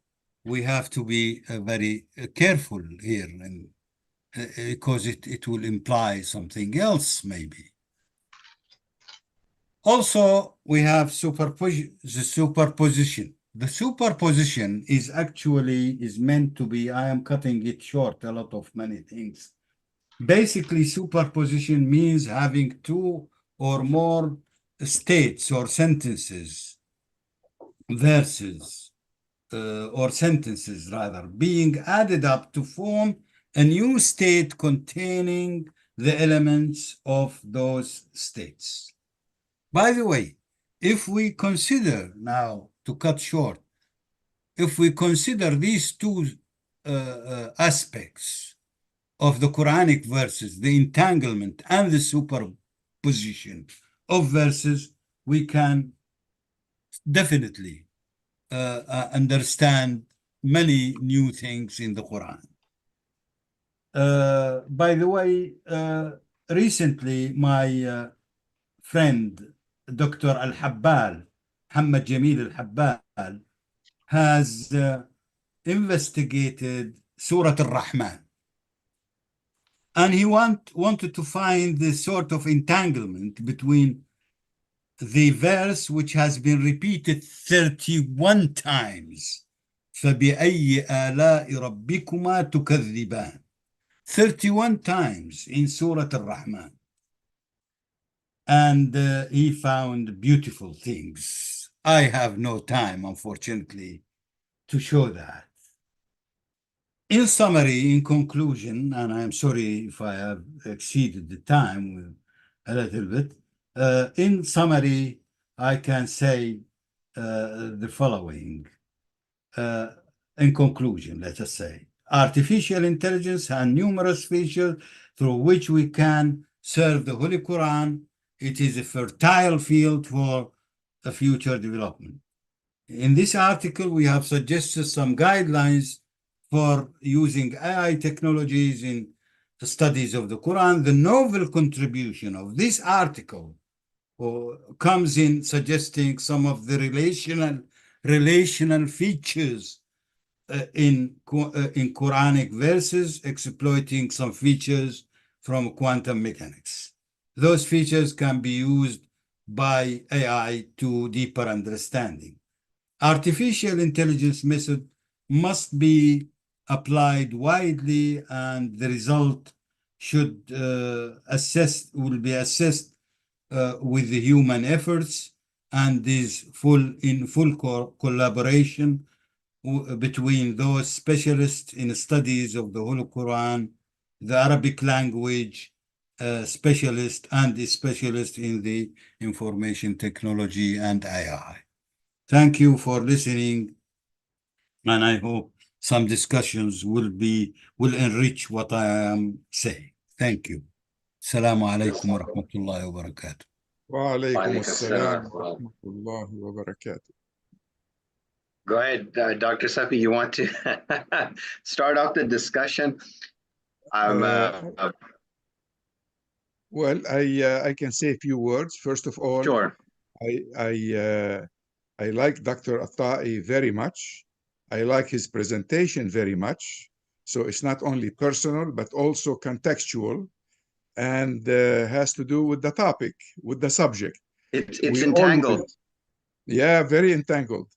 we have to be very careful here, and because it will imply something else maybe. Also, we have superposition. The superposition is meant to be, I am cutting it short, a lot of many things. Basically, superposition means having two or more states or sentences, verses, or sentences rather, being added up to form a new state containing the elements of those states. By the way, if we consider now, to cut short, if we consider these two aspects of the Quranic verses, the entanglement and the superposition of verses, we can definitely understand many new things in the Quran. By the way, recently my friend Dr. Al-Habbal, Muhammad Jamil Al-Habbal, has investigated Surah Al-Rahman. And he wanted to find this sort of entanglement between the verse which has been repeated 31 times. فَبِأَيِّ آلَاءِ رَبِّكُمَا تُكَذِّبَانِ 31 times in Surah Al-Rahman. And he found beautiful things. I have no time, unfortunately, to show that. In summary, in conclusion, and I'm sorry if I have exceeded the time with a little bit, in summary, I can say the following. In conclusion, let us say, artificial intelligence has numerous features through which we can serve the Holy Quran. It is a fertile field for a future development. In this article, we have suggested some guidelines for using AI technologies in the studies of the Quran. The novel contribution of this article comes in suggesting some of the relational features in Quranic verses, exploiting some features from quantum mechanics. Those features can be used by AI to deeper understanding. Artificial intelligence method must be applied widely, and the result should will be assessed with the human efforts, and is in full collaboration between those specialists in studies of the Holy Quran, the Arabic language specialist, and the specialist in the information technology and AI. Thank you for listening, and I hope some discussions will enrich what I am saying. Thank you. Assalamu alaikum wa rahmatullahi wa barakatuh. Wa alaikum assalam wa rahmatullahi wa barakatuh. Go ahead, Dr. Safi, you want to start off the discussion? Well, I can say a few words. First of all, sure. I like Dr. Atai very much. I like his presentation very much. So it's not only personal, but also contextual, and has to do with the topic, with the subject. It's entangled. Yeah, very entangled.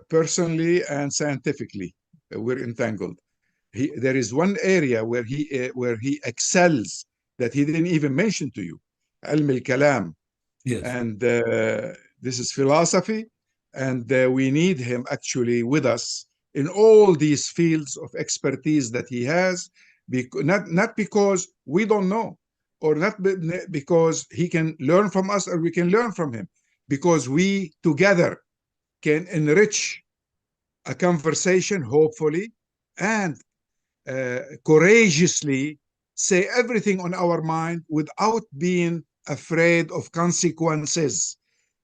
Personally and scientifically, we're entangled. There is one area where he excels that he didn't even mention to you, Ilm al-Kalam. Yes. And this is philosophy, and we need him actually with us in all these fields of expertise that he has, not because we don't know, or not because he can learn from us or we can learn from him, because we together can enrich a conversation, hopefully, and courageously say everything on our mind without being afraid of consequences.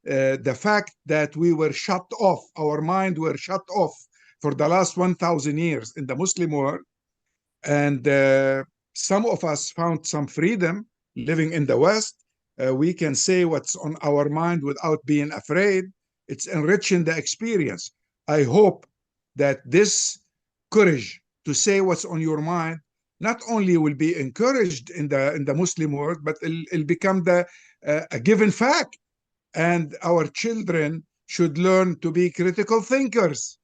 The fact that we were shut off, our mind were shut off for the last 1,000 years in the Muslim world, and some of us found some freedom living in the West. We can say what's on our mind without being afraid. It's enriching the experience. I hope that this courage to say what's on your mind not only will be encouraged in the Muslim world, but it'll become a given fact. And our children should learn to be critical thinkers.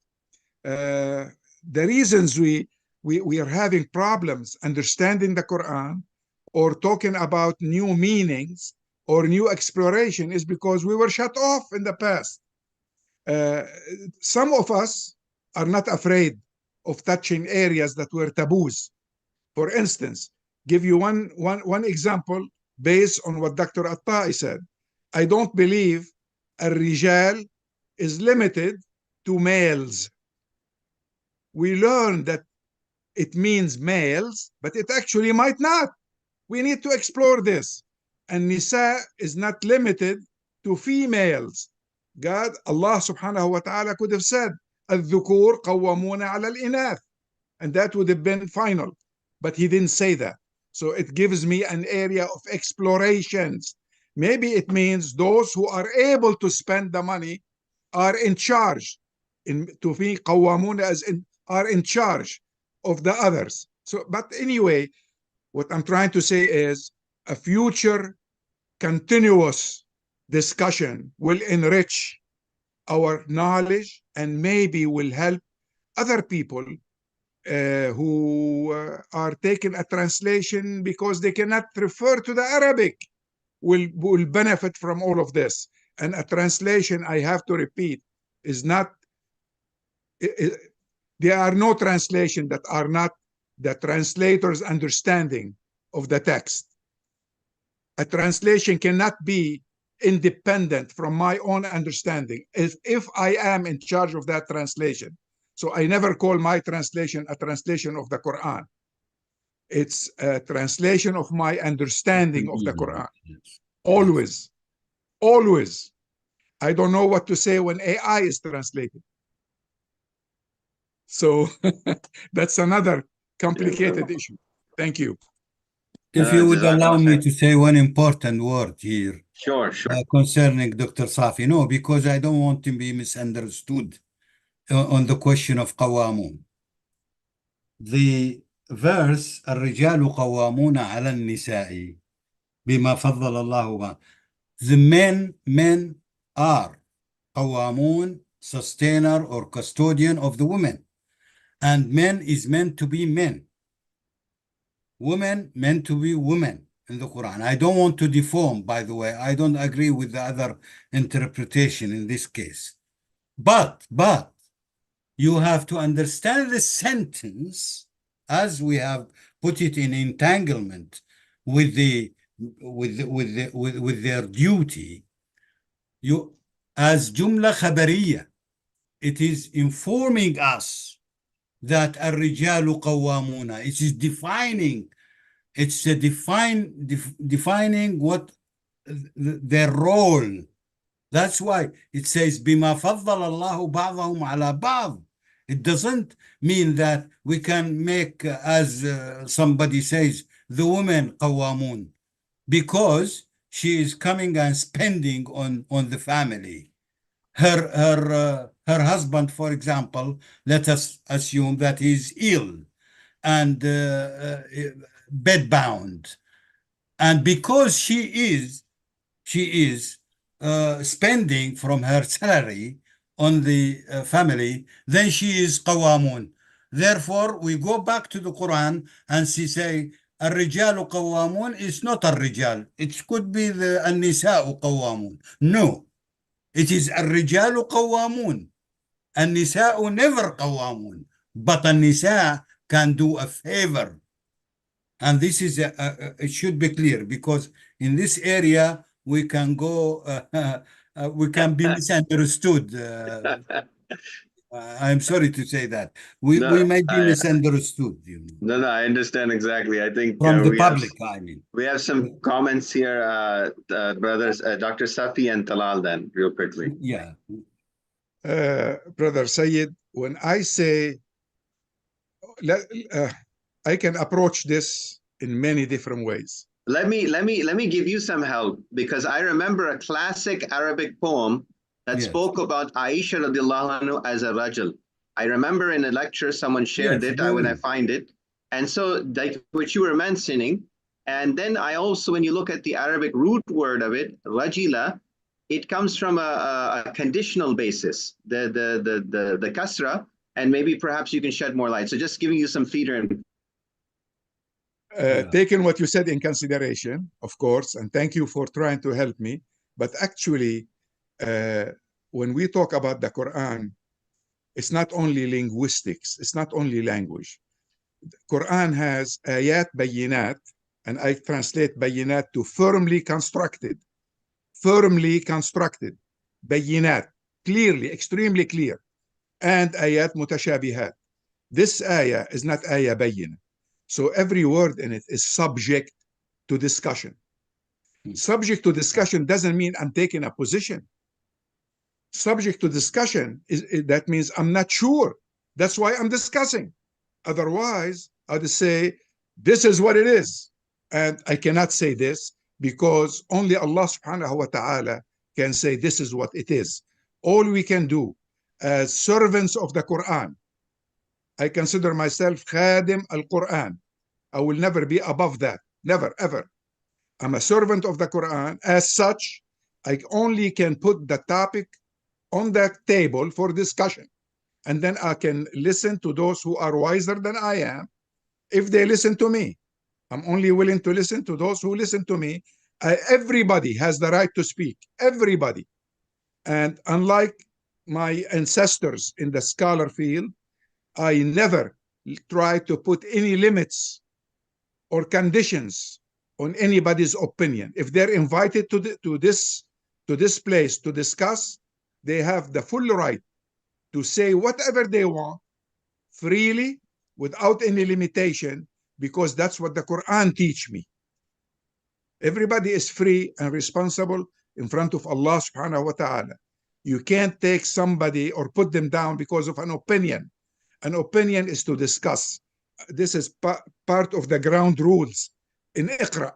The reasons we are having problems understanding the Quran or talking about new meanings or new exploration is because we were shut off in the past. Some of us are not afraid of touching areas that were taboos. For instance, give you one example based on what Dr. Attai said. I don't believe al-rijal is limited to males. We learned that it means males, but it actually might not. We need to explore this. And nisa is not limited to females. Allah subhanahu wa ta'ala could have said, الذكور قوامون على الإناث, and that would have been final. But he didn't say that. So it gives me an area of explorations. Maybe it means those who are able to spend the money are in charge. To be قوامون as in are in charge of the others. So, but anyway, what I'm trying to say is a future continuous discussion will enrich our knowledge and maybe will help other people who are taking a translation because they cannot refer to the Arabic will benefit from all of this. And a translation, I have to repeat, is not, there are no translations that are not the translator's understanding of the text. A translation cannot be independent from my own understanding if I am in charge of that translation. So I never call my translation a translation of the Quran. It's a translation of my understanding of the Quran. Always, always. I don't know what to say when AI is translated. So that's another complicated issue. Thank you. If you would allow me to say one important word here. Sure. Concerning Dr. Safi. No, because I don't want to be misunderstood on the question of qawamun. The verse, الرجال قوامون على النساء بما فضل الله. The men are قوامون, sustainer or custodian of the women. And men is meant to be men. Women meant to be women in the Quran. I don't want to deform, by the way. I don't agree with the other interpretation in this case. But you have to understand the sentence as we have put it in entanglement with their duty. You as jumla khabariya, it is informing us that الرجال قوامون. It is defining. It's defining what their role. That's why it says بما فضل الله بعضهم على بعض. It doesn't mean that we can make, as somebody says, the women قوامون, because she is coming and spending on the family. Her husband, for example, let us assume that he's ill and bedbound, and because she is spending from her salary on the family, then she is qawamun. Therefore, we go back to the Quran and she say الرجال قوامون is not الرجال. It could be the النساء قوامون. No, it is الرجال قوامون. النساء never قوامون, but النساء can do a favor. And this is it should be clear, because in this area we can go we can be misunderstood. I'm sorry to say that we might be misunderstood. You know. No, I understand exactly. I think from the public. I mean, we have some comments here, brothers, Dr. Safi and Talal. Then, real quickly. Yeah, Brother Sayyid, when I say I can approach this in many different ways. Let me give you some help, because I remember a classic Arabic poem that spoke about Aisha radiallahu anhu as a rajul. I remember in a lecture, someone shared Yes, it when I find it. And so like what you were mentioning, and then I also, when you look at the Arabic root word of it, rajila, it comes from a conditional basis, the kasra, and maybe perhaps you can shed more light. So just giving you some feeder. Taking what you said in consideration, of course, and thank you for trying to help me. But actually, when we talk about the Quran, it's not only linguistics, it's not only language. The Quran has ayat bayinat, and I translate bayinat to firmly constructed. Firmly constructed. Bayinat, clearly, extremely clear. And ayat mutashabihat. This ayah is not ayah bayinah. So every word in it is subject to discussion. Subject to discussion doesn't mean I'm taking a position. Subject to discussion that means I'm not sure. That's why I'm discussing. Otherwise, I'd say, this is what it is. And I cannot say this because only Allah subhanahu wa ta'ala can say this is what it is. All we can do as servants of the Quran, I consider myself khadim al-Quran. I will never be above that. Never, ever. I'm a servant of the Quran. As such, I only can put the topic on that table for discussion. And then I can listen to those who are wiser than I am if they listen to me. I'm only willing to listen to those who listen to me. Everybody has the right to speak. Everybody. And unlike my ancestors in the scholar field, I never try to put any limits or conditions on anybody's opinion. If they're invited to this place to discuss, they have the full right to say whatever they want freely without any limitation, because that's what the Quran teach me. Everybody is free and responsible in front of Allah subhanahu wa ta'ala. You can't take somebody or put them down because of an opinion. An opinion is to discuss. This is part of the ground rules in Iqra.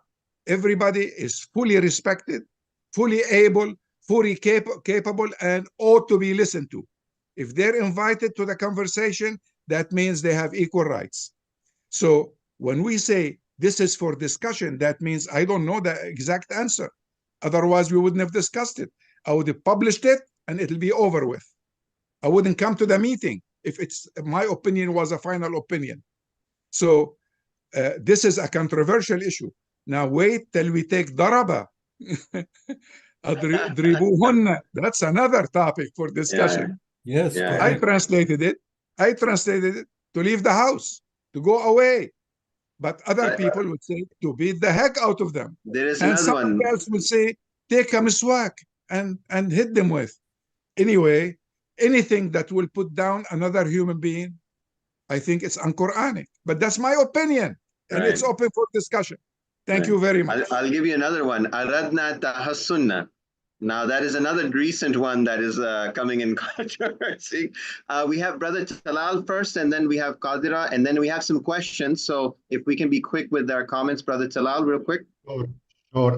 Everybody is fully respected, fully able, fully capable, and ought to be listened to. If they're invited to the conversation, that means they have equal rights. So when we say this is for discussion, that means I don't know the exact answer. Otherwise, we wouldn't have discussed it. I would have published it and it'll be over with. I wouldn't come to the meeting if my opinion was a final opinion. So this is a controversial issue. Now wait till we take daraba. That's another topic for discussion. Yeah. Yes, I translated it to leave the house, to go away. But other people would say to beat the heck out of them. There is and another someone one. else would say, take a miswak and hit them with. Anyway, anything that will put down another human being, I think it's un-Quranic. But that's my opinion, and it's open for discussion. Thank you very much. I'll give you another one. Aradna tahassunna. Now that is another recent one that is coming in controversy. We have Brother Talal first, and then we have Qadira, and then we have some questions. So if we can be quick with our comments, Brother Talal, real quick. Sure.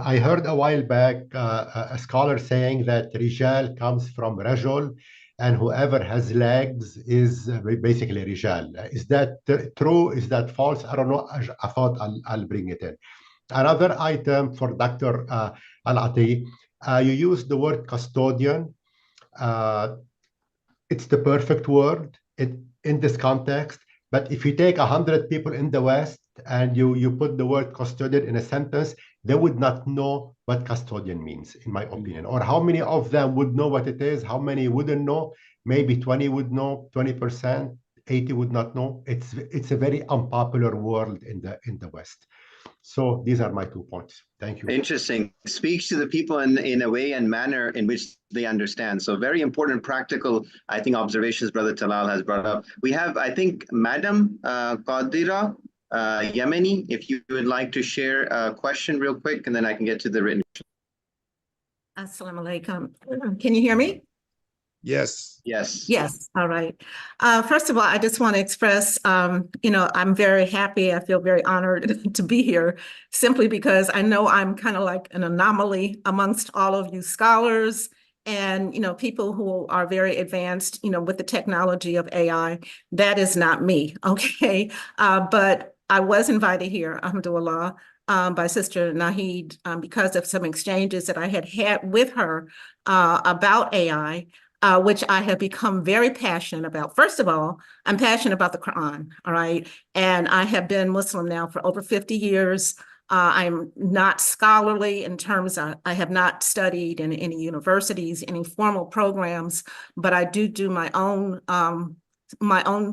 I heard a while back a scholar saying that Rijal comes from Rajul, and whoever has legs is basically Rijal. Is that true? Is that false? I don't know. I thought I'll bring it in. Another item for Dr. Al-Ati, you used the word custodian. It's the perfect word in this context. But if you take 100 people in the West and you put the word custodian in a sentence, they would not know what custodian means, in my opinion. Or how many of them would know what it is? How many wouldn't know? Maybe 20 would know, 20%, 80 would not know. It's a very unpopular word in the West. So these are my 2 points. Thank you. Interesting. Speaks to the people in a way and manner in which they understand. So very important, practical, I think, observations Brother Talal has brought up. We have, I think, Madam Qadira Yemeni, if you would like to share a question real quick, and then I can get to the written. Assalamu alaikum. Can you hear me? Yes. Yes. Yes. All right. First of all, I just want to express, I'm very happy. I feel very honored to be here simply because I know I'm kind of like an anomaly amongst all of you scholars and, people who are very advanced, with the technology of AI. That is not me, okay? But I was invited here, alhamdulillah, by Sister Nahid, because of some exchanges that I had with her about AI, which I have become very passionate about. First of all, I'm passionate about the Quran, all right? And I have been Muslim now for over 50 years. I'm not scholarly in terms of, I have not studied in any universities, any formal programs, but I do my own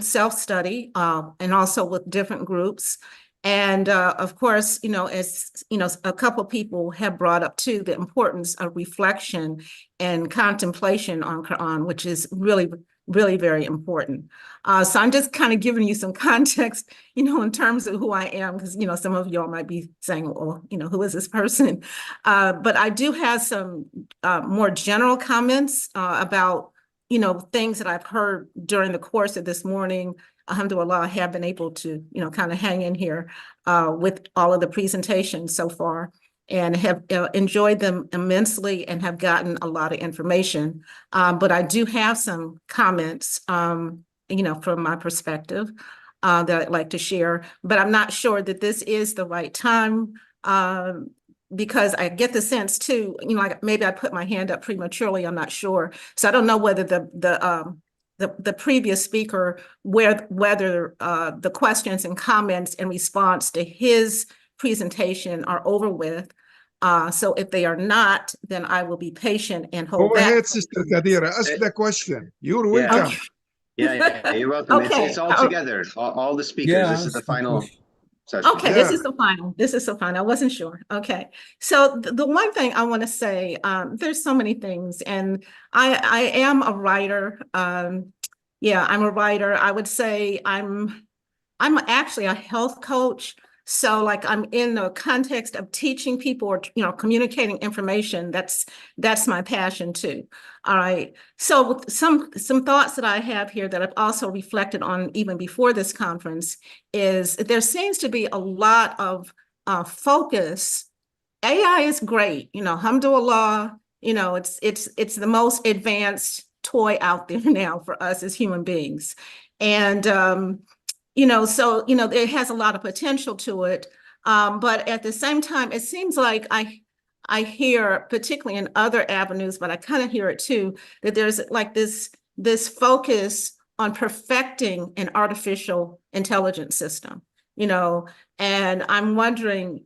self-study, and also with different groups. And of course, as a couple people have brought up too, the importance of reflection and contemplation on Quran, which is really, really very important. So I'm just kind of giving you some context, in terms of who I am, because, some of y'all might be saying, well, who is this person? But I do have some more general comments about, things that I've heard during the course of this morning. Alhamdulillah, I have been able to, kind of hang in here with all of the presentations so far, and have enjoyed them immensely and have gotten a lot of information. But I do have some comments, from my perspective that I'd like to share, but I'm not sure that this is the right time, because I get the sense too, like maybe I put my hand up prematurely, I'm not sure. So I don't know whether the previous speaker, whether the questions and comments in response to his presentation are over with. So if they are not, then I will be patient and hold Go back. ahead, Sister Kadira. Ask the question. You're welcome. Okay. Yeah, you're welcome. Okay. It's all together, all the speakers. Yeah, This is the final session. Okay, this is the final. This is the final. I wasn't sure. Okay, so the one thing I want to say, there's so many things, and I am a writer. Yeah, I'm a writer. I would say I'm actually a health coach. So like I'm in the context of teaching people or, communicating information. That's my passion too. All right. So some thoughts that I have here that I've also reflected on even before this conference is there seems to be a lot of focus. AI is great, alhamdulillah, it's the most advanced toy out there now for us as human beings. And so, it has a lot of potential to it. But at the same time, it seems like I hear, particularly in other avenues, but I kind of hear it too, that there's like this focus on perfecting an artificial intelligence system, and I'm wondering,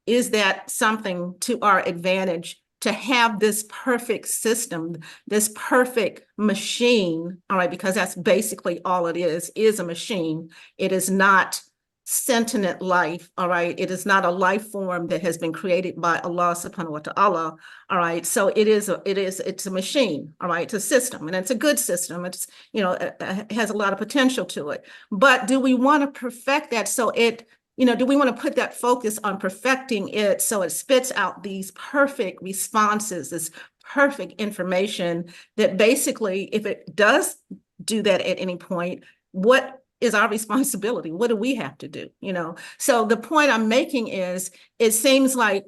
is that something to our advantage to have this perfect system, this perfect machine, all right, because that's basically all it is a machine. It is not sentient life, all right? It is not a life form that has been created by Allah subhanahu wa ta'ala, all right? So it's a machine, all right? It's a system, and it's a good system. It's, it has a lot of potential to it. But do we want to perfect that so it, do we want to put that focus on perfecting it so it spits out these perfect responses, this perfect information that basically, if it does do that at any point, what is our responsibility? What do we have to do? So the point I'm making is, it seems like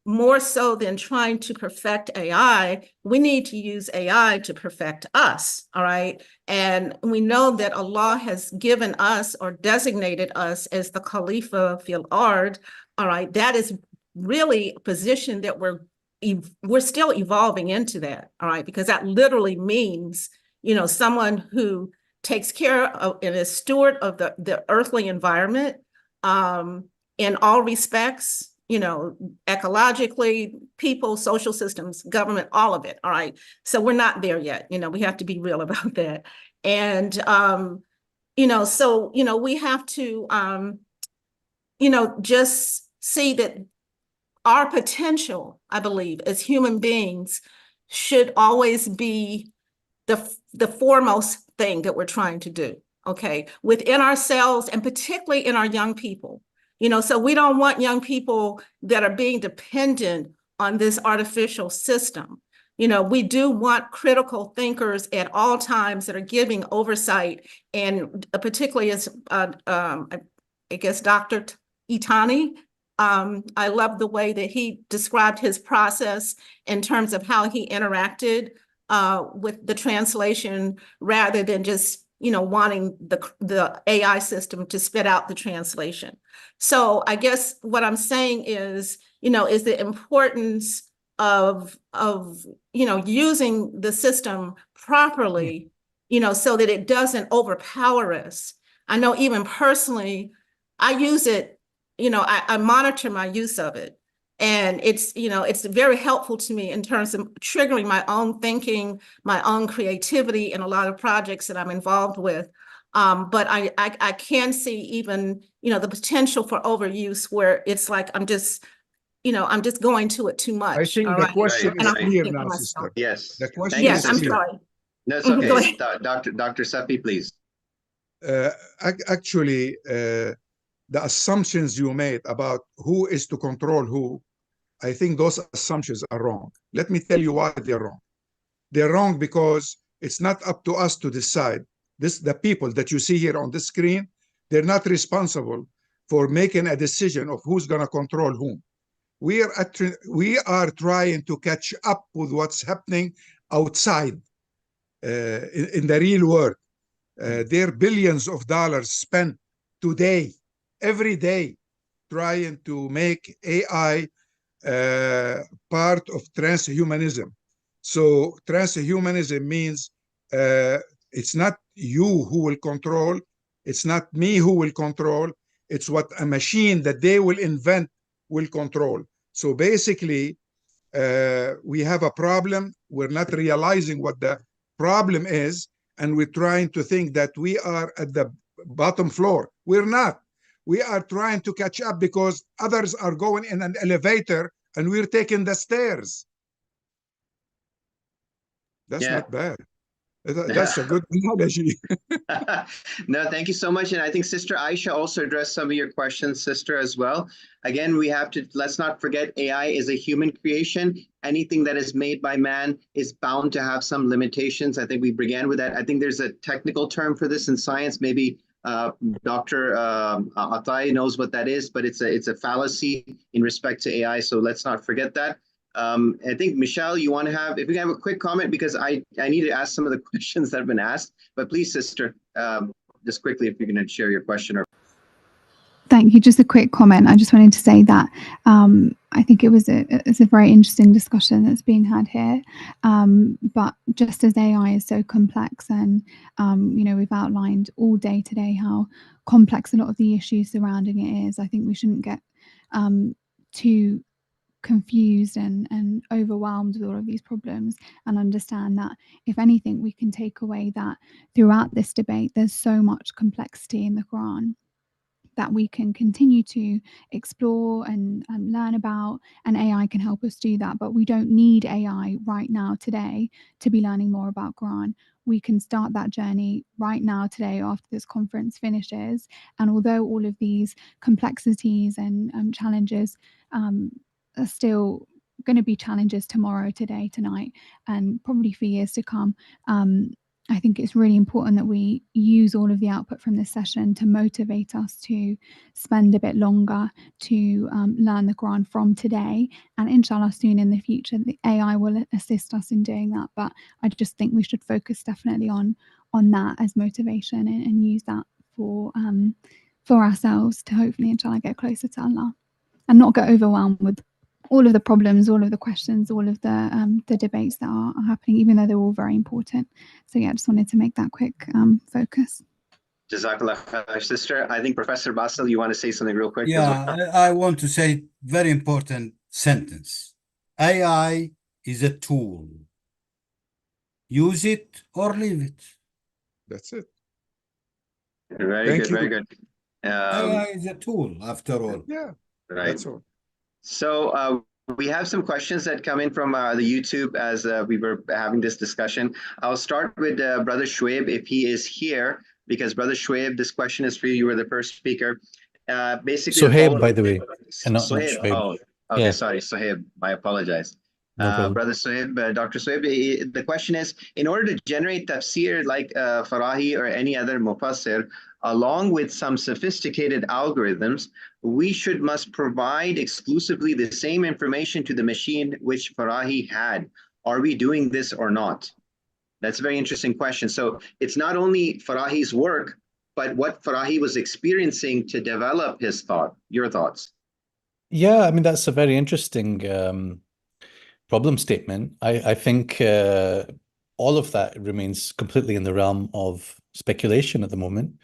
more so than trying to perfect AI, we need to use AI to perfect us, all right? And we know that Allah has given us or designated us as the Khalifa fil Ard, all right? That is really a position that we're still evolving into that, all right? Because that literally means, someone who takes care of and is steward of the earthly environment in all respects, ecologically, people, social systems, government, all of it. All right. So we're not there yet. We have to be real about that. And, so, we have to, just see that our potential, I believe, as human beings should always be the foremost thing that we're trying to do. Okay. Within ourselves, and particularly in our young people. So we don't want young people that are being dependent on this artificial system. We do want critical thinkers at all times that are giving oversight, and particularly as, I guess, Dr. Itani, I love the way that he described his process in terms of how he interacted with the translation rather than just, wanting the AI system to spit out the translation. So I guess what I'm saying is the importance of using the system properly, so that it doesn't overpower us. I know even personally, I use it, I monitor my use of it. And it's very helpful to me in terms of triggering my own thinking, my own creativity in a lot of projects that I'm involved with. But I can see even, the potential for overuse where it's like, I'm just going to it too much. I think all the right? question And is I'm clear thinking to now, myself. sister. Yes. The question Thank you, Yes, I'm clear. sorry. No, it's Go okay. ahead. Dr. Safi, please. Actually, the assumptions you made about who is to control who, I think those assumptions are wrong. Let me tell you why they're wrong. They're wrong because it's not up to us to decide. The people that you see here on the screen, they're not responsible for making a decision of who's going to control whom. We are trying to catch up with what's happening outside in the real world. There are billions of dollars spent today, every day, trying to make AI part of transhumanism. So transhumanism means it's not you who will control, it's not me who will control, it's what a machine that they will invent will control. So basically, we have a problem. We're not realizing what the problem is, and we're trying to think that we are at the bottom floor. We're not. We are trying to catch up because others are going in an elevator and we're taking the stairs. That's not bad. That's a good analogy. No, thank you so much. And I think Sister Aisha also addressed some of your questions, sister, as well. Again, let's not forget AI is a human creation. Anything that is made by man is bound to have some limitations. I think we began with that. I think there's a technical term for this in science. Maybe Dr. Atai knows what that is, but it's a fallacy in respect to AI. So let's not forget that. I think, Michelle, you want to if we can have a quick comment, because I need to ask some of the questions that have been asked. But please, sister, just quickly, if you're going to share your question. Thank you. Just a quick comment. I just wanted to say that I think it's a very interesting discussion that's being had here. But just as AI is so complex, and we've outlined all day today how complex a lot of the issues surrounding it is, I think we shouldn't get too confused and overwhelmed with all of these problems, and understand that if anything, we can take away that throughout this debate there's so much complexity in the Quran that we can continue to explore and learn about, and AI can help us do that. But we don't need AI right now today to be learning more about Quran. We can start that journey right now today after this conference finishes, and although all of these complexities and challenges are still going to be challenges tomorrow, today, tonight, and probably for years to come, I think it's really important that we use all of the output from this session to motivate us to spend a bit longer to learn the Quran from today, and inshallah soon in the future the AI will assist us in doing that. But I just think we should focus definitely on that as motivation, and use that for ourselves to hopefully inshallah get closer to Allah, and not get overwhelmed with all of the problems, all of the questions, all of the debates that are happening, even though they're all very important. So yeah, I just wanted to make that quick focus. Jazakallah khair, sister. I think Professor Basil, you want to say something real quick? Yeah, I want to say very important sentence. AI is a tool. Use it or leave it. That's it. Very good, very good. AI is a tool, after all. Yeah, right. That's all. So we have some questions that come in from the YouTube as we were having this discussion. I'll start with Brother Shoaib, if he is here, because Brother Shoaib, this question is for you. You were the first speaker. Basically, Sohaib, by the way, and not Sohaib. Shoaib. Oh, okay, Yeah. sorry, Sohaib. I apologize. No problem. Brother Sohaib, Dr. Sohaib, the question is, in order to generate tafsir like Farahi or any other mufassir, along with some sophisticated algorithms, we must provide exclusively the same information to the machine which Farahi had. Are we doing this or not? That's a very interesting question. So it's not only Farahi's work, but what Farahi was experiencing to develop his thought. Your thoughts? Yeah, I mean, that's a very interesting problem statement. I think all of that remains completely in the realm of speculation at the moment.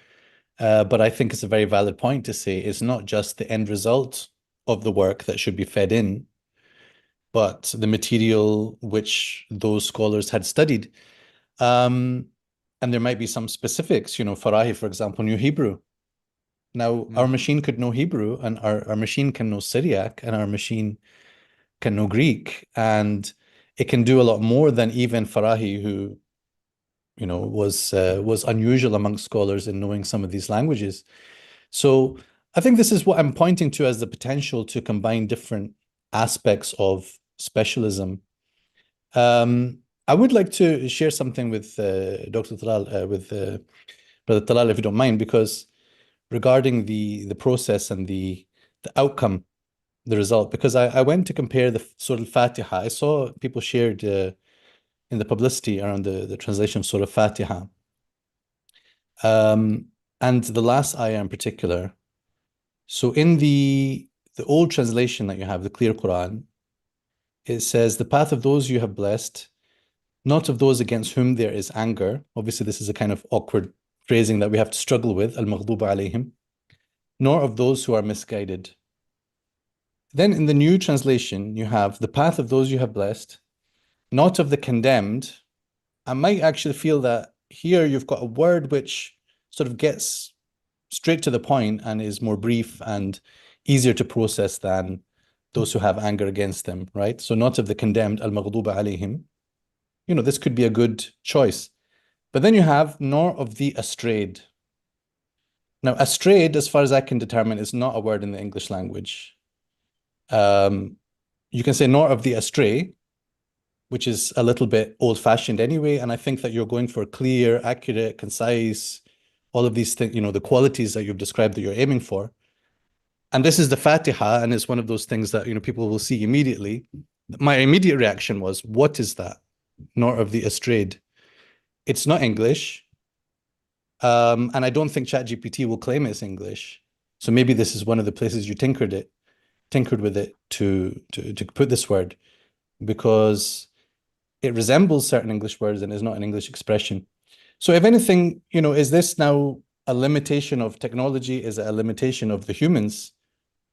But I think it's a very valid point to say it's not just the end result of the work that should be fed in, but the material which those scholars had studied. And there might be some specifics. You know, Farahi, for example, knew Hebrew. Now, our machine could know Hebrew, and our machine can know Syriac, and our machine can know Greek, and it can do a lot more than even Farahi, who, you know, was unusual amongst scholars in knowing some of these languages. So I think this is what I'm pointing to as the potential to combine different aspects of specialism. I would like to share something with Dr. Talal, with Brother Talal, if you don't mind, because regarding the process and the outcome, the result, because I went to compare the Surah Al-Fatiha. I saw people shared in the publicity around the translation of Surah Al-Fatiha. And the last ayah in particular. So in the old translation that you have, the clear Qur'an, it says, the path of those you have blessed, not of those against whom there is anger. Obviously, this is a kind of awkward phrasing that we have to struggle with, al-maghdub alayhim, nor of those who are misguided. Then in the new translation, you have the path of those you have blessed, not of the condemned. I might actually feel that here you've got a word which sort of gets straight to the point and is more brief and easier to process than those who have anger against them, right? So not of the condemned, al-maghdub alayhim. You know, this could be a good choice. But then you have nor of the astrayed. Now, astrayed, as far as I can determine, is not a word in the English language. You can say nor of the astray, which is a little bit old-fashioned anyway, and I think that you're going for clear, accurate, concise, all of these things, you know, the qualities that you've described that you're aiming for. And this is the Fatiha, and it's one of those things that, you know, people will see immediately. My immediate reaction was, what is that? Nor of the astrayed. It's not English. And I don't think ChatGPT will claim it's English. So maybe this is one of the places you tinkered with it to put this word, because it resembles certain English words and is not an English expression. So if anything, you know, is this now a limitation of technology? Is it a limitation of the humans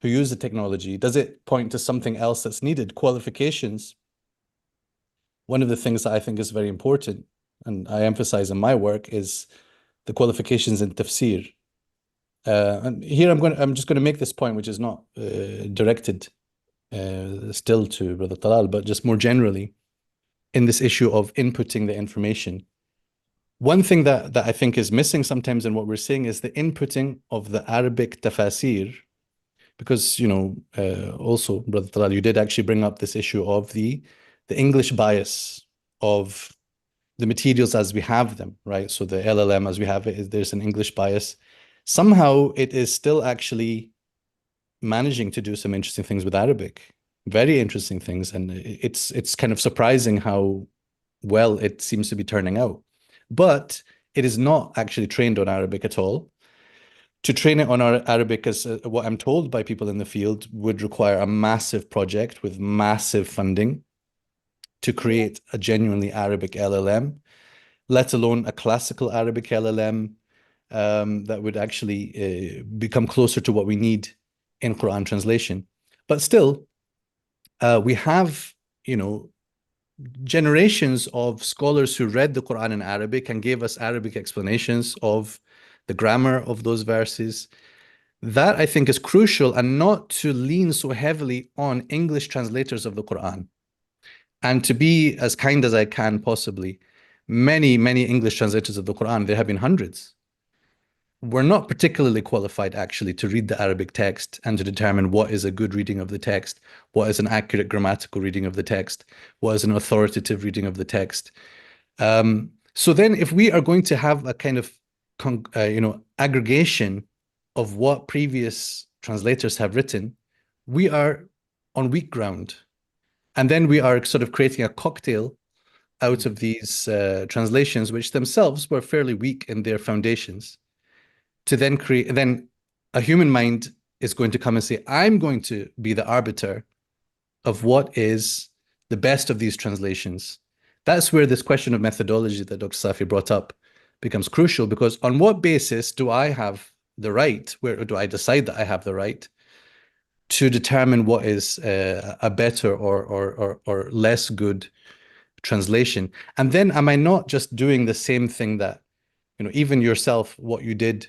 who use the technology? Does it point to something else that's needed? Qualifications. One of the things that I think is very important, and I emphasize in my work, is the qualifications in tafsir. And here I'm just going to make this point, which is not directed still to Brother Talal, but just more generally in this issue of inputting the information. One thing that I think is missing sometimes in what we're seeing is the inputting of the Arabic tafasir, because, you know, also, Brother Talal, you did actually bring up this issue of the English bias of the materials as we have them, right? So the LLM as we have it, there's an English bias. Somehow it is still actually managing to do some interesting things with Arabic, very interesting things. And it's kind of surprising how well it seems to be turning out. But it is not actually trained on Arabic at all. To train it on our Arabic, as what I'm told by people in the field, would require a massive project with massive funding to create a genuinely Arabic LLM, let alone a classical Arabic LLM that would actually become closer to what we need in Quran translation. But still, we have, you know, generations of scholars who read the Quran in Arabic and gave us Arabic explanations of the grammar of those verses. That, I think, is crucial, and not to lean so heavily on English translators of the Quran. And to be as kind as I can possibly, many English translators of the Quran, there have been hundreds, were not particularly qualified actually to read the Arabic text and to determine what is a good reading of the text, what is an accurate grammatical reading of the text, what is an authoritative reading of the text. So then if we are going to have a kind of aggregation of what previous translators have written, we are on weak ground. And then we are sort of creating a cocktail out of these translations, which themselves were fairly weak in their foundations, to then create, then a human mind is going to come and say, I'm going to be the arbiter of what is the best of these translations. That's where this question of methodology that Dr. Safi brought up becomes crucial, because on what basis do I have the right, where do I decide that I have the right to determine what is a better or less good translation? And then am I not just doing the same thing that, even yourself, what you did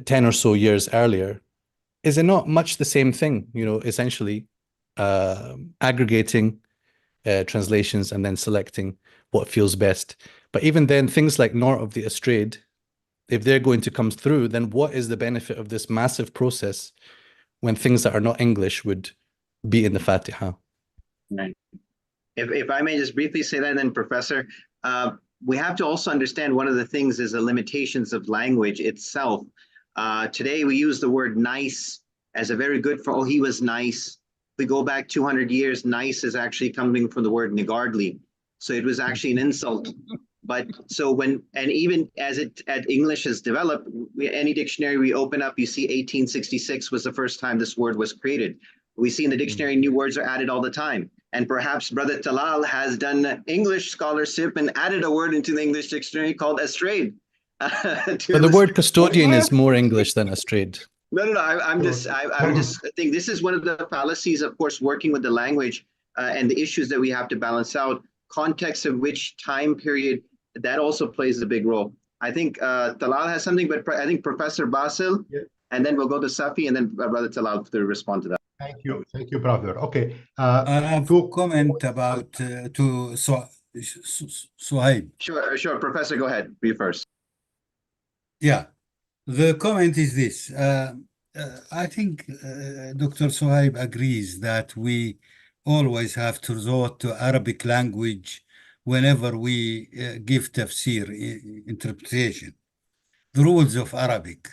10 or so years earlier? Is it not much the same thing, essentially aggregating translations and then selecting what feels best? But even then, things like Nor of the Astrayed, if they're going to come through, then what is the benefit of this massive process when things that are not English would be in the Fatiha? Right. If I may just briefly say that, then Professor, we have to also understand one of the things is the limitations of language itself. Today we use the word nice as a very good for, oh, he was nice. We go back 200 years, nice is actually coming from the word niggardly. So it was actually an insult. But so even as English has developed, any dictionary we open up, you see 1866 was the first time this word was created. We see in the dictionary new words are added all the time. And perhaps Brother Talal has done English scholarship and added a word into the English dictionary called astrayed. But the word custodian is more English than astrayed. No. I just think this is one of the fallacies, of course, working with the language and the issues that we have to balance out. Context of which time period, that also plays a big role. I think Talal has something, but I think Professor Basil, and then we'll go to Safi, and then Brother Talal to respond to that. Thank you, brother. Okay. I have a comment about to Suhaib. Sure, Professor, go ahead. Be first. Yeah, the comment is this. I think Dr. Suhaib agrees that we always have to resort to Arabic language whenever we give tafsir interpretation, the rules of Arabic.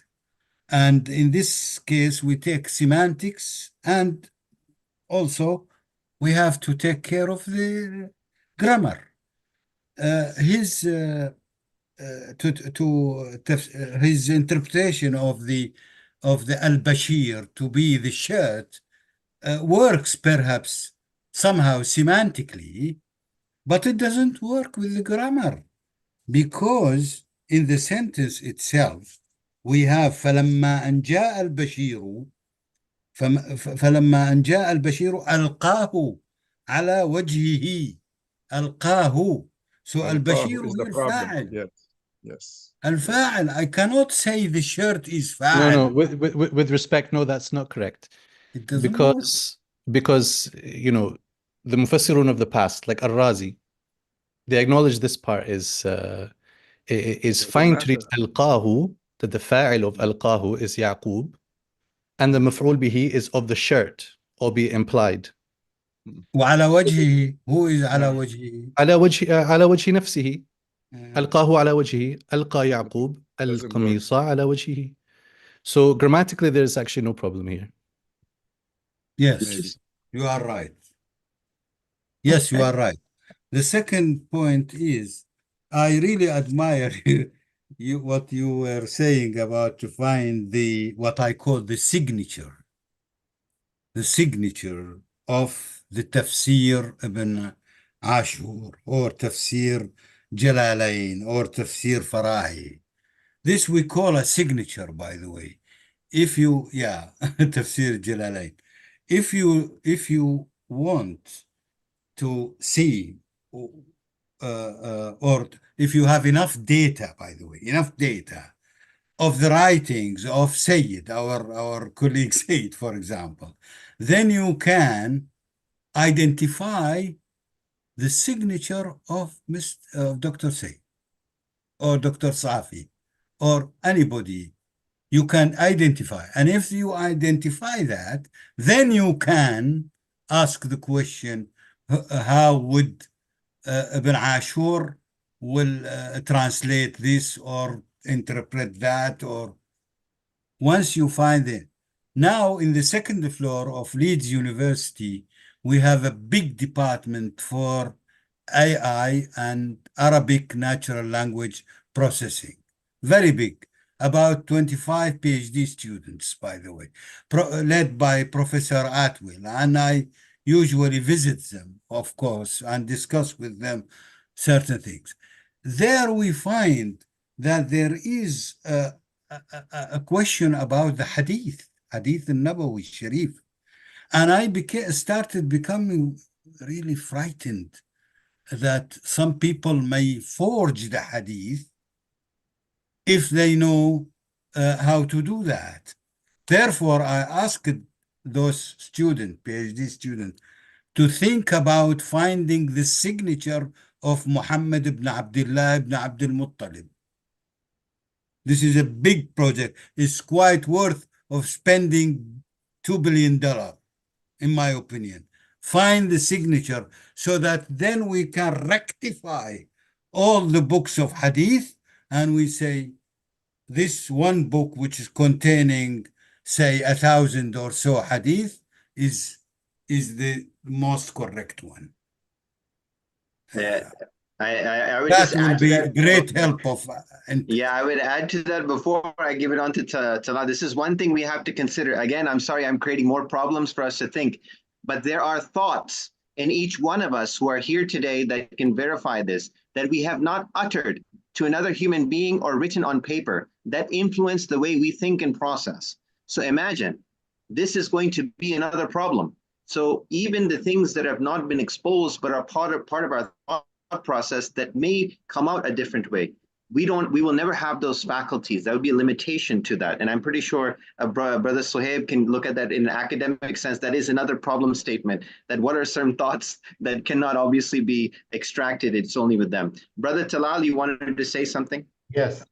And in this case, we take semantics, and also we have to take care of the grammar. His interpretation of the al-Bashir to be the shirt works perhaps somehow semantically, but it doesn't work with the grammar, because in the sentence itself we have فلما أن جاء البشير فلما أن جاء البشير ألقاه على وجهه ألقاه. So البشير is هو the problem. الفاعل. Yes. الفاعل. I cannot say the shirt is فاعل. No. With respect, no, that's not correct. It doesn't because the Mufassirun of the past, like Ar-Razi, they acknowledge this part is fine to read Alqahu, that the fa'il of Alqahu is Yaqub, and the maf'ul bihi is of the shirt, or be implied. وعلى وجهه. Who is على وجهه؟ على وجه نفسه. ألقاه على وجهه. ألقى يعقوب القميص على وجهه. So grammatically, there's actually no problem here. Yes, you are right. Yes, you are right. The second point is, I really admire what you were saying about to find what I call the signature of the Tafsir Ibn Ashur, or Tafsir Jalalain, or Tafsir Farahi. This we call a signature, by the way. Tafsir Jalalain. If you want to see, or if you have enough data, by the way, enough data of the writings of Sayyid, our colleague Sayyid, for example, then you can identify the signature of Dr. Sayyid or Dr. Safi or anybody. You can identify. And if you identify that, then you can ask the question, how would Ibn Ashur will translate this or interpret that? Or once you find it. Now, in the second floor of Leeds University, we have a big department for AI and Arabic natural language processing. Very big. About 25 PhD students, by the way, led by Professor Atwill. And I usually visit them, of course, and discuss with them certain things. There we find that there is a question about the Hadith al-Nabawi Sharif. And I started becoming really frightened that some people may forge the Hadith if they know how to do that. Therefore, I asked those students, PhD students, to think about finding the signature of Muhammad ibn Abdullah ibn Abdul Muttalib. This is a big project. It's quite worth of spending $2 billion, in my opinion. Find the signature so that then we can rectify all the books of Hadith and we say, this one book which is containing, say, 1,000 or so Hadith is the most correct one. Yeah. I would That just will add to be that. a great help of. Yeah, I would add to that before I give it on to Talal. This is one thing we have to consider. Again, I'm sorry, I'm creating more problems for us to think, but there are thoughts in each one of us who are here today that can verify this, that we have not uttered to another human being or written on paper that influence the way we think and process. So imagine, this is going to be another problem. So even the things that have not been exposed but are part of our thought process that may come out a different way, we will never have those faculties. That would be a limitation to that. And I'm pretty sure Brother Sohaib can look at that in an academic sense. That is another problem statement, that what are certain thoughts that cannot obviously be extracted. It's only with them. Brother Talal, you wanted to say something? Yes,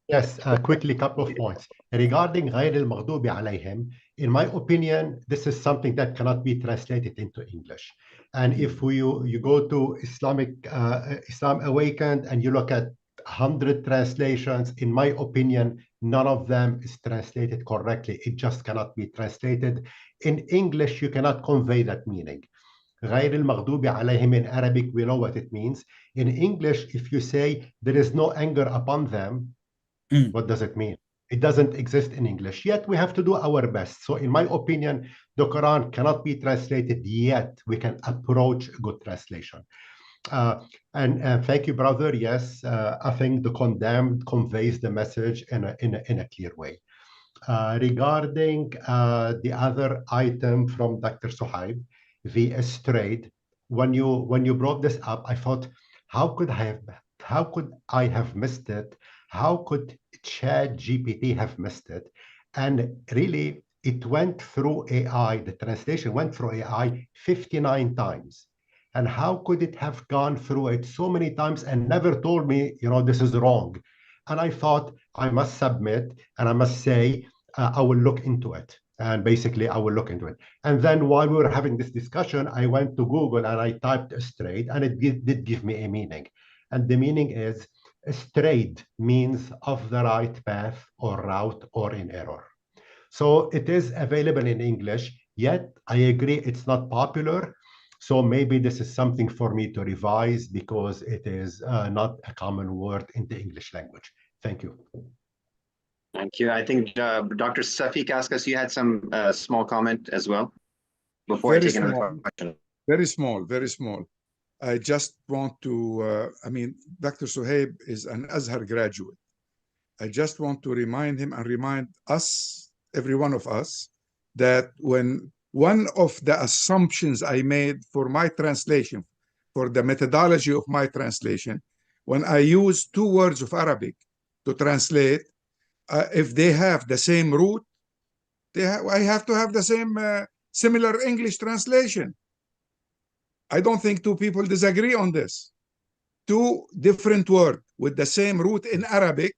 quickly, couple of points. Regarding غير المغضوب عليهم, in my opinion, this is something that cannot be translated into English. And if you go to Islam Awakened and you look at 100 translations, in my opinion, none of them is translated correctly. It just cannot be translated. In English, you cannot convey that meaning. غير المغضوب عليهم in Arabic, we know what it means. In English, if you say there is no anger upon them, what does it mean? It doesn't exist in English. Yet we have to do our best. So in my opinion, the Quran cannot be translated yet. We can approach a good translation. And thank you, brother. Yes, I think the condemned conveys the message in a clear way. Regarding the other item from Dr. Suhaib, the estrade, when you brought this up, I thought, how could I have missed it? How could ChatGPT have missed it? And really, it went through AI. The translation went through AI 59 times. And how could it have gone through it so many times and never told me, this is wrong? And I thought I must submit and I must say, I will look into it. And basically, I will look into it. And then while we were having this discussion, I went to Google and I typed estrade, and it did give me a meaning. And the meaning is, estrade means off the right path or route or in error. So it is available in English, yet I agree it's not popular. So maybe this is something for me to revise because it is not a common word in the English language. Thank you. Thank you. I think Dr. Safi Kaskas, you had some small comment as well before I take another question. Very small, very small. I just want to, Dr. Suhaib is an Azhar graduate. I just want to remind him and remind us, every one of us, that when one of the assumptions I made for my translation, for the methodology of my translation, when I use 2 words of Arabic to translate, if they have the same root, I have to have the same similar English translation. I don't think 2 people disagree on this. 2 different words with the same root in Arabic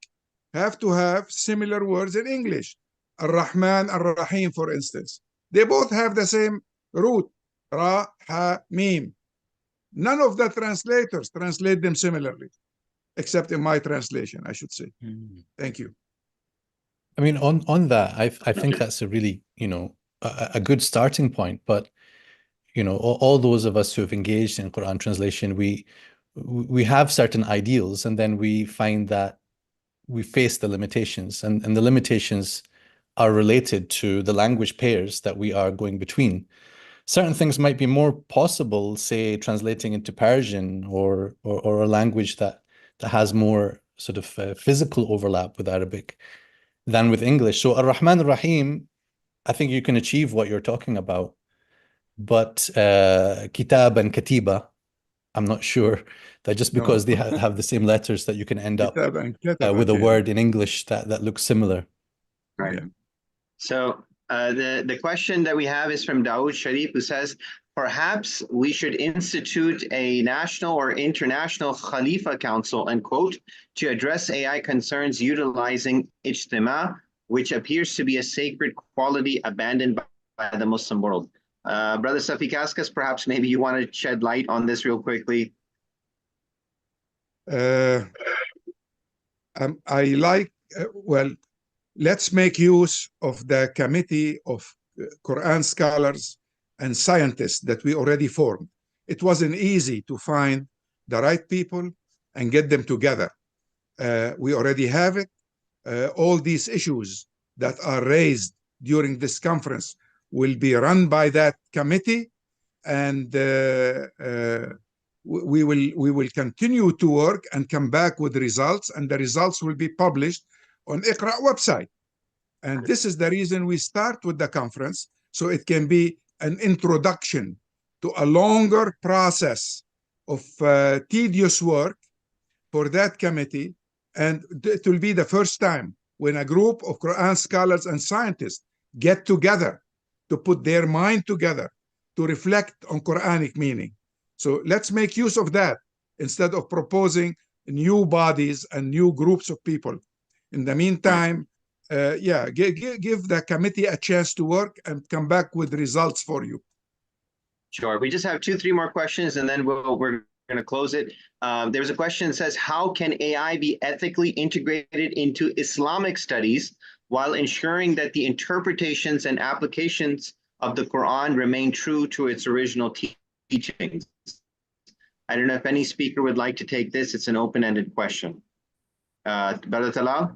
have to have similar words in English. Ar-Rahman, Ar-Rahim, for instance. They both have the same root, Ra, Ha, Mim. None of the translators translate them similarly, except in my translation, I should say. Thank you. I mean, on that, I think that's a really, a good starting point. But, all those of us who have engaged in Quran translation, we we have certain ideals, and then we find that we face the limitations, and the limitations are related to the language pairs that we are going between. Certain things might be more possible, say translating into Persian or a language that has more sort of physical overlap with Arabic than with English. So Ar-Rahman Ar-Rahim, I think you can achieve what you're talking about, but Kitab and Katiba, I'm not sure that just because they have the same letters that you can end up with a word in English that looks similar. Right. Yeah. So the question that we have is from Dawood Sharif, who says, perhaps we should institute a national or international Khalifa Council, unquote, to address AI concerns utilizing ijtima, which appears to be a sacred quality abandoned by the Muslim world. Brother Safi Kaskas, perhaps maybe you want to shed light on this real quickly. I like, well, let's make use of the committee of Quran scholars and scientists that we already formed. It wasn't easy to find the right people and get them together. We already have it. All these issues that are raised during this conference will be run by that committee, and we will continue to work and come back with results, and the results will be published on Iqra website. And this is the reason we start with the conference, so it can be an introduction to a longer process of tedious work for that committee. And it will be the first time when a group of Quran scholars and scientists get together to put their mind together to reflect on Quranic meaning. So let's make use of that instead of proposing new bodies and new groups of people. In the meantime, give the committee a chance to work and come back with results for you. Sure. We just have 2-3 more questions, and then we're going to close it. There's a question that says, how can AI be ethically integrated into Islamic studies while ensuring that the interpretations and applications of the Quran remain true to its original teachings? I don't know if any speaker would like to take this. It's an open-ended question. Brother Talal?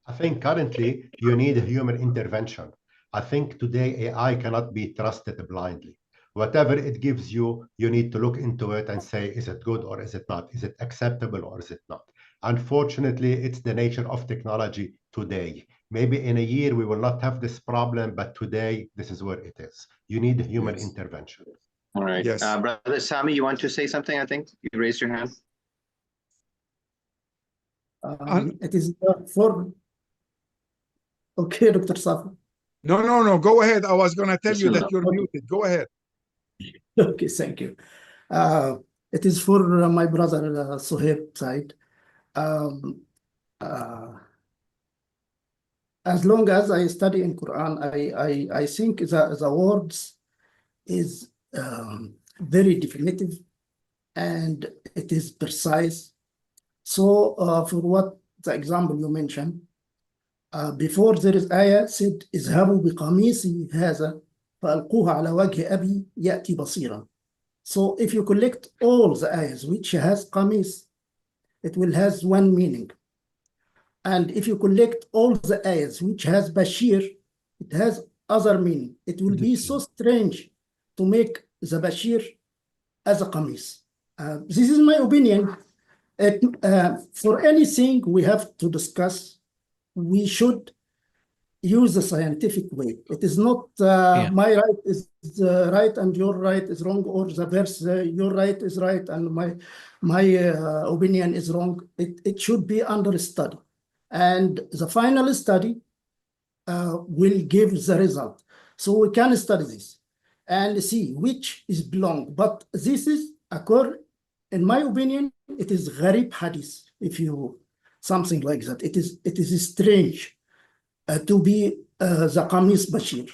I think currently you need human intervention. I think today AI cannot be trusted blindly. Whatever it gives you, you need to look into it and say, is it good or is it not? Is it acceptable or is it not? Unfortunately, it's the nature of technology today. Maybe in a year we will not have this problem, but today this is where it is. You need human intervention. All right. Yes. Brother Sami, you want to say something? I think you raised your hand. It is for... Okay, Dr. Safi. No. Go ahead. I was going to tell you that you're muted. Go ahead. Okay, thank you. It is for my brother Suhaib side. As long as I study in Quran, I think the words is very definitive and it is precise. So for what the example you mentioned, before there is ayah said, اذهبوا بقميصي هذا فألقوه على وجه أبي يأتي بصيرا. So if you collect all the ayahs which has qamis, it will has one meaning. And if you collect all the ayahs which has bashir, it has other meaning. It will be so strange to make the bashir as a qamis. This is my opinion. For anything we have to discuss, we should use the scientific way. It is not my right is right and your right is wrong, or the verse your right is right and my opinion is wrong. It should be under study, and the final study will give the result. So we can study this and see which is belong. But this is in my opinion, it is gharib hadith. If you something like that, it is strange to be the qamis bashir,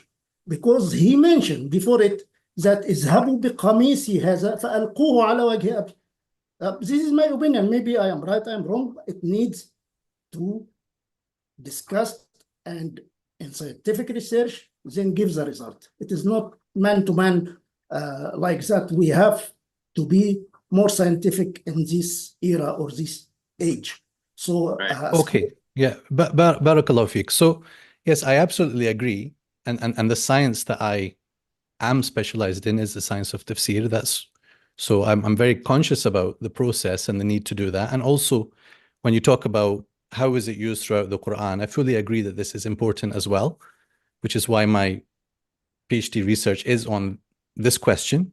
because he mentioned before it that اذهبوا بقميصي هذا فألقوه على وجه أبي. This is my opinion. Maybe I am right, I am wrong. It needs to discuss and in scientific research, then give the result. It is not man to man like that. We have to be more scientific in this era or this age. So, Okay, yeah, but Barakallahu feek. So, yes, I absolutely agree. And the science that I am specialized in is the science of tafsir. So I'm very conscious about the process and the need to do that. And also, when you talk about how is it used throughout the Quran, I fully agree that this is important as well, which is why my PhD research is on this question,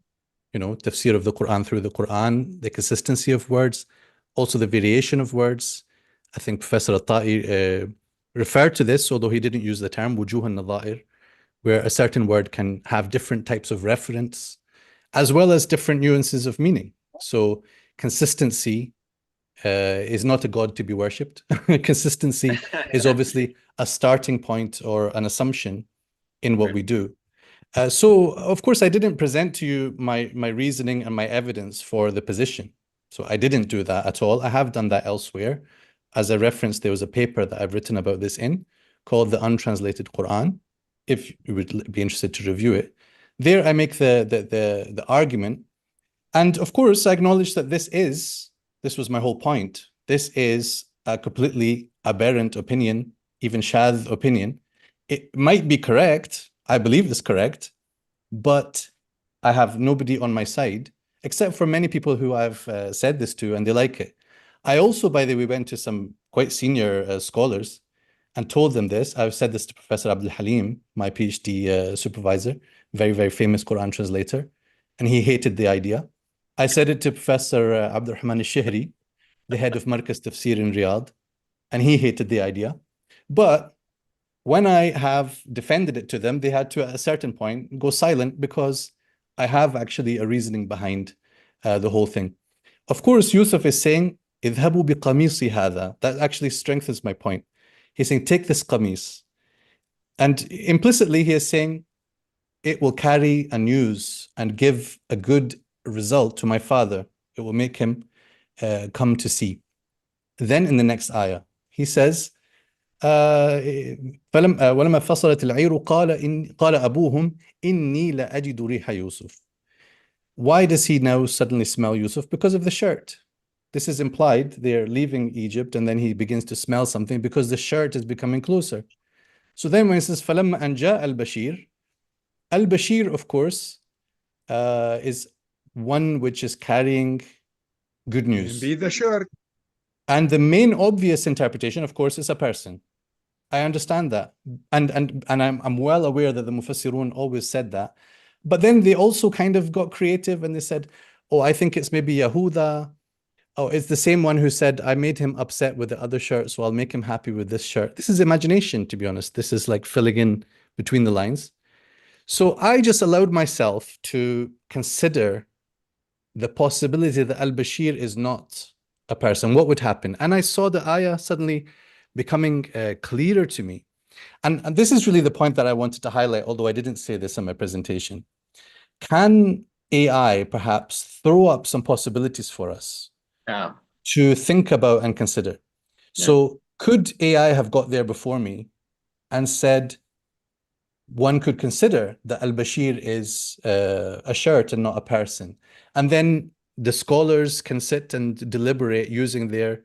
tafsir of the Quran through the Quran, the consistency of words, also the variation of words. I think Professor Atai referred to this, although he didn't use the term wujuh al-nadha'ir, where a certain word can have different types of reference, as well as different nuances of meaning. So consistency is not a god to be worshipped. Consistency is obviously a starting point or an assumption in what we do. So, of course, I didn't present to you my reasoning and my evidence for the position. So I didn't do that at all. I have done that elsewhere. As a reference, there was a paper that I've written about this in called The Untranslated Quran, if you would be interested to review it. There I make the argument. And of course, I acknowledge that this was my whole point. This is a completely aberrant opinion, even shadh opinion. It might be correct. I believe it's correct, but I have nobody on my side, except for many people who I've said this to, and they like it. I also, by the way, went to some quite senior scholars and told them this. I've said this to Professor Abdul Halim, my PhD supervisor, very, very famous Quran translator, and he hated the idea. I said it to Professor Abdurrahman al-Shihri, the head of Markaz Tafsir in Riyadh, and he hated the idea. But when I have defended it to them, they had to, at a certain point, go silent because I have actually a reasoning behind the whole thing. Of course, Yusuf is saying, اذهبوا بقميصي هذا. That actually strengthens my point. He's saying, take this qamis. And implicitly, he is saying, it will carry a news and give a good result to my father. It will make him come to see. Then in the next ayah, he says, ولما فصلت العير قال أبوهم إني لأجد ريح يوسف. Why does he now suddenly smell Yusuf? Because of the shirt. This is implied. They're leaving Egypt and then he begins to smell something because the shirt is becoming closer. So then when he says فلما أن جاء البشير, al-Bashir, of course, is one which is carrying good news. Be the shirt. And the main obvious interpretation, of course, is a person. I understand that. And I'm well aware that the Mufassirun always said that. But then they also kind of got creative and they said, oh, I think it's maybe Yahuda. Oh, it's the same one who said, I made him upset with the other shirt, so I'll make him happy with this shirt. This is imagination, to be honest. This is like filling in between the lines. So I just allowed myself to consider the possibility that al-Bashir is not a person. What would happen? And I saw the ayah suddenly becoming clearer to me. And this is really the point that I wanted to highlight, although I didn't say this in my presentation. Can AI perhaps throw up some possibilities for us to think about and consider? So could AI have got there before me and said, one could consider that al-Bashir is a shirt and not a person. And then the scholars can sit and deliberate using their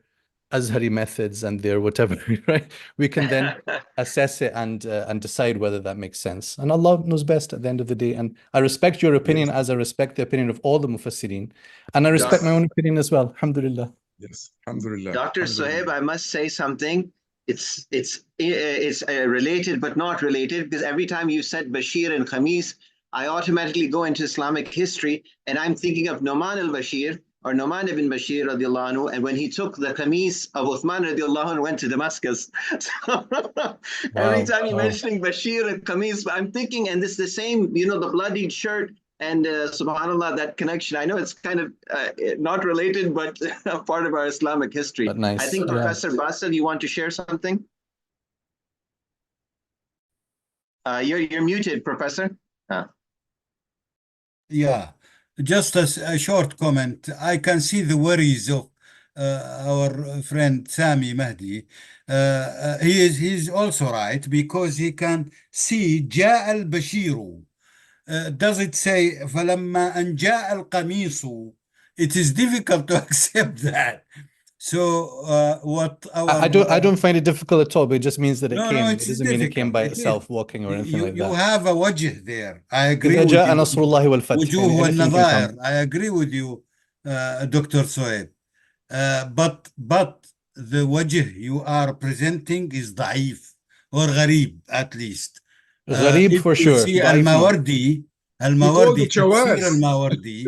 Azhari methods and their whatever, right? We can then assess it and decide whether that makes sense. And Allah knows best at the end of the day. And I respect your opinion as I respect the opinion of all the Mufassirin. And I respect my own opinion as well. Alhamdulillah. Yes, alhamdulillah. Dr. Sohaib, I must say something. It's related but not related, because every time you said Bashir and Khamis, I automatically go into Islamic history and I'm thinking of Nu'man al-Bashir or Nu'man ibn Bashir radiallahu anhu, and when he took the Khamis of Uthman radiallahu anhu went to Damascus. So every time you're mentioning Bashir and Khamis, I'm thinking, and this is the same, the bloodied shirt. And subhanAllah, that connection, I know it's kind of not related, but a part of our Islamic history. But nice. I think Professor Basil, you want to share something? You're muted, Professor. Yeah, just a short comment. I can see the worries of our friend Sami Mahdi. He's also right, because he can see جاء البشير. Does it say فلما أن جاء القميص it is difficult to accept that. So what our I don't find it difficult at all, but it just means that it no, came. It it's doesn't mean it came difficult. by It is. itself, walking or anything like You that. have a wajh there. I agree إذا with جاء you. نصر الله والفتح, وجوه and anything can والنظائر. come. I agree with you, Dr. Soeb. But the wajh you are presenting is ضعيف or غريب at least. غريب If for you sure. see ضعيف no. الماوردي تفسير الماوردي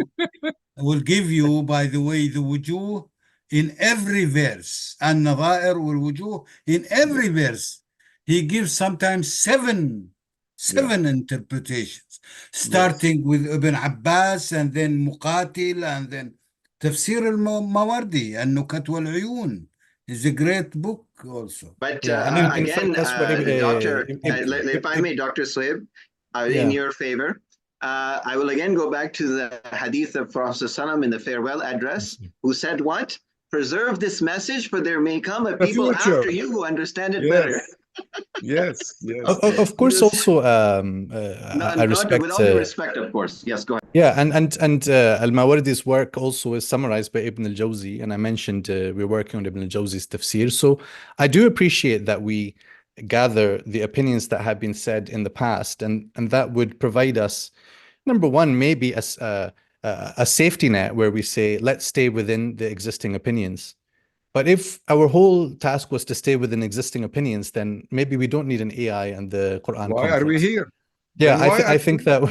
will give you, by the way, the wujuh in every verse. النظائر والوجوه in every verse. He gives sometimes seven interpretations, starting with Ibn Abbas and then Muqatil and then تفسير الماوردي النكت والعيون is a great book also. But Yeah, in fact, again, that's what Doctor, if I may, Dr. Soeb, in your favor, I will again go back to the hadith of Prophet ﷺ in the farewell address, who said what? Preserve this message, for there may come a people after you who understand it better. Yes. Of course, also, I respect. With all due respect, of course. Yes, go ahead. Yeah, and Al-Mawardi's work also is summarized by Ibn al-Jawzi, and I mentioned we're working on Ibn al-Jawzi's tafsir. So I do appreciate that we gather the opinions that have been said in the past, and that would provide us, number one, maybe a safety net where we say, let's stay within the existing opinions. But if our whole task was to stay within existing opinions, then maybe we don't need an AI and the Quran Why conference. are we here? Yeah, I think that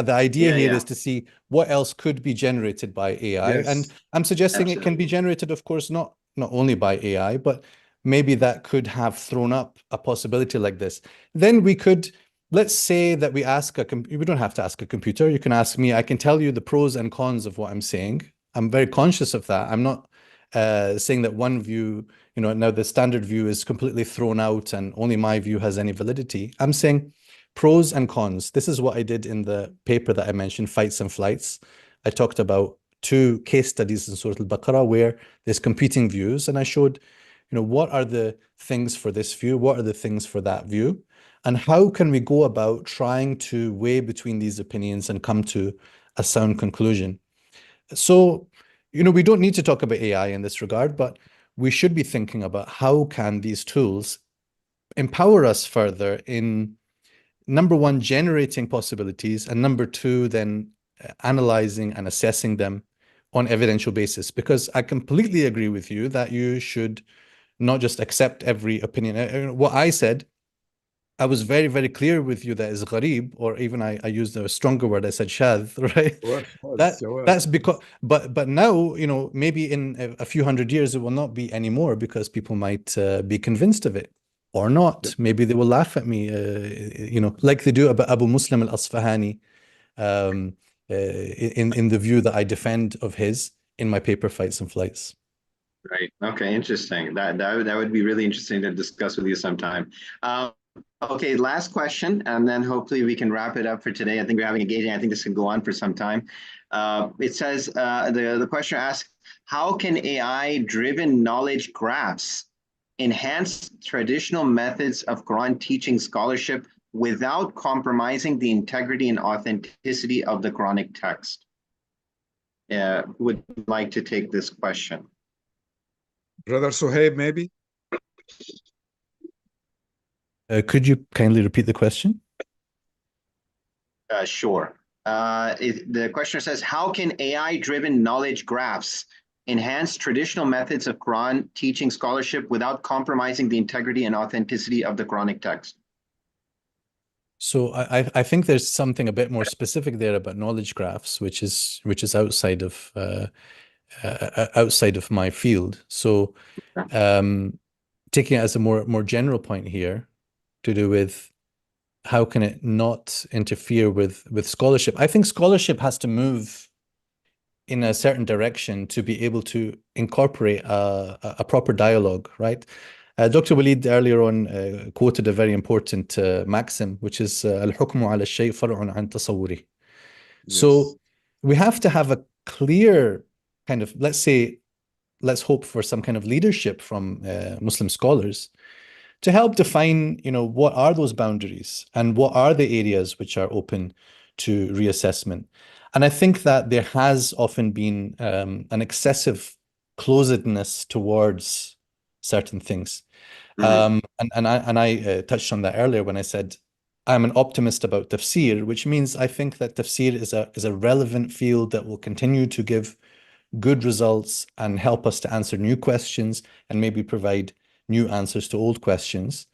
the idea here Yeah. is to see what else could be generated by AI. Yes. And I'm suggesting it can be generated, of course, not only by AI, but maybe that could have thrown up a possibility like this. Then we could, let's say that we ask we don't have to ask a computer. You can ask me. I can tell you the pros and cons of what I'm saying. I'm very conscious of that. I'm not saying that one view, now the standard view is completely thrown out and only my view has any validity. I'm saying pros and cons. This is what I did in the paper that I mentioned, Fights and Flights. I talked about 2 case studies in Surah Al-Baqarah where there's competing views, and I showed, what are the things for this view, what are the things for that view, and how can we go about trying to weigh between these opinions and come to a sound conclusion. So, we don't need to talk about AI in this regard, but we should be thinking about how can these tools empower us further in, number one, generating possibilities, and number two, then analyzing and assessing them on evidential basis. Because I completely agree with you that you should not just accept every opinion. What I said, I was very, very clear with you that is gharib, or even I used a stronger word. I said shadh, right? That's because, but now, maybe in a few hundred years, it will not be anymore because people might be convinced of it. Or not. Maybe they will laugh at me, like they do about Abu Muslim al-Asfahani, in the view that I defend of his in my paper, Fights and Flights. Right. Okay. Interesting. That would be really interesting to discuss with you sometime. Okay. Last question, and then hopefully we can wrap it up for today. I think we're having engaging. I think this can go on for some time. It says the questioner asks, how can AI-driven knowledge graphs enhance traditional methods of Quran teaching scholarship without compromising the integrity and authenticity of the Quranic text? Who would like to take this question? Brother Sohaib, maybe? Could you kindly repeat the question? Sure. The questioner says, how can AI-driven knowledge graphs enhance traditional methods of Quran teaching scholarship without compromising the integrity and authenticity of the Quranic text? So I think there's something a bit more specific there about knowledge graphs, which is outside of my field. So taking it as a more general point here, to do with how can it not interfere with scholarship? I think scholarship has to move in a certain direction to be able to incorporate a proper dialogue, right? Dr. Walid earlier on quoted a very important maxim, which is al-hukmu ala shay far'un an tasawwuri. So we have to have a clear kind of, let's hope for some kind of leadership from Muslim scholars to help define, what are those boundaries and what are the areas which are open to reassessment. And I think that there has often been an excessive closedness towards certain things. And I touched on that earlier when I said I'm an optimist about tafsir, which means I think that tafsir is a relevant field that will continue to give good results and help us to answer new questions and maybe provide new answers to old questions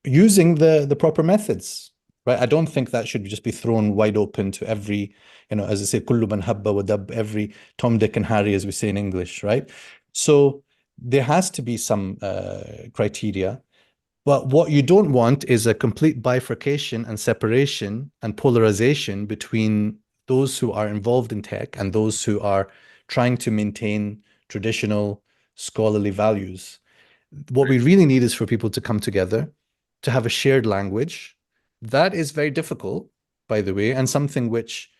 using the proper methods, right? I don't think that should just be thrown wide open to every, as I say, kullu man habba wa dab, every Tom, Dick, and Harry, as we say in English, right? So there has to be some criteria. But what you don't want is a complete bifurcation and separation and polarization between those who are involved in tech and those who are trying to maintain traditional scholarly values. What we really need is for people to come together, to have a shared language. That is very difficult, by the way, and something which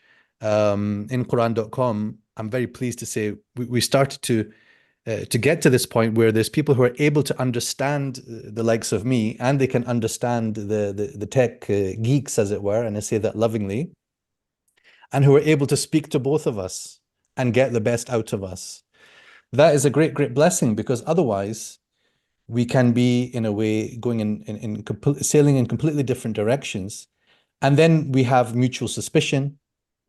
in Quran.com, I'm very pleased to say we started to get to this point where there's people who are able to understand the likes of me, and they can understand the tech geeks, as it were, and I say that lovingly, and who are able to speak to both of us and get the best out of us. That is a great, great blessing, because otherwise we can be, in a way, going sailing in completely different directions. And then we have mutual suspicion,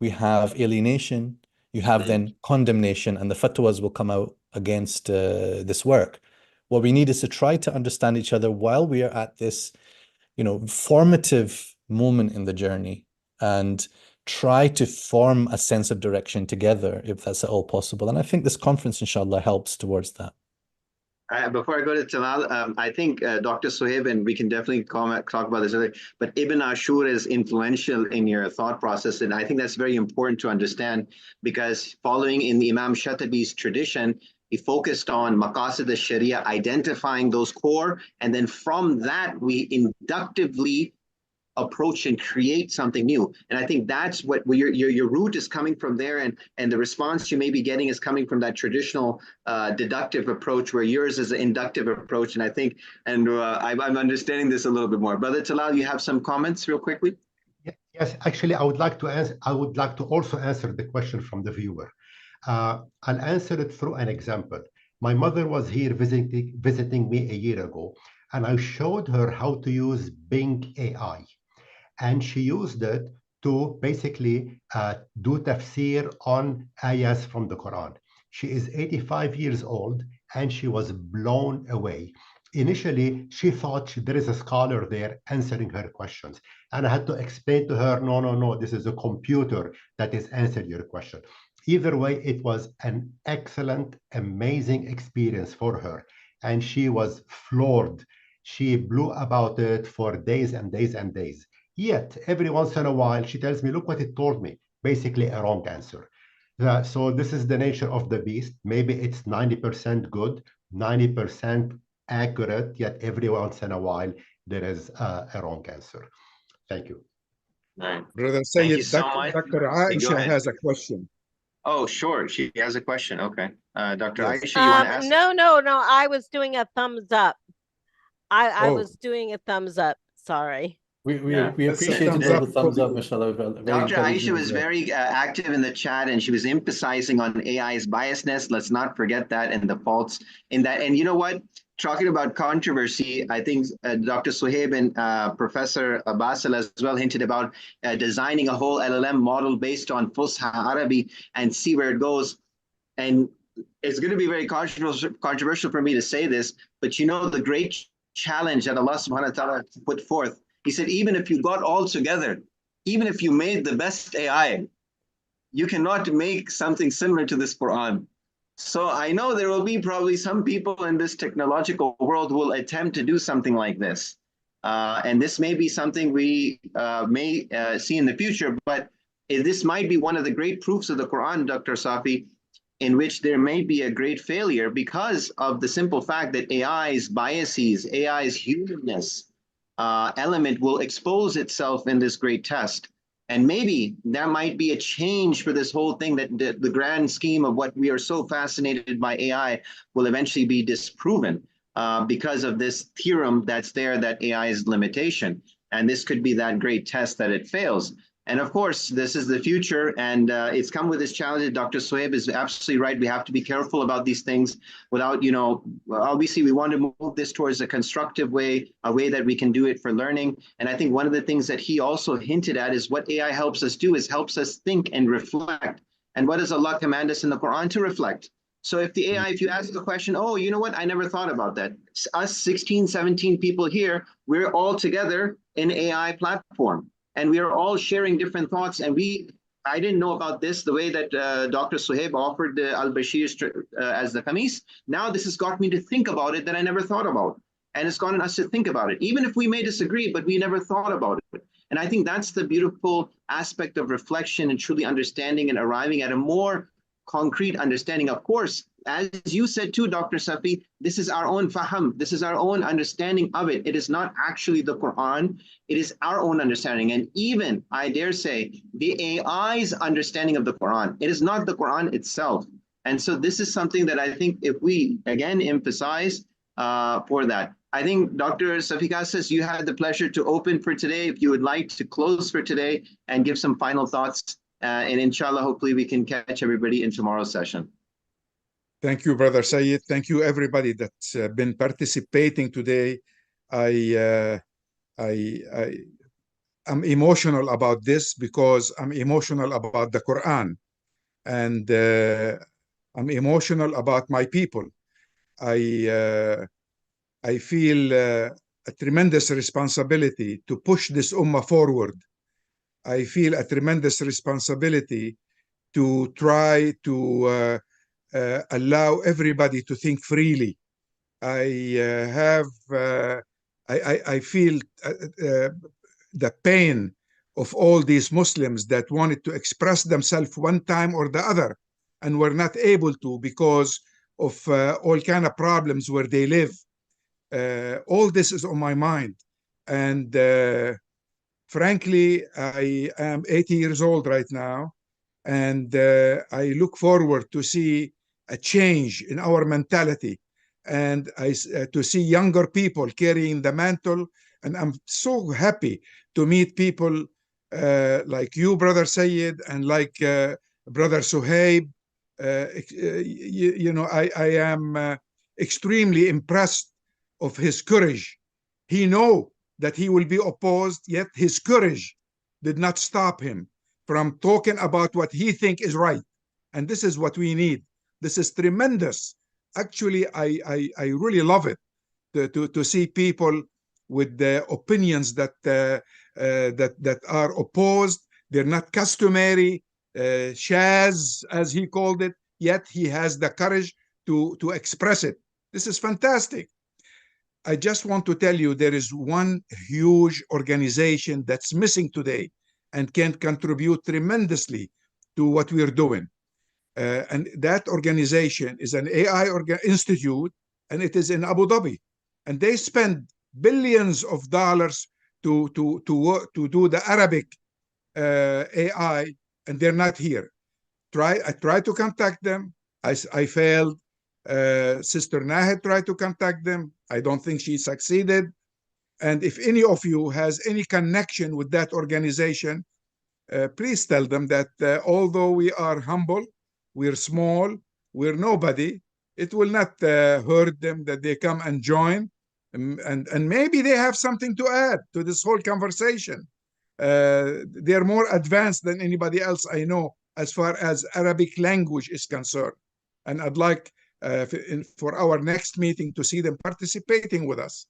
we have alienation, you have then condemnation, and the fatwas will come out against this work. What we need is to try to understand each other while we are at this, formative moment in the journey, and try to form a sense of direction together, if that's at all possible. And I think this conference, inshallah, helps towards that. Before I go to Talal, I think Dr. Suhaib, and we can definitely talk about this later, but Ibn Ashur is influential in your thought process. And I think that's very important to understand, because following in the Imam Shatibi's tradition, he focused on maqasid al-Sharia, identifying those core, and then from that, we inductively approach and create something new. And I think that's what your root is coming from there, and the response you may be getting is coming from that traditional deductive approach, where yours is an inductive approach. And I think, and I'm understanding this a little bit more. Brother Talal, you have some comments real quickly? Yes, actually, I would like to answer. I would like to also answer the question from the viewer. I'll answer it through an example. My mother was here visiting me a year ago, and I showed her how to use Bing AI. And she used it to basically do tafsir on ayahs from the Quran. She is 85 years old, and she was blown away. Initially, she thought there is a scholar there answering her questions. And I had to explain to her, no, this is a computer that is answering your question. Either way, it was an excellent, amazing experience for her. And she was floored. She blew about it for days and days and days. Yet, every once in a while, she tells me, look what it told me, basically a wrong answer. So this is the nature of the beast. Maybe it's 90% good, 90% accurate, yet every once in a while, there is a wrong answer. Thank you. Brother Thank you Sayyid, so much. Dr. Go Aisha ahead. has a question. Oh, sure. She has a question. Okay. Dr. Aisha, you want to ask? No. I was doing a thumbs up. I was doing a thumbs up. Sorry. We appreciated all the thumbs up, mashallah. Dr. Aisha was very active in the chat, and she was emphasizing on AI's biasness. Let's not forget that, and the faults in that. And you know what? Talking about controversy, I think Dr. Suhaib and Professor Basel as well hinted about designing a whole LLM model based on Fusha Arabi and see where it goes. And it's going to be very controversial for me to say this, but the great challenge that Allah subhanahu wa ta'ala put forth, he said, even if you got all together, even if you made the best AI, you cannot make something similar to this Quran. So I know there will be probably some people in this technological world who will attempt to do something like this. And this may be something we may see in the future, but this might be one of the great proofs of the Quran, Dr. Safi, in which there may be a great failure because of the simple fact that AI's biases, AI's humanness element will expose itself in this great test. And maybe that might be a change for this whole thing, that the grand scheme of what we are so fascinated by AI will eventually be disproven because of this theorem that's there, that AI is limitation. And this could be that great test that it fails. And of course, this is the future, and it's come with its challenges. Dr. Sohaib is absolutely right. We have to be careful about these things without, obviously we want to move this towards a constructive way, a way that we can do it for learning. And I think one of the things that he also hinted at is what AI helps us do is helps us think and reflect. And what does Allah command us in the Quran? To reflect. So if the AI, if you ask the question, oh, you know what, I never thought about that. Us 16, 17 people here, we're all together in AI platform. And we are all sharing different thoughts. And I didn't know about this, the way that Dr. Sohaib offered Al-Bashir as the Khamis. Now this has got me to think about it that I never thought about. And it's gotten us to think about it, even if we may disagree, but we never thought about it. And I think that's the beautiful aspect of reflection and truly understanding and arriving at a more concrete understanding. Of course, as you said too, Dr. Safi, this is our own faham. This is our own understanding of it. It is not actually the Quran. It is our own understanding. And even, I dare say, the AI's understanding of the Quran. It is not the Quran itself. And so this is something that I think if we, again, emphasize for that. I think Dr. Safi says you had the pleasure to open for today. If you would like to close for today and give some final thoughts, and inshallah, hopefully we can catch everybody in tomorrow's session. Thank you, Brother Sayyid. Thank you, everybody that's been participating today. I'm emotional about this because I'm emotional about the Quran, and I'm emotional about my people. I feel a tremendous responsibility to push this ummah forward. I feel a tremendous responsibility to try to allow everybody to think freely. I feel the pain of all these Muslims that wanted to express themselves one time or the other and were not able to because of all kind of problems where they live. All this is on my mind. And frankly, I am 80 years old right now, and I look forward to see a change in our mentality and to see younger people carrying the mantle. And I'm so happy to meet people like you, Brother Sayyid, and like Brother Sohaib. I am extremely impressed of his courage. He knows that he will be opposed, yet his courage did not stop him from talking about what he thinks is right. And this is what we need. This is tremendous. Actually, I really love it to see people with the opinions that are opposed. They're not customary, shaz, as he called it, yet he has the courage to express it. This is fantastic. I just want to tell you there is one huge organization that's missing today and can contribute tremendously to what we're doing. And that organization is an AI institute, and it is in Abu Dhabi. And they spend billions of dollars to do the Arabic AI, and they're not here. I tried to contact them. I failed. Sister Nahed tried to contact them. I don't think she succeeded. And if any of you has any connection with that organization, please tell them that although we are humble, we're small, we're nobody, it will not hurt them that they come and join. And maybe they have something to add to this whole conversation. They're more advanced than anybody else I know as far as Arabic language is concerned. And I'd like for our next meeting to see them participating with us.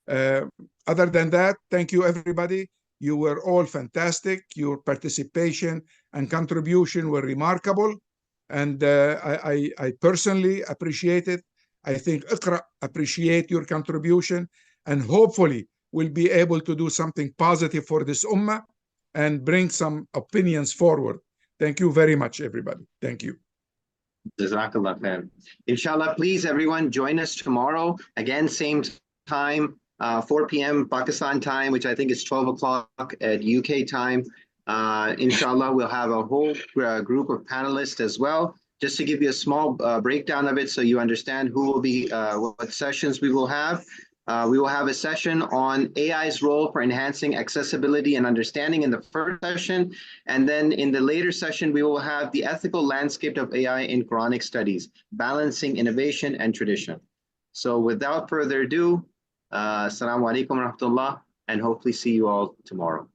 Other than that, thank you, everybody. You were all fantastic. Your participation and contribution were remarkable. And I personally appreciate it. I think Iqra appreciate your contribution, and hopefully we'll be able to do something positive for this ummah and bring some opinions forward. Thank you very much, everybody. Thank you. Jazakallah khair. Inshallah, please, everyone, join us tomorrow. Again, same time, 4 p.m. Pakistan time, which I think is 12 o'clock at UK time. Inshallah, we'll have a whole group of panelists as well, just to give you a small breakdown of it so you understand who will be, what sessions we will have. We will have a session on AI's role for enhancing accessibility and understanding in the first session. And then in the later session, we will have the ethical landscape of AI in Quranic studies, balancing innovation and tradition. So without further ado, Assalamu alaikum wa rahmatullah, and hopefully see you all tomorrow.